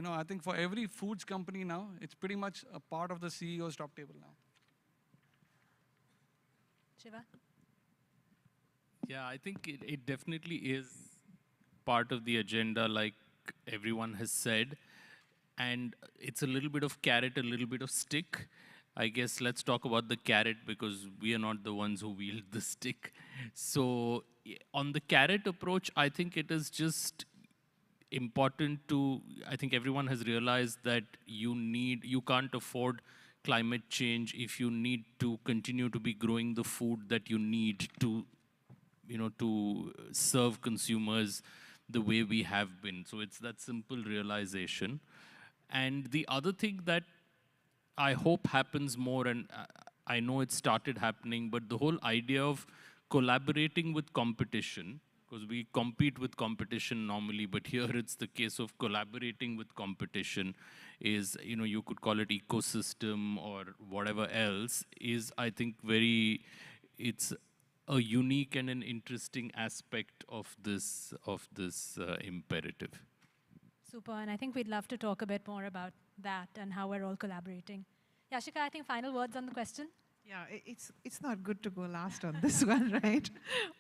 I think for every foods company now, it's pretty much a part of the CEO's top table now. Shiva? Yeah, I think it definitely is part of the agenda, like everyone has said. And it's a little bit of carrot, a little bit of stick. I guess let's talk about the carrot because we are not the ones who wield the stick. So on the carrot approach, I think it is just important to, I think everyone has realized that you can't afford climate change if you need to continue to be growing the food that you need to, to serve consumers the way we have been. So it's that simple realization. And the other thing that I hope happens more, and I know it started happening, but the whole idea of collaborating with competition, because we compete with competition normally, but here it's the case of collaborating with competition is, you could call it ecosystem or whatever else, is I think it's a unique and an interesting aspect of this imperative. Super, and I think we'd love to talk a bit more about that and how we're all collaborating. Yashika, I think final words on the question? Yeah, it's not good to go last on this one, right?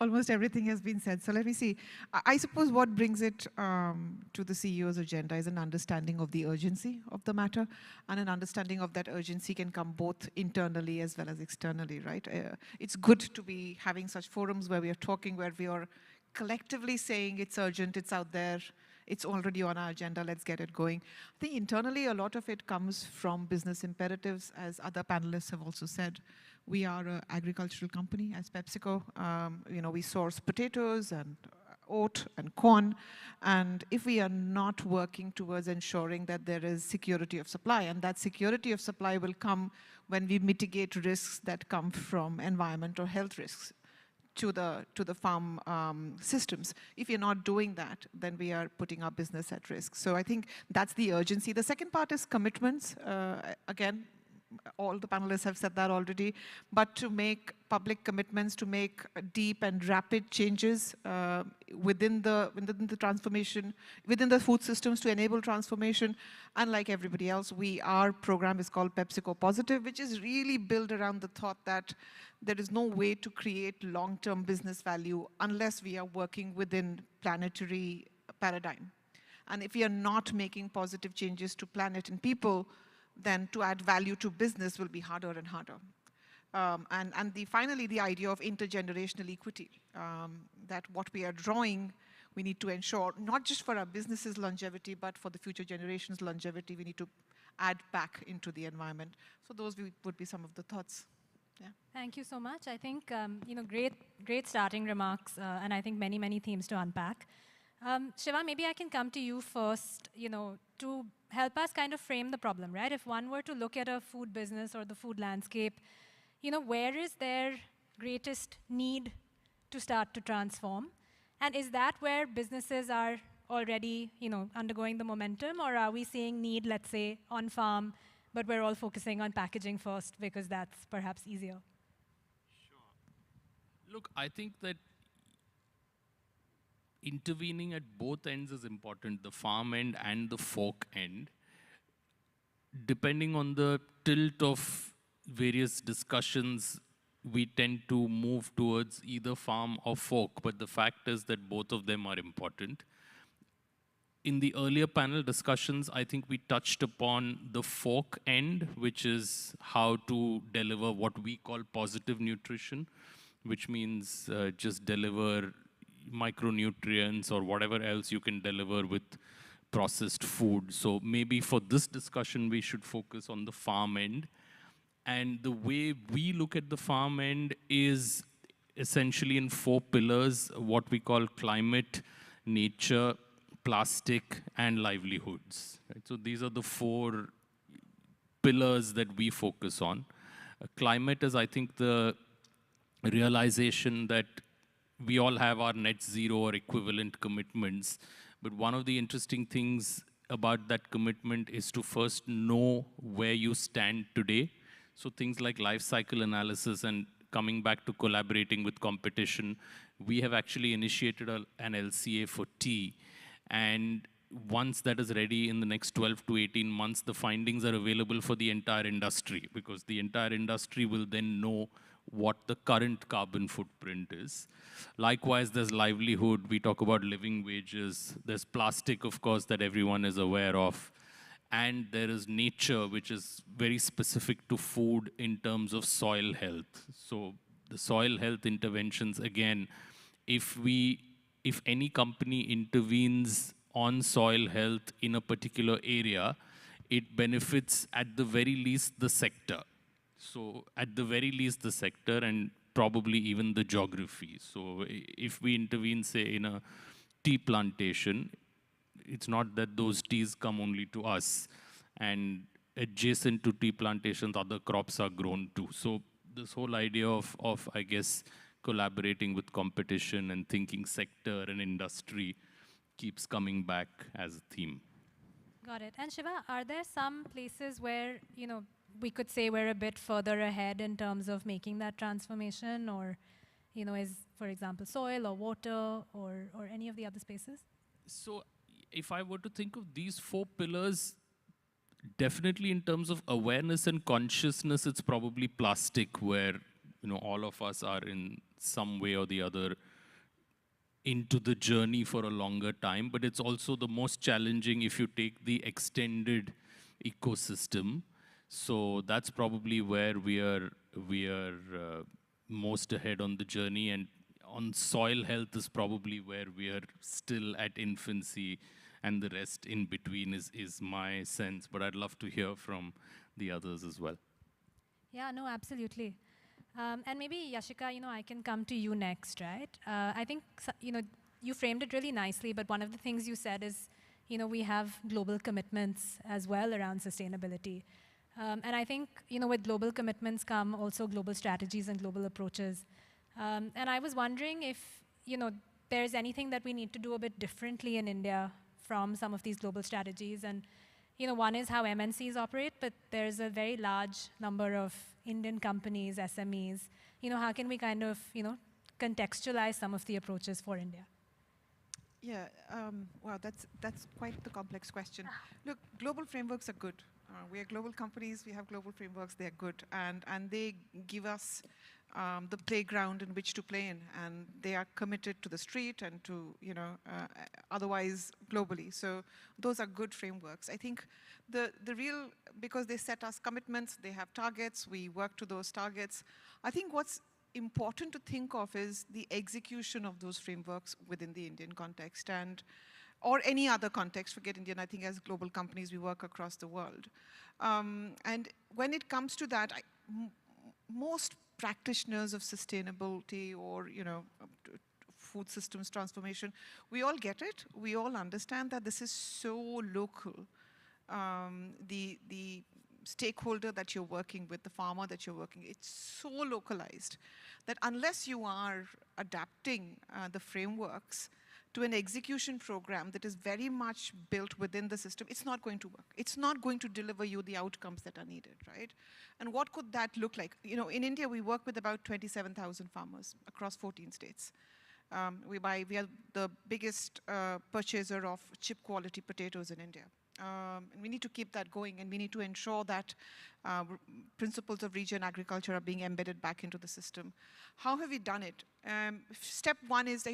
Almost everything has been said. So let me see. I suppose what brings it to the CEO's agenda is an understanding of the urgency of the matter, and an understanding of that urgency can come both internally as well as externally, right? It's good to be having such forums where we are talking, where we are collectively saying it's urgent, it's out there, it's already on our agenda, let's get it going. I think internally, a lot of it comes from business imperatives, as other panelists have also said. We are an agricultural company as PepsiCo. We source potatoes and oat and corn, and if we are not working towards ensuring that there is security of supply, and that security of supply will come when we mitigate risks that come from environment or health risks to the farm systems. If you're not doing that, then we are putting our business at risk. So I think that's the urgency. The second part is commitments. Again, all the panelists have said that already, but to make public commitments, to make deep and rapid changes within the transformation, within the food systems to enable transformation. Unlike everybody else, our program is called PepsiCo Positive, which is really built around the thought that there is no way to create long-term business value unless we are working within planetary paradigm. And if we are not making positive changes to planet and people, then to add value to business will be harder and harder. Finally, the idea of intergenerational equity, that what we are drawing, we need to ensure, not just for our businesses' longevity, but for the future generations' longevity, we need to add back into the environment. So those would be some of the thoughts. Yeah. Thank you so much. I think, great starting remarks, and I think many, many themes to unpack. Shiva, maybe I can come to you first, to help us kind of frame the problem, right? If one were to look at a food business or the food landscape, where is their greatest need to start to transform? And is that where businesses are already, undergoing the momentum, or are we seeing need, let's say, on farm, but we're all focusing on packaging first because that's perhaps easier? Sure. Look, I think that intervening at both ends is important, the farm end and the fork end. Depending on the tilt of various discussions, we tend to move towards either farm or fork, but the fact is that both of them are important. In the earlier panel discussions, I think we touched upon the fork end, which is how to deliver what we call positive nutrition, which means just deliver micronutrients or whatever else you can deliver with processed food. So maybe for this discussion, we should focus on the farm end. And the way we look at the farm end is essentially in 4 pillars, what we call climate, nature, plastic, and livelihoods. Right? So these are the 4 pillars that we focus on. Climate is, I think, the realization that we all have our net zero or equivalent commitments, but one of the interesting things about that commitment is to first know where you stand today. So things like life cycle analysis and coming back to collaborating with competition, we have actually initiated an LCA for tea. And once that is ready in the next 12 to 18 months, the findings are available for the entire industry, because the entire industry will then know what the current carbon footprint is. Likewise, there's livelihood. We talk about living wages. There's plastic, of course, that everyone is aware of. And there is nature, which is very specific to food in terms of soil health. So the soil health interventions, again, if any company intervenes on soil health in a particular area, it benefits at the very least the sector. So at the very least the sector, and probably even the geography. So if we intervene, say, in a tea plantation, it's not that those teas come only to us, and adjacent to tea plantations, other crops are grown too. So this whole idea of I guess, collaborating with competition and thinking sector and industry keeps coming back as a theme. Got it. And Shiva, are there some places where, we could say we're a bit further ahead in terms of making that transformation, or, is, for example, soil or water or any of the other spaces? So if I were to think of these 4 pillars, definitely in terms of awareness and consciousness, it's probably plastic, where all of us are in some way or the other into the journey for a longer time. But it's also the most challenging if you take the extended ecosystem. So that's probably where we are most ahead on the journey. And on soil health is probably where we are still at infancy and the rest in between is my sense, but I'd love to hear from the others as well. Yeah, no, absolutely. And maybe, Yashika, I can come to you next, right? I think, you framed it really nicely, but one of the things you said is, we have global commitments as well around sustainability. And I think, with global commitments come also global strategies and global approaches. And I was wondering if, there's anything that we need to do a bit differently in India from some of these global strategies. And, one is how MNCs operate, but there's a very large number of Indian companies, SMEs. How can we kind of, contextualize some of the approaches for India? Yeah, wow, that's quite the complex question. Look, global frameworks are good. We are global companies, we have global frameworks, they're good. And they give us the playground in which to play in. And they are committed to the street and to, otherwise globally. So those are good frameworks. I think the real, because they set us commitments, they have targets, we work to those targets. I think what's important to think of is the execution of those frameworks within the Indian context or any other context. Forget Indian, I think as global companies we work across the world. And when it comes to that, most practitioners of sustainability or food systems transformation, we all get it. We all understand that this is so local. The stakeholder that you're working with, the farmer that you're working, it's so localized that unless you are adapting the frameworks to an execution program that is very much built within the system, it's not going to work. It's not going to deliver you the outcomes that are needed, right? And what could that look like? In India, we work with about 27,000 farmers across 14 states. We are the biggest purchaser of chip quality potatoes in India. And we need to keep that going, and we need to ensure that principles of region agriculture are being embedded back into the system. How have we done it? Step one is,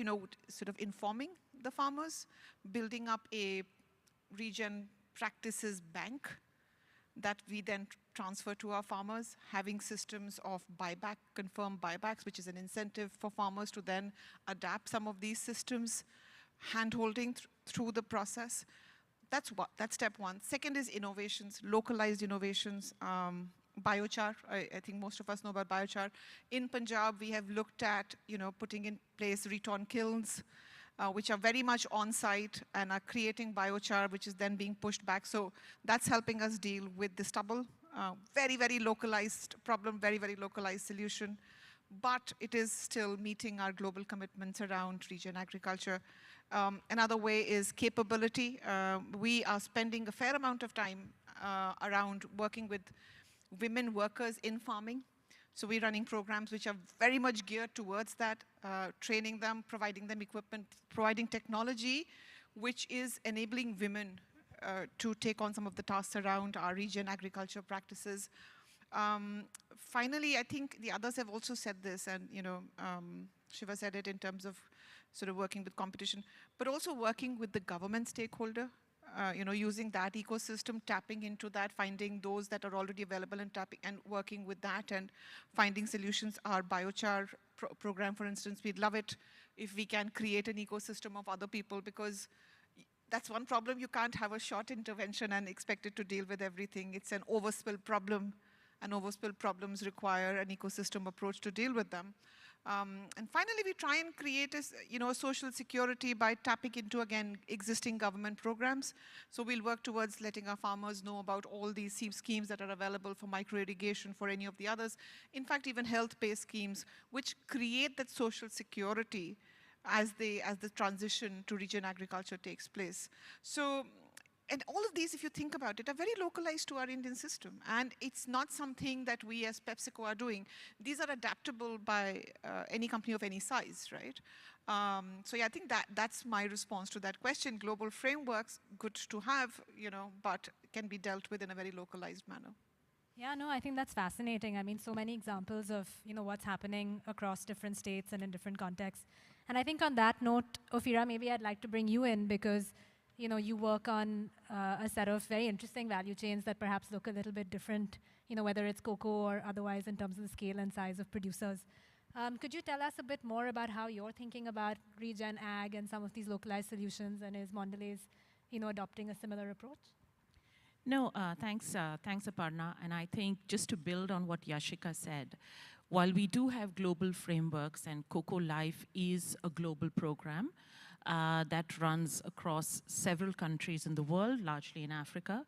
sort of informing the farmers, building up a region practices bank that we then transfer to our farmers, having systems of buyback, confirmed buybacks, which is an incentive for farmers to then adapt some of these systems, hand-holding through the process. That's step one. Second is innovations, localized innovations. Biochar, I think most of us know about biochar. In Punjab, we have looked at putting in place return kilns, which are very much on-site and are creating biochar, which is then being pushed back. So that's helping us deal with the stubble. Very, very localized problem, very, very localized solution. But it is still meeting our global commitments around region agriculture. Another way is capability. We are spending a fair amount of time around working with women workers in farming. So we're running programs which are very much geared towards that, training them, providing them equipment, providing technology, which is enabling women to take on some of the tasks around our region agriculture practices. Finally, I think the others have also said this, and Shiva said it in terms of sort of working with competition, but also working with the government stakeholder, using that ecosystem, tapping into that, finding those that are already available and tapping and working with that and finding solutions. Our biochar program, for instance, we'd love it if we can create an ecosystem of other people, because that's one problem. You can't have a short intervention and expect it to deal with everything. It's an overspill problem, and overspill problems require an ecosystem approach to deal with them. And finally, we try and create a social security by tapping into, again, existing government programs. So we'll work towards letting our farmers know about all these schemes that are available for micro-irrigation, for any of the others. In fact, even health-based schemes, which create that social security as the transition to region agriculture takes place. So, and all of these, if you think about it, are very localized to our Indian system. And it's not something that we as PepsiCo are doing. These are adaptable by any company of any size, right? So yeah, I think that's my response to that question. Global frameworks, good to have, but can be dealt with in a very localized manner. Yeah, no, I think that's fascinating. I mean, so many examples of, what's happening across different states and in different contexts. And I think on that note, Ophira, maybe I'd like to bring you in, because you work on a set of very interesting value chains that perhaps look a little bit different, whether it's cocoa or otherwise in terms of the scale and size of producers. Could you tell us a bit more about how you're thinking about regen ag and some of these localized solutions, and is Mondelez, adopting a similar approach? No, thanks, Aparna. And I think just to build on what Yashika said, while we do have global frameworks and Cocoa Life is a global program that runs across several countries in the world, largely in Africa,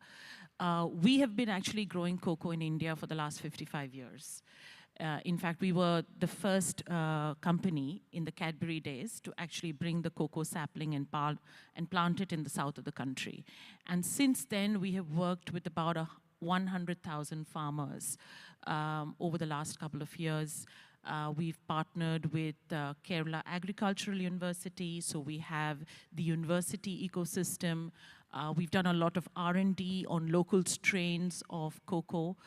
we have been actually growing cocoa in India for the last 55 years. In fact, we were the first company in the Cadbury days to actually bring the cocoa sapling and plant it in the south of the country. And since then, we have worked with about 100,000 farmers over the last couple of years. We've partnered with Kerala Agricultural University, so we have the university ecosystem. We've done a lot of R&D on local strains of cocoa.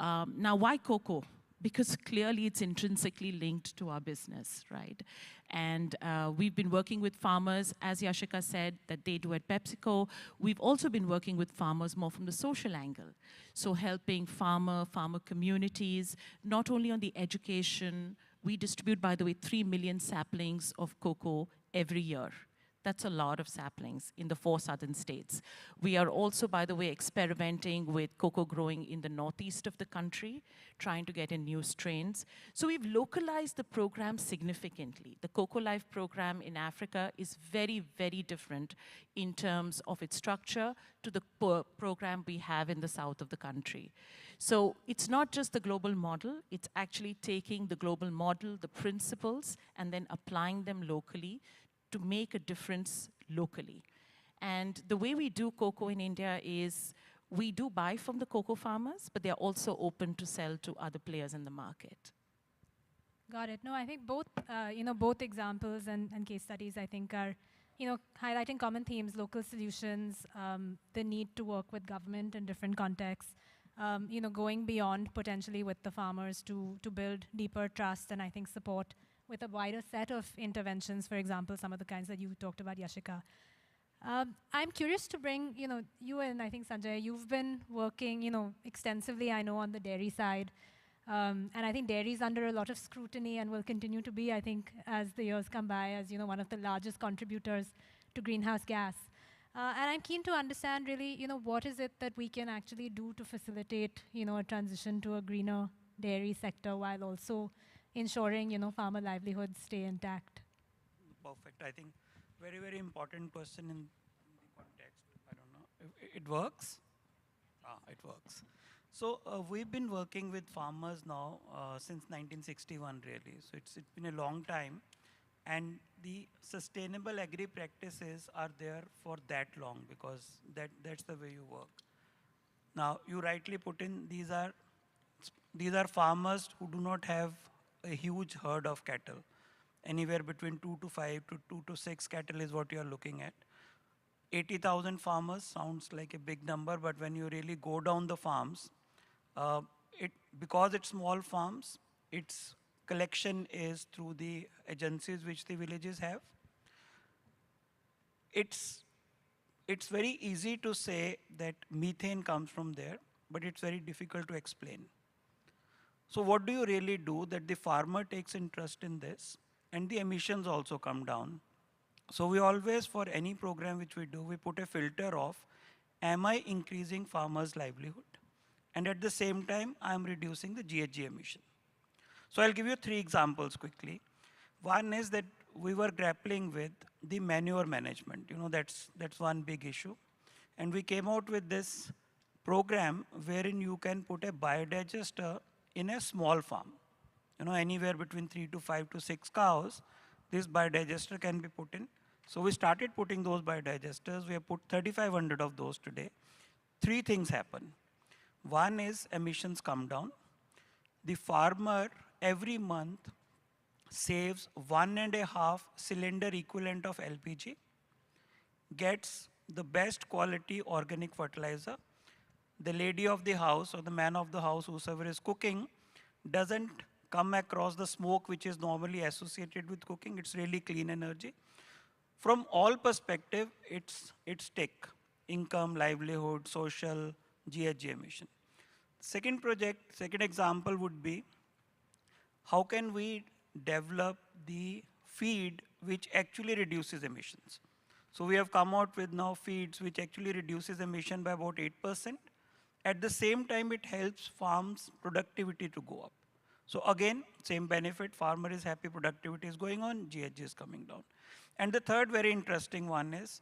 Now, why cocoa? Because clearly it's intrinsically linked to our business, right? And we've been working with farmers, as Yashika said, that they do at PepsiCo. We've also been working with farmers more from the social angle. So helping farmer communities, not only on the education. We distribute, by the way, 3 million saplings of cocoa every year. That's a lot of saplings in the 4 southern states. We are also, by the way, experimenting with cocoa growing in the northeast of the country, trying to get in new strains. So we've localized the program significantly. The Cocoa Life program in Africa is very, very different in terms of its structure to the program we have in the south of the country. So it's not just the global model, it's actually taking the global model, the principles, and then applying them locally to make a difference locally. And the way we do cocoa in India is we do buy from the cocoa farmers, but they're also open to sell to other players in the market. Got it. No, I think both examples and case studies, I think, are highlighting common themes, local solutions, the need to work with government in different contexts, going beyond potentially with the farmers to build deeper trust and I think support with a wider set of interventions, for example, some of the kinds that you talked about, Yashika. I'm curious to bring, you and I think Sanjay, you've been working, extensively, I know, on the dairy side. And I think dairy is under a lot of scrutiny and will continue to be, I think, as the years come by, as, one of the largest contributors to greenhouse gas. And I'm keen to understand really, what is it that we can actually do to facilitate, a transition to a greener dairy sector while also ensuring, farmer livelihoods stay intact? Perfect. I think very, very important question in the context. I don't know. It works? It works. So we've been working with farmers now since 1961, really. So it's been a long time. And the sustainable agri practices are there for that long because that's the way you work. Now, you rightly put in, these are farmers who do not have a huge herd of cattle. Anywhere between 2 to 5 to 2 to 6 cattle is what you're looking at. 80,000 farmers sounds like a big number, but when you really go down the farms, because it's small farms, its collection is through the agencies which the villages have. It's very easy to say that methane comes from there, but it's very difficult to explain. So what do you really do that the farmer takes interest in this and the emissions also come down? So we always, for any program which we do, we put a filter of, am I increasing farmers' livelihood? And at the same time, I'm reducing the GHG emission. So I'll give you 3 examples quickly. One is that we were grappling with the manure management. That's one big issue. And we came out with this program wherein you can put a biodigester in a small farm. Anywhere between 3 to 5 to 6 cows, this biodigester can be put in. So we started putting those biodigesters. We have put 3,500 of those today. 3 things happen. One is emissions come down. The farmer every month saves 1.5 cylinder equivalent of LPG, gets the best quality organic fertilizer. The lady of the house or the man of the house, whoever is cooking, doesn't come across the smoke which is normally associated with cooking. It's really clean energy. From all perspective, it's tick. Income, livelihood, social, GHG emission. Second example would be, how can we develop the feed which actually reduces emissions? So we have come out with now feeds which actually reduces emission by about 8%. At the same time, it helps farms' productivity to go up. So again, same benefit, farmer is happy, productivity is going on, GHG is coming down. And the third very interesting one is,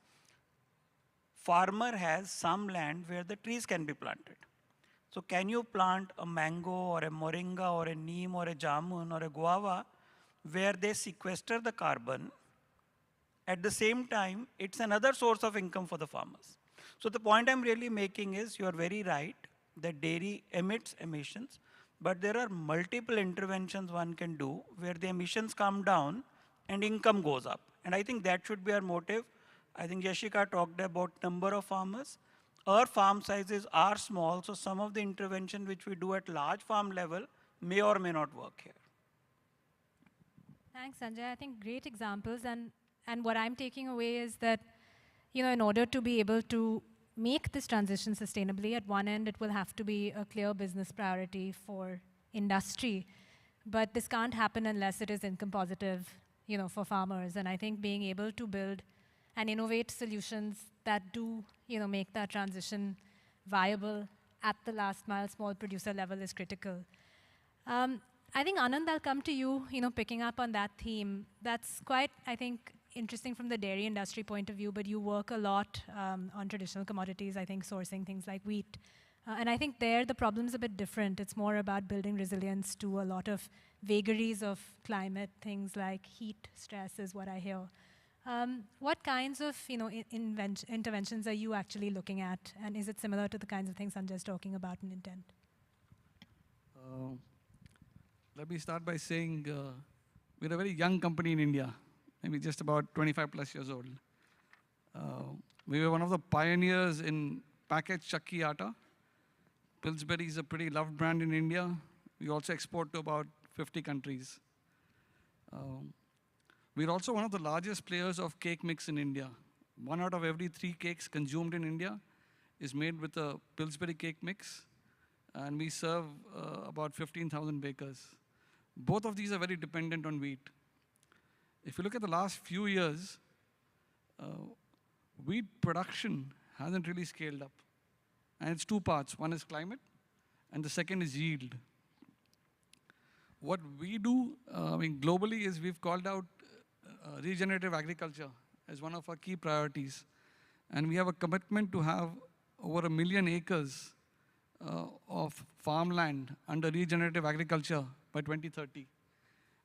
farmer has some land where the trees can be planted. So can you plant a mango or a moringa or a neem or a jamun or a guava where they sequester the carbon? At the same time, it's another source of income for the farmers. So the point I'm really making is, you are very right that dairy emits emissions, but there are multiple interventions one can do where the emissions come down and income goes up. And I think that should be our motive. I think Yashika talked about number of farmers. Our farm sizes are small, so some of the intervention which we do at large farm level may or may not work here. Thanks, Sanjay. I think great examples. And what I'm taking away is that, in order to be able to make this transition sustainably, at one end, it will have to be a clear business priority for industry. But this can't happen unless it is income positive, for farmers. And I think being able to build and innovate solutions that do, make that transition viable at the last mile small producer level is critical. I think, Anand, I'll come to you, picking up on that theme. That's quite, I think, interesting from the dairy industry point of view, but you work a lot on traditional commodities, I think sourcing things like wheat. And I think there the problem's a bit different. It's more about building resilience to a lot of vagaries of climate, things like heat stress is what I hear. What kinds of interventions are you actually looking at? And is it similar to the kinds of things Sanjay's talking about in intent? Let me start by saying we're a very young company in India, maybe just about 25 plus years old. We were one of the pioneers in packaged chakki atta. Pillsbury is a pretty loved brand in India. We also export to about 50 countries. We're also one of the largest players of cake mix in India. 1 out of every 3 cakes consumed in India is made with a Pillsbury cake mix, and we serve about 15,000 bakers. Both of these are very dependent on wheat. If you look at the last few years, wheat production hasn't really scaled up. And it's 2 parts. One is climate, and the second is yield. What we do, globally, is we've called out regenerative agriculture as one of our key priorities. And we have a commitment to have over 1 million acres of farmland under regenerative agriculture by 2030.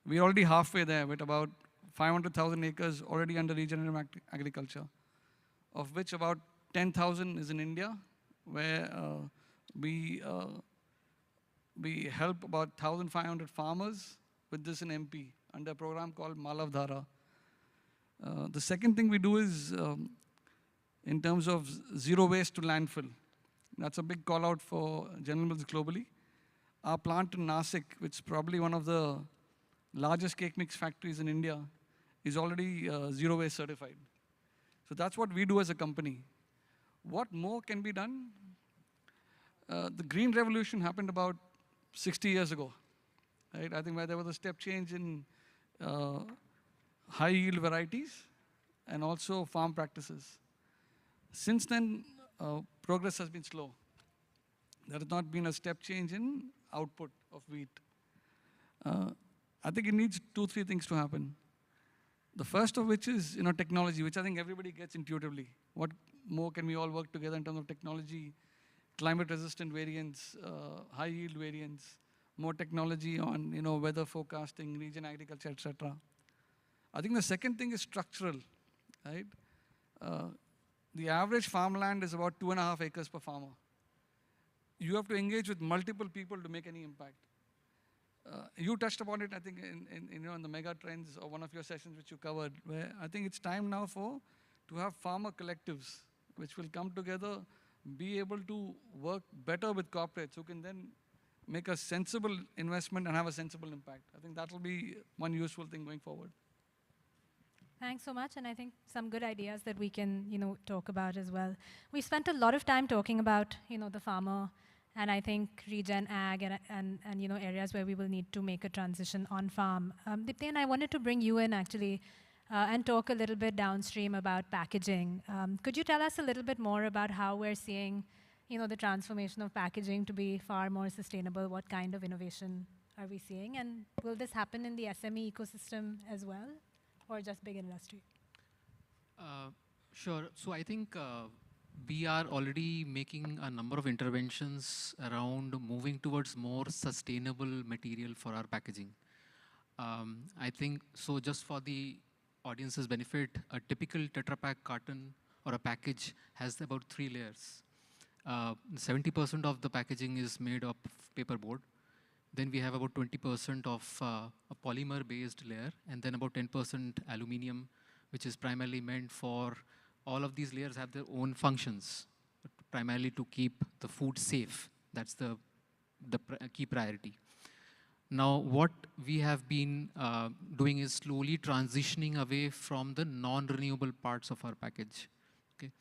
We're already halfway there with about 500,000 acres already under regenerative agriculture, of which about 10,000 is in India, where we help about 1,500 farmers with this in MP under a program called Malav Dhara. The second thing we do is in terms of zero waste to landfill. That's a big call out for General Mills globally. Our plant in Nasik, which is probably one of the largest cake mix factories in India, is already zero waste certified. So that's what we do as a company. What more can be done? The green revolution happened about 60 years ago, right? I think where there was a step change in high yield varieties and also farm practices. Since then, progress has been slow. There has not been a step change in output of wheat. I think it needs 2-3 things to happen. The first of which is technology, which I think everybody gets intuitively. What more can we all work together in terms of technology, climate-resistant variants, high-yield variants, more technology on weather forecasting, region agriculture, etc. I think the second thing is structural, right? The average farmland is about 2.5 acres per farmer. You have to engage with multiple people to make any impact. You touched upon it, I think, in the mega trends or one of your sessions which you covered, where I think it's time now to have farmer collectives which will come together, be able to work better with corporates who can then make a sensible investment and have a sensible impact. I think that will be one useful thing going forward. Thanks so much, and I think some good ideas that we can, talk about as well. We spent a lot of time talking about, the farmer, and I think regen ag and areas where we will need to make a transition on farm. Dipten, I wanted to bring you in actually. and talk a little bit downstream about packaging. Could you tell us a little bit more about how we're seeing, the transformation of packaging to be far more sustainable? What kind of innovation are we seeing? And will this happen in the SME ecosystem as well, or just big industry? Sure. So I think we are already making a number of interventions around moving towards more sustainable material for our packaging. I think, so just for the audience's benefit, a typical Tetra Pak carton or a package has about 3 layers. 70% of the packaging is made of paperboard. Then we have about 20% of a polymer-based layer, and then about 10% aluminium, which is primarily meant for, all of these layers have their own functions, primarily to keep the food safe. That's the key priority. Now, what we have been doing is slowly transitioning away from the non-renewable parts of our package. Okay.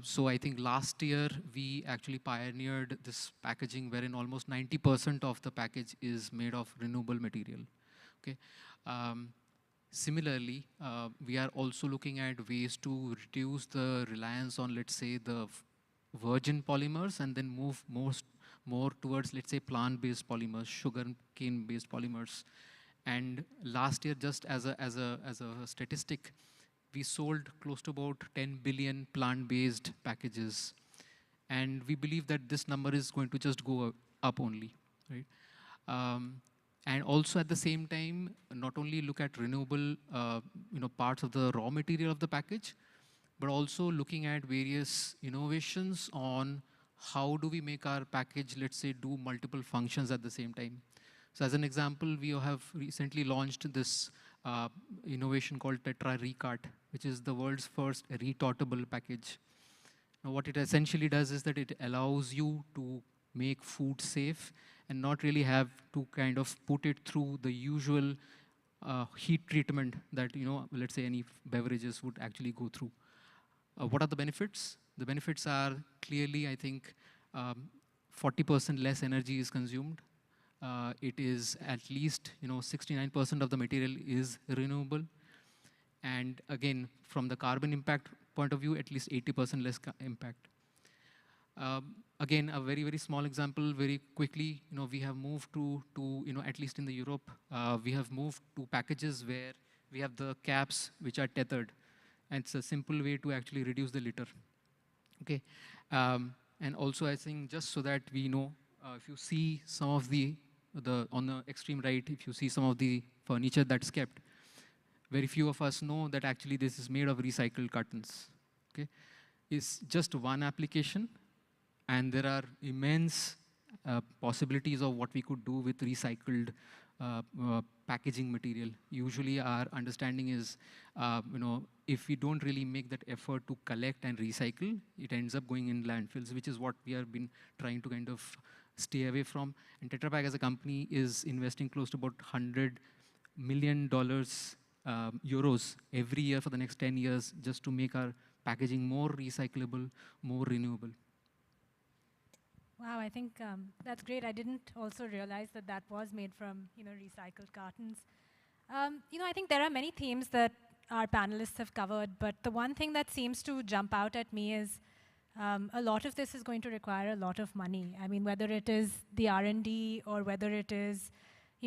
So I think last year, we actually pioneered this packaging wherein almost 90% of the package is made of renewable material. Okay. Similarly, we are also looking at ways to reduce the reliance on, let's say, the virgin polymers and then move more towards, let's say, plant-based polymers, sugar cane-based polymers. And last year, just as a statistic, we sold close to about 10 billion plant-based packages. And we believe that this number is going to just go up only, right? And also at the same time, not only look at renewable parts of the raw material of the package, but also looking at various innovations on how do we make our package, let's say, do multiple functions at the same time. So as an example, we have recently launched this innovation called Tetra Recart, which is the world's first retortable package. Now, what it essentially does is that it allows you to make food safe and not really have to kind of put it through the usual heat treatment that, let's say any beverages would actually go through. What are the benefits? The benefits are clearly, I think, 40% less energy is consumed. It is at least, 69% of the material is renewable. And again, from the carbon impact point of view, at least 80% less impact. Again, a very, very small example, very quickly, we have moved to at least in the Europe, we have moved to packages where we have the caps which are tethered. And it's a simple way to actually reduce the litter. Okay. And also, I think just so that we know, if you see some of on the extreme right, if you see some of the furniture that's kept, very few of us know that actually this is made of recycled cartons. Okay. It's just one application. And there are immense possibilities of what we could do with recycled packaging material. Usually our understanding is, if we don't really make that effort to collect and recycle, it ends up going in landfills, which is what we have been trying to kind of stay away from. And Tetra Pak as a company is investing close to about $100 million euros every year for the next 10 years just to make our packaging more recyclable, more renewable. Wow, I think that's great. I didn't also realize that that was made from, recycled cartons. I think there are many themes that our panelists have covered, but the one thing that seems to jump out at me is a lot of this is going to require a lot of money. I mean, whether it is the R&D or whether it is,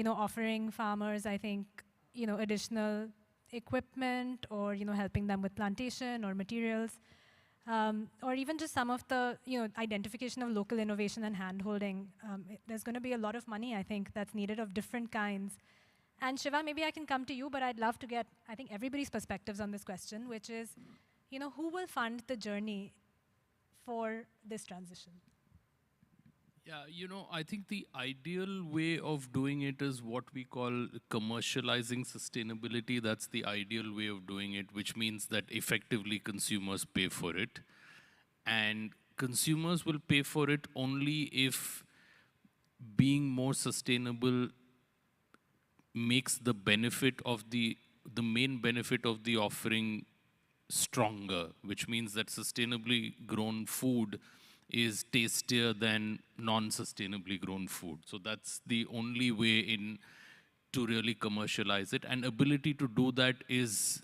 offering farmers, I think, additional equipment or, helping them with plantation or materials. Or even just some of the identification of local innovation and hand-holding. There's going to be a lot of money, I think, that's needed of different kinds. And Shiva, maybe I can come to you, but I'd love to get, I think, everybody's perspectives on this question, which is, who will fund the journey for this transition? Yeah, I think the ideal way of doing it is what we call commercializing sustainability. That's the ideal way of doing it, which means that effectively consumers pay for it. And consumers will pay for it only if being more sustainable makes the benefit of the main benefit of the offering stronger, which means that sustainably grown food is tastier than non-sustainably grown food. So that's the only way in to really commercialize it. And ability to do that is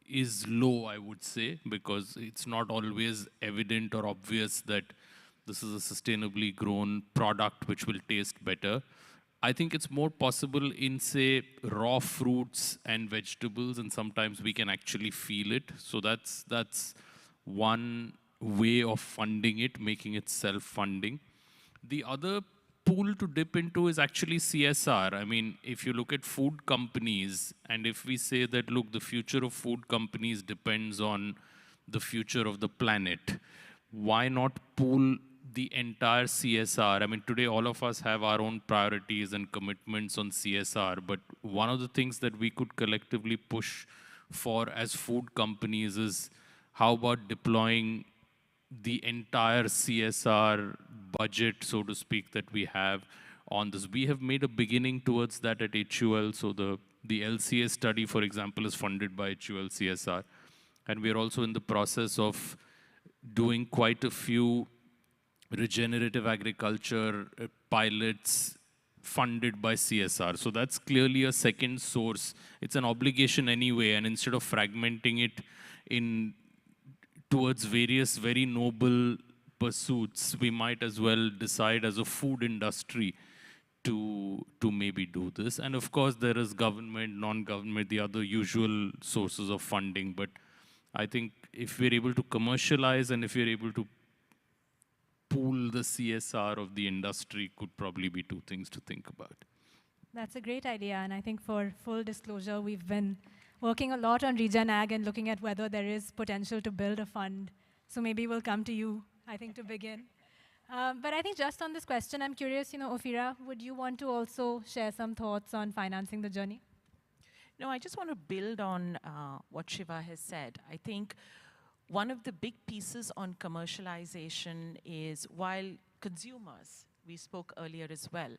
is low, I would say, because it's not always evident or obvious that this is a sustainably grown product which will taste better. I think it's more possible in, say, raw fruits and vegetables, and sometimes we can actually feel it. So that's one way of funding it, making it self-funding. The other pool to dip into is actually CSR. I mean, if you look at food companies, and if we say that, look, the future of food companies depends on the future of the planet, why not pool the entire CSR? I mean, today all of us have our own priorities and commitments on CSR, but one of the things that we could collectively push for as food companies is how about deploying the entire CSR budget, so to speak, that we have on this. We have made a beginning towards that at HUL. So the LCA study, for example, is funded by HUL CSR. And we are also in the process of doing quite a few regenerative agriculture pilots funded by CSR. So that's clearly a second source. It's an obligation anyway, and instead of fragmenting it towards various very noble pursuits, we might as well decide as a food industry to maybe do this. And of course, there is government, non-government, the other usual sources of funding. But I think if we're able to commercialize and if we're able to pool the CSR of the industry, could probably be two things to think about. That's a great idea. And I think for full disclosure, we've been working a lot on Regen Ag and looking at whether there is potential to build a fund. So maybe we'll come to you, I think, to begin. But I think just on this question, I'm curious, Ophira, would you want to also share some thoughts on financing the journey? No, I just want to build on what Shiva has said. I think one of the big pieces on commercialization is while consumers, we spoke earlier as well,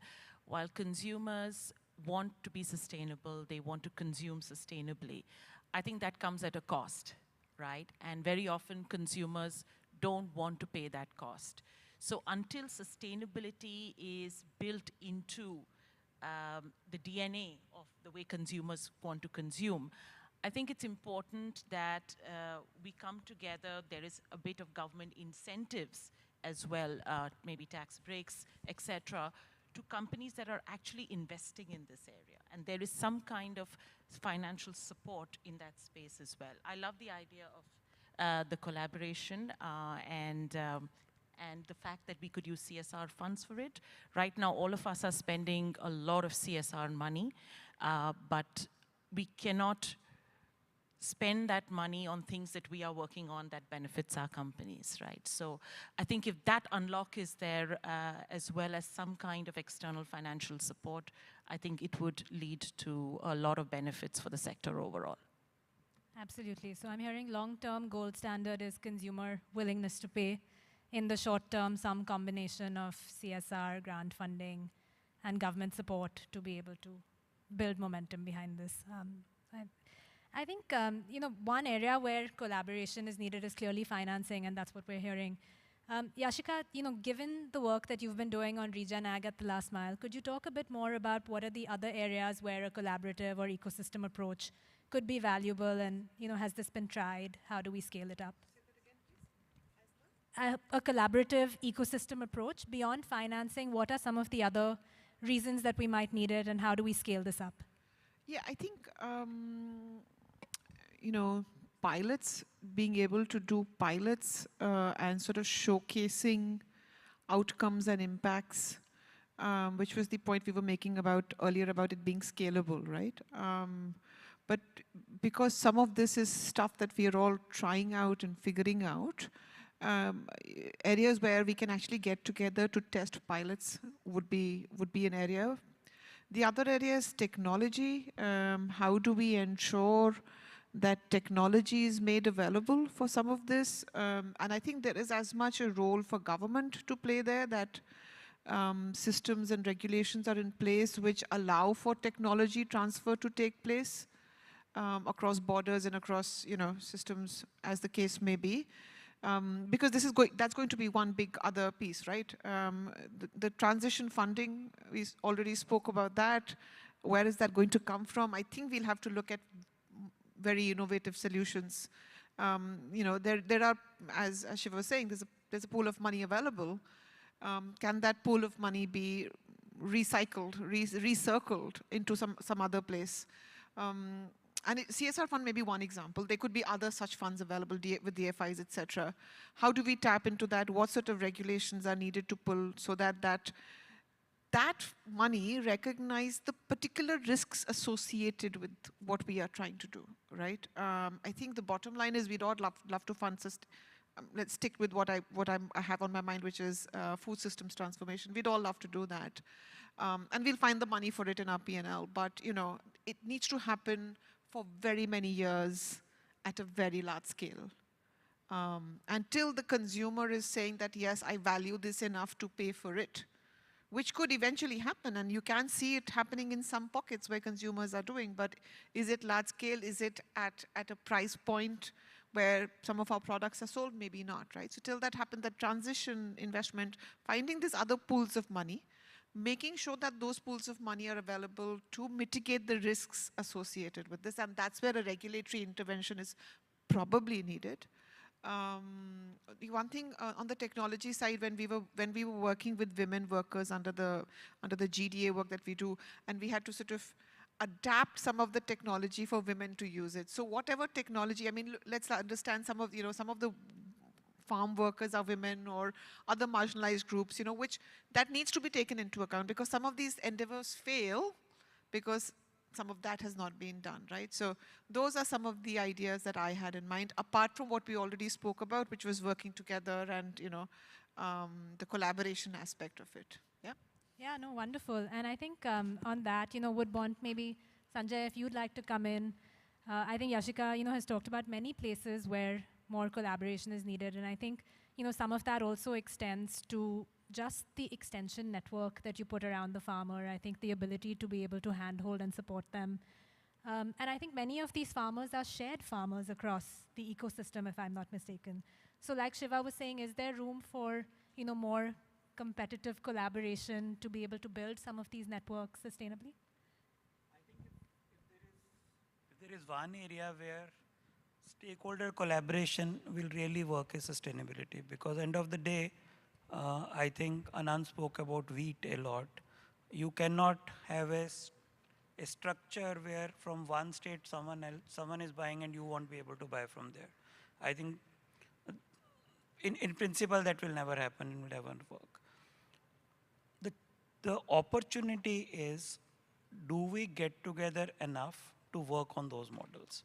while consumers want to be sustainable, they want to consume sustainably, I think that comes at a cost, right? And very often consumers don't want to pay that cost. So until sustainability is built into the DNA of the way consumers want to consume, I think it's important that we come together. There is a bit of government incentives as well, maybe tax breaks, etc., to companies that are actually investing in this area. And there is some kind of financial support in that space as well. I love the idea of the collaboration and the fact that we could use CSR funds for it. Right now, all of us are spending a lot of CSR money, but we cannot spend that money on things that we are working on that benefits our companies, right? So I think if that unlock is there, as well as some kind of external financial support, I think it would lead to a lot of benefits for the sector overall. Absolutely. So I'm hearing long-term gold standard is consumer willingness to pay. In the short term, some combination of CSR, grant funding, and government support to be able to build momentum behind this. I think one area where collaboration is needed is clearly financing, and that's what we're hearing. Yashika, given the work that you've been doing on Regen Ag at the last mile, could you talk a bit more about what are the other areas where a collaborative or ecosystem approach could be valuable, and has this been tried? How do we scale it up? A collaborative ecosystem approach beyond financing. What are some of the other reasons that we might need it, and how do we scale this up? Yeah, I think pilots, being able to do pilots and sort of showcasing outcomes and impacts, which was the point we were making earlier about it being scalable, right? But because some of this is stuff that we are all trying out and figuring out, areas where we can actually get together to test pilots would be an area. The other area is technology. How do we ensure that technology is made available for some of this? And I think there is as much a role for government to play there, that systems and regulations are in place which allow for technology transfer to take place across borders and across systems, as the case may be. Because that's going to be one big other piece, right? The transition funding, we already spoke about that. Where is that going to come from? I think we'll have to look at very innovative solutions. There are, as Shiva was saying, there's a pool of money available. Can that pool of money be recycled, recircled into some other place? And CSR fund may be one example. There could be other such funds available with DFIs, etc. How do we tap into that? What sort of regulations are needed to pull so that that money recognize the particular risks associated with what we are trying to do, right? I think the bottom line is we'd all love to fund let's stick with what I have on my mind, which is food systems transformation. We'd all love to do that. And we'll find the money for it in our P&L, but it needs to happen for very many years at a very large scale. Until the consumer is saying that, yes, I value this enough to pay for it, which could eventually happen, and you can see it happening in some pockets where consumers are doing, but is it large scale? Is it at a price point where some of our products are sold? Maybe not, right? So till that happens, that transition investment, finding these other pools of money, making sure that those pools of money are available to mitigate the risks associated with this, and that's where a regulatory intervention is probably needed. The one thing on the technology side, when we were working with women workers under the GDA work that we do, and we had to sort of adapt some of the technology for women to use it. So whatever technology, I mean, let's understand some of the farm workers are women or other marginalized groups, which that needs to be taken into account, because some of these endeavors fail because some of that has not been done, right? So those are some of the ideas that I had in mind, apart from what we already spoke about, which was working together and, the collaboration aspect of it. Yeah? Yeah, no, wonderful. And I think on that, would want maybe, Sanjay, if you'd like to come in. I think Yashika, has talked about many places where more collaboration is needed. And I think, some of that also extends to just the extension network that you put around the farmer. I think the ability to be able to handhold and support them. And I think many of these farmers are shared farmers across the ecosystem, if I'm not mistaken. So like Shiva was saying, is there room for, more competitive collaboration to be able to build some of these networks sustainably? I think if there is one area where stakeholder collaboration will really work is sustainability, because end of the day, I think Anand spoke about wheat a lot. You cannot have a structure where from one state someone is buying and you won't be able to buy from there. I think in principle that will never happen and will never work. The opportunity is, do we get together enough to work on those models?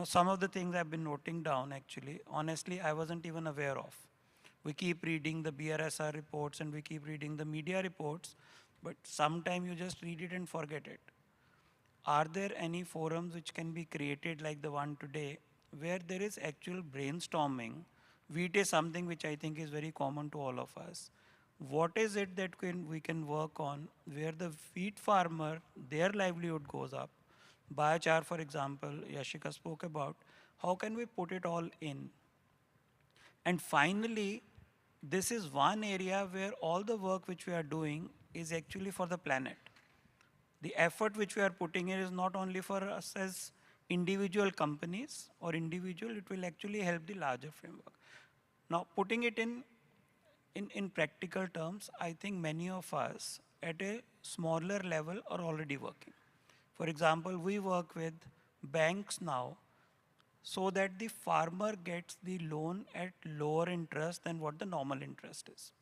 Some of the things I've been noting down, actually, honestly, I wasn't even aware of. We keep reading the BRSR reports and we keep reading the media reports, but sometimes you just read it and forget it. Are there any forums which can be created like the one today, where there is actual brainstorming? Wheat is something which I think is very common to all of us. What is it that we can work on where the wheat farmer, their livelihood goes up? Biochar, for example, Yashika spoke about. How can we put it all in? And finally, this is one area where all the work which we are doing is actually for the planet. The effort which we are putting in is not only for us as individual companies or individual, it will actually help the larger framework. Now, putting it in practical terms, I think many of us at a smaller level are already working. For example, we work with banks now so that the farmer gets the loan at lower interest than what the normal interest is.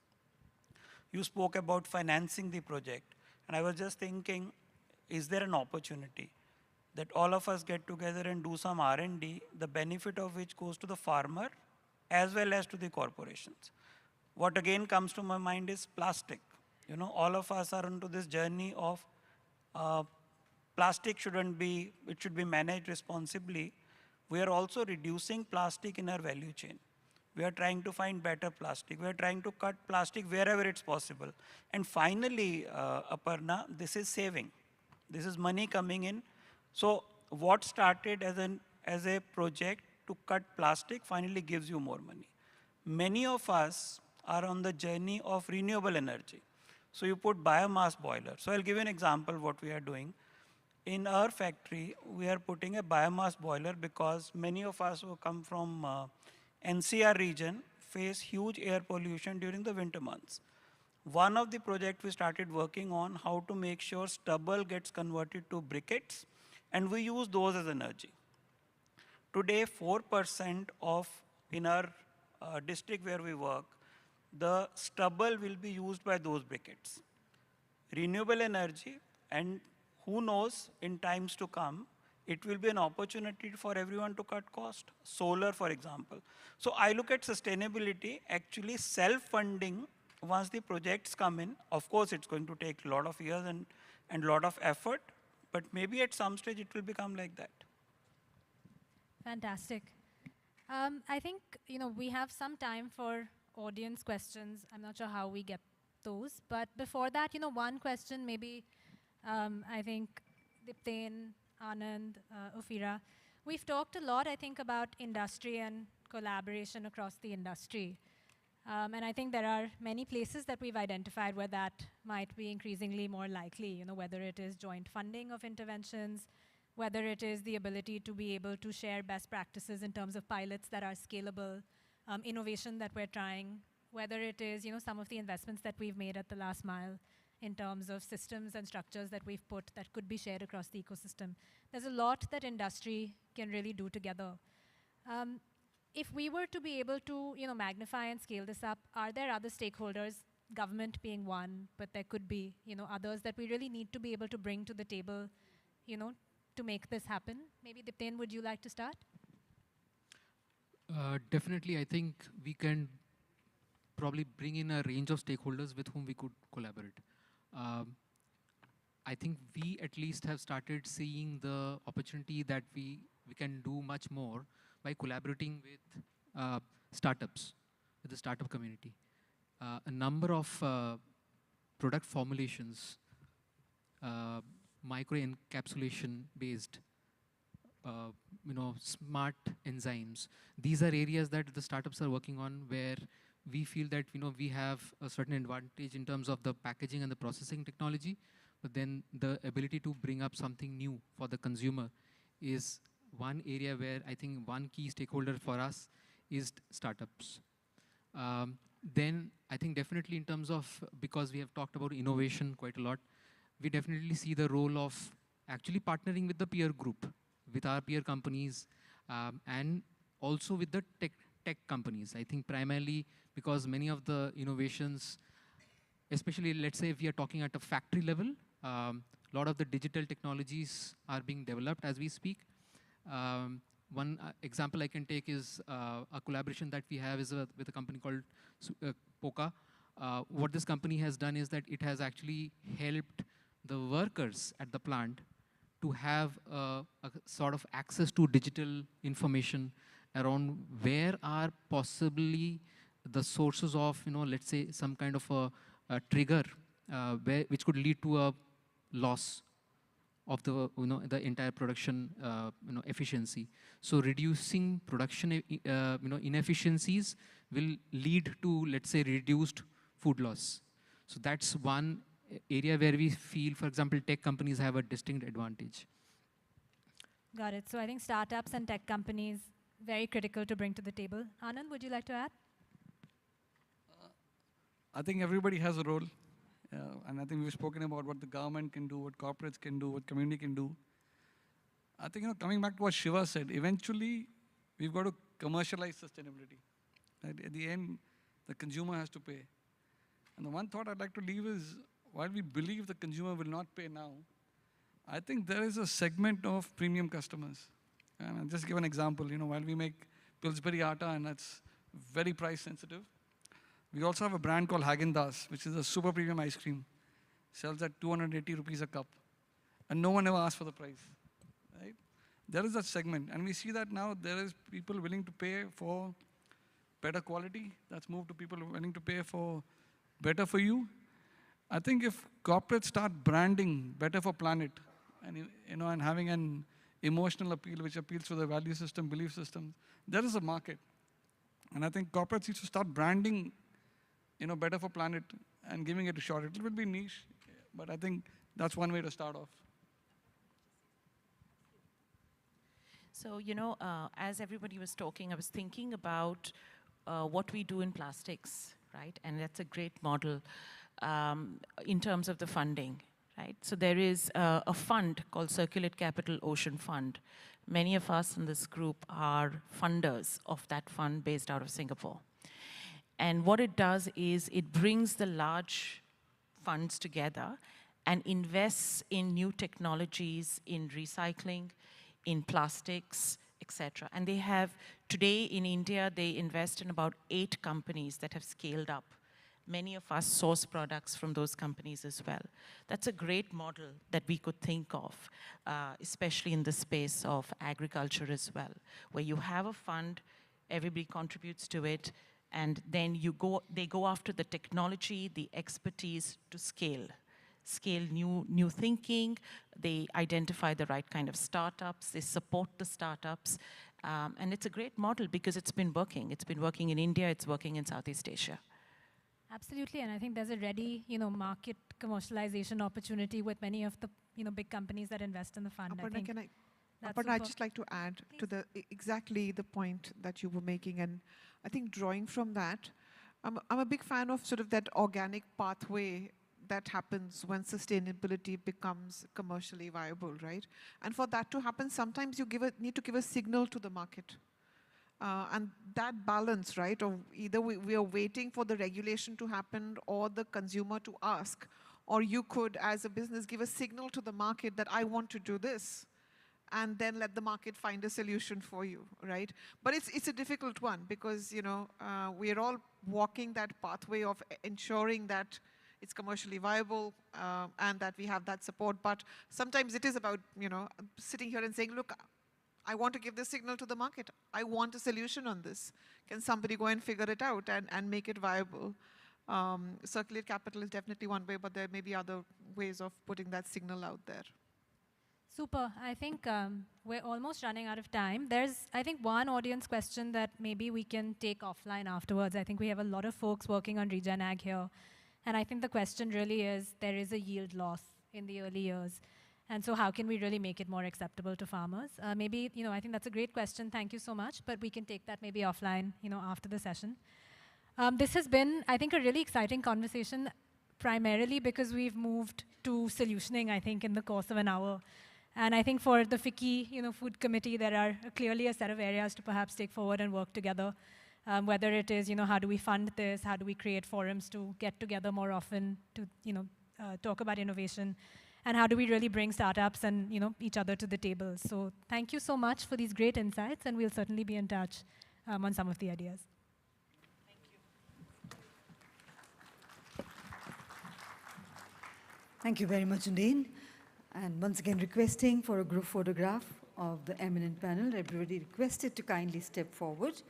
You spoke about financing the project, and I was just thinking, is there an opportunity that all of us get together and do some R&D, the benefit of which goes to the farmer as well as to the corporations? What again comes to my mind is plastic. All of us are into this journey of plastic it should be managed responsibly. We are also reducing plastic in our value chain. We are trying to find better plastic. We are trying to cut plastic wherever it's possible. And finally, Aparna, this is saving. This is money coming in. So what started as a project to cut plastic finally gives you more money. Many of us are on the journey of renewable energy. So you put biomass boiler. So I'll give you an example of what we are doing. in our factory, we are putting a biomass boiler because many of us who come from NCR region face huge air pollution during the winter months. One of the projects we started working on how to make sure stubble gets converted to briquettes, and we use those as energy. Today, 4% of in our district where we work, the stubble will be used by those briquettes. Renewable energy, and who knows, in times to come, it will be an opportunity for everyone to cut cost. Solar, for example. So I look at sustainability actually self-funding once the projects come in. Of course, it's going to take a lot of years and a lot of effort, but maybe at some stage it will become like that. Fantastic. I think we have some time for audience questions. I'm not sure how we get those, but before that, one question maybe. I think Dipten, Anand, Ophira, we've talked a lot, I think, about industry and collaboration across the industry. And I think there are many places that we've identified where that might be increasingly more likely, whether it is joint funding of interventions, whether it is the ability to be able to share best practices in terms of pilots that are scalable, innovation that we're trying, whether it is some of the investments that we've made at the last mile in terms of systems and structures that we've put that could be shared across the ecosystem. There's a lot that industry can really do together. If we were to be able to magnify and scale this up, are there other stakeholders, government being one, but there could be others that we really need to be able to bring to the table to make this happen? Maybe Dipten, would you like to start? Definitely, I think we can probably bring in a range of stakeholders with whom we could collaborate. I think we at least have started seeing the opportunity that we can do much more by collaborating with startups, with the startup community. A number of product formulations, micro-encapsulation based, smart enzymes. These are areas that the startups are working on where we feel that we have a certain advantage in terms of the packaging and the processing technology, but then the ability to bring up something new for the consumer is one area where I think one key stakeholder for us is startups. Then I think definitely in terms of, because we have talked about innovation quite a lot, we definitely see the role of actually partnering with the peer group, with our peer companies, and also with the tech companies. I think primarily because many of the innovations, especially let's say if we are talking at a factory level, a lot of the digital technologies are being developed as we speak. One example I can take is a collaboration that we have is with a company called Poca. What this company has done is that it has actually helped the workers at the plant to have a sort of access to digital information around where are possibly the sources of, let's say some kind of a trigger which could lead to a loss of the, the entire production, efficiency. So reducing production, inefficiencies will lead to, let's say, reduced food loss. So that's one area where we feel, for example, tech companies have a distinct advantage. Got it. So I think startups and tech companies, very critical to bring to the table. Anand, would you like to add? I think everybody has a role. And I think we've spoken about what the government can do, what corporates can do, what community can do. I think, coming back to what Shiva said, eventually we've got to commercialize sustainability. Right? At the end, the consumer has to pay. And the one thought I'd like to leave is, while we believe the consumer will not pay now, I think there is a segment of premium customers. And I'll just give an example. While we make Pillsbury Atta, and that's very price sensitive, we also have a brand called Häagen-Dazs, which is a super premium ice cream. Sells at 280 rupees a cup. And no one ever asks for the price. Right? There is that segment. And we see that now there is people willing to pay for better quality. That's moved to people willing to pay for better for you. I think if corporates start branding better for planet, and and having an emotional appeal which appeals to the value system, belief system, there is a market. And I think corporates need to start branding better for planet and giving it a shot. It will be niche, but I think that's one way to start off. So, as everybody was talking, I was thinking about what we do in plastics, right? And that's a great model in terms of the funding, right? So there is a fund called Circulate Capital Ocean Fund. Many of us in this group are funders of that fund based out of Singapore. And what it does is it brings the large funds together and invests in new technologies, in recycling, in plastics, etc. And they have, today in India, they invest in about 8 companies that have scaled up. Many of us source products from those companies as well. That's a great model that we could think of, especially in the space of agriculture as well, where you have a fund, everybody contributes to it, and then they go after the technology, the expertise to scale new thinking, they identify the right kind of startups, they support the startups, and it's a great model because it's been working. It's been working in India, it's working in Southeast Asia. Absolutely, and I think there's a ready, market commercialization opportunity with many of the, big companies that invest in the fund. Aparna, I'd just like to add to exactly the point that you were making, and I think drawing from that, I'm a big fan of sort of that organic pathway that happens when sustainability becomes commercially viable, right? And for that to happen, sometimes you need to give a signal to the market. And that balance, right, of either we are waiting for the regulation to happen or the consumer to ask, or you could, as a business, give a signal to the market that I want to do this, and then let the market find a solution for you, right? But it's a difficult one because, we are all walking that pathway of ensuring that it's commercially viable and that we have that support. But sometimes it is about, sitting here and saying, look, I want to give this signal to the market. I want a solution on this. Can somebody go and figure it out and make it viable? Circulate capital is definitely one way, but there may be other ways of putting that signal out there. Super. I think we're almost running out of time. There's, I think, one audience question that maybe we can take offline afterwards. I think we have a lot of folks working on Regen Ag here. And I think the question really is, there is a yield loss in the early years. And so how can we really make it more acceptable to farmers? Maybe, I think that's a great question. Thank you so much. But we can take that maybe offline, after the session. This has been, I think, a really exciting conversation, primarily because we've moved to solutioning, I think, in the course of an hour. And I think for the FICCI, Food Committee, there are clearly a set of areas to perhaps take forward and work together. Whether it is, how do we fund this? How do we create forums to get together more often to, talk about innovation? And how do we really bring startups and, each other to the table? So thank you so much for these great insights, and we'll certainly be in touch on some of the ideas. Thank you very much indeed. And once again, requesting for a group photograph of the eminent panel. Everybody requested to kindly step forward.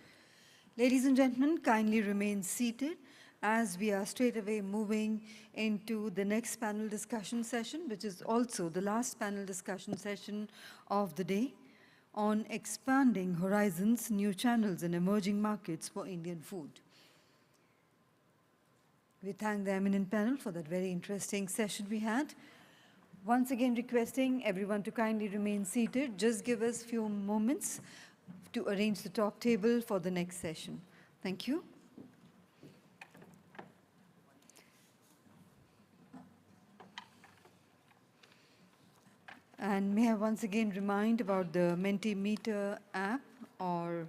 Ladies and gentlemen, kindly remain seated as we are straight away moving into the next panel discussion session, which is also the last panel discussion session of the day on expanding horizons, new channels and emerging markets for Indian food. We thank the eminent panel for that very interesting session we had. Once again, requesting everyone to kindly remain seated. Just give us a few moments to arrange the top table for the next session. Thank you. And may I once again remind about the Mentimeter app or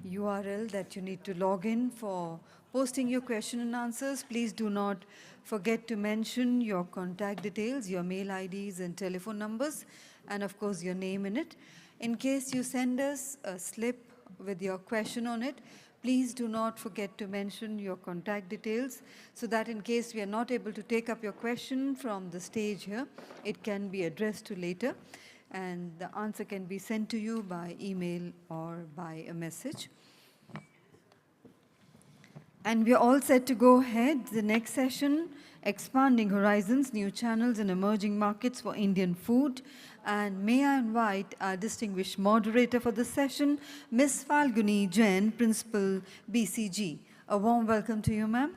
URL that you need to log in for posting your question and answers. Please do not forget to mention your contact details, your mail IDs and telephone numbers, and of course your name in it. In case you send us a slip with your question on it, please do not forget to mention your contact details so that in case we are not able to take up your question from the stage here, it can be addressed to later and the answer can be sent to you by email or by a message. And we are all set to go ahead. The next session, Expanding Horizons, New Channels and Emerging Markets for Indian Food. And may I invite our distinguished moderator for the session, Ms. Falguni Jain, Principal BCG. A warm welcome to you, ma'am.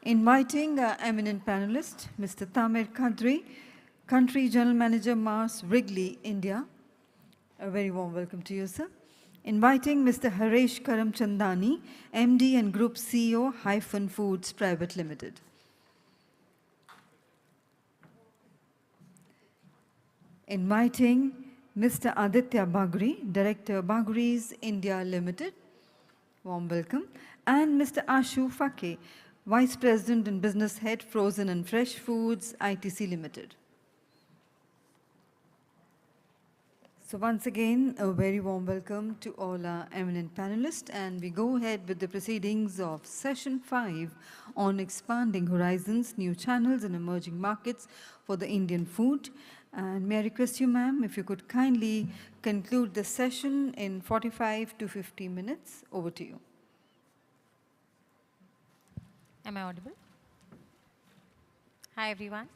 Inviting our eminent panelist, Mr. Tamer Kadri, Country General Manager, Mars Wrigley, India. A very warm welcome to you, sir. Inviting Mr. Haresh Karamchandani, MD and Group CEO, Foods Private Limited. Inviting Mr. Aditya Bagri, Director, Bagri's India Limited. Warm welcome. And Mr. Ashu Fake, Vice President and Business Head, Frozen and Fresh Foods, ITC Limited. So once again, a very warm welcome to all our eminent panelists, and we go ahead with the proceedings of Session 5 on expanding horizons, new channels and emerging markets for the Indian food. And may I request you, ma'am, if you could kindly conclude the session in 45 to 50 minutes. Over to you. Am I audible? Hi, everyone,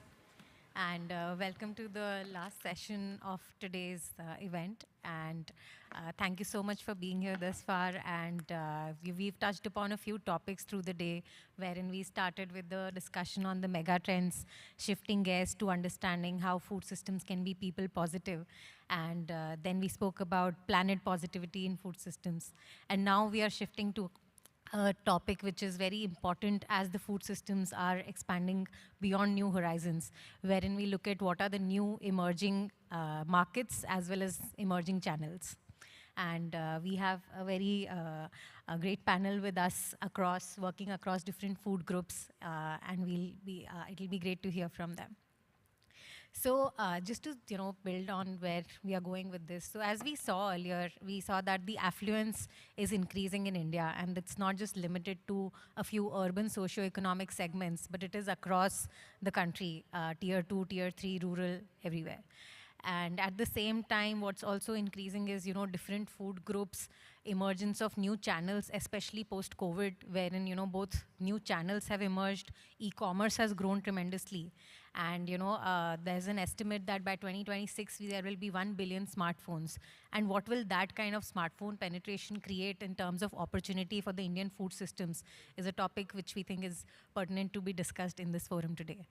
and welcome to the last session of today's event. And thank you so much for being here thus far. And we've touched upon a few topics through the day, wherein we started with the discussion on the mega trends, shifting gears to understanding how food systems can be people positive. And then we spoke about planet positivity in food systems. And now we are shifting to a topic which is very important as the food systems are expanding beyond new horizons, wherein we look at what are the new emerging markets as well as emerging channels. And we have a very a great panel with us working across different food groups, and it'll be great to hear from them. So just to build on where we are going with this. So as we saw earlier, we saw that the affluence is increasing in India, and it's not just limited to a few urban socio-economic segments, but it is across the country, tier 2, tier 3, rural, everywhere. And at the same time, what's also increasing is, different food groups, emergence of new channels, especially post-COVID, wherein, both new channels have emerged, e-commerce has grown tremendously. And, there's an estimate that by 2026, there will be 1 billion smartphones. And what will that kind of smartphone penetration create in terms of opportunity for the Indian food systems is a topic which we think is pertinent to be discussed in this forum today.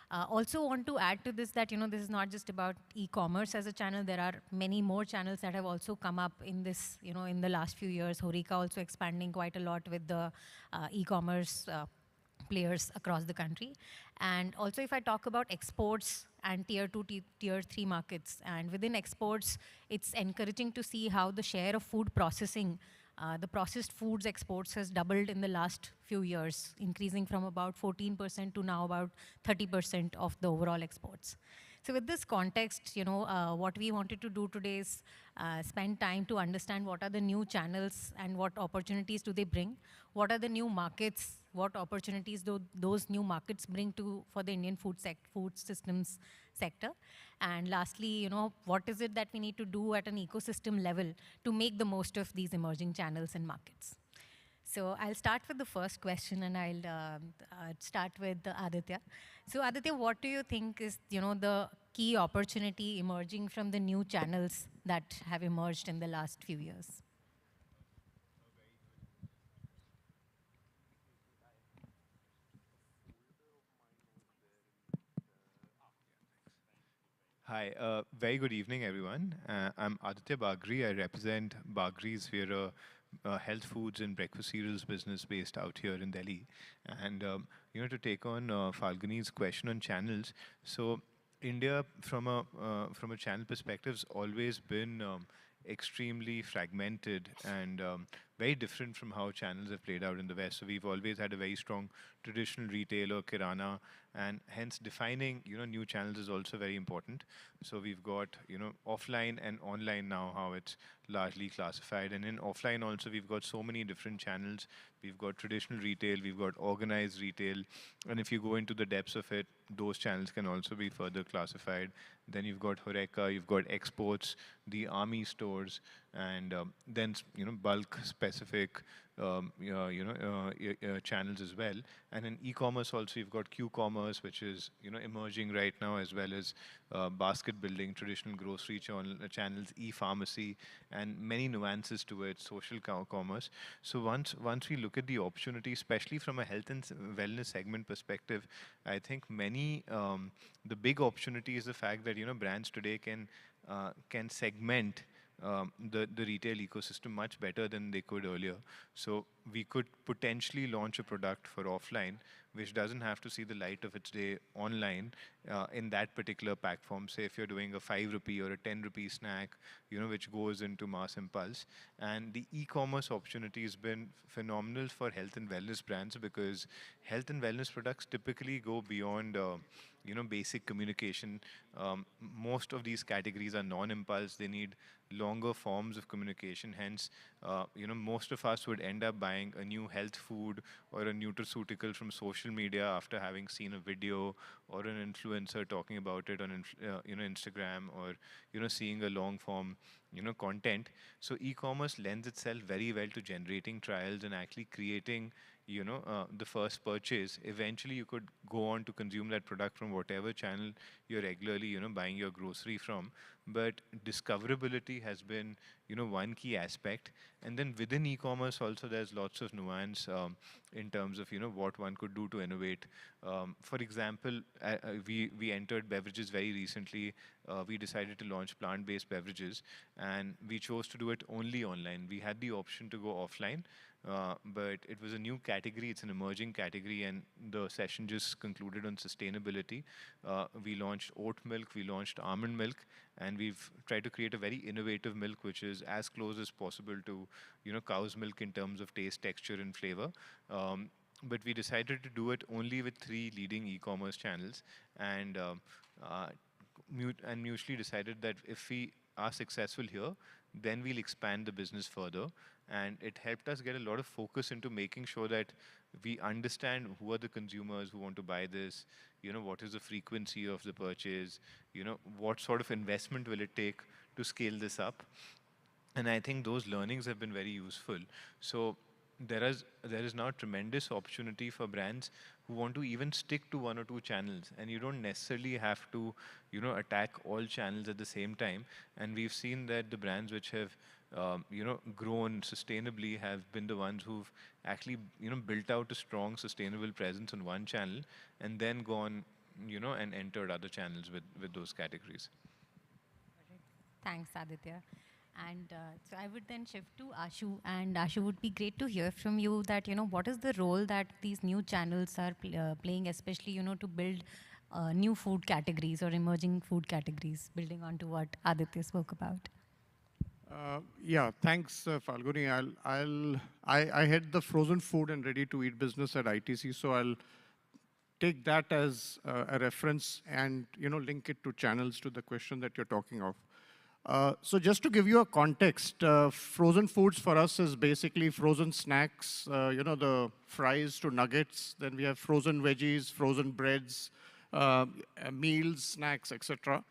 Also want to add to this that, this is not just about e-commerce as a channel. There are many more channels that have also come up in this, in the last few years. Horeca also expanding quite a lot with the e-commerce players across the country. And also if I talk about exports and tier 2, tier 3 markets, and within exports, it's encouraging to see how the share of food processing, the processed foods exports has doubled in the last few years, increasing from about 14% to now about 30% of the overall exports. So with this context, what we wanted to do today is spend time to understand what are the new channels and what opportunities do they bring, what are the new markets, what opportunities do those new markets bring for the Indian food systems sector. And lastly, what is it that we need to do at an ecosystem level to make the most of these emerging channels and markets. So I'll start with the first question, and I'll start with Aditya. So Aditya, what do you think is the key opportunity emerging from the new channels that have emerged in the last few years? Hi, very good evening, everyone. I'm Aditya Bagri. I represent Bagri's. We're a health foods and breakfast cereals business based out here in Delhi. And to take on Falguni's question on channels, so India, from a channel perspective, has always been extremely fragmented and very different from how channels have played out in the West. So we've always had a very strong traditional retailer, kirana, and hence defining new channels is also very important. So we've got offline and online now, how it's largely classified, and in offline also we've got so many different channels. We've got traditional retail, we've got organized retail, and if you go into the depths of it, those channels can also be further classified. Then you've got Horeca, you've got exports, the army stores, and then bulk specific channels as well. And in e-commerce also you've got Q-commerce, which is emerging right now, as well as basket building, traditional grocery channels, e-pharmacy, and many nuances to it, social commerce. So once we look at the opportunity, especially from a health and wellness segment perspective, I think the big opportunity is the fact that brands today can segment the retail ecosystem much better than they could earlier. So we could potentially launch a product for offline, which doesn't have to see the light of its day online in that particular pack form. Say if you're doing a 5 rupee or a 10 rupee snack, which goes into mass impulse. And the e-commerce opportunity has been phenomenal for health and wellness brands, because health and wellness products typically go beyond basic communication. Most of these categories are non-impulse. They need longer forms of communication. Hence, most of us would end up buying a new health food or a nutraceutical from social media after having seen a video or an influencer talking about it on Instagram, or seeing a long form content. So e-commerce lends itself very well to generating trials and actually creating the first purchase. Eventually you could go on to consume that product from whatever channel you're regularly buying your grocery from. But discoverability has been one key aspect. And then within e-commerce also there's lots of nuance in terms of what one could do to innovate. For example, we entered beverages very recently. We decided to launch plant-based beverages, and we chose to do it only online. We had the option to go offline, but it was a new category. It's an emerging category, and the session just concluded on sustainability. We launched oat milk, we launched almond milk, and we've tried to create a very innovative milk which is as close as possible to cow's milk in terms of taste, texture, and flavor. But we decided to do it only with 3 leading e-commerce channels, and mutually decided that if we are successful here, then we'll expand the business further. And it helped us get a lot of focus into making sure that we understand who are the consumers who want to buy this, what is the frequency of the purchase, what sort of investment will it take to scale this up. And I think those learnings have been very useful. So there is now tremendous opportunity for brands who want to even stick to 1 or 2 channels, and you don't necessarily have to attack all channels at the same time. And we've seen that the brands which have grown sustainably have been the ones who've actually built out a strong sustainable presence on one channel, and then gone and entered other channels with those categories. Thanks, Aditya. And so I would then shift to Ashu, and Ashu, would be great to hear from you that, what is the role that these new channels are playing, especially, to build new food categories or emerging food categories, building on to what Aditya spoke about. Yeah, thanks, Falguni. I head the frozen food and ready-to-eat business at ITC, so I'll take that as a reference and link it to channels, to the question that you're talking of. So just to give you a context, frozen foods for us is basically frozen snacks, the fries to nuggets. Then we have frozen veggies, frozen breads, meals, snacks, etc.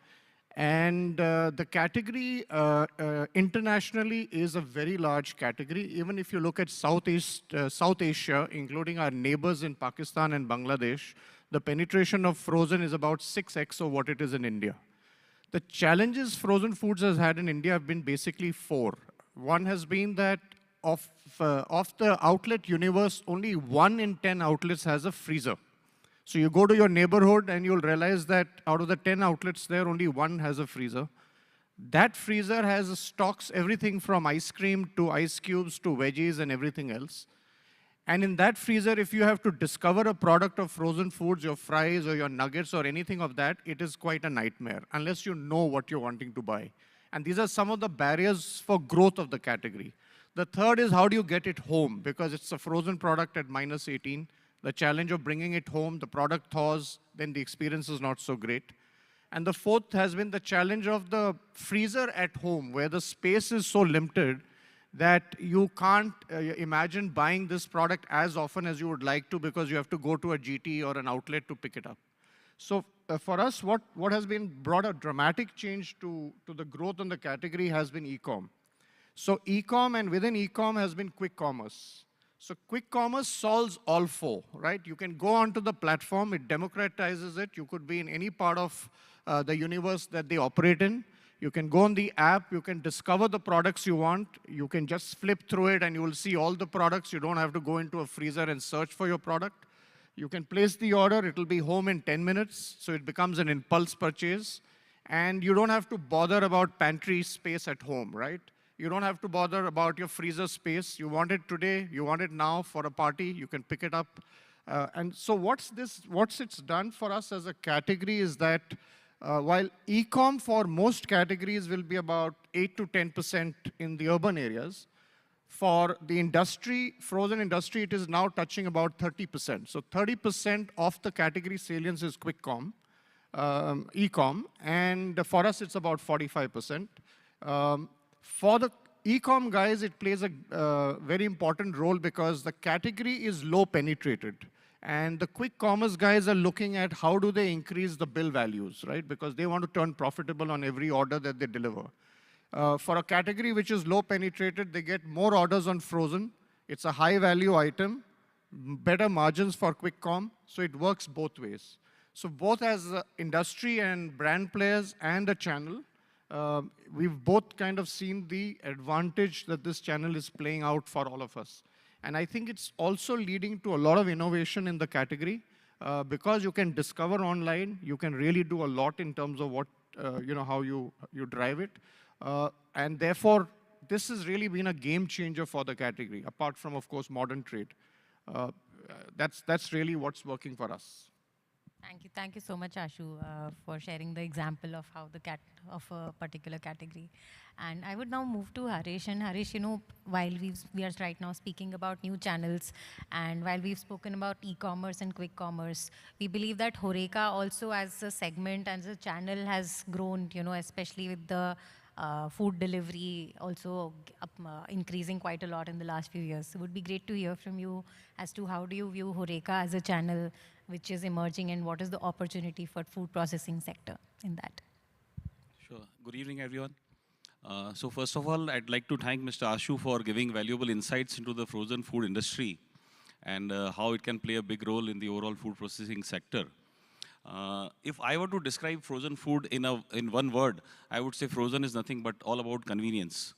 And the category internationally is a very large category. Even if you look at South Asia, including our neighbors in Pakistan and Bangladesh, the penetration of frozen is about 6x of what it is in India. The challenges frozen foods has had in India have been basically 4. One has been that of the outlet universe, only 1 in 10 outlets has a freezer. So you go to your neighborhood and you'll realize that out of the 10 outlets there, only 1 has a freezer. That freezer has stocks everything from ice cream to ice cubes to veggies and everything else. And in that freezer, if you have to discover a product of frozen foods, your fries or your nuggets or anything of that, it is quite a nightmare, unless you know what you're wanting to buy. And these are some of the barriers for growth of the category. The third is, how do you get it home? Because it's a frozen product at -18. The challenge of bringing it home, the product thaws, then the experience is not so great. And the fourth has been the challenge of the freezer at home, where the space is so limited that you can't imagine buying this product as often as you would like to, because you have to go to a GT or an outlet to pick it up. So for us, what has been brought a dramatic change to the growth in the category has been e-com. So e-com, and within e-com has been quick commerce. So quick commerce solves all 4, right? You can go onto the platform, it democratizes it. You could be in any part of the universe that they operate in. You can go on the app, you can discover the products you want, you can just flip through it and you will see all the products. You don't have to go into a freezer and search for your product. You can place the order, it will be home in 10 minutes, so it becomes an impulse purchase. And you don't have to bother about pantry space at home, right? You don't have to bother about your freezer space. You want it today, you want it now for a party, you can pick it up. And so what's it's done for us as a category is that while e-com for most categories will be about 8 to 10% in the urban areas, for the industry, frozen industry, it is now touching about 30%. So 30% of the category salience is quick com, e-com, and for us it's about 45%. For the e-com guys, it plays a very important role because the category is low penetrated. And the quick commerce guys are looking at how do they increase the bill values, right? Because they want to turn profitable on every order that they deliver. For a category which is low penetrated, they get more orders on frozen. It's a high value item, better margins for quick com, so it works both ways. So both as industry and brand players and a channel, we've both kind of seen the advantage that this channel is playing out for all of us. And I think it's also leading to a lot of innovation in the category because you can discover online, you can really do a lot in terms of what, how you drive it. And therefore, this has really been a game changer for the category, apart from, of course, modern trade. That's really what's working for us. Thank you so much, Ashu, for sharing the example of how of a particular category. And I would now move to Harish. And Harish, while we are right now speaking about new channels, and while we've spoken about e-commerce and quick commerce, we believe that HoReCa also as a segment, as a channel has grown, especially with the food delivery also increasing quite a lot in the last few years. So it would be great to hear from you as to how do you view HoReCa as a channel which is emerging, and what is the opportunity for food processing sector in that? Sure. Good evening, everyone. So first of all, I'd like to thank Mr. Ashu for giving valuable insights into the frozen food industry and how it can play a big role in the overall food processing sector. If I were to describe frozen food in one word, I would say frozen is nothing but all about convenience.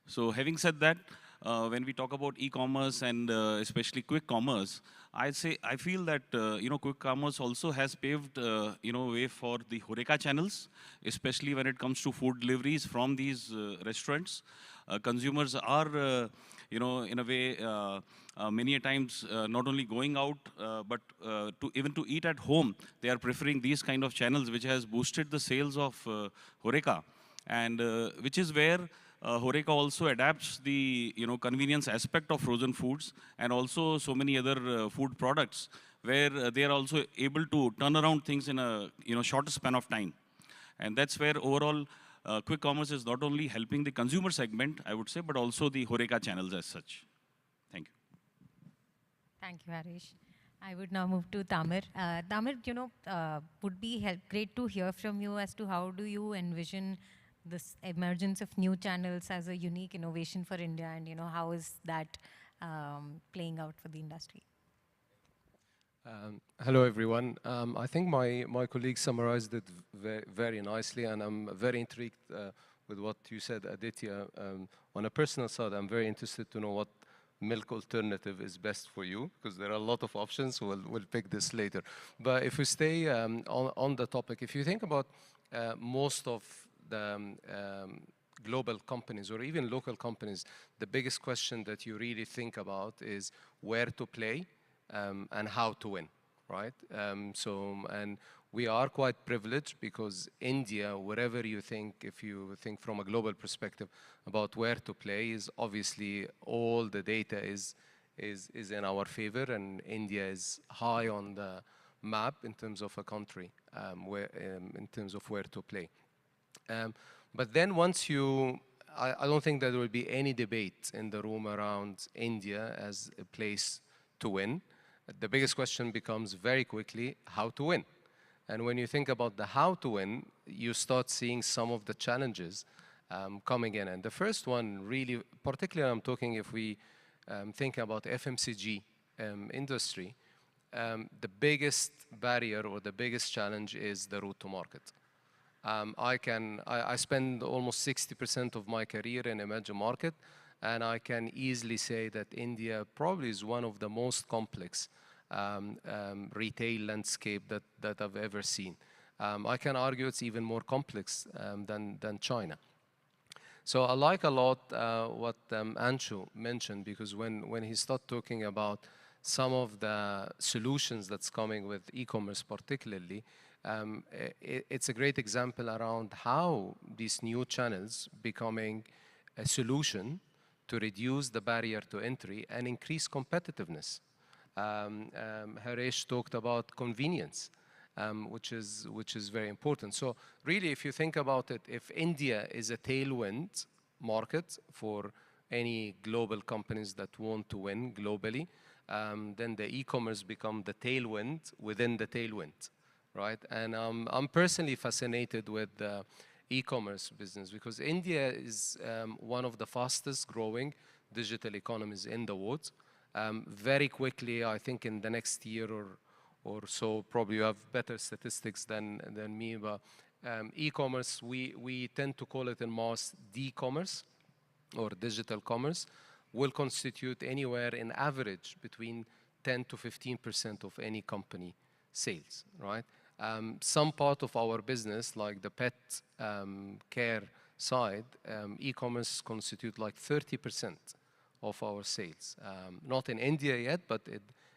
So having said that, when we talk about e-commerce and especially quick commerce, I feel that quick commerce also has paved way for the HoReCa channels, especially when it comes to food deliveries from these restaurants. Consumers are in a way, many a times not only going out, but even to eat at home, they are preferring these kind of channels, which has boosted the sales of HoReCa, and which is where HoReCa also adapts the convenience aspect of frozen foods and also so many other food products, where they are also able to turn around things in a shorter span of time. And that's where overall quick commerce is not only helping the consumer segment, I would say, but also the HoReCa channels as such. Thank you. Thank you, Harish. I would now move to Tamir. Tamir, would be great to hear from you as to how do you envision this emergence of new channels as a unique innovation for India, and how is that playing out for the industry? Hello, everyone. I think my colleague summarized it very nicely, and I'm very intrigued with what you said, Aditya. On a personal side, I'm very interested to know what milk alternative is best for you, because there are a lot of options. We'll pick this later. But if we stay on the topic, if you think about most of the global companies or even local companies, the biggest question that you really think about is where to play and how to win, right? And we are quite privileged because India, wherever you think, if you think from a global perspective about where to play, is obviously all the data is in our favor, and India is high on the map in terms of a country, in terms of where to play. But then once I don't think there will be any debate in the room around India as a place to win. The biggest question becomes very quickly how to win. And when you think about the how to win, you start seeing some of the challenges coming in. And the first one really, particularly I'm talking if we think about FMCG industry, the biggest barrier or the biggest challenge is the route to market. I spend almost 60% of my career in emerging market, and I can easily say that India probably is one of the most complex retail landscape that I've ever seen. I can argue it's even more complex than China. So I like a lot what Anshu mentioned, because when he started talking about some of the solutions that's coming with e-commerce particularly, it's a great example around how these new channels becoming a solution to reduce the barrier to entry and increase competitiveness. Harish talked about convenience, which is very important. So really, if you think about it, if India is a tailwind market for any global companies that want to win globally, then the e-commerce become the tailwind within the tailwind, right? And I'm personally fascinated with the e-commerce business because India is one of the fastest growing digital economies in the world. Very quickly, I think in the next year or so, probably you have better statistics than me, but e-commerce, we tend to call it in mass d-commerce or digital commerce, will constitute anywhere in average between 10 to 15% of any company sales, right? Some part of our business, like the pet care side, e-commerce constitute like 30% of our sales. Not in India yet, but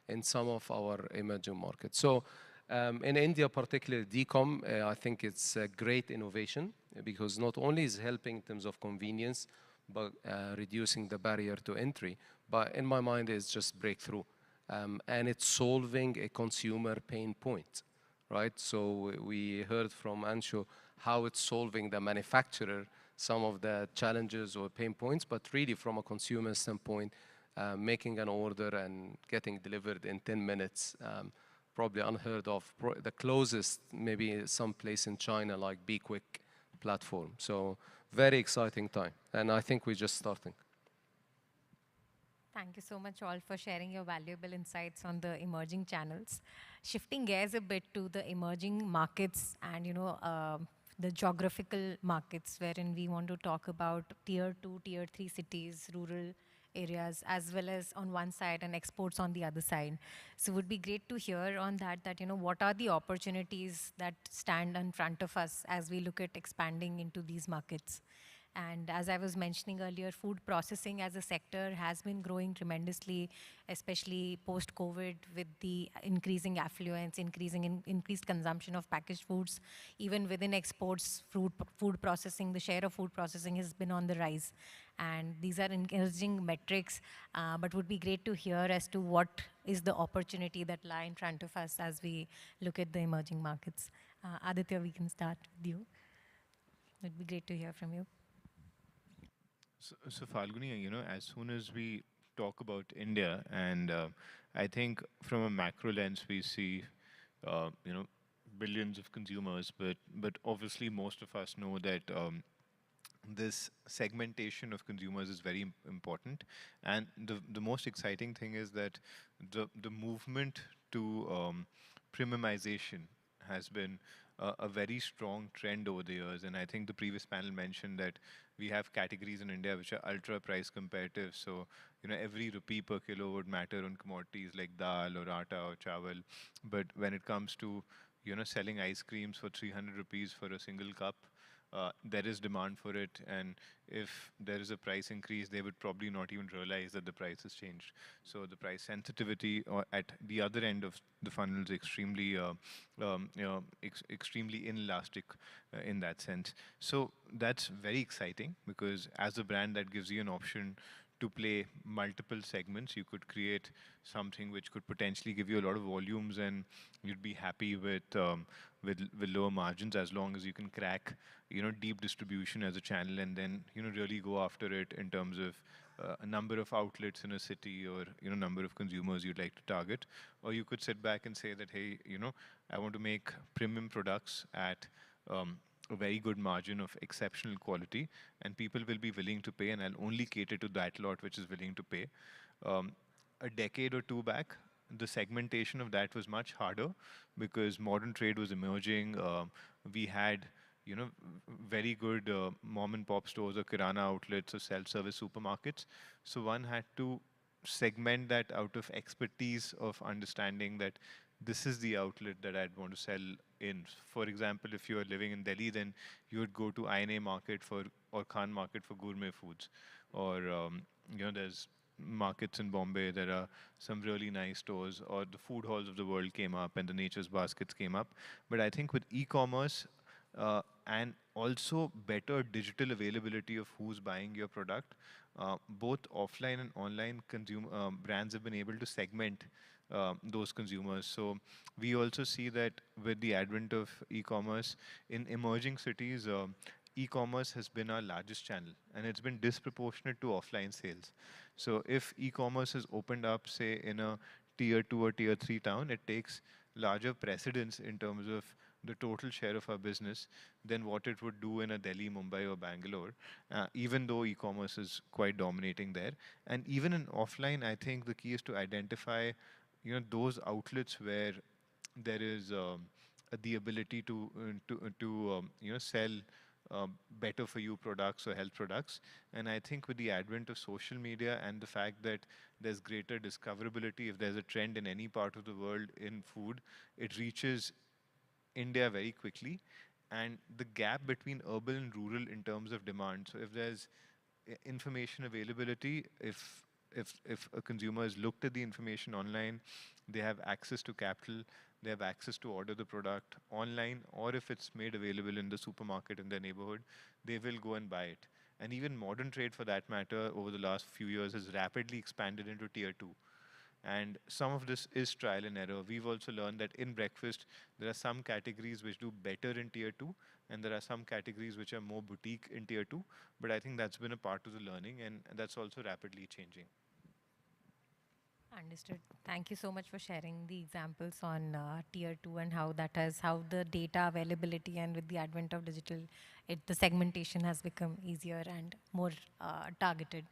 in some of our emerging markets. So in India, particularly D-com, I think it's a great innovation because not only is helping in terms of convenience, but reducing the barrier to entry, but in my mind, it's just breakthrough. And it's solving a consumer pain point, right? So we heard from Anshu how it's solving the manufacturer some of the challenges or pain points, but really from a consumer standpoint, making an order and getting delivered in 10 minutes, probably unheard of. The closest, maybe some place in China like Be Quick platform. So very exciting time. And I think we're just starting. Thank you so much all for sharing your valuable insights on the emerging channels. Shifting gears a bit to the emerging markets and, the geographical markets wherein we want to talk about tier 2, tier 3 cities, rural areas, as well as on one side and exports on the other side. So it would be great to hear on that, what are the opportunities that stand in front of us as we look at expanding into these markets. And as I was mentioning earlier, food processing as a sector has been growing tremendously, especially post-COVID with the increasing affluence, increased consumption of packaged foods. Even within exports, food processing, the share of food processing has been on the rise. And these are encouraging metrics, but would be great to hear as to what is the opportunity that lie in front of us as we look at the emerging markets. Aditya, we can start with you. It would be great to hear from you. So Falguni, as soon as we talk about India, and I think from a macro lens, we see, billions of consumers, but obviously most of us know that this segmentation of consumers is very important. And the most exciting thing is that the movement to premiumization has been a very strong trend over the years. And I think the previous panel mentioned that we have categories in India which are ultra price competitive. So, every rupee per kilo would matter on commodities like dal or atta or chawal. But when it comes to, selling ice creams for 300 rupees for a single cup, there is demand for it, and if there is a price increase, they would probably not even realize that the price has changed. So the price sensitivity at the other end of the funnel is extremely, extremely inelastic in that sense. So that's very exciting because as a brand, that gives you an option to play multiple segments. You could create something which could potentially give you a lot of volumes, and you'd be happy with lower margins as long as you can crack, deep distribution as a channel, and then really go after it in terms of a number of outlets in a city or number of consumers you'd like to target. Or you could sit back and say that, hey, I want to make premium products at a very good margin of exceptional quality, and people will be willing to pay, and I'll only cater to that lot which is willing to pay. A decade or two back, the segmentation of that was much harder because modern trade was emerging. We had, very good mom and pop stores or kirana outlets or self-service supermarkets. So one had to segment that out of expertise of understanding that this is the outlet that I'd want to sell in. For example, if you're living in Delhi, then you would go to INA Market or Khan Market for gourmet foods. Or, there's markets in Bombay, there are some really nice stores, or the food halls of the world came up and the Nature's Baskets came up. But I think with e-commerce and also better digital availability of who's buying your product, both offline and online brands have been able to segment those consumers. So we also see that with the advent of e-commerce in emerging cities, e-commerce has been our largest channel, and it's been disproportionate to offline sales. So if e-commerce has opened up, say, in a tier 2 or tier 3 town, it takes larger precedence in terms of the total share of our business than what it would do in a Delhi, Mumbai, or Bangalore, even though e-commerce is quite dominating there. And even in offline, I think the key is to identify, those outlets where there is the ability to sell better for you products or health products. And I think with the advent of social media and the fact that there's greater discoverability, if there's a trend in any part of the world in food, it reaches India very quickly. And the gap between urban and rural in terms of demand. So if there's information availability, if a consumer has looked at the information online, they have access to capital, they have access to order the product online, or if it's made available in the supermarket in their neighborhood, they will go and buy it. And even modern trade, for that matter, over the last few years has rapidly expanded into tier 2. And some of this is trial and error. We've also learned that in breakfast, there are some categories which do better in tier 2, and there are some categories which are more boutique in tier 2. But I think that's been a part of the learning, and that's also rapidly changing. Understood. Thank you so much for sharing the examples on tier 2 and how the data availability and with the advent of digital, the segmentation has become easier and more targeted.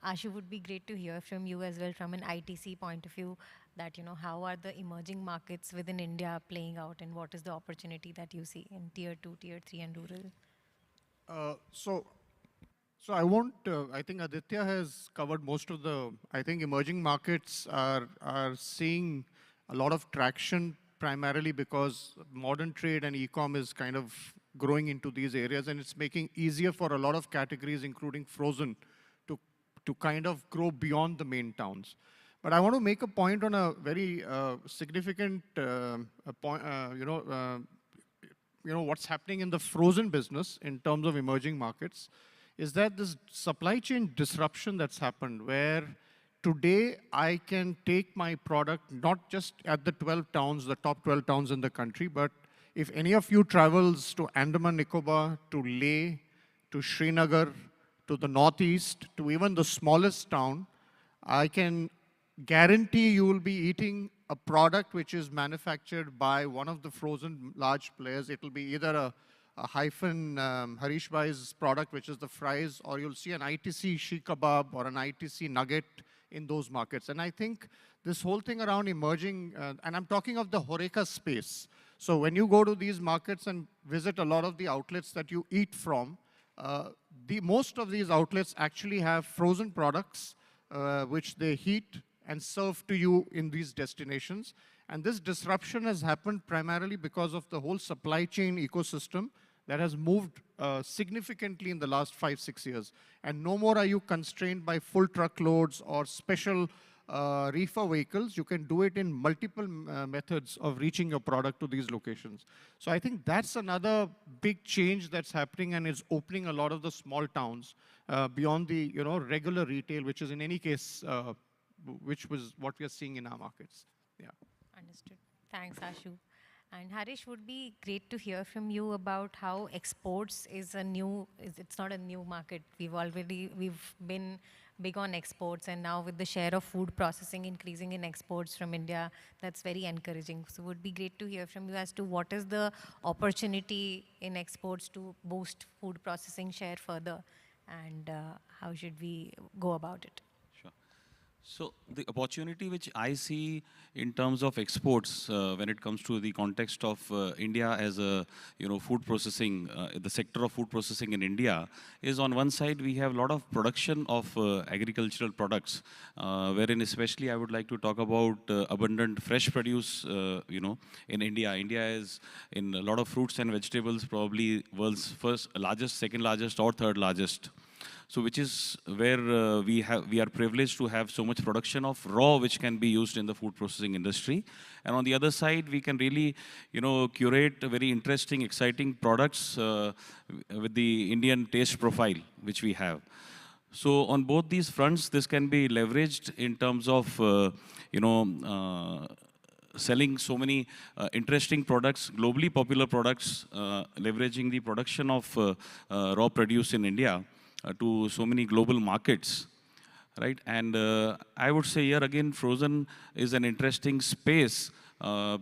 Ashu, would be great to hear from you as well from an ITC point of view that, how are the emerging markets within India playing out and what is the opportunity that you see in tier 2, tier 3 and rural? So I won't, I think Aditya has covered most of I think emerging markets are seeing a lot of traction primarily because modern trade and e-com is kind of growing into these areas, and it's making easier for a lot of categories, including frozen, to kind of grow beyond the main towns. But I want to make a point on a very significant point, what's happening in the frozen business in terms of emerging markets is that this supply chain disruption that's happened where today I can take my product not just at the 12 towns, the top 12 towns in the country, but if any of you travels to Andaman Nicobar, to Leh, to Srinagar, to the northeast, to even the smallest town, I can guarantee you will be eating a product which is manufactured by one of the frozen large players. It will be either a hyphen Harish Bhai's product, which is the fries, or you'll see an ITC Shi Kebab or an ITC Nugget in those markets. And I think this whole thing around emerging, and I'm talking of the HoReCa space. So when you go to these markets and visit a lot of the outlets that you eat from, most of these outlets actually have frozen products which they heat and serve to you in these destinations. And this disruption has happened primarily because of the whole supply chain ecosystem that has moved significantly in the last 5-6 years. And no more are you constrained by full truckloads or special reefer vehicles. You can do it in multiple methods of reaching your product to these locations. So I think that's another big change that's happening, and is opening a lot of the small towns beyond the regular retail, which is in any case, which was what we are seeing in our markets. Yeah. Understood. Thanks, Ashu. And Harish, would be great to hear from you about how exports is it's not a new market. We've been big on exports, and now with the share of food processing increasing in exports from India, that's very encouraging. So it would be great to hear from you as to what is the opportunity in exports to boost food processing share further, and how should we go about it? Sure. So the opportunity which I see in terms of exports, when it comes to the context of India as a food processing, the sector of food processing in India, is on one side we have a lot of production of agricultural products, wherein especially I would like to talk about abundant fresh produce, in India. India is in a lot of fruits and vegetables probably world's largest, second largest, or third largest. So which is where we are privileged to have so much production of raw which can be used in the food processing industry. And on the other side, we can really, curate very interesting, exciting products with the Indian taste profile which we have. So on both these fronts, this can be leveraged in terms of, selling so many interesting products, globally popular products, leveraging the production of raw produce in India to so many global markets, right? And I would say here again, frozen is an interesting space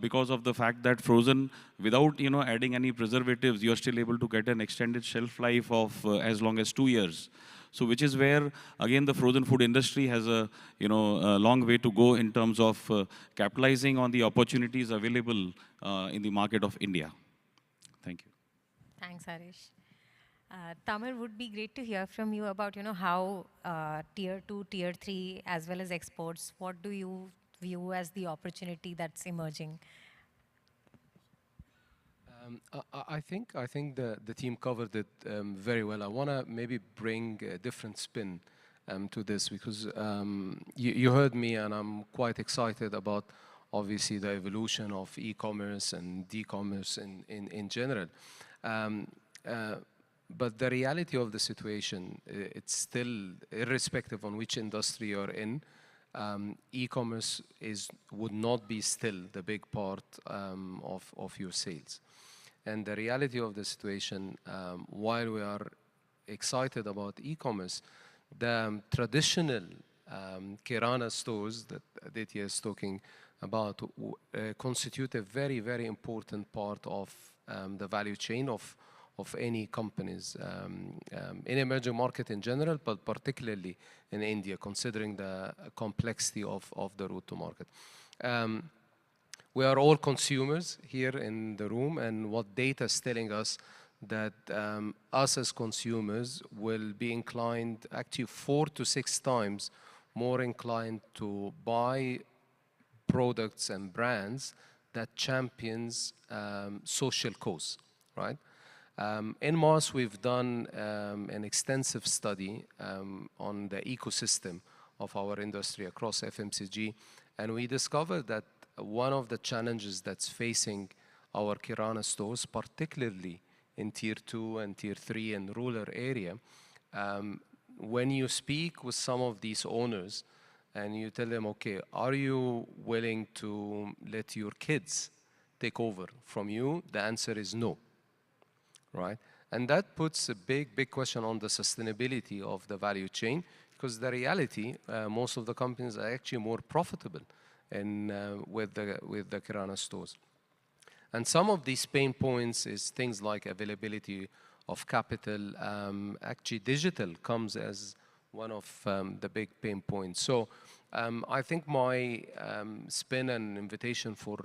because of the fact that frozen, without adding any preservatives, you are still able to get an extended shelf life of as long as 2 years. So which is where, again, the frozen food industry has a long way to go in terms of capitalizing on the opportunities available in the market of India. Thank you. Thanks, Harish. Tamar, would be great to hear from you about how tier 2, tier 3, as well as exports, what do you view as the opportunity that's emerging? I think the team covered it very well. I want to maybe bring a different spin to this because you heard me and I'm quite excited about obviously the evolution of e-commerce and e-commerce in general. But the reality of the situation, it's still, irrespective on which industry you're in, e-commerce would not be still the big part of your sales. And the reality of the situation, while we are excited about e-commerce, the traditional Kirana stores that Aditya is talking about constitute a very, very important part of the value chain of any companies in emerging market in general, but particularly in India, considering the complexity of the route to market. We are all consumers here in the room, and what data is telling us that us as consumers will be inclined, actually 4 to 6 times more inclined to buy products and brands that champions social cause, right? In Mars, we've done an extensive study on the ecosystem of our industry across FMCG, and we discovered that one of the challenges that's facing our Kirana stores, particularly in tier 2 and tier 3 and rural area, when you speak with some of these owners and you tell them, okay, are you willing to let your kids take over from you? The answer is no. Right? And that puts a big question on the sustainability of the value chain, because the reality, most of the companies are actually more profitable with the Kirana stores. And some of these pain points is things like availability of capital. Actually, digital comes as one of the big pain points. So I think my spin and invitation for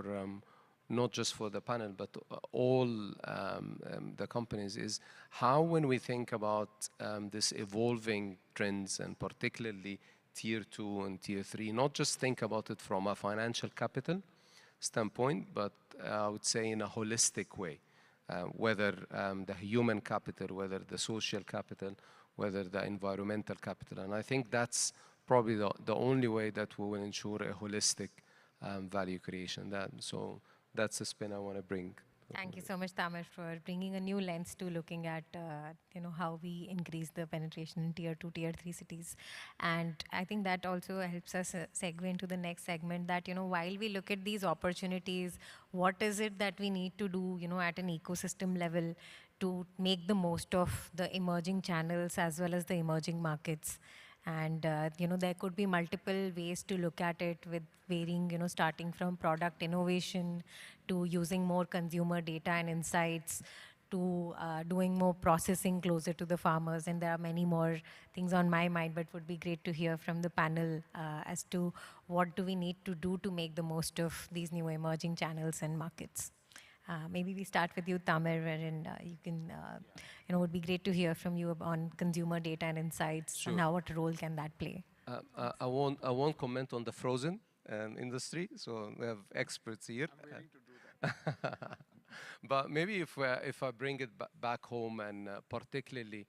not just for the panel, but all the companies is how, when we think about this evolving trends, and particularly tier 2 and tier 3, not just think about it from a financial capital standpoint, but I would say in a holistic way, whether the human capital, whether the social capital, whether the environmental capital. And I think that's probably the only way that we will ensure a holistic value creation. So that's the spin I want to bring. Thank you so much, Tamar, for bringing a new lens to looking at how we increase the penetration in tier 2, tier 3 cities. And I think that also helps us segue into the next segment, that while we look at these opportunities, what is it that we need to do at an ecosystem level to make the most of the emerging channels as well as the emerging markets. And there could be multiple ways to look at it, with varying, starting from product innovation to using more consumer data and insights, to doing more processing closer to the farmers. And there are many more things on my mind, but would be great to hear from the panel as to what do we need to do to make the most of these new emerging channels and markets. Maybe we start with you, Tamer, wherein you can, it would be great to hear from you on consumer data and insights and how, what role can that play? I won't comment on the frozen industry, so we have experts here. I'm willing to do that. But maybe if I bring it back home, and particularly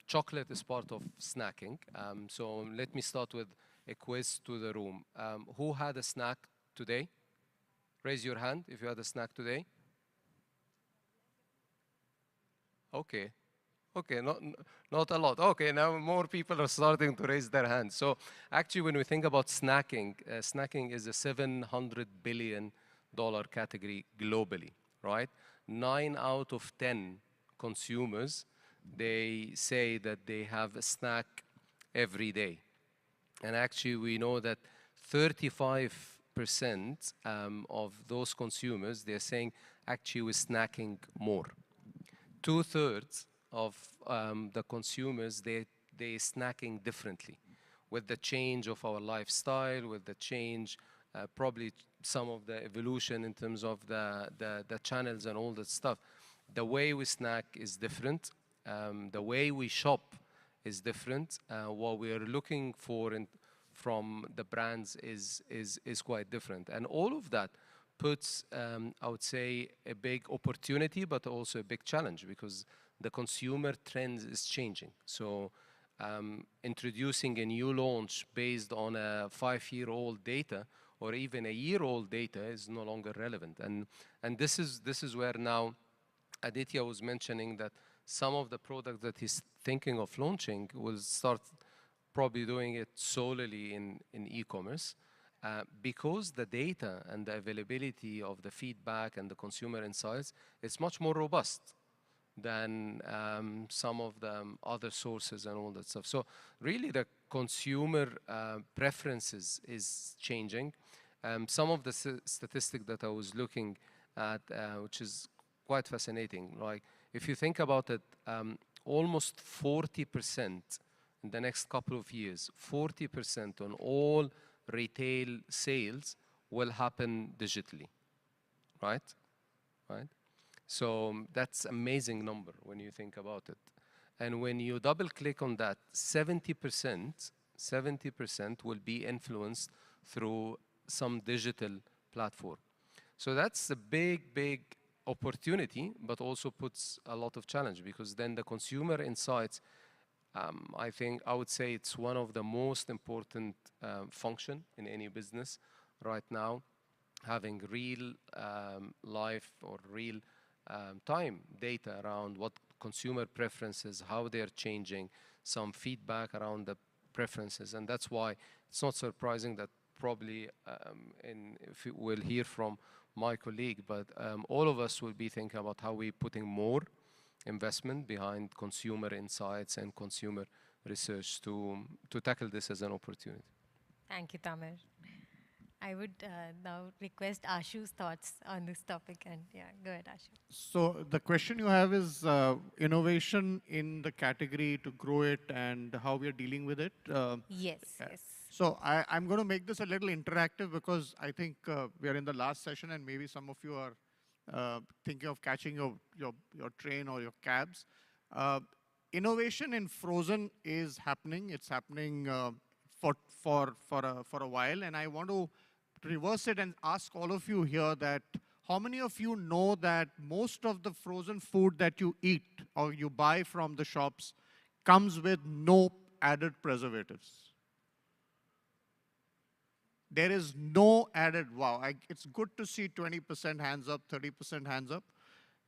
chocolate is part of snacking. So let me start with a quiz to the room. Who had a snack today? Raise your hand if you had a snack today. Okay. Okay, not a lot. Okay, now more people are starting to raise their hands. So actually, when we think about snacking, snacking is a $700 billion category globally, right? 9 out of 10 consumers, they say that they have a snack every day. And actually, we know that 35% of those consumers, they're saying actually we're snacking more. 2/3 of the consumers, they're snacking differently. With the change of our lifestyle, with the change, probably some of the evolution in terms of the channels and all that stuff, the way we snack is different. The way we shop is different. What we are looking for from the brands is quite different. And all of that puts, I would say, a big opportunity, but also a big challenge, because the consumer trend is changing. So introducing a new launch based on a 5-year-old data or even a year-old data is no longer relevant. And this is where now Aditya was mentioning that some of the products that he's thinking of launching will start probably doing it solely in e-commerce. Because the data and the availability of the feedback and the consumer insights is much more robust than some of the other sources and all that stuff. So really the consumer preferences is changing. Some of the statistics that I was looking at, which is quite fascinating, like if you think about it, almost 40% in the next couple of years, 40% on all retail sales will happen digitally, right? Right? So that's an amazing number when you think about it. And when you double click on that, 70% will be influenced through some digital platform. So that's a big, big opportunity, but also puts a lot of challenge, because then the consumer insights, I think I would say it's one of the most important function in any business right now, having real life or real time data around what consumer preferences, how they're changing, some feedback around the preferences. And that's why it's not surprising that probably, if we'll hear from my colleague, but all of us will be thinking about how we're putting more investment behind consumer insights and consumer research to tackle this as an opportunity. Thank you, Tamer. I would now request Ashu's thoughts on this topic, and yeah, go ahead, Ashu. So the question you have is innovation in the category to grow it and how we are dealing with it. Yes, yes. So I'm going to make this a little interactive, because I think we are in the last session and maybe some of you are thinking of catching your train or your cabs. Innovation in frozen is happening. It's happening for a while, and I want to reverse it and ask all of you here that how many of you know that most of the frozen food that you eat or you buy from the shops comes with no added preservatives? There is no added, wow, it's good to see 20% hands up, 30% hands up.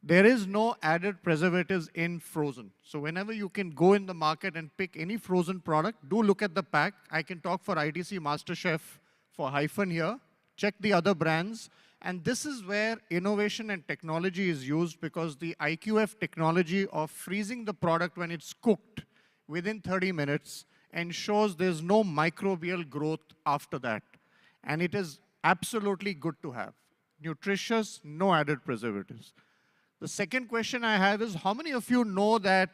There is no added preservatives in frozen. So whenever you can go in the market and pick any frozen product, do look at the pack. I can talk for ITC MasterChef for Hyphen here. Check the other brands. And this is where innovation and technology is used, because the IQF technology of freezing the product when it's cooked within 30 minutes ensures there's no microbial growth after that. And it is absolutely good to have. Nutritious, no added preservatives. The second question I have is, how many of you know that,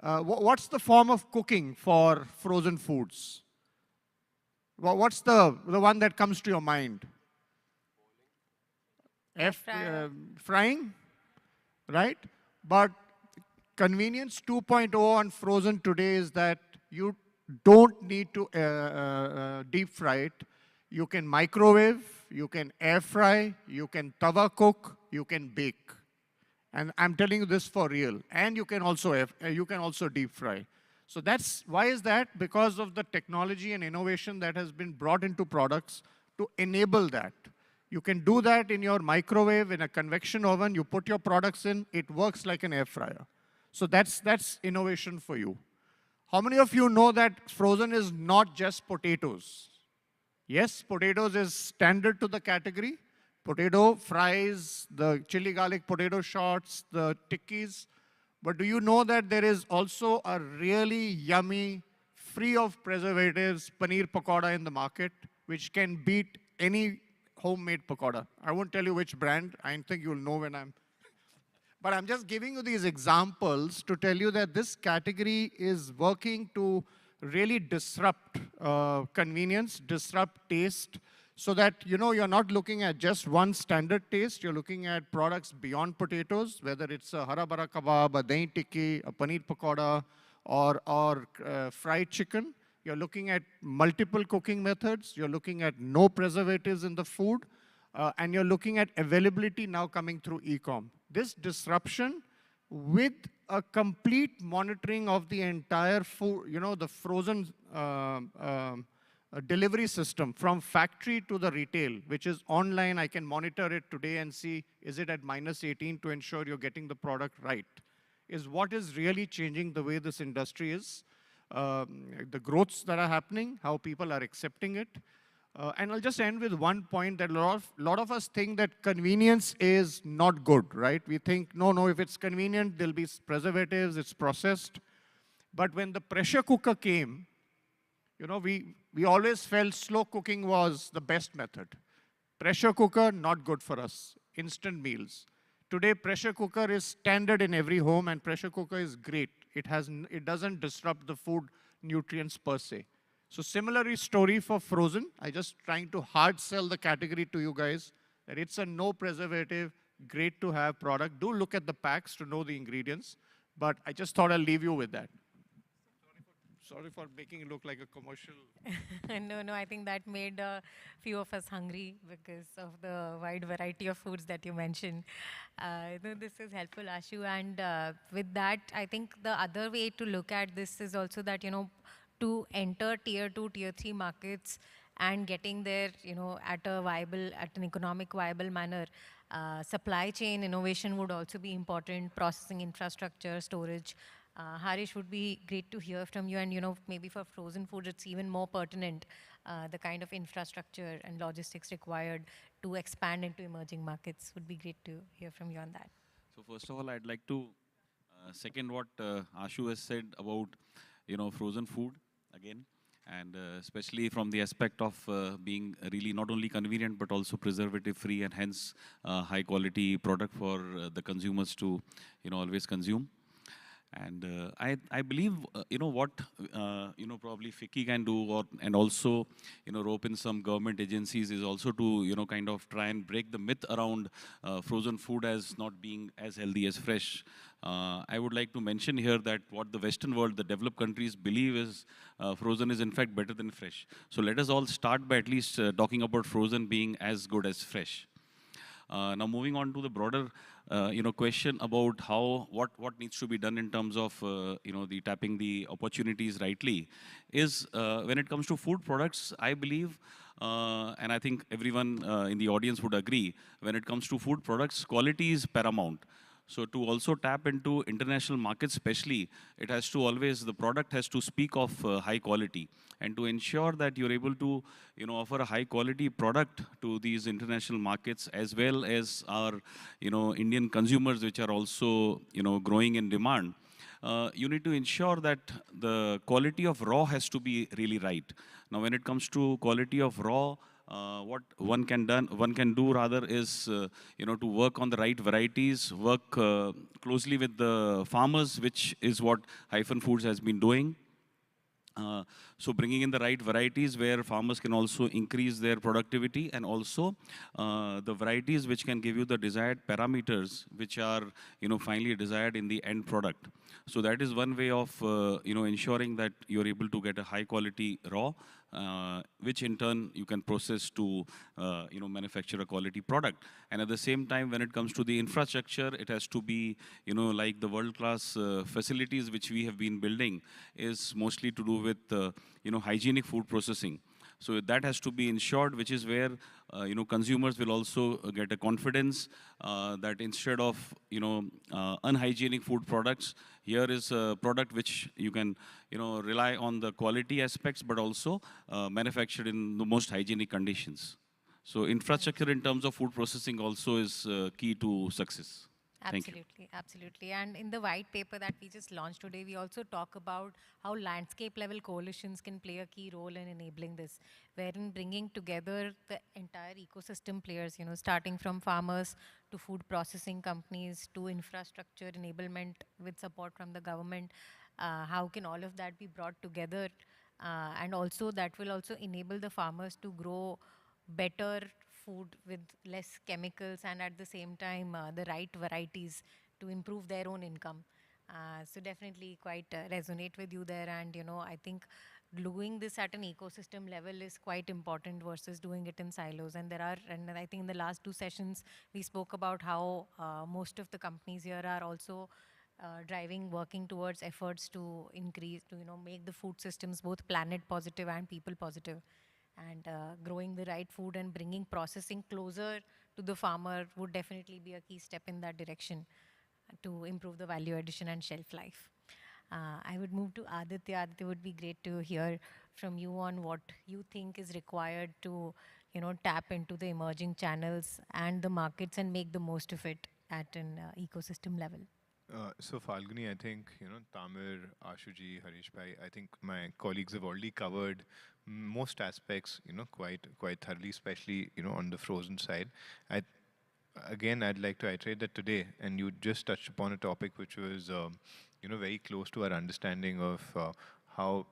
what's the form of cooking for frozen foods? What's the one that comes to your mind? Frying, right? But convenience 2.0 on frozen today is that you don't need to deep fry it. You can microwave, you can air fry, you can tawa cook, you can bake. And I'm telling you this for real. And you can also deep fry. So why is that? Because of the technology and innovation that has been brought into products to enable that. You can do that in your microwave, in a convection oven. You put your products in, it works like an air fryer. So that's innovation for you. How many of you know that frozen is not just potatoes? Yes, potatoes is standard to the category. Potato fries, the chili garlic potato shots, the tikkis. But do you know that there is also a really yummy, free of preservatives, paneer pakoda in the market, which can beat any homemade pakoda? I won't tell you which brand. I think you'll know when But I'm just giving you these examples to tell you that this category is working to really disrupt convenience, disrupt taste, so that you're not looking at just one standard taste. You're looking at products beyond potatoes, whether it's a hara bara kebab, a dahi tikki, a paneer pakoda, or fried chicken. You're looking at multiple cooking methods. You're looking at no preservatives in the food. And you're looking at availability now coming through e-com. This disruption with a complete monitoring of the entire food, the frozen delivery system from factory to the retail, which is online. I can monitor it today and see, is it at -18 to ensure you're getting the product right, is what is really changing the way this industry is. The growths that are happening, how people are accepting it. And I'll just end with one point that a lot of us think that convenience is not good, right? We think, no, if it's convenient, there'll be preservatives, it's processed. But when the pressure cooker came, we always felt slow cooking was the best method. Pressure cooker, not good for us. Instant meals. Today, pressure cooker is standard in every home, and pressure cooker is great. It doesn't disrupt the food nutrients per se. So similar story for frozen. I just trying to hard sell the category to you guys that it's a no preservative, great to have product. Do look at the packs to know the ingredients, but I just thought I'll leave you with that. Sorry for making it look like a commercial. No, I think that made a few of us hungry because of the wide variety of foods that you mentioned. This is helpful, Ashu. And with that, I think the other way to look at this is also that, to enter tier 2, tier 3 markets and getting there, at an economic viable manner, supply chain innovation would also be important, processing infrastructure, storage. Harish, would be great to hear from you, and maybe for frozen food, it's even more pertinent, the kind of infrastructure and logistics required to expand into emerging markets. Would be great to hear from you on that. So first of all, I'd like to second what Ashu has said about frozen food again, and especially from the aspect of being really not only convenient but also preservative free, and hence high quality product for the consumers to always consume. And I believe what probably FICCI can do, and also rope in some government agencies, is also to kind of try and break the myth around frozen food as not being as healthy as fresh. I would like to mention here that what the Western world, the developed countries, believe is frozen is in fact better than fresh. So let us all start by at least talking about frozen being as good as fresh. Now moving on to the broader question about what needs to be done in terms of the tapping the opportunities rightly, is when it comes to food products, I believe, and I think everyone in the audience would agree, when it comes to food products, quality is paramount. So to also tap into international markets especially, it has to always, the product has to speak of high quality. And to ensure that you're able to offer a high quality product to these international markets, as well as our Indian consumers, which are also growing in demand, you need to ensure that the quality of raw has to be really right. Now when it comes to quality of raw, what one can do rather is, to work on the right varieties, work closely with the farmers, which is what Hyphen Foods has been doing. So bringing in the right varieties where farmers can also increase their productivity, and also the varieties which can give you the desired parameters which are finally desired in the end product. So that is one way of ensuring that you're able to get a high quality raw, which in turn you can process to manufacture a quality product. And at the same time, when it comes to the infrastructure, it has to be like the world-class facilities which we have been building is mostly to do with hygienic food processing. So that has to be ensured, which is where consumers will also get a confidence that instead of unhygienic food products, here is a product which you can rely on the quality aspects, but also manufactured in the most hygienic conditions. So infrastructure in terms of food processing also is key to success. Thank you. Absolutely, absolutely. And in the white paper that we just launched today, we also talk about how landscape level coalitions can play a key role in enabling this, wherein bringing together the entire ecosystem players, starting from farmers to food processing companies to infrastructure enablement with support from the government. How can all of that be brought together? And also that will also enable the farmers to grow better food with less chemicals, and at the same time the right varieties to improve their own income. So definitely quite resonate with you there, and I think doing this at an ecosystem level is quite important versus doing it in silos. And I think in the last 2 sessions we spoke about how most of the companies here are also working towards efforts to increase, to make the food systems both planet positive and people positive. And growing the right food and bringing processing closer to the farmer would definitely be a key step in that direction to improve the value addition and shelf life. I would move to Aditya. Aditya, would be great to hear from you on what you think is required to tap into the emerging channels and the markets and make the most of it at an ecosystem level. So Falguni, I think, Tamir, Ashuji, Harish Bhai, I think my colleagues have already covered most aspects, quite thoroughly, especially, on the frozen side. Again, I'd like to iterate that today, and you just touched upon a topic which was, very close to our understanding of how,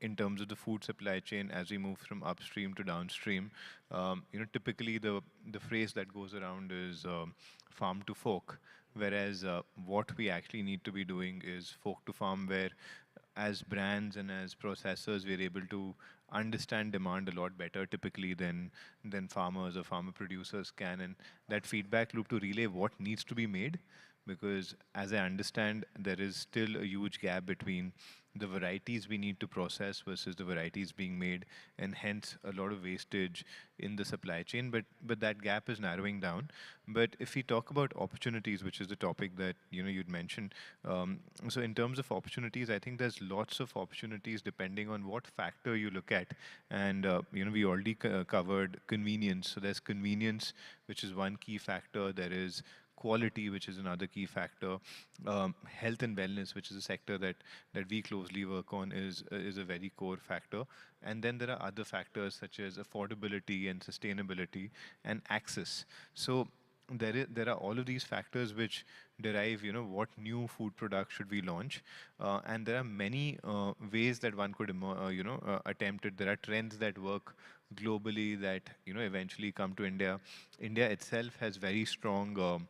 in terms of the food supply chain, as we move from upstream to downstream, typically the phrase that goes around is farm to fork, whereas what we actually need to be doing is fork to farm, where as brands and as processors, we're able to understand demand a lot better typically than farmers or farmer producers can, and that feedback loop to relay what needs to be made. Because as I understand, there is still a huge gap between the varieties we need to process versus the varieties being made, and hence a lot of wastage in the supply chain. But that gap is narrowing down. But if we talk about opportunities, which is the topic that you'd mentioned, so in terms of opportunities, I think there's lots of opportunities depending on what factor you look at. And we already covered convenience. So there's convenience, which is one key factor. There is quality, which is another key factor. Health and wellness, which is a sector that we closely work on, is a very core factor. And then there are other factors such as affordability and sustainability and access. So there are all of these factors which derive, what new food product should we launch. And there are many ways that one could, attempt it. There are trends that work globally that, eventually come to India. India itself has very strong,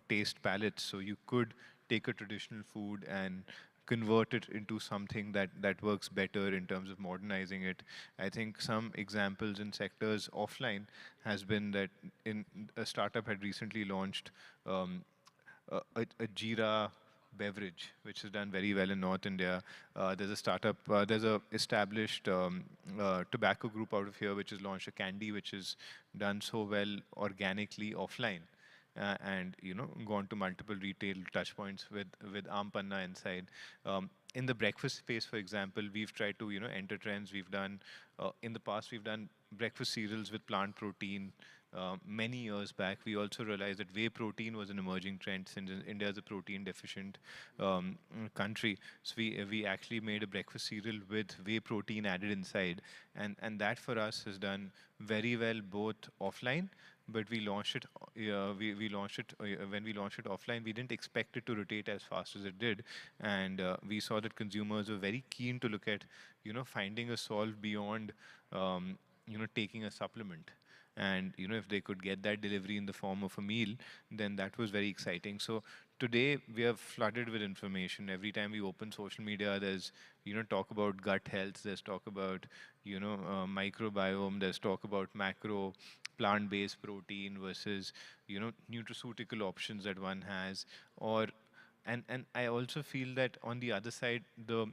taste palettes. So you could take a traditional food and convert it into something that works better in terms of modernizing it. I think some examples in sectors offline has been that a startup had recently launched a Jeera beverage, which is done very well in North India. There's a startup, there's a established tobacco group out of here which has launched a candy which is done so well organically offline. And gone to multiple retail touchpoints with Aam Panna inside. In the breakfast space, for example, we've tried to enter trends. We've done in the past, we've done breakfast cereals with plant protein, many years back. We also realized that whey protein was an emerging trend since India is a protein deficient country. So we actually made a breakfast cereal with whey protein added inside, and that for us has done very well both offline. But we launched it. We launched it when we launched it offline. We didn't expect it to rotate as fast as it did, and we saw that consumers were very keen to look at, finding a solve beyond, taking a supplement. And if they could get that delivery in the form of a meal, then that was very exciting. So today we are flooded with information. Every time we open social media, there's talk about gut health, there's talk about microbiome, there's talk about macro plant-based protein versus nutraceutical options that one has. Or and I also feel that on the other side, the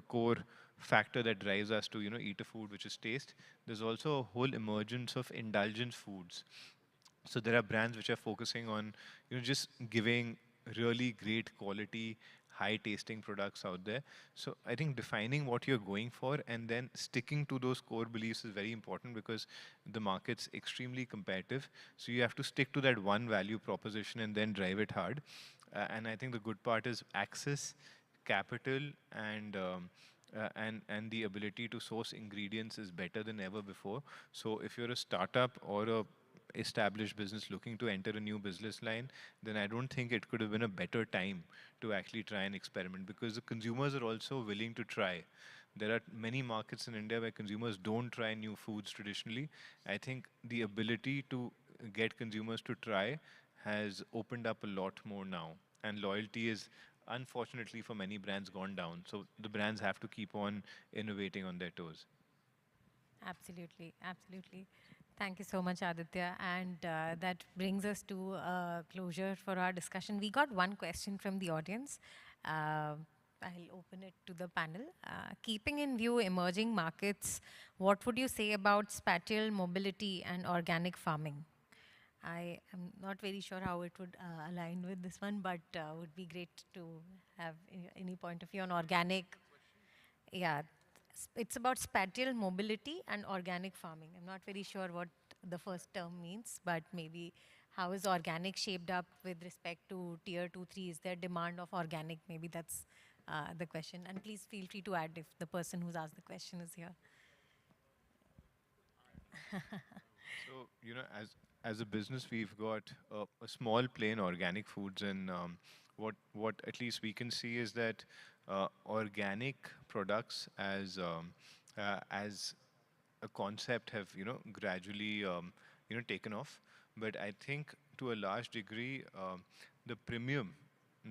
core factor that drives us to eat a food which is taste, there's also a whole emergence of indulgence foods. So there are brands which are focusing on just giving really great quality, high tasting products out there. So I think defining what you're going for and then sticking to those core beliefs is very important, because the market's extremely competitive. So you have to stick to that one value proposition and then drive it hard. And I think the good part is access, capital, and the ability to source ingredients is better than ever before. So if you're a startup or a established business looking to enter a new business line, then I don't think it could have been a better time to actually try and experiment, because the consumers are also willing to try. There are many markets in India where consumers don't try new foods traditionally. I think the ability to get consumers to try has opened up a lot more now. And loyalty is, unfortunately for many brands, gone down. So the brands have to keep on innovating on their toes. Absolutely, absolutely. Thank you so much, Aditya. And that brings us to closure for our discussion. We got one question from the audience. I'll open it to the panel. Keeping in view emerging markets, what would you say about spatial mobility and organic farming? I am not very sure how it would align with this one, but would be great to have any point of view on organic. Yeah, it's about spatial mobility and organic farming. I'm not very sure what the first term means, but maybe how is organic shaped up with respect to tier 2, 3? Is there demand of organic? Maybe that's the question. And please feel free to add if the person who's asked the question is here. So, as a business, we've got a small play in organic foods, and what at least we can see is that organic products as a concept have gradually taken off. But I think to a large degree, the premium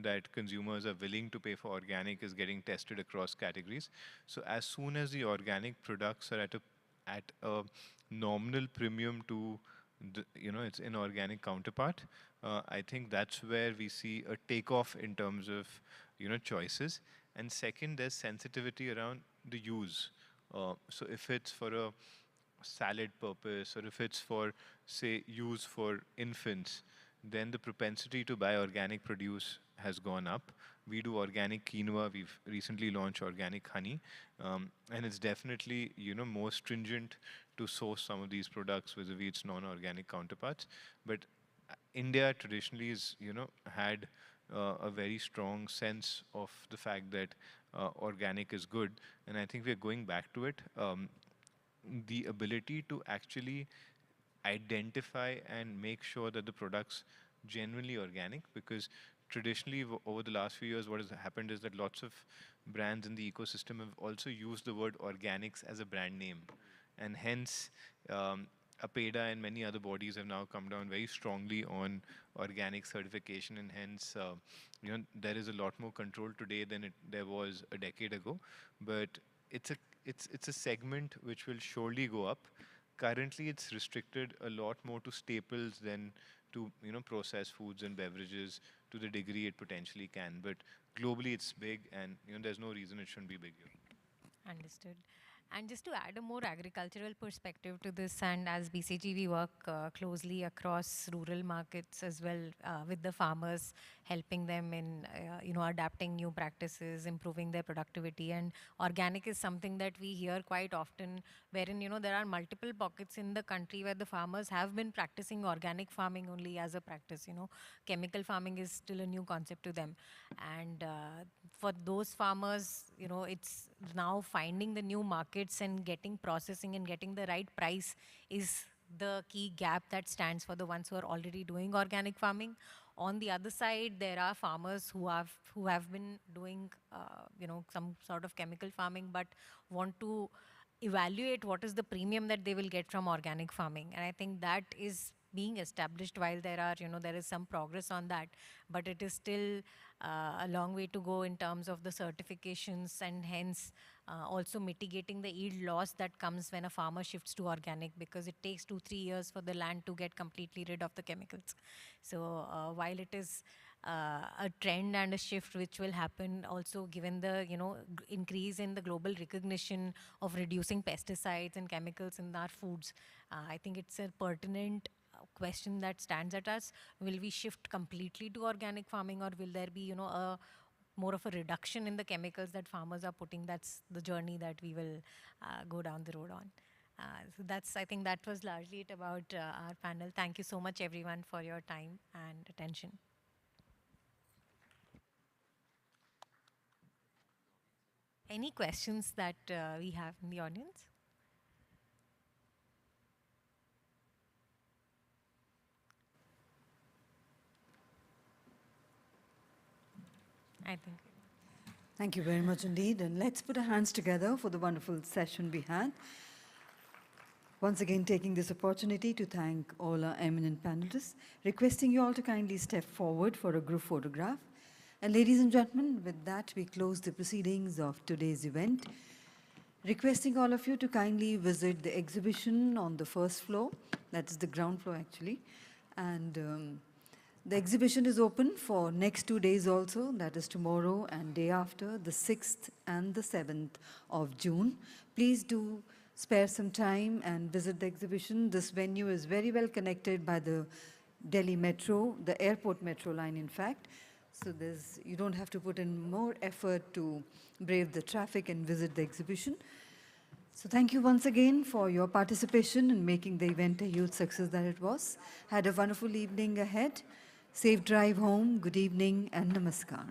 that consumers are willing to pay for organic is getting tested across categories. So as soon as the organic products are at a nominal premium to its inorganic counterpart, I think that's where we see a takeoff in terms of choices. And second, there's sensitivity around the use. So if it's for a salad purpose, or if it's for, say, use for infants, then the propensity to buy organic produce has gone up. We do organic quinoa. We've recently launched organic honey, and it's definitely more stringent to source some of these products vis-a-vis its non-organic counterparts. But India traditionally has had a very strong sense of the fact that organic is good, and I think we're going back to it. The ability to actually identify and make sure that the product's genuinely organic, because traditionally over the last few years what has happened is that lots of brands in the ecosystem have also used the word organics as a brand name, and hence APEDA and many other bodies have now come down very strongly on organic certification, and hence there is a lot more control today than there was a decade ago. But it's a segment which will surely go up. Currently, it's restricted a lot more to staples than to processed foods and beverages to the degree it potentially can. But globally, it's big, and there's no reason it shouldn't be bigger. Understood. And just to add a more agricultural perspective to this, and as BCG, we work closely across rural markets as well with the farmers, helping them in adapting new practices, improving their productivity. And organic is something that we hear quite often, wherein there are multiple pockets in the country where the farmers have been practicing organic farming only as a practice. Chemical farming is still a new concept to them, and for those farmers, it's now finding the new markets and getting processing and getting the right price is the key gap that stands for the ones who are already doing organic farming. On the other side, there are farmers who have been doing some sort of chemical farming, but want to evaluate what is the premium that they will get from organic farming. And I think that is being established. While there is some progress on that, but it is still a long way to go in terms of the certifications, and hence also mitigating the yield loss that comes when a farmer shifts to organic, because it takes 2-3 years for the land to get completely rid of the chemicals. So while it is a trend and a shift which will happen also given the increase in the global recognition of reducing pesticides and chemicals in our foods, I think it's a pertinent question that stands at us. Will we shift completely to organic farming, or will there be more of a reduction in the chemicals that farmers are putting? That's the journey that we will go down the road on. So I think that was largely it about our panel. Thank you so much everyone for your time and attention. Any questions that we have in the audience? I think. Thank you very much indeed. And let's put our hands together for the wonderful session we had. Once again, taking this opportunity to thank all our eminent panelists, requesting you all to kindly step forward for a group photograph. And ladies and gentlemen, with that, we close the proceedings of today's event. Requesting all of you to kindly visit the exhibition on the first floor. That is the ground floor, actually. And the exhibition is open for next 2 days also, that is tomorrow and day after, the 6th and the 7th of June. Please do spare some time and visit the exhibition. This venue is very well connected by the Delhi Metro, the airport metro line, in fact. So you don't have to put in more effort to brave the traffic and visit the exhibition. So thank you once again for your participation in making the event a huge success that it was. Had a wonderful evening ahead. Safe drive home. Good evening and namaskar.